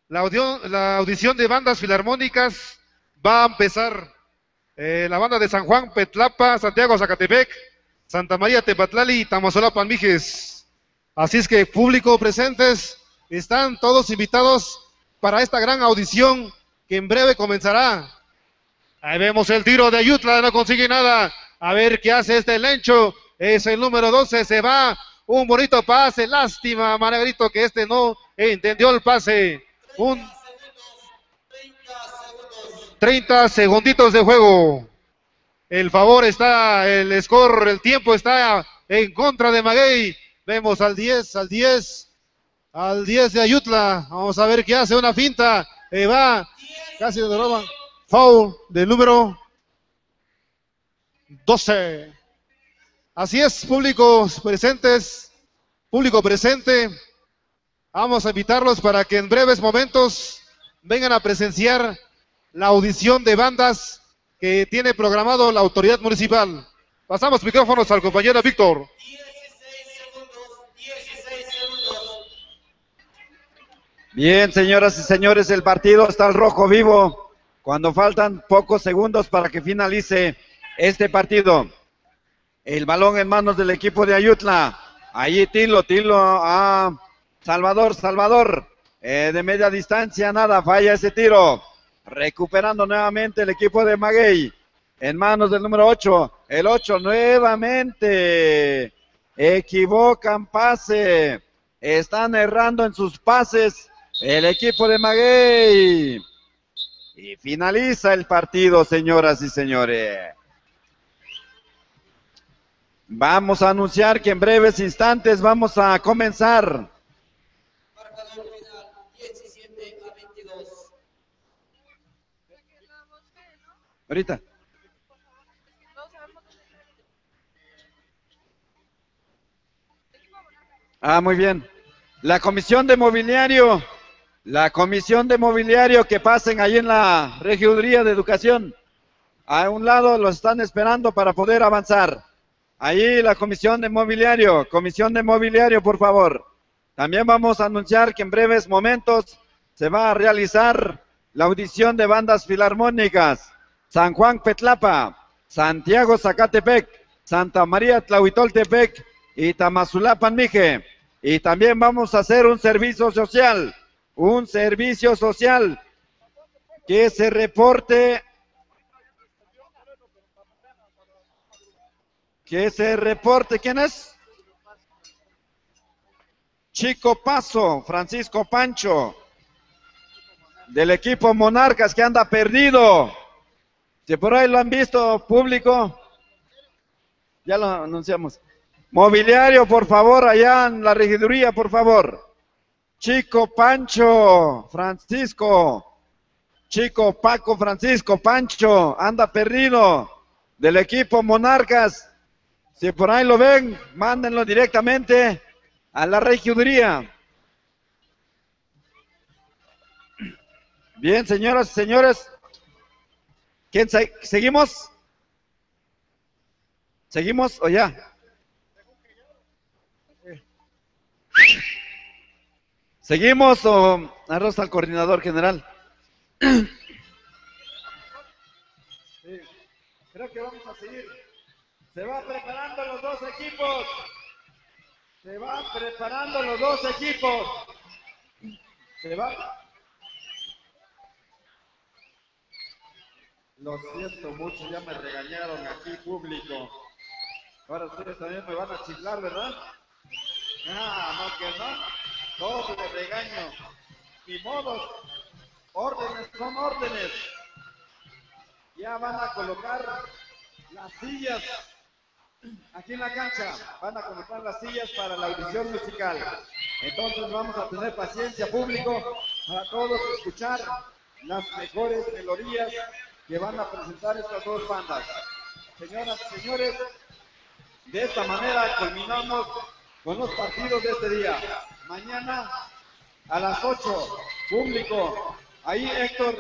[SPEAKER 4] la audición de bandas filarmónicas va a empezar. La banda de San Juan, Petlapa, Santiago, Zacatepec, Santa María, Tepatlali y Tamazulapan, Mijes. Así es que, público presentes, están todos invitados para esta gran audición que en breve comenzará. Ahí vemos el tiro de Ayutla, no consigue nada. A ver qué hace este Lencho. Es el número 12, se va. Un bonito pase, lástima, Maragrito, que este no entendió el pase. 30 segunditos de juego. El favor está, el score, el tiempo está en contra de Maguey. Vemos al 10 de Ayutla. Vamos a ver qué hace, una finta. Va, casi lo roban. Foul del número 12. Así es, públicos presentes, público presente. Vamos a invitarlos para que en breves momentos vengan a presenciar la audición de bandas que tiene programado la autoridad municipal. Pasamos micrófonos al compañero Víctor.
[SPEAKER 8] 16 segundos.
[SPEAKER 6] Bien, señoras y señores, el partido está al rojo vivo cuando faltan pocos segundos para que finalice este partido. El balón en manos del equipo de Ayutla. Allí Tilo a Salvador. De media distancia, nada, falla ese tiro. Recuperando nuevamente el equipo de Maguey. En manos del número 8. El 8 nuevamente. Equivocan pase. Están errando en sus pases el equipo de Maguey. Y finaliza el partido, señoras y señores. Vamos a anunciar que en breves instantes vamos a comenzar.
[SPEAKER 8] Marcador final 17-22.
[SPEAKER 6] Ahorita. Muy bien. La comisión de mobiliario que pasen ahí en la regiduría de educación. A un lado los están esperando para poder avanzar. Ahí la comisión de mobiliario, por favor. También vamos a anunciar que en breves momentos se va a realizar la audición de bandas filarmónicas. San Juan Petlapa, Santiago Zacatepec, Santa María Tlahuitoltepec y Tamazulapan Mije. Y también vamos a hacer un servicio social que se reporte. ¿Quién es? Chico Paso, Francisco Pancho, del equipo Monarcas, que anda perdido. Si por ahí lo han visto, público, ya lo anunciamos. Mobiliario, por favor, allá en la regiduría, por favor. Chico Pancho, Chico Paco Francisco Pancho, anda perdido, del equipo Monarcas. Si por ahí lo ven, mándenlo directamente a la regiduría. Bien, señoras y señores. ¿Quién seguimos? ¿Seguimos o ya? ¿Seguimos o arroz al coordinador general? Sí, creo que vamos a seguir. Se van preparando los dos equipos. Lo siento mucho, ya me regañaron aquí, público. Ahora ustedes también me van a chiflar, ¿verdad? No, que no. Doble regaño. Ni modo. Órdenes son órdenes. Ya van a colocar las sillas aquí en la cancha. Van a colocar las sillas para la audición musical. Entonces vamos a tener paciencia, público, para todos escuchar las mejores melodías que van a presentar estas dos bandas. Señoras y señores, de esta manera culminamos con los partidos de este día. Mañana a las 8, público. Ahí, Héctor,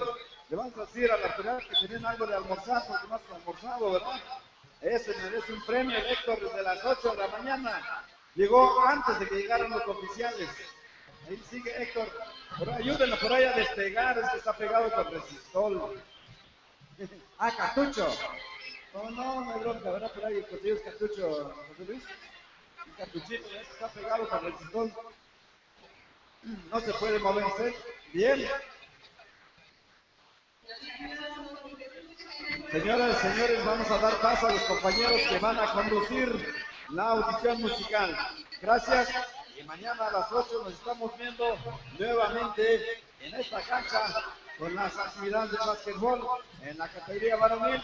[SPEAKER 6] le vamos a decir a la autoridad que tienen algo de almorzar, porque no has almorzado, ¿verdad? Ese merece un premio, el Héctor, desde las 8 de la mañana. Llegó antes de que llegaran los oficiales. Ahí sigue Héctor. Ayúdenlo por ahí a despegar, es que está pegado con resistol. Ah, cartucho. No hay bronca, ¿verdad? Por ahí consigues cartucho, José Luis. Un cartuchito, ya está pegado con resistol. No se puede moverse. Bien. Señoras y señores, vamos a dar paso a los compañeros que van a conducir la audición musical. Gracias. Y mañana a las 8 nos estamos viendo nuevamente en esta cancha con las actividades de básquetbol en la categoría varonil.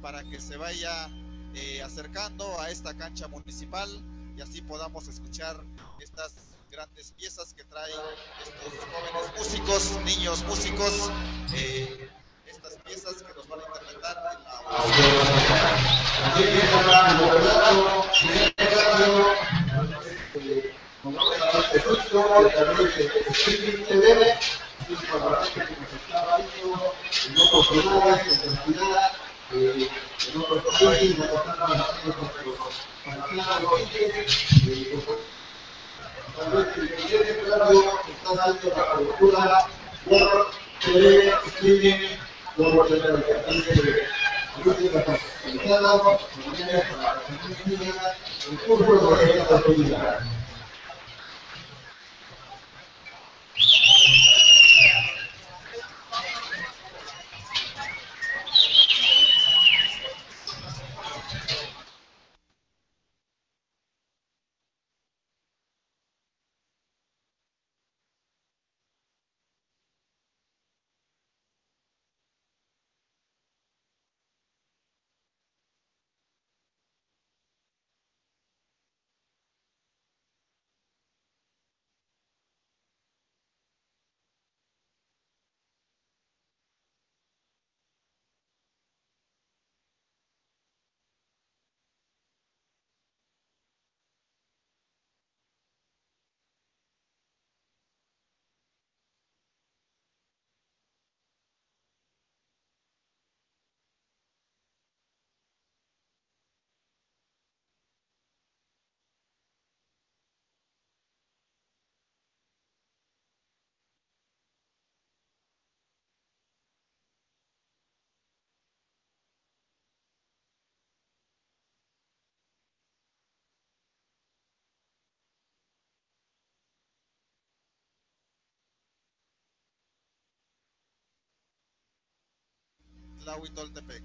[SPEAKER 10] Para que se vaya acercando a esta cancha municipal y así podamos escuchar estas grandes piezas que traen estos jóvenes músicos, niños músicos, estas piezas que nos van a interpretar en la
[SPEAKER 1] Luego tener el partido de política especializada, comunidades para la comunidad, el curso de esta oportunidad.
[SPEAKER 10] Tlahuitoltepec.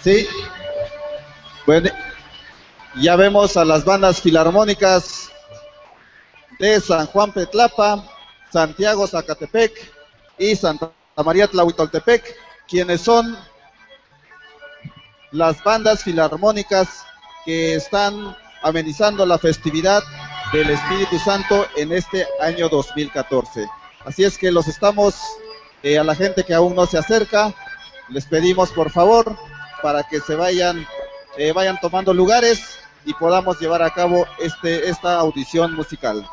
[SPEAKER 7] Sí. Bueno, ya vemos a las bandas filarmónicas de San Juan Petlapa, Santiago Zacatepec y Santa María Tlahuitoltepec, quienes son las bandas filarmónicas que están amenizando la festividad del Espíritu Santo en este año 2014. Así es que los estamos, a la gente que aún no se acerca, les pedimos por favor para que se vayan tomando lugares y podamos llevar a cabo esta audición musical.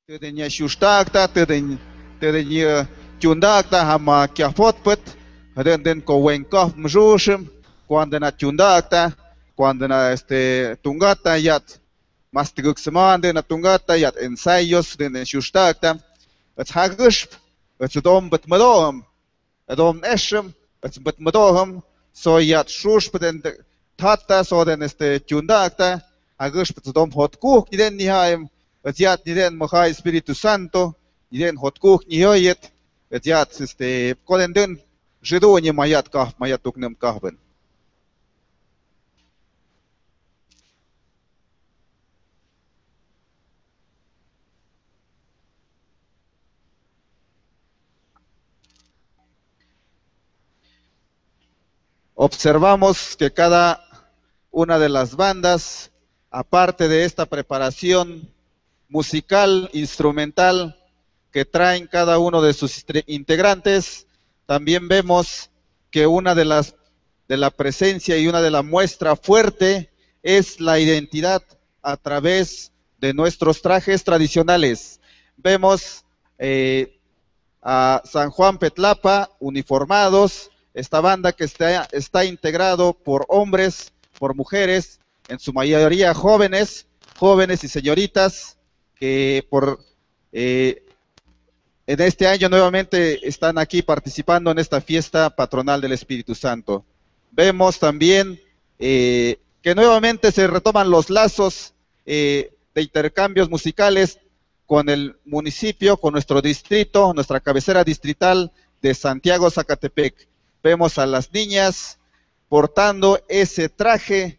[SPEAKER 10] Tedenya shustakta tedenya chundakta hama kiafotpet den ko wenkof mjushim cuando na chundakta cuando na tungata yat mastiguksemande na tungata yat ensayos den shustakta ets hagushp ets dom bet madom dom eshem ets bet madom so yat shushp den tata so den chundakta hagushp ets dom hotkuk den nihaim ets yat den moha Espíritu Santo den hotkuk nihoyet ets yat koden den жидони маят ках маят тукнем кахбен. Observamos que cada una de las bandas, aparte de esta preparación musical, instrumental, que traen cada uno de sus integrantes, también vemos que una de la presencia y una de la muestra fuerte es la identidad a través de nuestros trajes tradicionales. Vemos a San Juan Petlapa uniformados, esta banda que está integrado por hombres, por mujeres, en su mayoría jóvenes y señoritas, que en este año nuevamente están aquí participando en esta fiesta patronal del Espíritu Santo. Vemos también que nuevamente se retoman los lazos de intercambios musicales con el municipio, con nuestro distrito, nuestra cabecera distrital de Santiago Zacatepec. Vemos a las niñas portando ese traje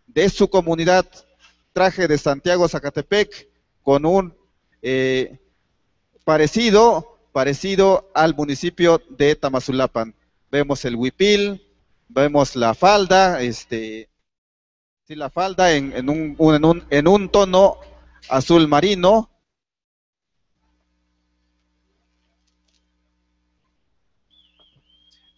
[SPEAKER 10] de su comunidad, traje de Santiago Zacatepec, con un parecido al municipio de Tamazulapan. Vemos el huipil, vemos la falda, la falda en un tono azul marino.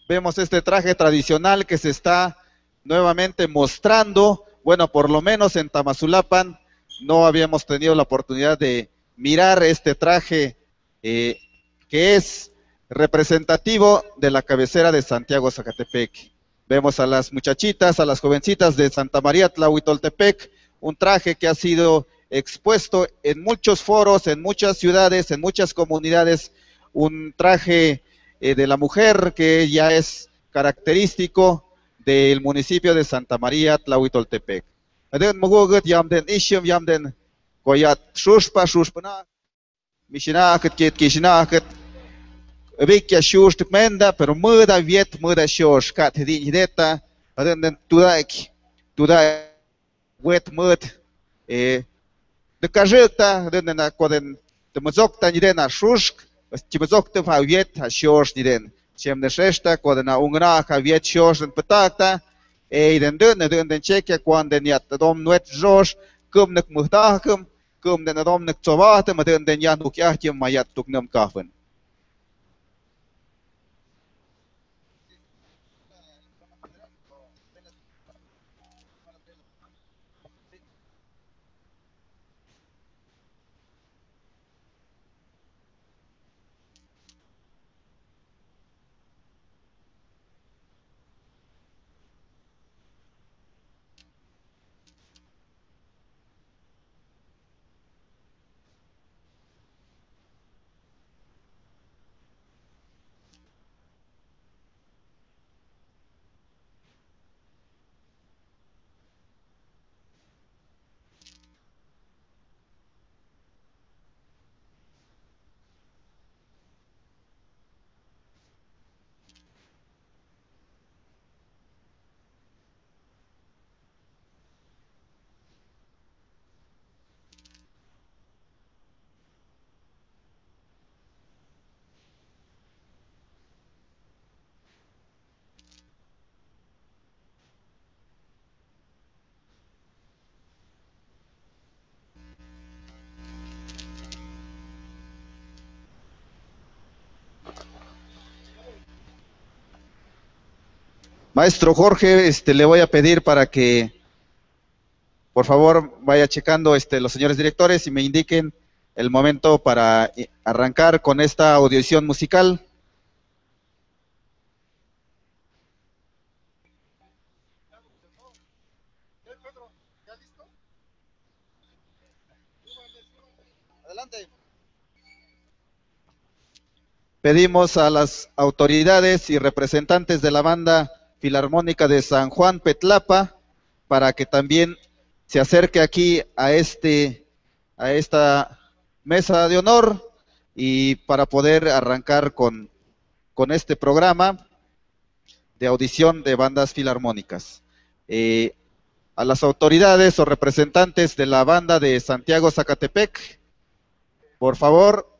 [SPEAKER 10] Vemos este traje tradicional que se está nuevamente mostrando. Bueno, por lo menos en Tamazulapan no habíamos tenido la oportunidad de mirar este traje que es representativo de la cabecera de Santiago Zacatepec. Vemos a las muchachitas, a las jovencitas de Santa María Tlahuitoltepec, un traje que ha sido expuesto en muchos foros, en muchas ciudades, en muchas comunidades, un traje de la mujer que ya es característico del municipio de Santa María Tlahuitoltepec. Aden mogogot yamden ishim yamden koyat shushpana mishinaket kishinaket Vikia shush menda pero muda viet muda shosh kat hideta aden tudak wet mud de kajeta aden na koden de mozokta nidena shushk chibozokta fa viet ha shosh niden chemne shesta koden na ungra ha viet shosh en patakta den chekia cuando yat dom nuet josh kum nek muhtakum kum den dom nek tsobata den yan ukyahtim mayat tuknam kahven. Maestro Jorge, le voy a pedir para que por favor vaya checando los señores directores y me indiquen el momento para arrancar con esta audición musical. Adelante. Pedimos a las autoridades y representantes de la Banda Filarmónica de San Juan Petlapa para que también se acerque aquí a esta mesa de honor y para poder arrancar con este programa de audición de bandas filarmónicas. A las autoridades o representantes de la banda de Santiago Zacatepec, por favor.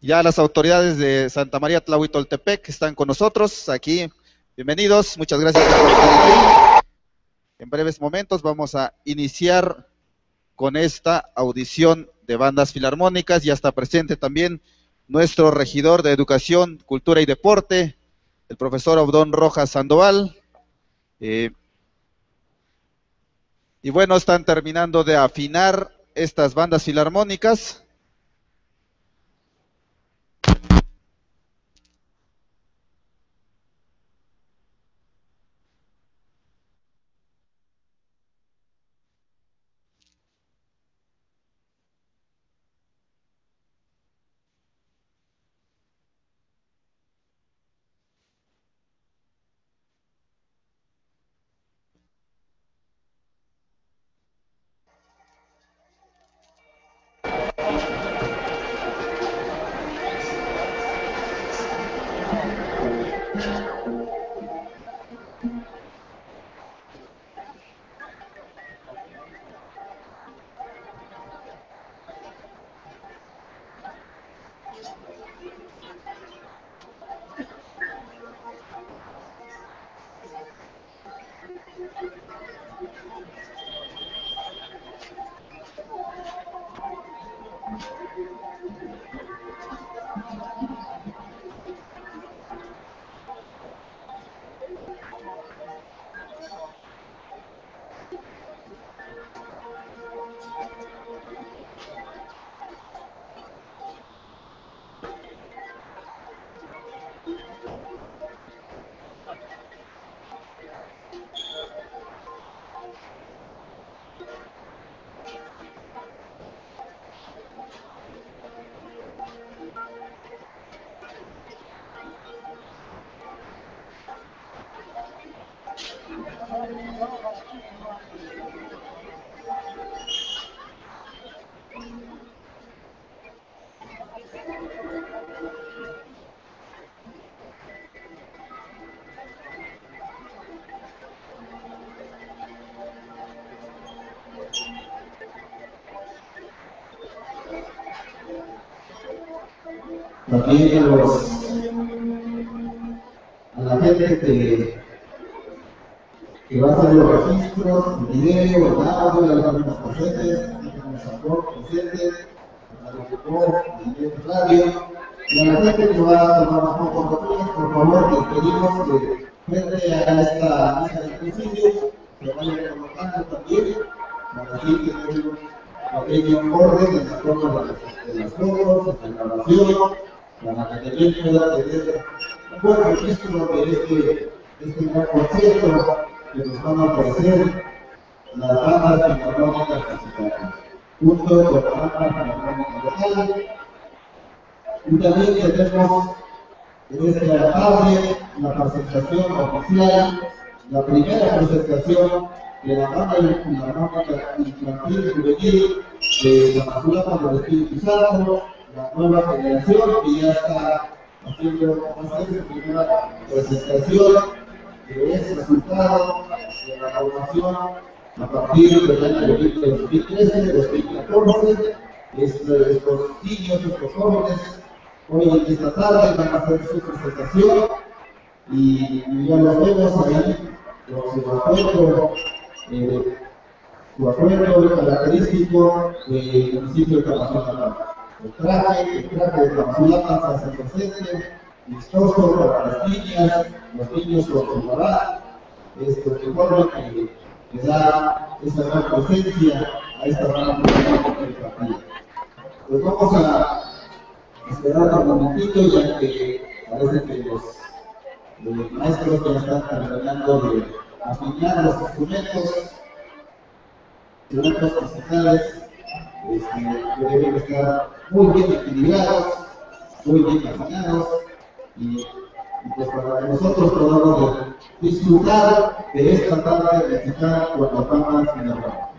[SPEAKER 10] Ya las autoridades de Santa María Tlahuitoltepec están con nosotros aquí. Bienvenidos, muchas gracias por estar ahí. En breves momentos vamos a iniciar con esta audición de bandas filarmónicas. Ya está presente también nuestro regidor de Educación, Cultura y Deporte, el profesor Obdón Rojas Sandoval. Y bueno, están terminando de afinar estas bandas filarmónicas.
[SPEAKER 1] También a la gente que va a hacer los registros, el video, el audio, las mismas presentes, el sabor presente, el locutor, el radio, y a la gente que va a tomar más fotografías, por favor, les pedimos que frente a esta mesa de principio se vayan colocando también, para así tener un pequeño orden en la toma de las fotos, de la grabación, para que también pueda tener un buen registro de este gran concierto que nos van a ofrecer las bandas filarmónicas mexicanas, junto con la banda filarmónica local. Y también tenemos en esta tarde la presentación oficial, la primera presentación de la banda filarmónica infantil y juvenil de Tamazulapa del Espíritu Santo, la nueva generación que ya está haciendo su primera presentación, que es resultado de la formación a partir del año 2013-2014. Estos niños, estos jóvenes, hoy en esta tarde van a hacer su presentación y ya los vemos ahí con su apoyo su atuendo característico del municipio de Tamazulapa. El traje de Tamazulapa se hace presente, vistoso para las niñas, los niños con su moral, uniforme que le da esa gran presencia a esta gran comunidad del partido. Pues vamos a esperar un momentito, ya que parece que los maestros ya están terminando de afinar los instrumentos musicales, que deben estar muy bien equilibrados, muy bien afinados, y pues para que nosotros podamos disfrutar de esta tarde musical con las bandas filarmónicas.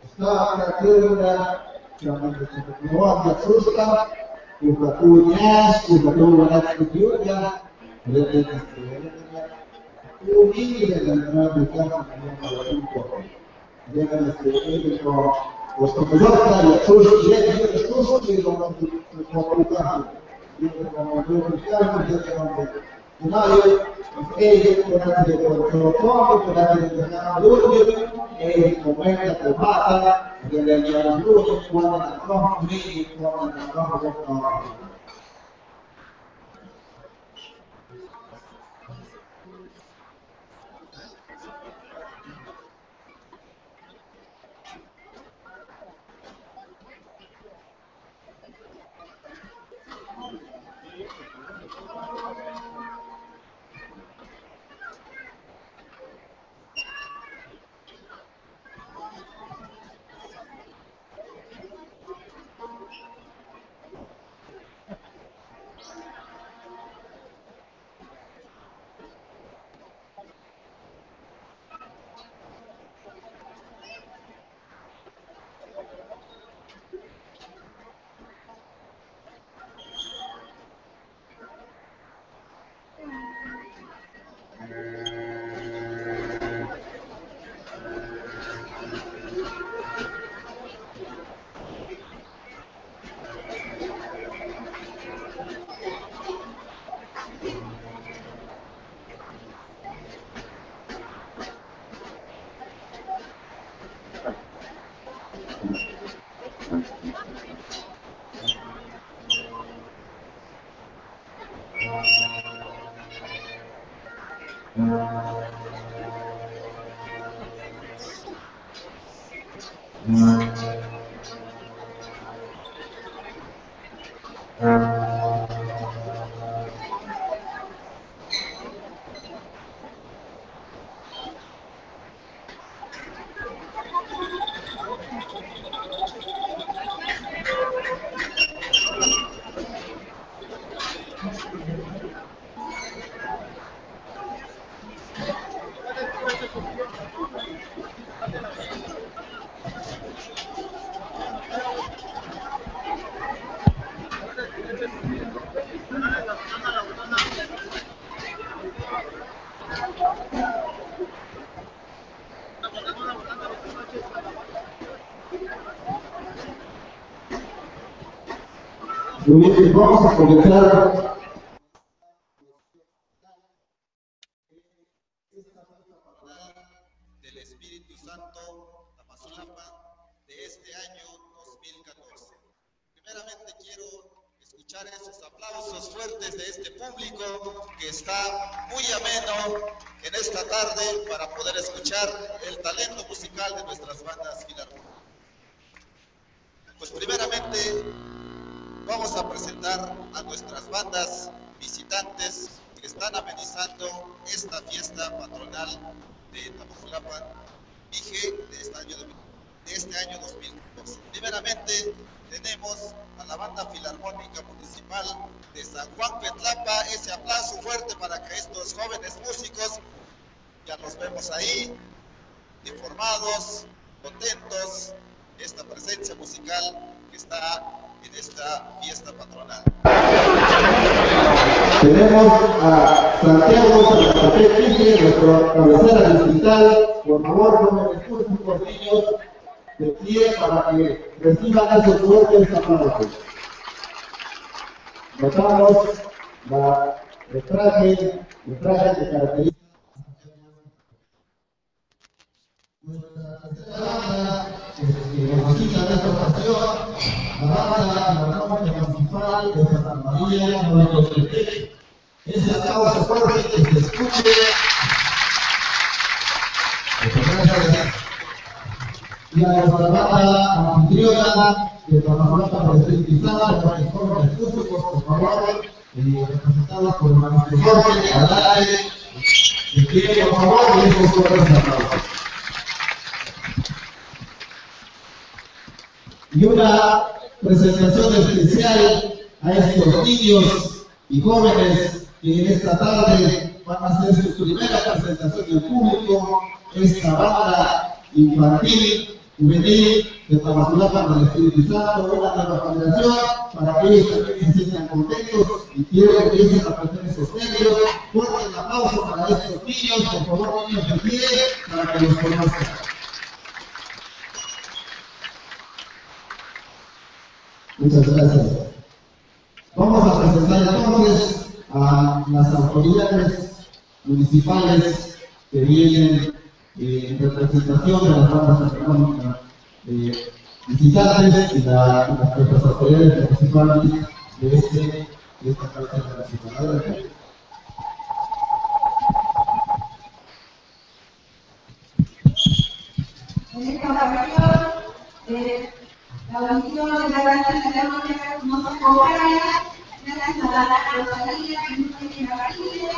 [SPEAKER 1] Está una Nuova Susta, Kukunyas, Kukunyas Kukunya, Uni dengan mereka dengan los profesores de sus estudios y los comunicados y como yo cristiano y nadie ellos pueden de control pueden de luz comenta que mata de la luz cuando la roja y cuando la roja Vamos a comenzar
[SPEAKER 10] del Espíritu Santo Tamazulapa de este año 2014. Primeramente quiero escuchar esos aplausos fuertes de este público que está muy ameno en esta tarde para poder escuchar el talento musical de nuestras bandas filarmónicas. Pues primeramente vamos a presentar a nuestras bandas visitantes que están amenizando esta fiesta patronal de Tamazulapa, Vige, de este año 2014. Primeramente tenemos a la banda filarmónica municipal de San Juan Petlapa. Ese aplauso fuerte para que estos jóvenes músicos, ya los vemos ahí, informados, contentos, esta presencia musical que está en esta fiesta patronal.
[SPEAKER 1] Tenemos a Santiago Santapé, nuestro cabecera distrital. Por favor, jóvenes músicos, niños, de pie para que reciban esos fuertes aplausos. notamos el traje que caracteriza nuestra tercera banda que nos visita en esta ocasión, la banda municipal de Santa María, Nuevo Tepec. Es el aplauso fuerte que se escuche. Y a nuestra banda anfitriona de Tamaulipas representadas por los jóvenes músicos, por favor, representados por el maestro Jorge Adale, que quiere, por favor, y esos fuertes aplausos. Y una presentación especial a estos niños y jóvenes que en esta tarde van a hacer su primera presentación en público, esta banda infantil juvenil de Tamaulipas del Espíritu Santo, una nueva generación, para que ellos también se sientan contentos y quiero que empiecen a perder esos nervios. Fuerte el aplauso para estos niños, por favor, niños de pie, para que los conozcan. Muchas gracias. Vamos a presentar entonces a las autoridades municipales que vienen en representación de las bandas económicas visitantes y las autoridades municipales de esta carretera municipal.
[SPEAKER 11] En esta ocasión, la audición de la banda nos acompaña gracias a la Rosalía, que nos tiene la varilla,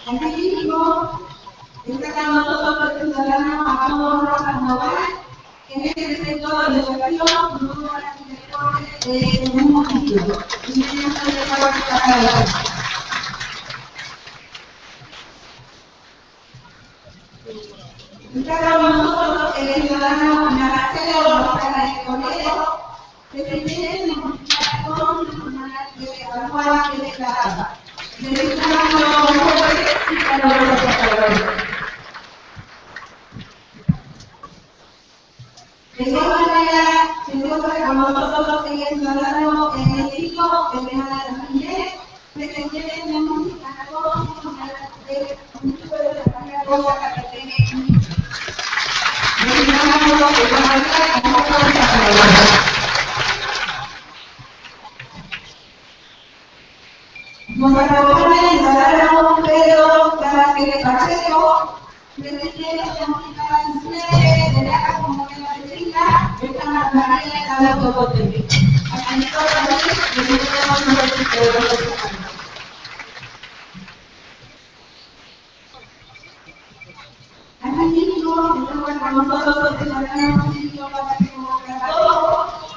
[SPEAKER 11] asimismo, está con nosotros el ciudadano Jacobo Rojas Noval, que es el sector de educación, uno de los directores de un municipio. Está con nosotros el ciudadano Marcelo Rosales Toledo, presidente de la Municipalidad Comunal de Aguada de Plata. Le dejamos los jóvenes y para los trabajadores. De igual manera, se encuentra con nosotros el ciudadano Enrico de Benada Ramírez, presidente de la Municipalidad Comunal de Municipio de Santa Rosa Cateteque. Nos acompaña el ciudadano Pedro Carrasquez Pacheco, presidente de la Municipalidad de la Comunidad Vecina de Santa María de Nuevo Tepec. Aquí todos los asimismo, estamos con nosotros el ciudadano Silvio Pacheco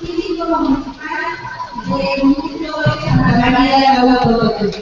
[SPEAKER 11] síndico municipal del municipio de Santa María de Nuevo Tepec.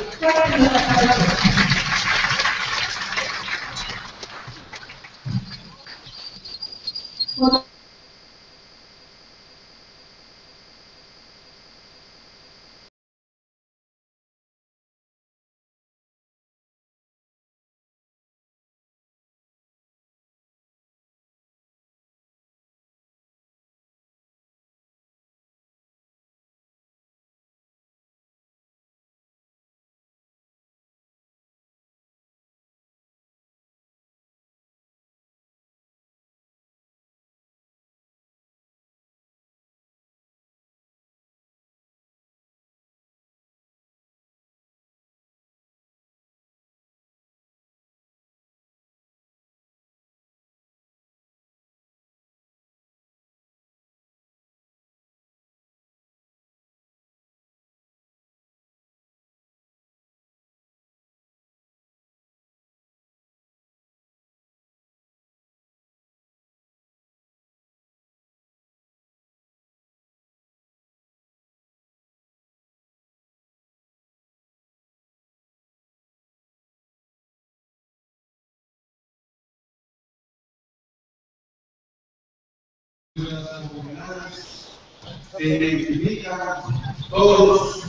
[SPEAKER 1] Se identifican todos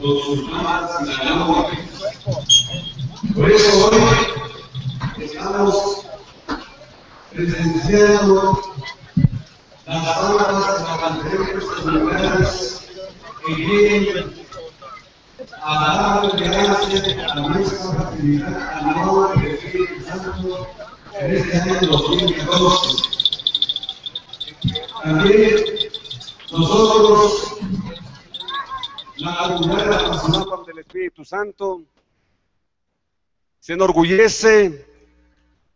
[SPEAKER 1] los mapas y la Por eso hoy estamos presenciando las bandas de las diferentes comunidades que vienen a darle gracias a nuestra fraternidad, al amor del Espíritu Santo en este año 2014. También nosotros, la comunidad de la Tamazulapa del Espíritu Santo, se enorgullece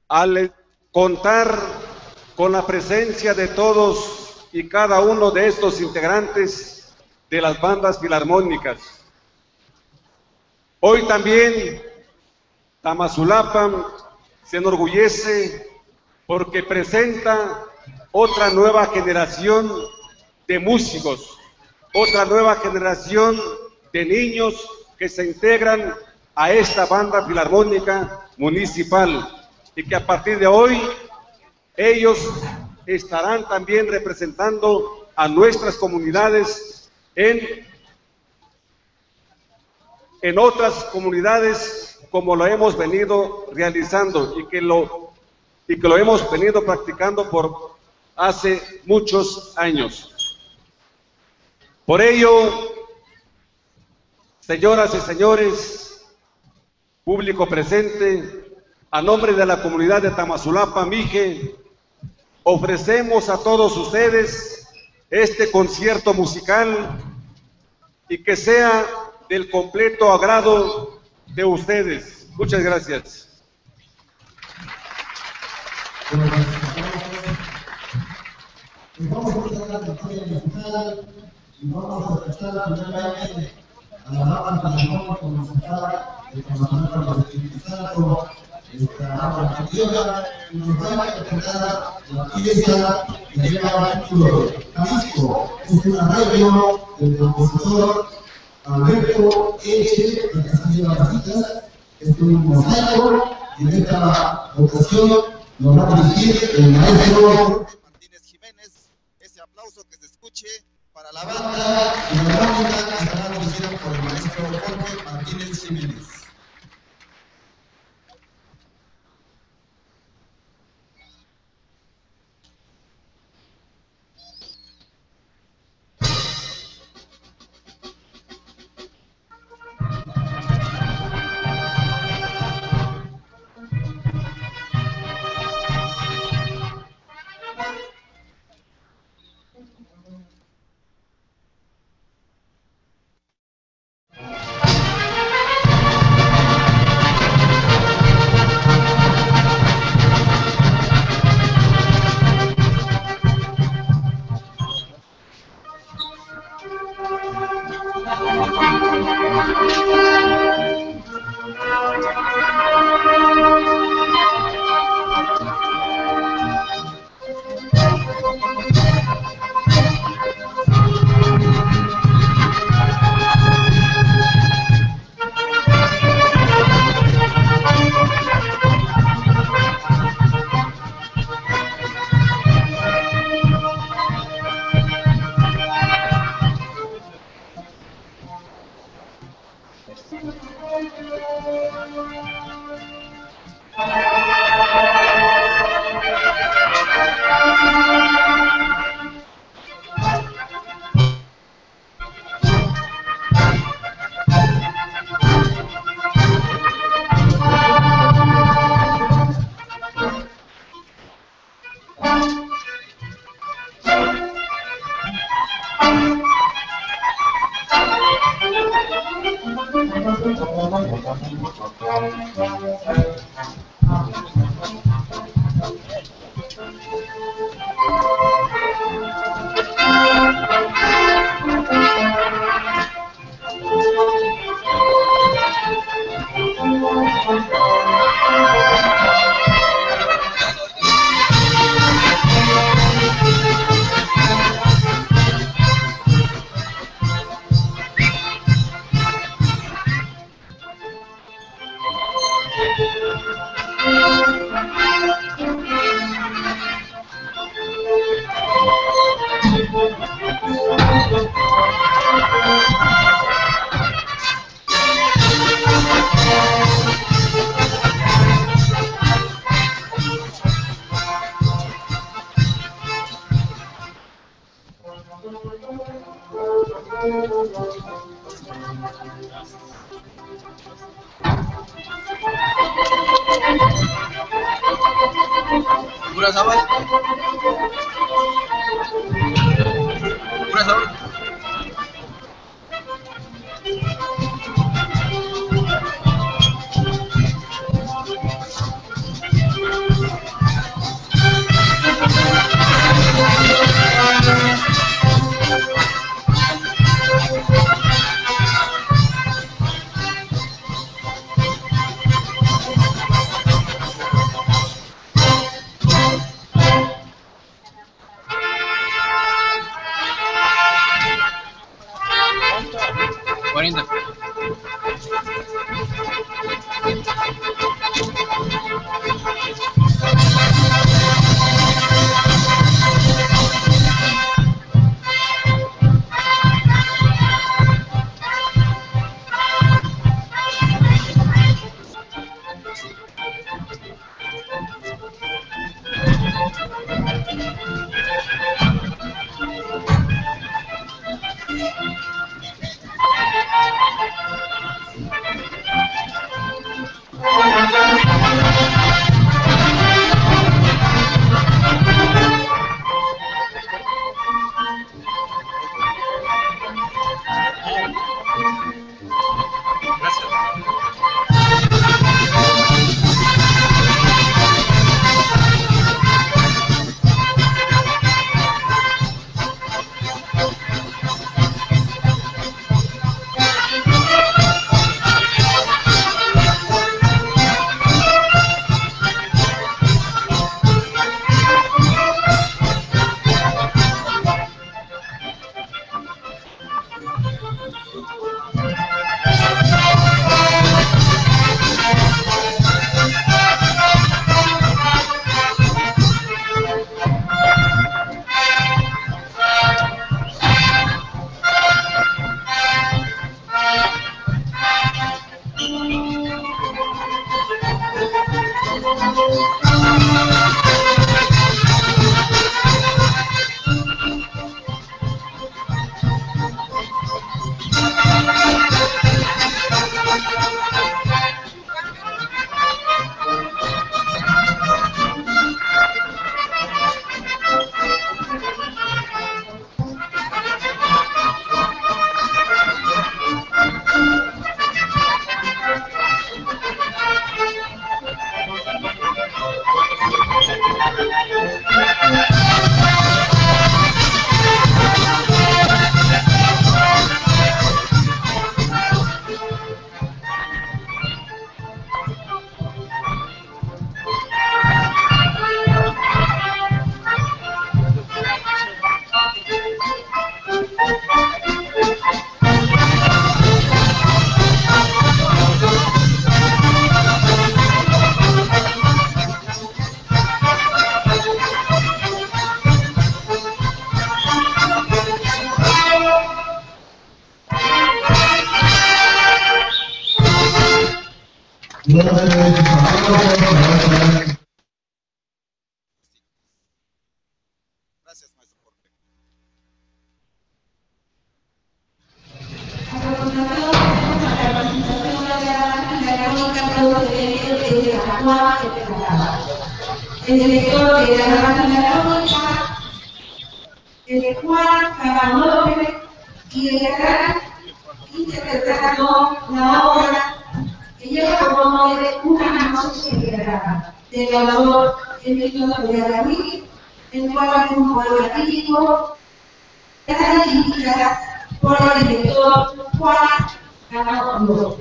[SPEAKER 1] al contar con la presencia de todos y cada uno de estos integrantes de las bandas filarmónicas. Hoy también Tamazulapa se enorgullece porque presenta otra nueva generación de músicos, otra nueva generación de niños que se integran a esta banda filarmónica municipal y que a partir de hoy ellos estarán también representando a nuestras comunidades en otras comunidades como lo hemos venido realizando y que lo hemos venido practicando por hace muchos años. Por ello, señoras y señores, público presente, a nombre de la comunidad de Tamazulapa, Mije, ofrecemos a todos ustedes este concierto musical y que sea del completo agrado de ustedes. Muchas gracias.
[SPEAKER 12] Vamos a escuchar la historia musical y vamos a escuchar primeramente a la banda filarmónica municipal de Tamazulapa del Espíritu Santo, esta banda anterior, y nos va a interpretar la pieza que lleva el título Jalisco. Es un arreglo del compositor Alberto Eche de Castillo de las Citas. Es un mosaico y en esta ocasión nos va a dirigir el maestro
[SPEAKER 10] Ese aplauso que se escuche para la
[SPEAKER 12] banda filarmónica que estará dirigida por el maestro Jorge Martínez Jiménez.
[SPEAKER 13] Pura sabor. Pura sabor.
[SPEAKER 10] Gracias, maestro Jorge.
[SPEAKER 11] El director de la máquina crónica, el Juan Caballero y el gran interpretando la obra que lleva por nombre Una noche celebrada, del autor Emilio David, el cual es un poema lírico, está dirigida por el director Juan Caballero.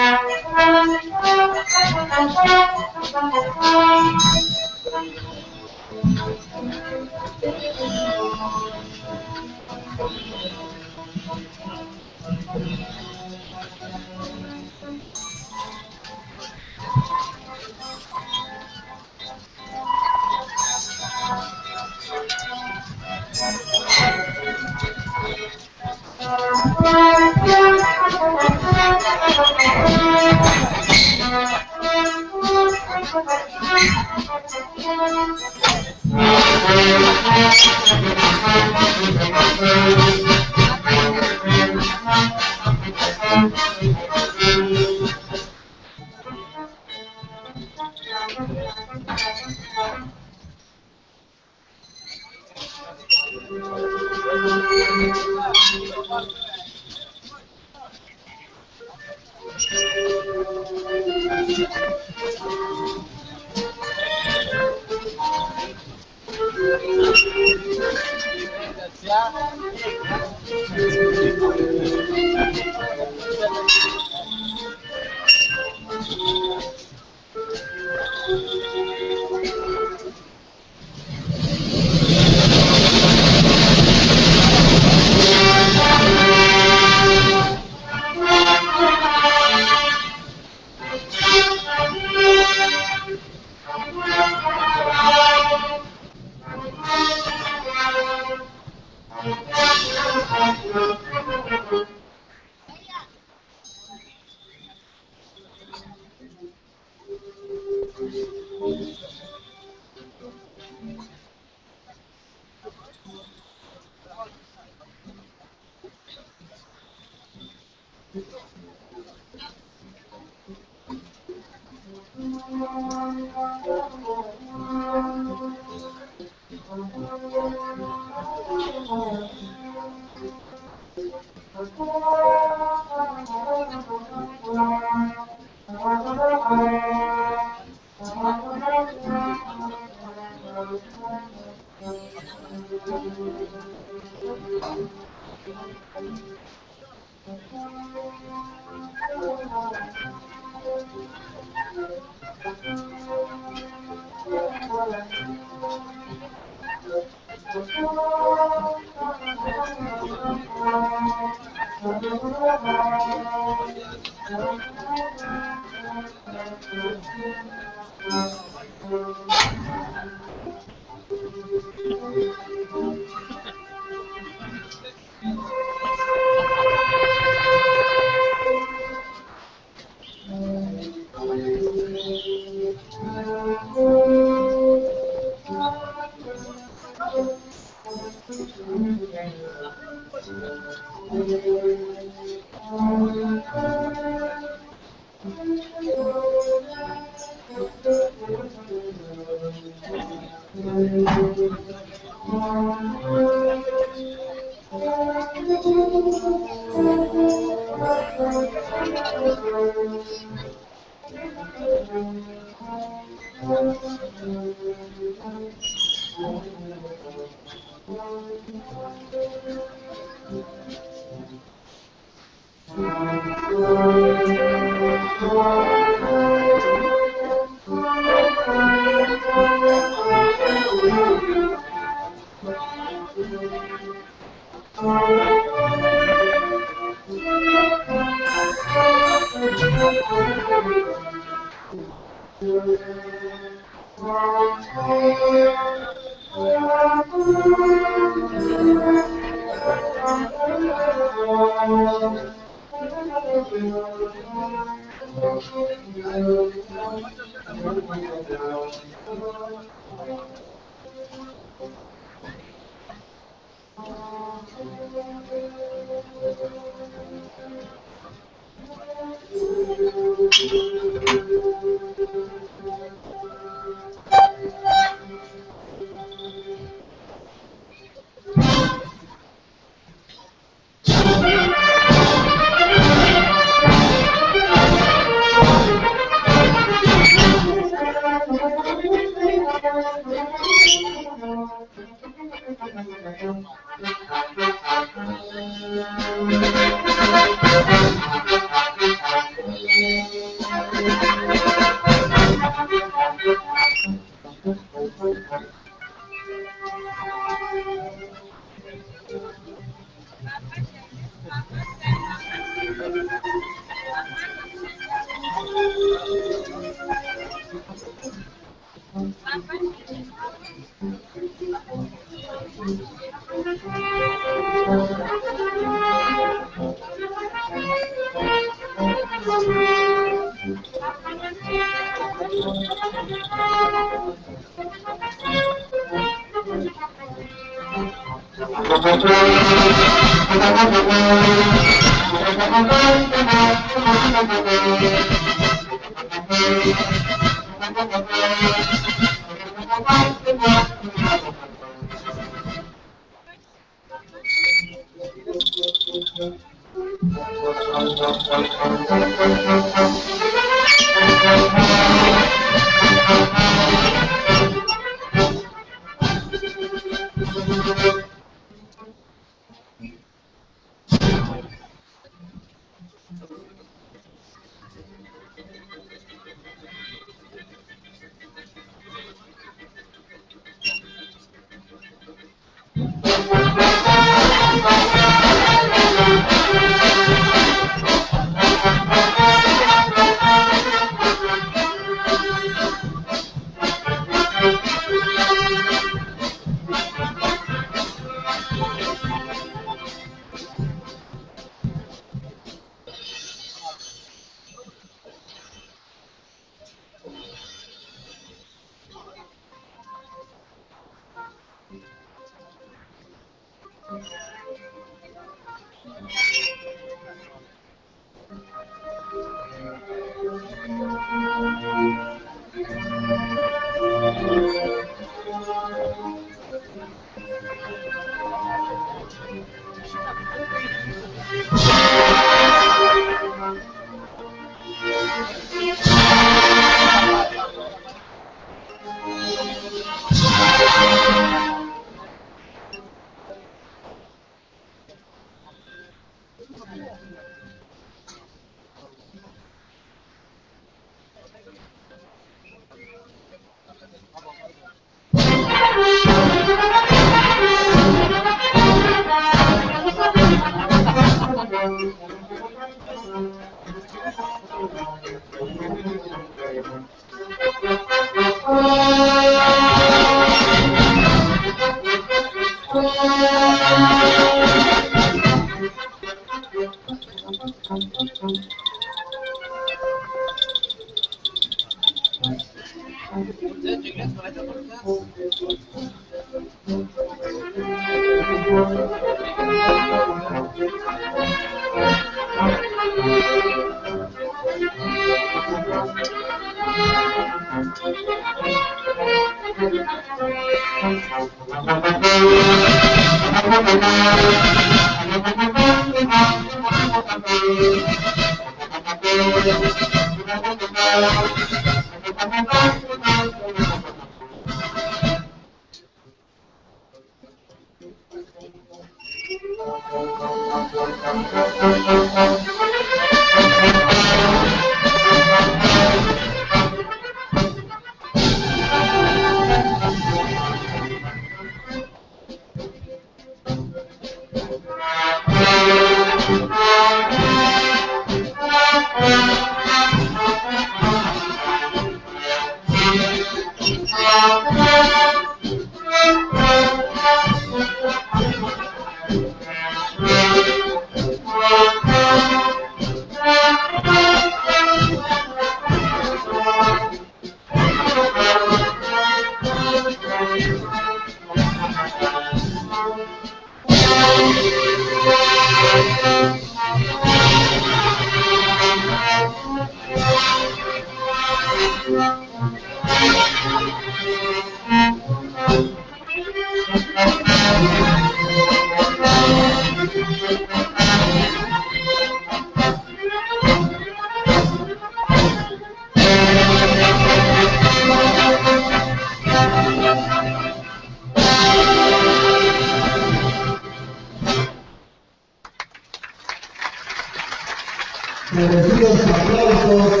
[SPEAKER 12] Merecidos aplausos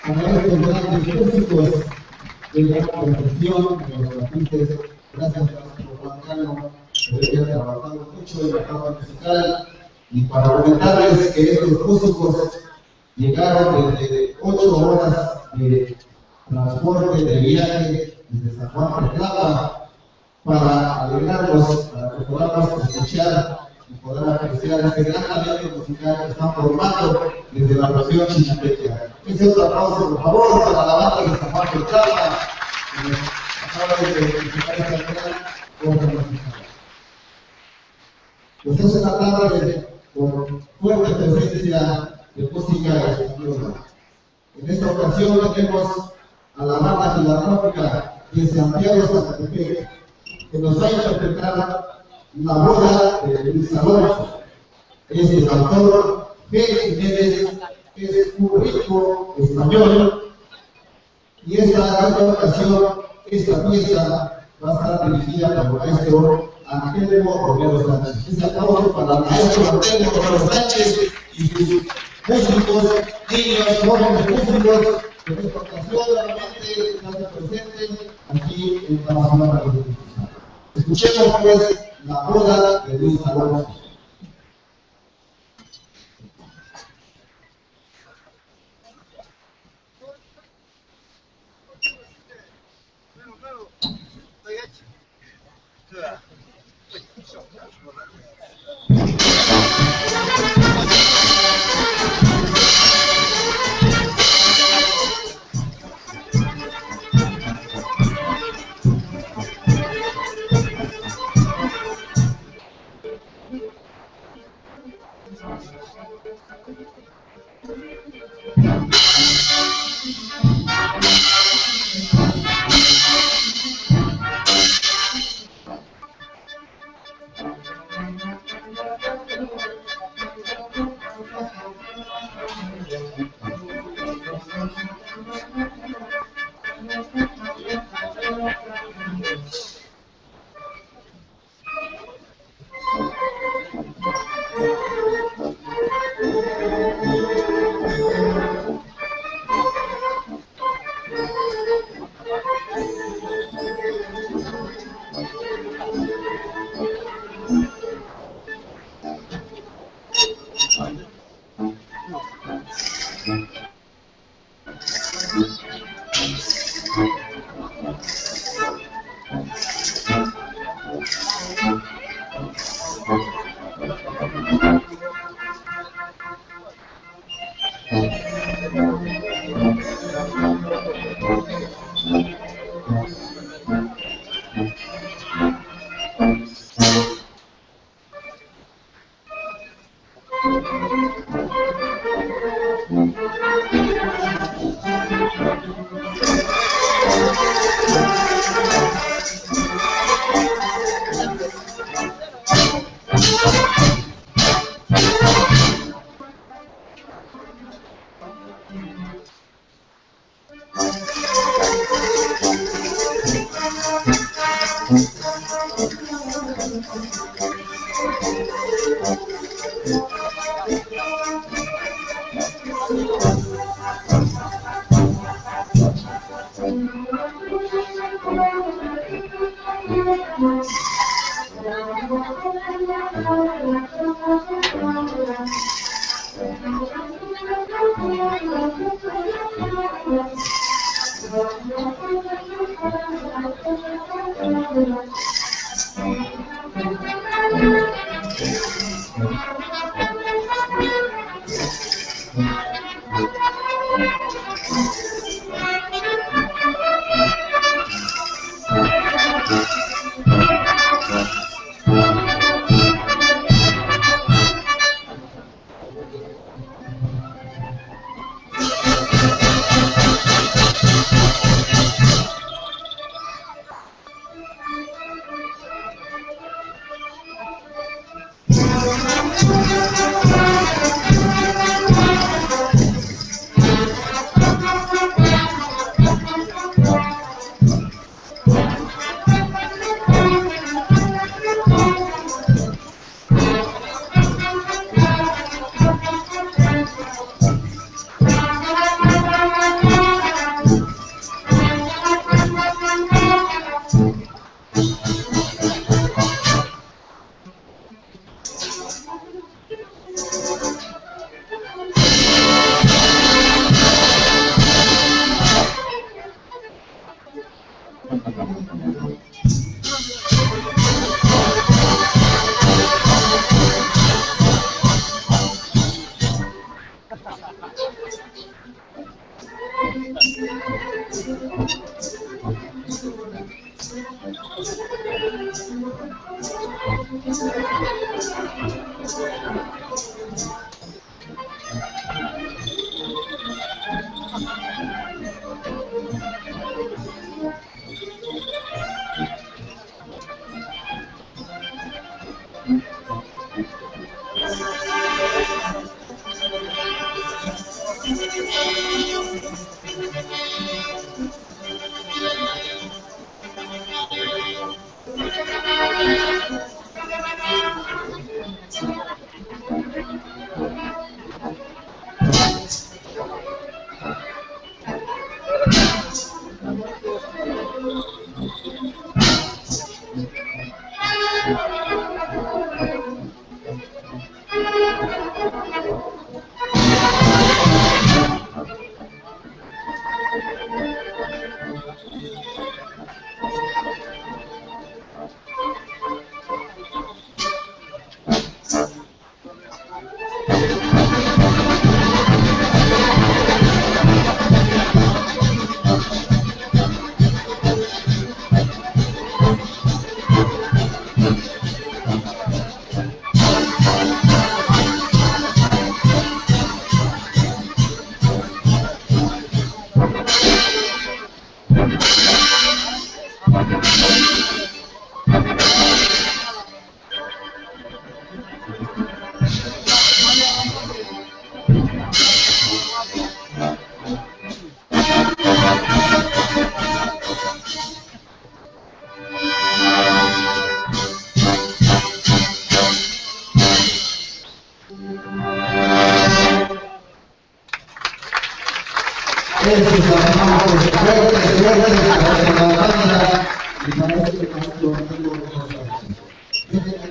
[SPEAKER 12] para estos grandes músicos de la profesión, de los artistas. Gracias por Juan Carlos, por haber trabajado mucho en la capa musical. Y para comentarles que estos músicos llegaron desde 8 horas de transporte, de viaje, desde San Juan de Tlapa, para alegrarnos, para que podamos escuchar y poder apreciar este gran talento musical que están formando desde la región chinapeca. Ese otro aplauso, por favor, para la banda de San Juan de Tlapa, que nos acaba de presentar esta gran obra musical. Pues es una tarde con fuerte presencia de música española. En esta ocasión tenemos a la banda filarmónica de Santiago Zacatepec, que nos va a interpretar La Boda de Luis Alonso. Es el autor G. Jiménez, que es un rico español, y esta ocasión, esta pieza va a estar dirigida por el maestro Angelmo Romero Sánchez. Ese aplauso para el maestro Angelmo Romero Sánchez y sus músicos, niños, jóvenes músicos, que en esta ocasión nuevamente están presentes aquí en la Zona de la. Escuchemos pues La Boda de Luis Alonso.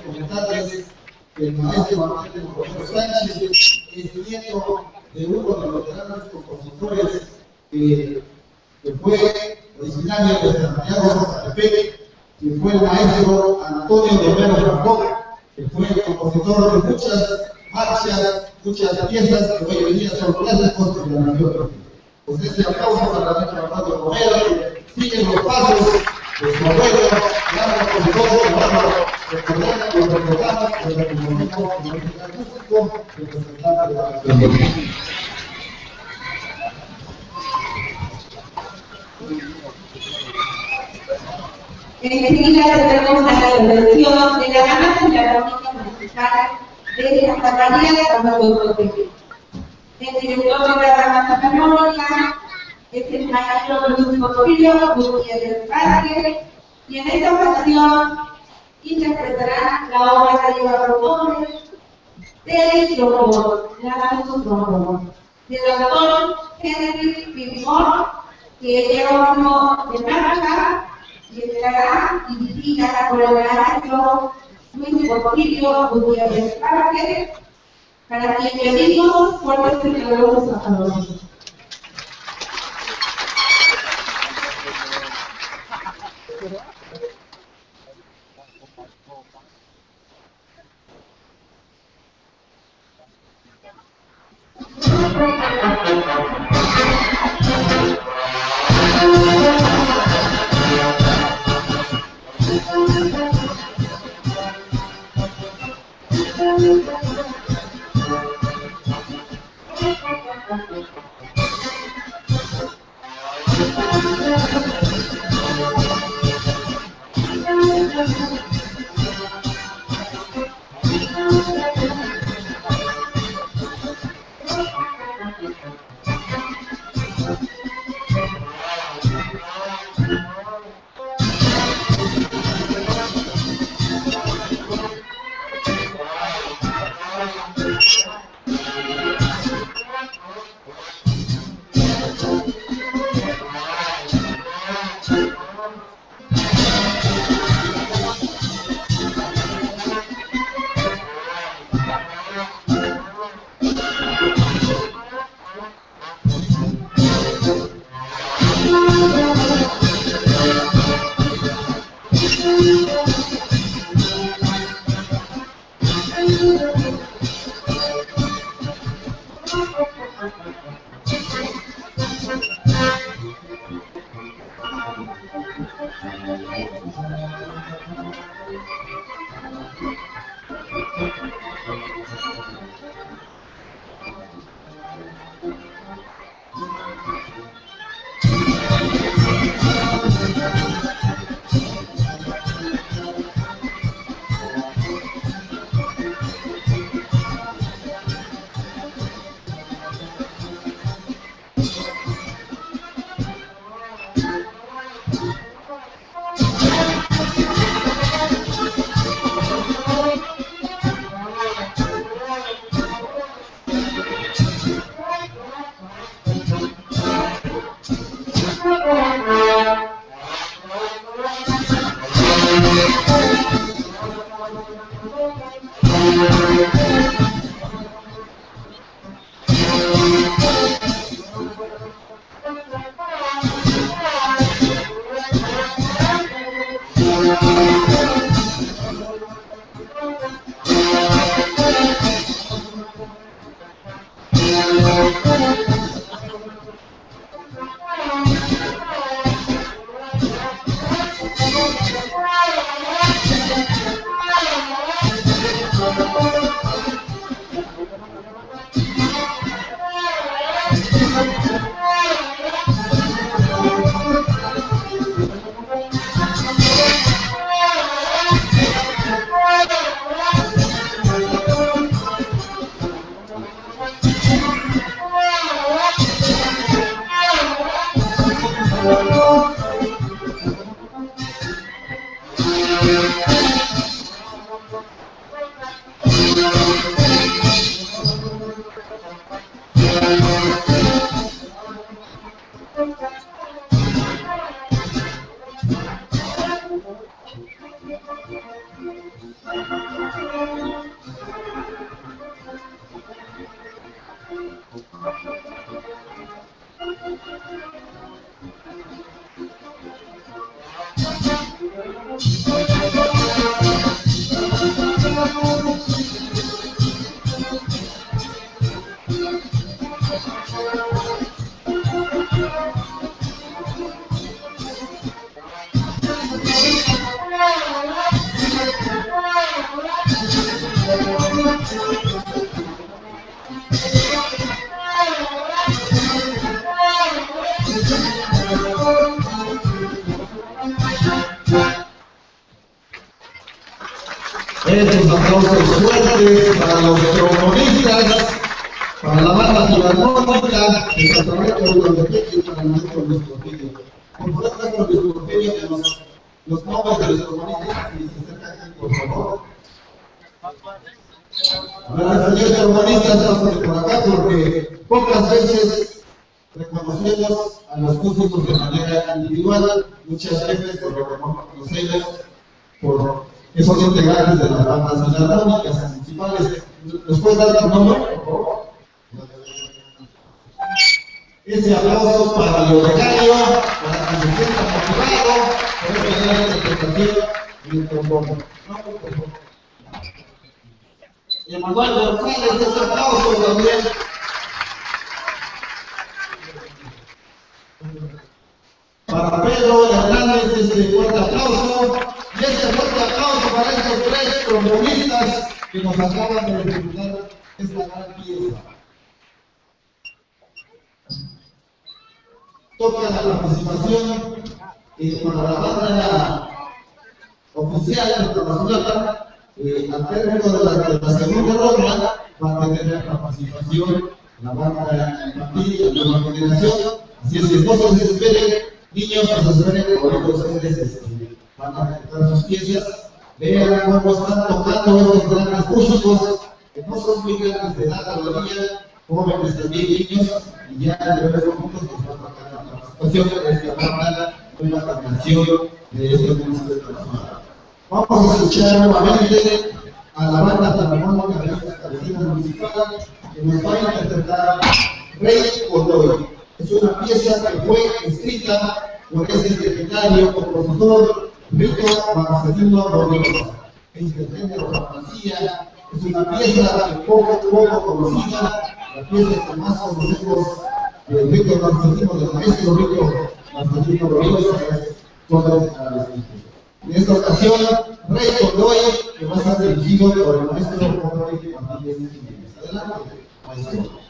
[SPEAKER 12] Comentarles que el maestro Manuel Sánchez es nieto de uno de los grandes compositores que fue originario de Santiago Zacatepec, que fue el maestro Antonio Romero Ramón, que fue el compositor de muchas marchas, muchas piezas que hoy en día son clásicos de la nación. Pues este aplauso para el maestro Antonio Romero, que sigue los pasos de su abuelo, gran compositor de barro, recordando los programas de la comunidad músico, representante de la nación.
[SPEAKER 11] Enseguida tenemos a la intervención de la Banda Filarmónica Municipal de Santa María de San Francisco. El director de la Banda Filarmónica es el maestro Luis Porfirio Gutiérrez Vázquez, y en esta ocasión interpretará la obra que lleva por nombre del trombón, del trombón, del doctor Henry Pimón, que lleva uno de marcha y estará dirigida por el maestro Luis Porfirio Gutiérrez Parque, para quien pedimos fuertes y calurosos aplausos.
[SPEAKER 12] Esos aplausos fuertes para los trombonistas, para la banda filarmónica, el departamento de biblioteca y para el maestro Luis Porfirio. Por favor, maestro Luis Porfirio, que los nombres de los trombonistas y se acercan aquí, por favor. Señores protagonistas, estamos por acá porque pocas veces reconocemos a los músicos de manera individual, muchas veces por reconocemos por que son integrantes de las bandas filarmónicas municipales. ¿Nos puedes dar tu nombre, por favor? Ese aplauso para el becario, para que se sienta motivado por esta gran interpretación del trombón. Y Manuel González, ese aplauso también. Para Pedro Hernández, este fuerte aplauso. Y este fuerte aplauso para estos tres trombonistas que nos acaban de ejecutar esta gran pieza. Toca la participación para la banda oficial internacional. Al término de la segunda ronda va a tener la participación la banda infantil de la nueva generación. Así es que no se desesperen, niños, no se desesperen, ahorita ustedes van a ejecutar sus piezas. Vean cómo están tocando estos grandes músicos, que no son muy grandes de edad todavía, jóvenes también, niños, y ya en breves momentos nos va a tocar la participación de esta banda, nueva generación de estos músicos internacionales. Vamos a escuchar nuevamente a la banda filarmónica de esta cabecera municipal que nos va a interpretar Rey Godoy. Es una pieza que fue escrita por ese legendario compositor Víctor Marcelino Rodríguez. Es de género fantasía, es una pieza que poco conocida, la pieza que más conocemos de Víctor Marcelino, del maestro Víctor Marcelino Rodríguez, es Todo el En esta ocasión, Rey Godoy, que va a ser dirigido por el maestro Godoy Martínez Jiménez. Adelante, maestro.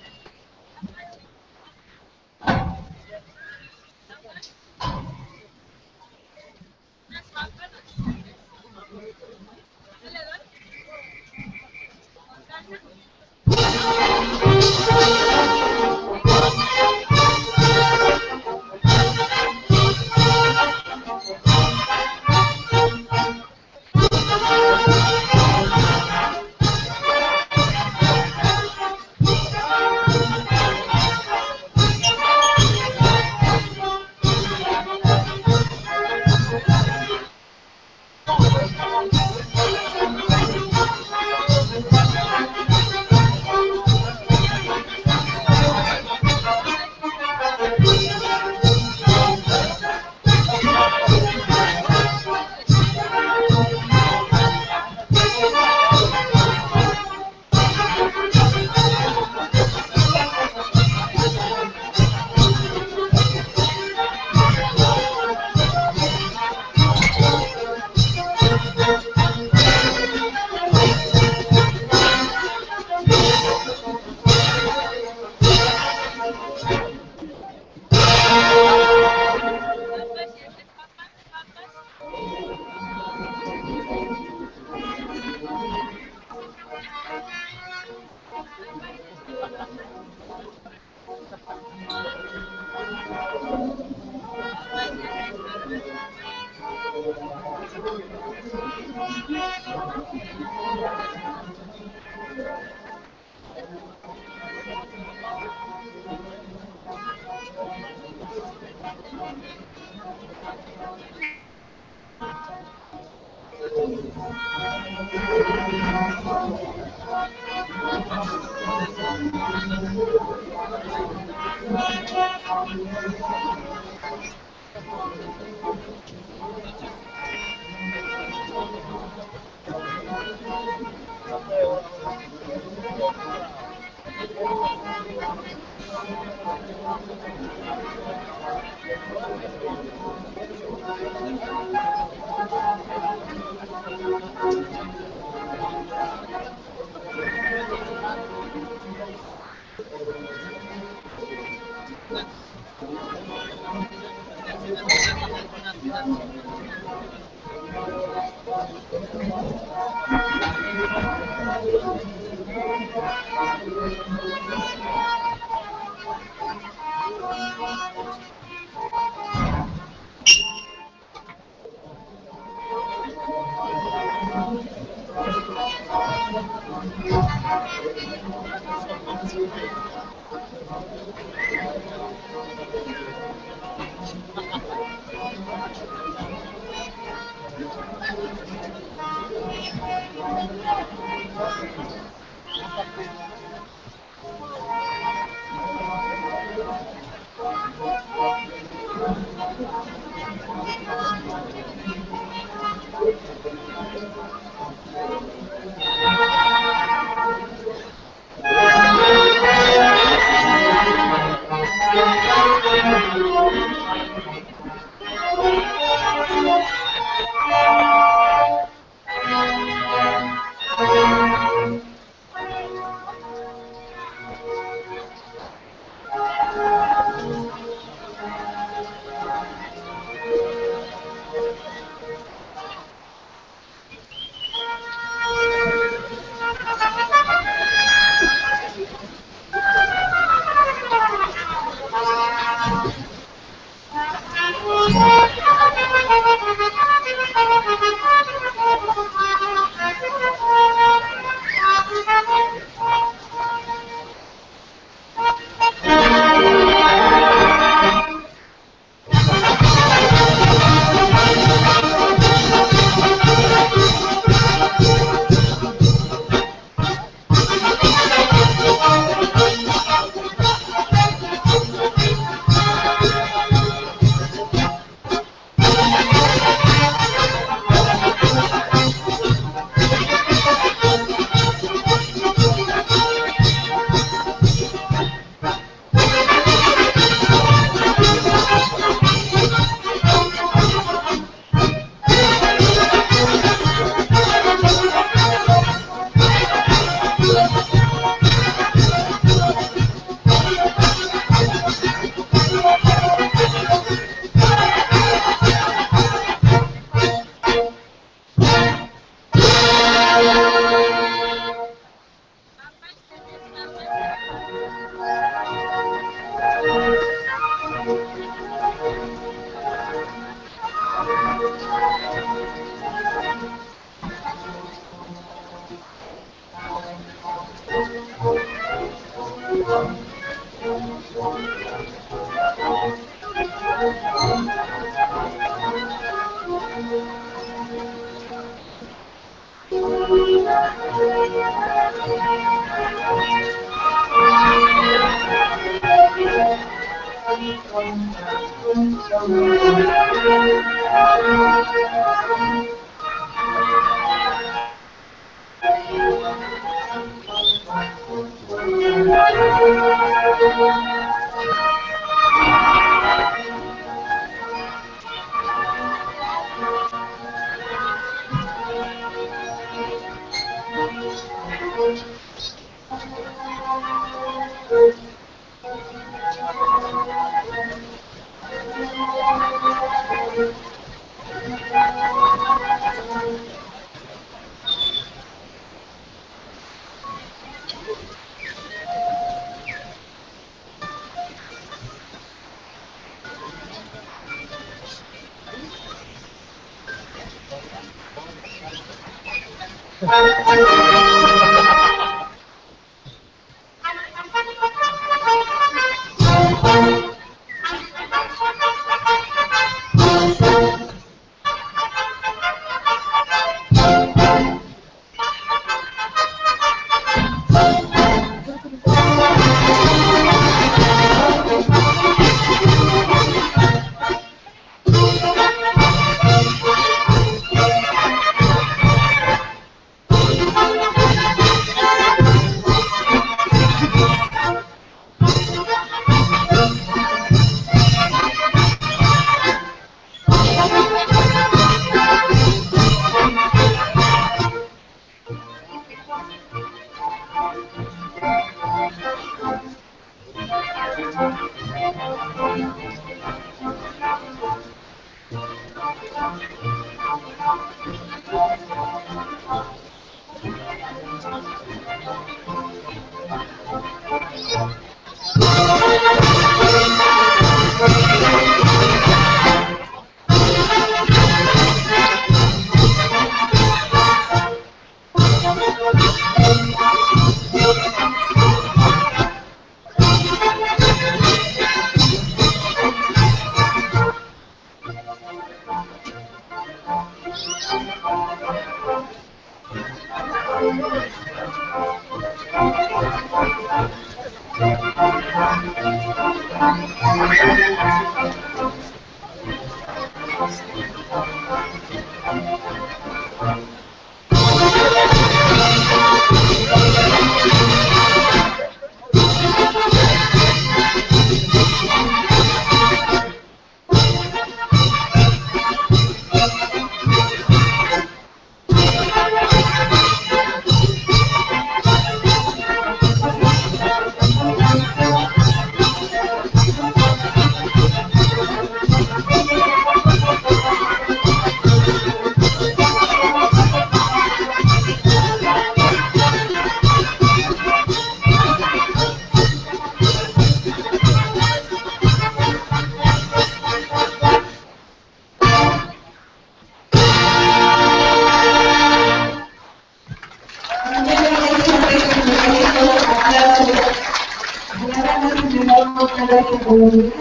[SPEAKER 11] otra vez la comunidad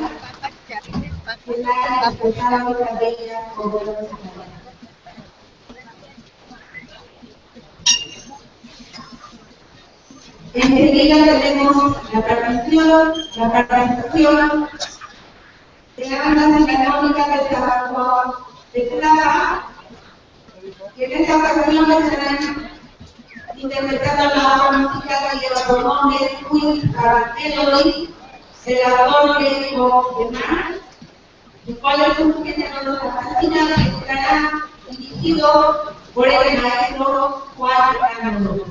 [SPEAKER 11] que la haya expresado esta bella poderosa palabra. Enseguida tenemos la participación de la banda sinfónica de Salvador de Plata, que en esta ocasión estarán interpretando la obra musical que lleva por nombre Queen Melody, de la Torre de Mar, el cual es un género fascinante que estará dirigido por el maestro Juan Ramón.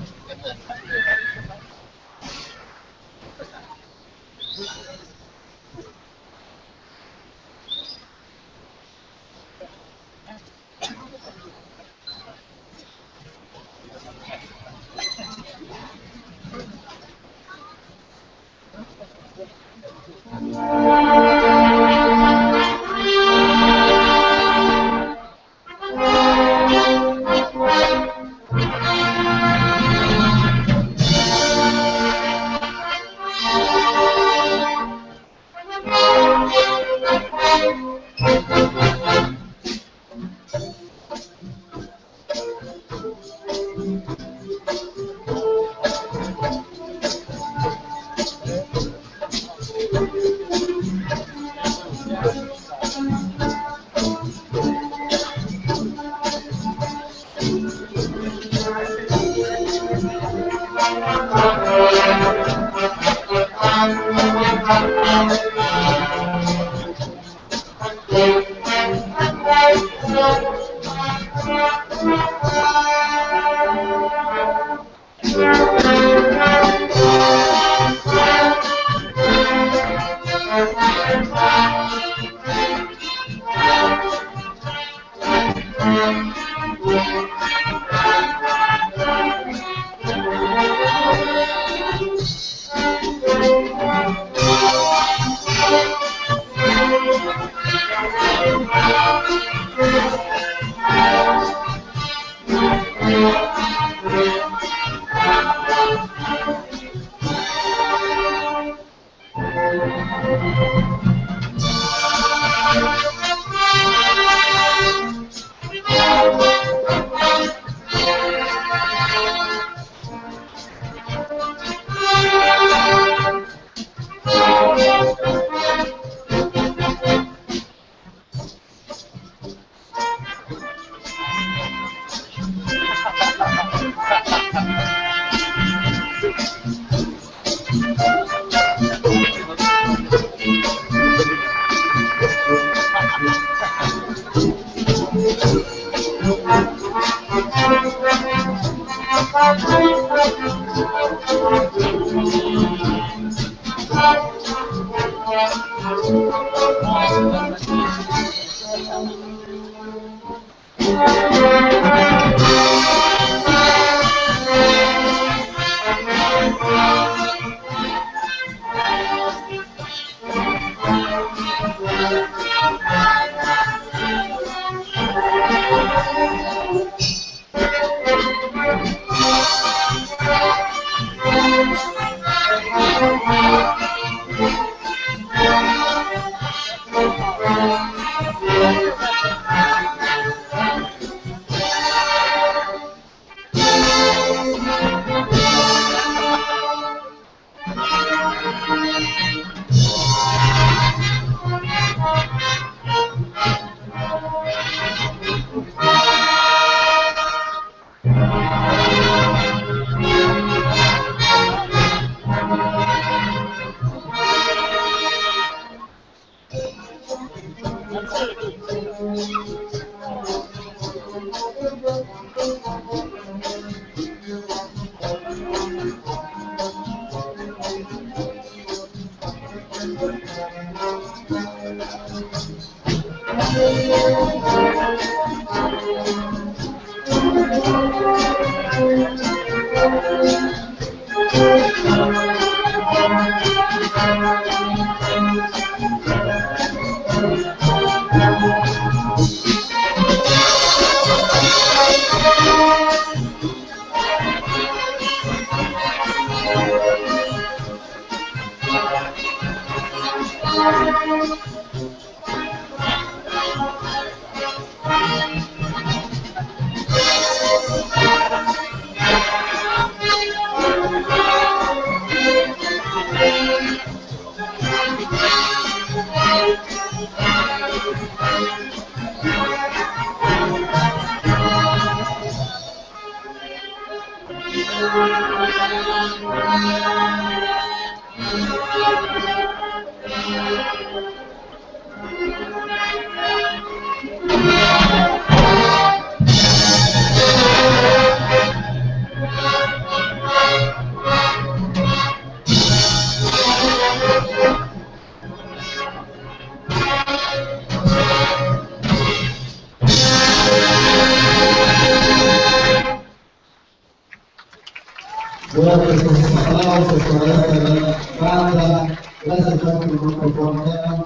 [SPEAKER 12] aplausos para esta gran banda. Gracias por el grupo colombiano,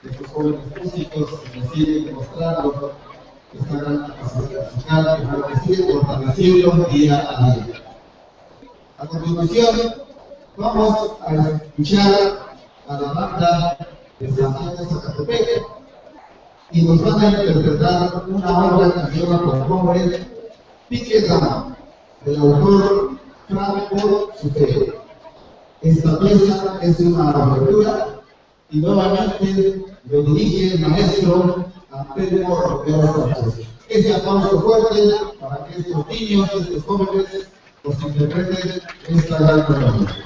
[SPEAKER 12] estos jóvenes músicos que nos siguen demostrando esta gran capacidad musical que van a seguir fortaleciendo día a día. A continuación, vamos a escuchar a la banda de Santiago Zacatepec y nos van a interpretar una obra canción por nombre Pique Drama, del autor Franco Sufero. Esta pieza es una abertura y nuevamente lo dirige el maestro Antonio Romero Sánchez. Ese aplauso fuerte para que estos niños, estos jóvenes, nos interpreten esta gran melodía.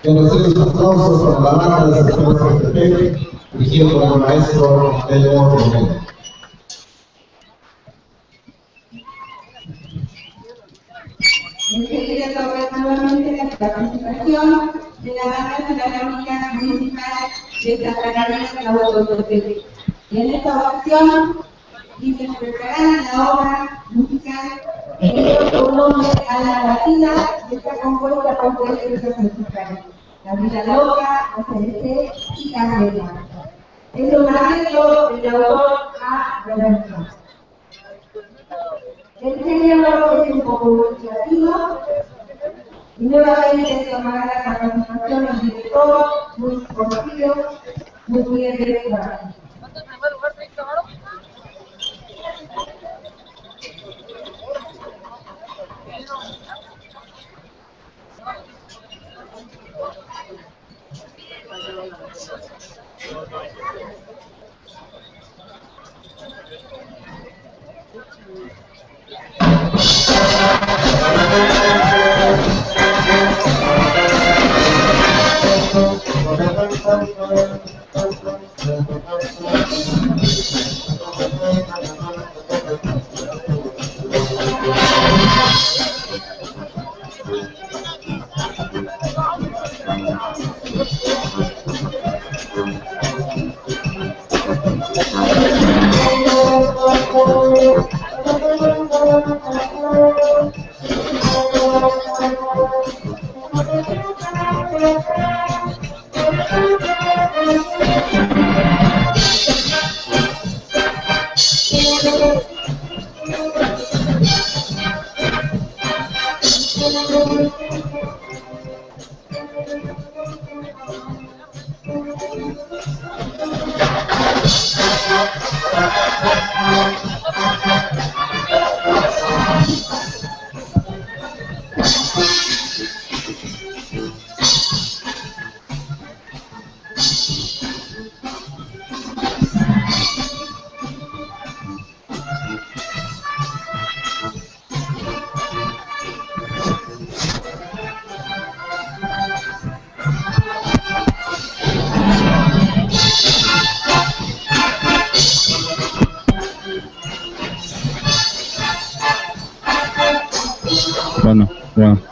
[SPEAKER 12] Que recibe los aplausos para la banda de las escuelas de Tepe, dirigido por el maestro Elmo Romero.
[SPEAKER 11] Enseguida toca nuevamente la participación de la banda filarmónica municipal de Santa Catarina de Huautepec. Y en esta ocasión interpretarán la obra musical que dio su nombre a la latina y está compuesta por tres piezas musicales: La Vida Loca, ACDC y Candela. Es un arreglo del autor A. Roberto. El género es un poco latino y nuevamente tomará la participación del director muy conocido, muy bien director.
[SPEAKER 13] Bueno.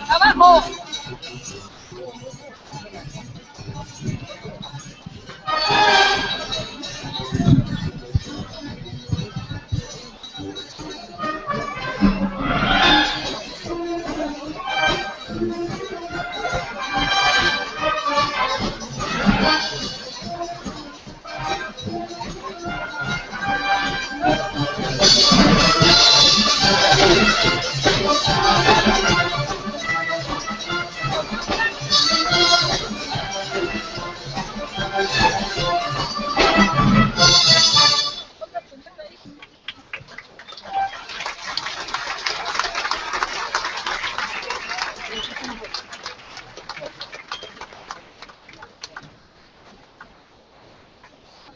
[SPEAKER 11] ¡Abajo!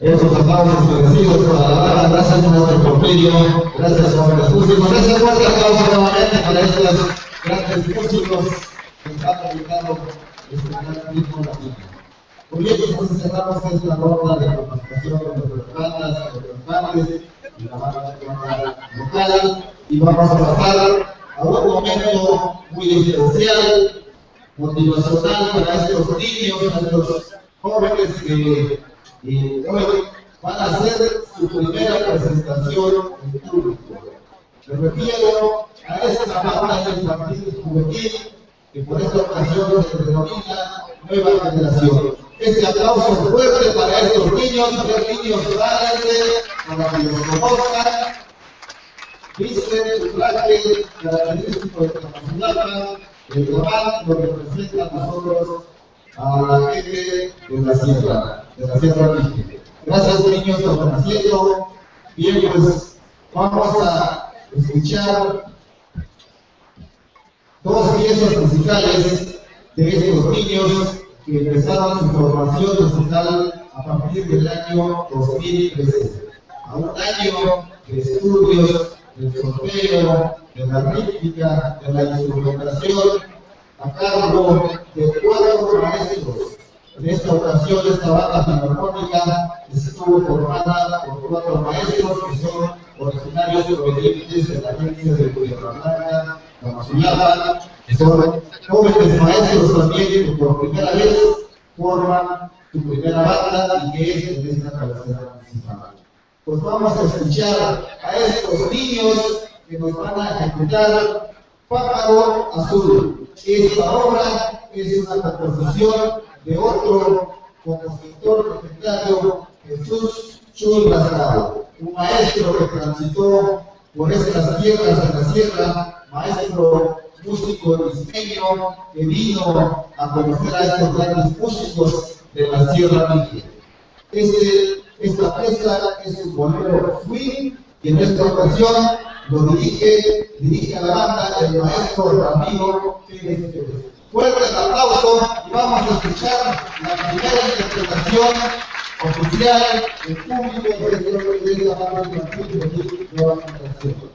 [SPEAKER 12] Esos aplausos agradecidos para la barra, gracias a nuestro porterio, gracias a nuestros músicos, gracias fuerte aplauso nuevamente para estos grandes músicos que están dedicando este gran ritmo latino. Muy bien, entonces cerramos esta ronda de participación de nuestras bandas, representantes y la banda local, y vamos a pasar a un momento muy especial, motivacional para estos niños, para estos jóvenes que hoy van a hacer su primera presentación en público. Me refiero a esta banda infantil juvenil que por esta ocasión se denomina Nueva Generación. Este aplauso fuerte para estos niños, para que los conozcan. Visten su traje característico de Tamazulapa, el global lo representa a nosotros, a la gente de la Sierra Virgen. Gracias niños por haciendo. Bien, pues vamos a escuchar dos piezas musicales de estos niños que empezaron su formación musical a partir del año 2013. A un año de estudios, del solfeo, de la rítmica, de la instrumentación, a cargo de 4 maestros. En esta ocasión, esta banda filarmónica estuvo formada por 4 maestros que son originarios provenientes de la agencia de Tierra Blanca, Tamazulapa, que son jóvenes maestros también que por primera vez forman su primera banda y que es en esta cabecera municipal. Pues vamos a escuchar a estos niños que nos van a ejecutar Pájaro Azul. Esta obra es una composición de otro compositor legendario, Jesús Chuy Rascado, un maestro que transitó por estas tierras de la sierra, maestro músico ismeño que vino a conocer a estos grandes músicos de la Sierra Virgen. Esta pieza es un bolero swing y en esta ocasión lo dirige a la banda el maestro Ramiro Pérez. Fuerte el aplauso y vamos a escuchar la primera interpretación oficial del público de esta banda infantil de Nueva Generación.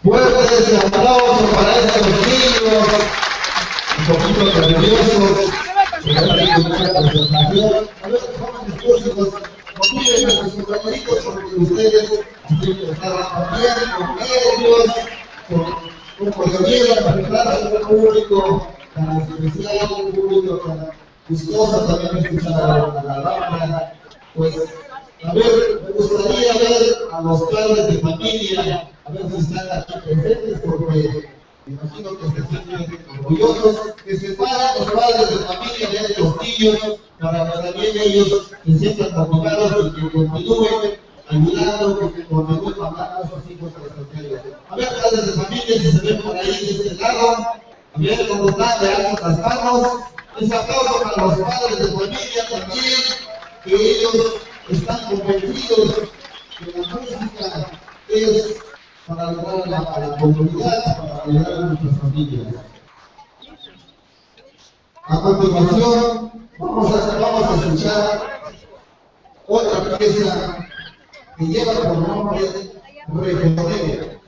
[SPEAKER 12] Fuertes aplausos para estos niños, un poquito nerviosos, pero hay que escuchar la presentación. A ver, jóvenes músicos, motiven a sus compañeritos porque ustedes estaban también con nervios, con un poco de miedo a presentarse a un público tan especial, un público tan gustoso también escuchar a la banda. Pues, a ver, me gustaría ver a los padres de familia, a ver si están aquí presentes, porque me imagino que se sienten orgullosos, que se paren los padres de familia de estos niños, para que también ellos se sientan motivados y que continúen ayudando, que continúen mandando a sus hijos a los hoteles. A ver, padres de familia, si se ven por ahí de este lado, a ver cómo están, de alzan las manos. Un aplauso para los padres de familia también, que ellos están convencidos que la música es para ayudar a la comunidad, para ayudar a nuestras familias. A continuación, vamos a escuchar otra pieza que lleva por nombre Recorrer.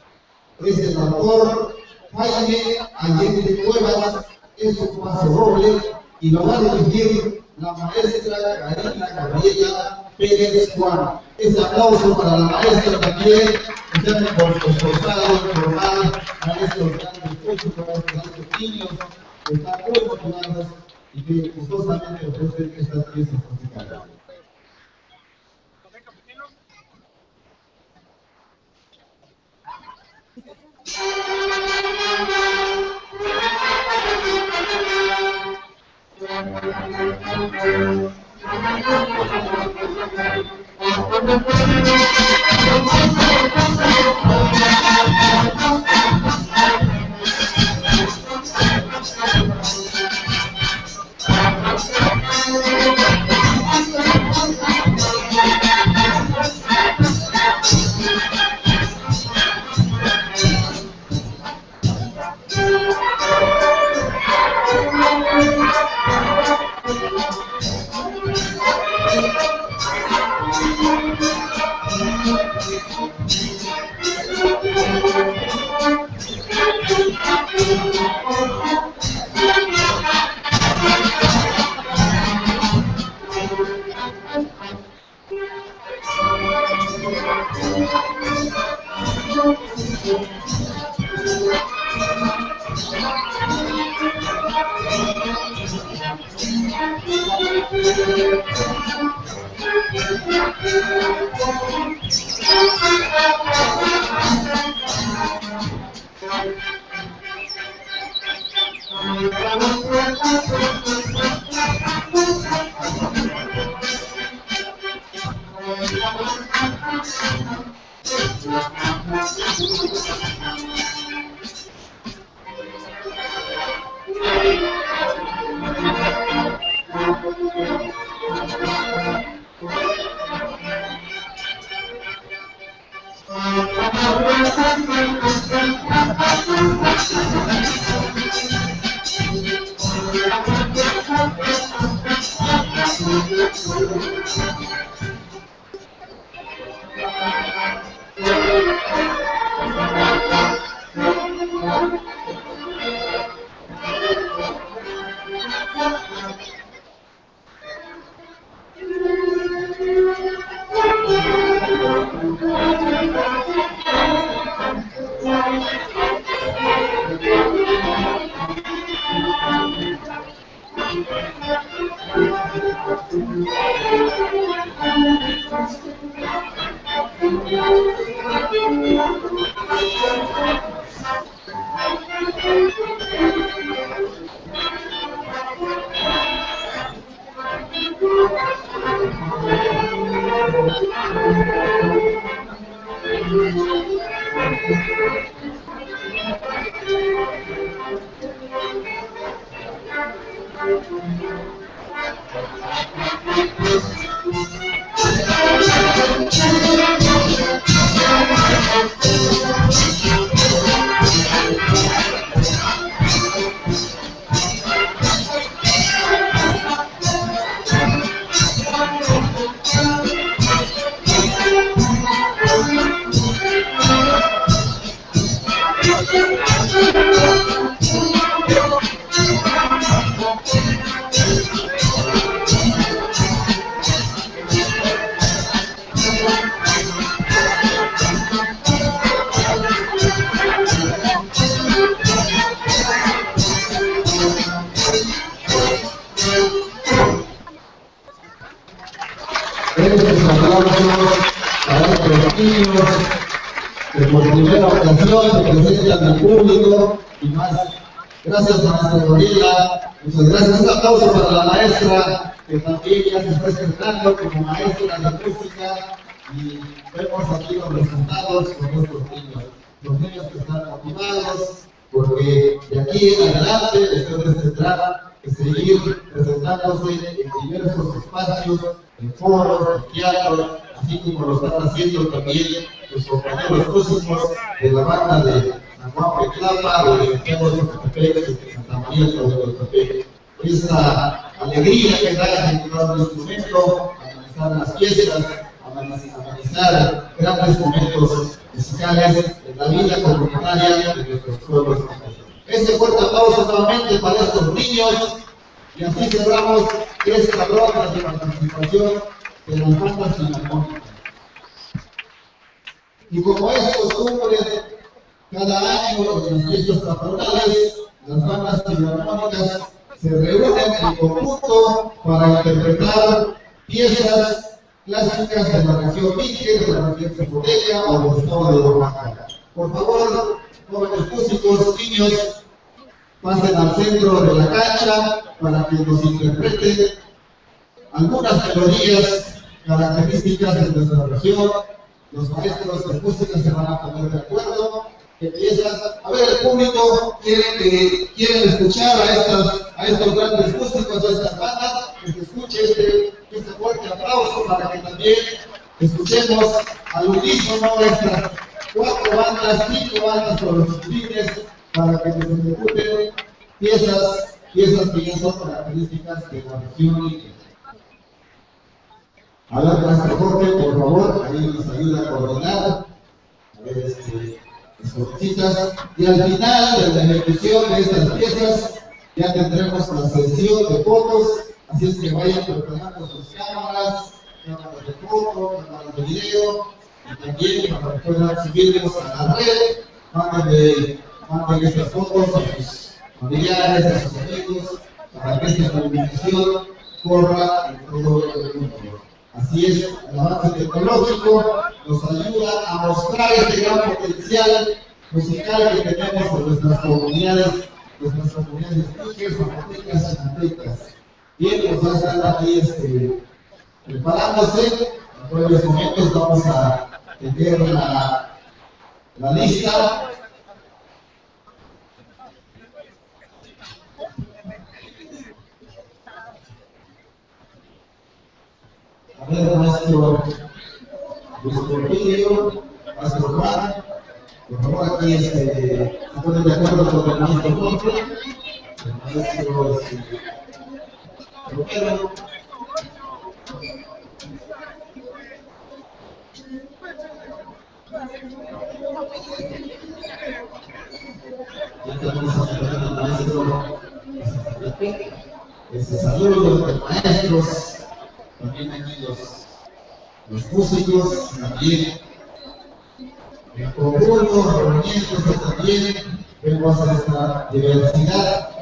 [SPEAKER 12] Es el autor Jaime Allende Cuevas, es un paso doble y lo va a dirigir la maestra Karina Gabriela Pérez Juan. Ese aplauso para la maestra también, que se han esforzado en formar a estos grandes músicos, a estos grandes niños, que están muy motivados y que gustosamente ofrecen estas piezas musicales. Estos aplausos para estos niños que por primera ocasión se presentan al público y más. Gracias, maestra Gabriela. Muchas gracias. Un aplauso para la maestra que también ya se está estrenando como maestra de música. Y vemos aquí los resultados con estos niños. Los niños que están motivados, porque de aquí en adelante ustedes tendrán que seguir presentándose en diversos espacios, en foros, en teatros, así como lo están haciendo también los compañeros músicos de la banda de San Juan Petlapa, de Santiago de Zacatepec, de Santa María de Zacatepec. Esa alegría que da en todo el instrumento, analizar las piezas, analizar grandes momentos musicales en la vida comunitaria de nuestros pueblos. Este fuerte aplauso nuevamente para estos niños y así cerramos esta ronda de participación de las bandas filarmónicas. Y como es costumbre, cada año en las fiestas patronales, las bandas filarmónicas se reúnen en conjunto para interpretar piezas clásicas de la región Minque, de la región Zapoteca o del estado de Oaxaca. Por favor, jóvenes músicos, niños, pasen al centro de la cancha para que nos interpreten algunas melodías características de nuestra región. Los maestros de música se van a poner de acuerdo. Empiezan, a ver, el público quieren escuchar a estos grandes músicos, a estas bandas, que se escuche este fuerte aplauso para que también escuchemos al unísono estas 4 bandas, 5 bandas con los fines para que nos ejecuten piezas que ya son características de la región. A ver, maestro Jorge, por favor, ahí nos ayuda a coordinar. A ver, las cositas. Y al final de la ejecución de estas piezas, ya tendremos la sesión de fotos. Así es que vayan preparando sus cámaras de foto, cámaras de video, y también para que puedan subirnos a la red. Manden estas fotos a sus familiares, a sus amigos, para que esta comunicación corra en todo el mundo. Así es, el avance tecnológico nos ayuda a mostrar este gran potencial musical que tenemos en nuestras comunidades minques, zapotecas y zapotecas. Bien, pues ya están ahí preparándose. En breves momentos vamos a tener la lista. A ver, maestro Luis Porfirio, maestro Juan, por favor, aquí se ponen de acuerdo con el maestro Jorge, el maestro Romero. Ya tenemos al maestro saludos de maestros. También aquí los músicos, también en conjunto, reuniéndose también, vemos esta diversidad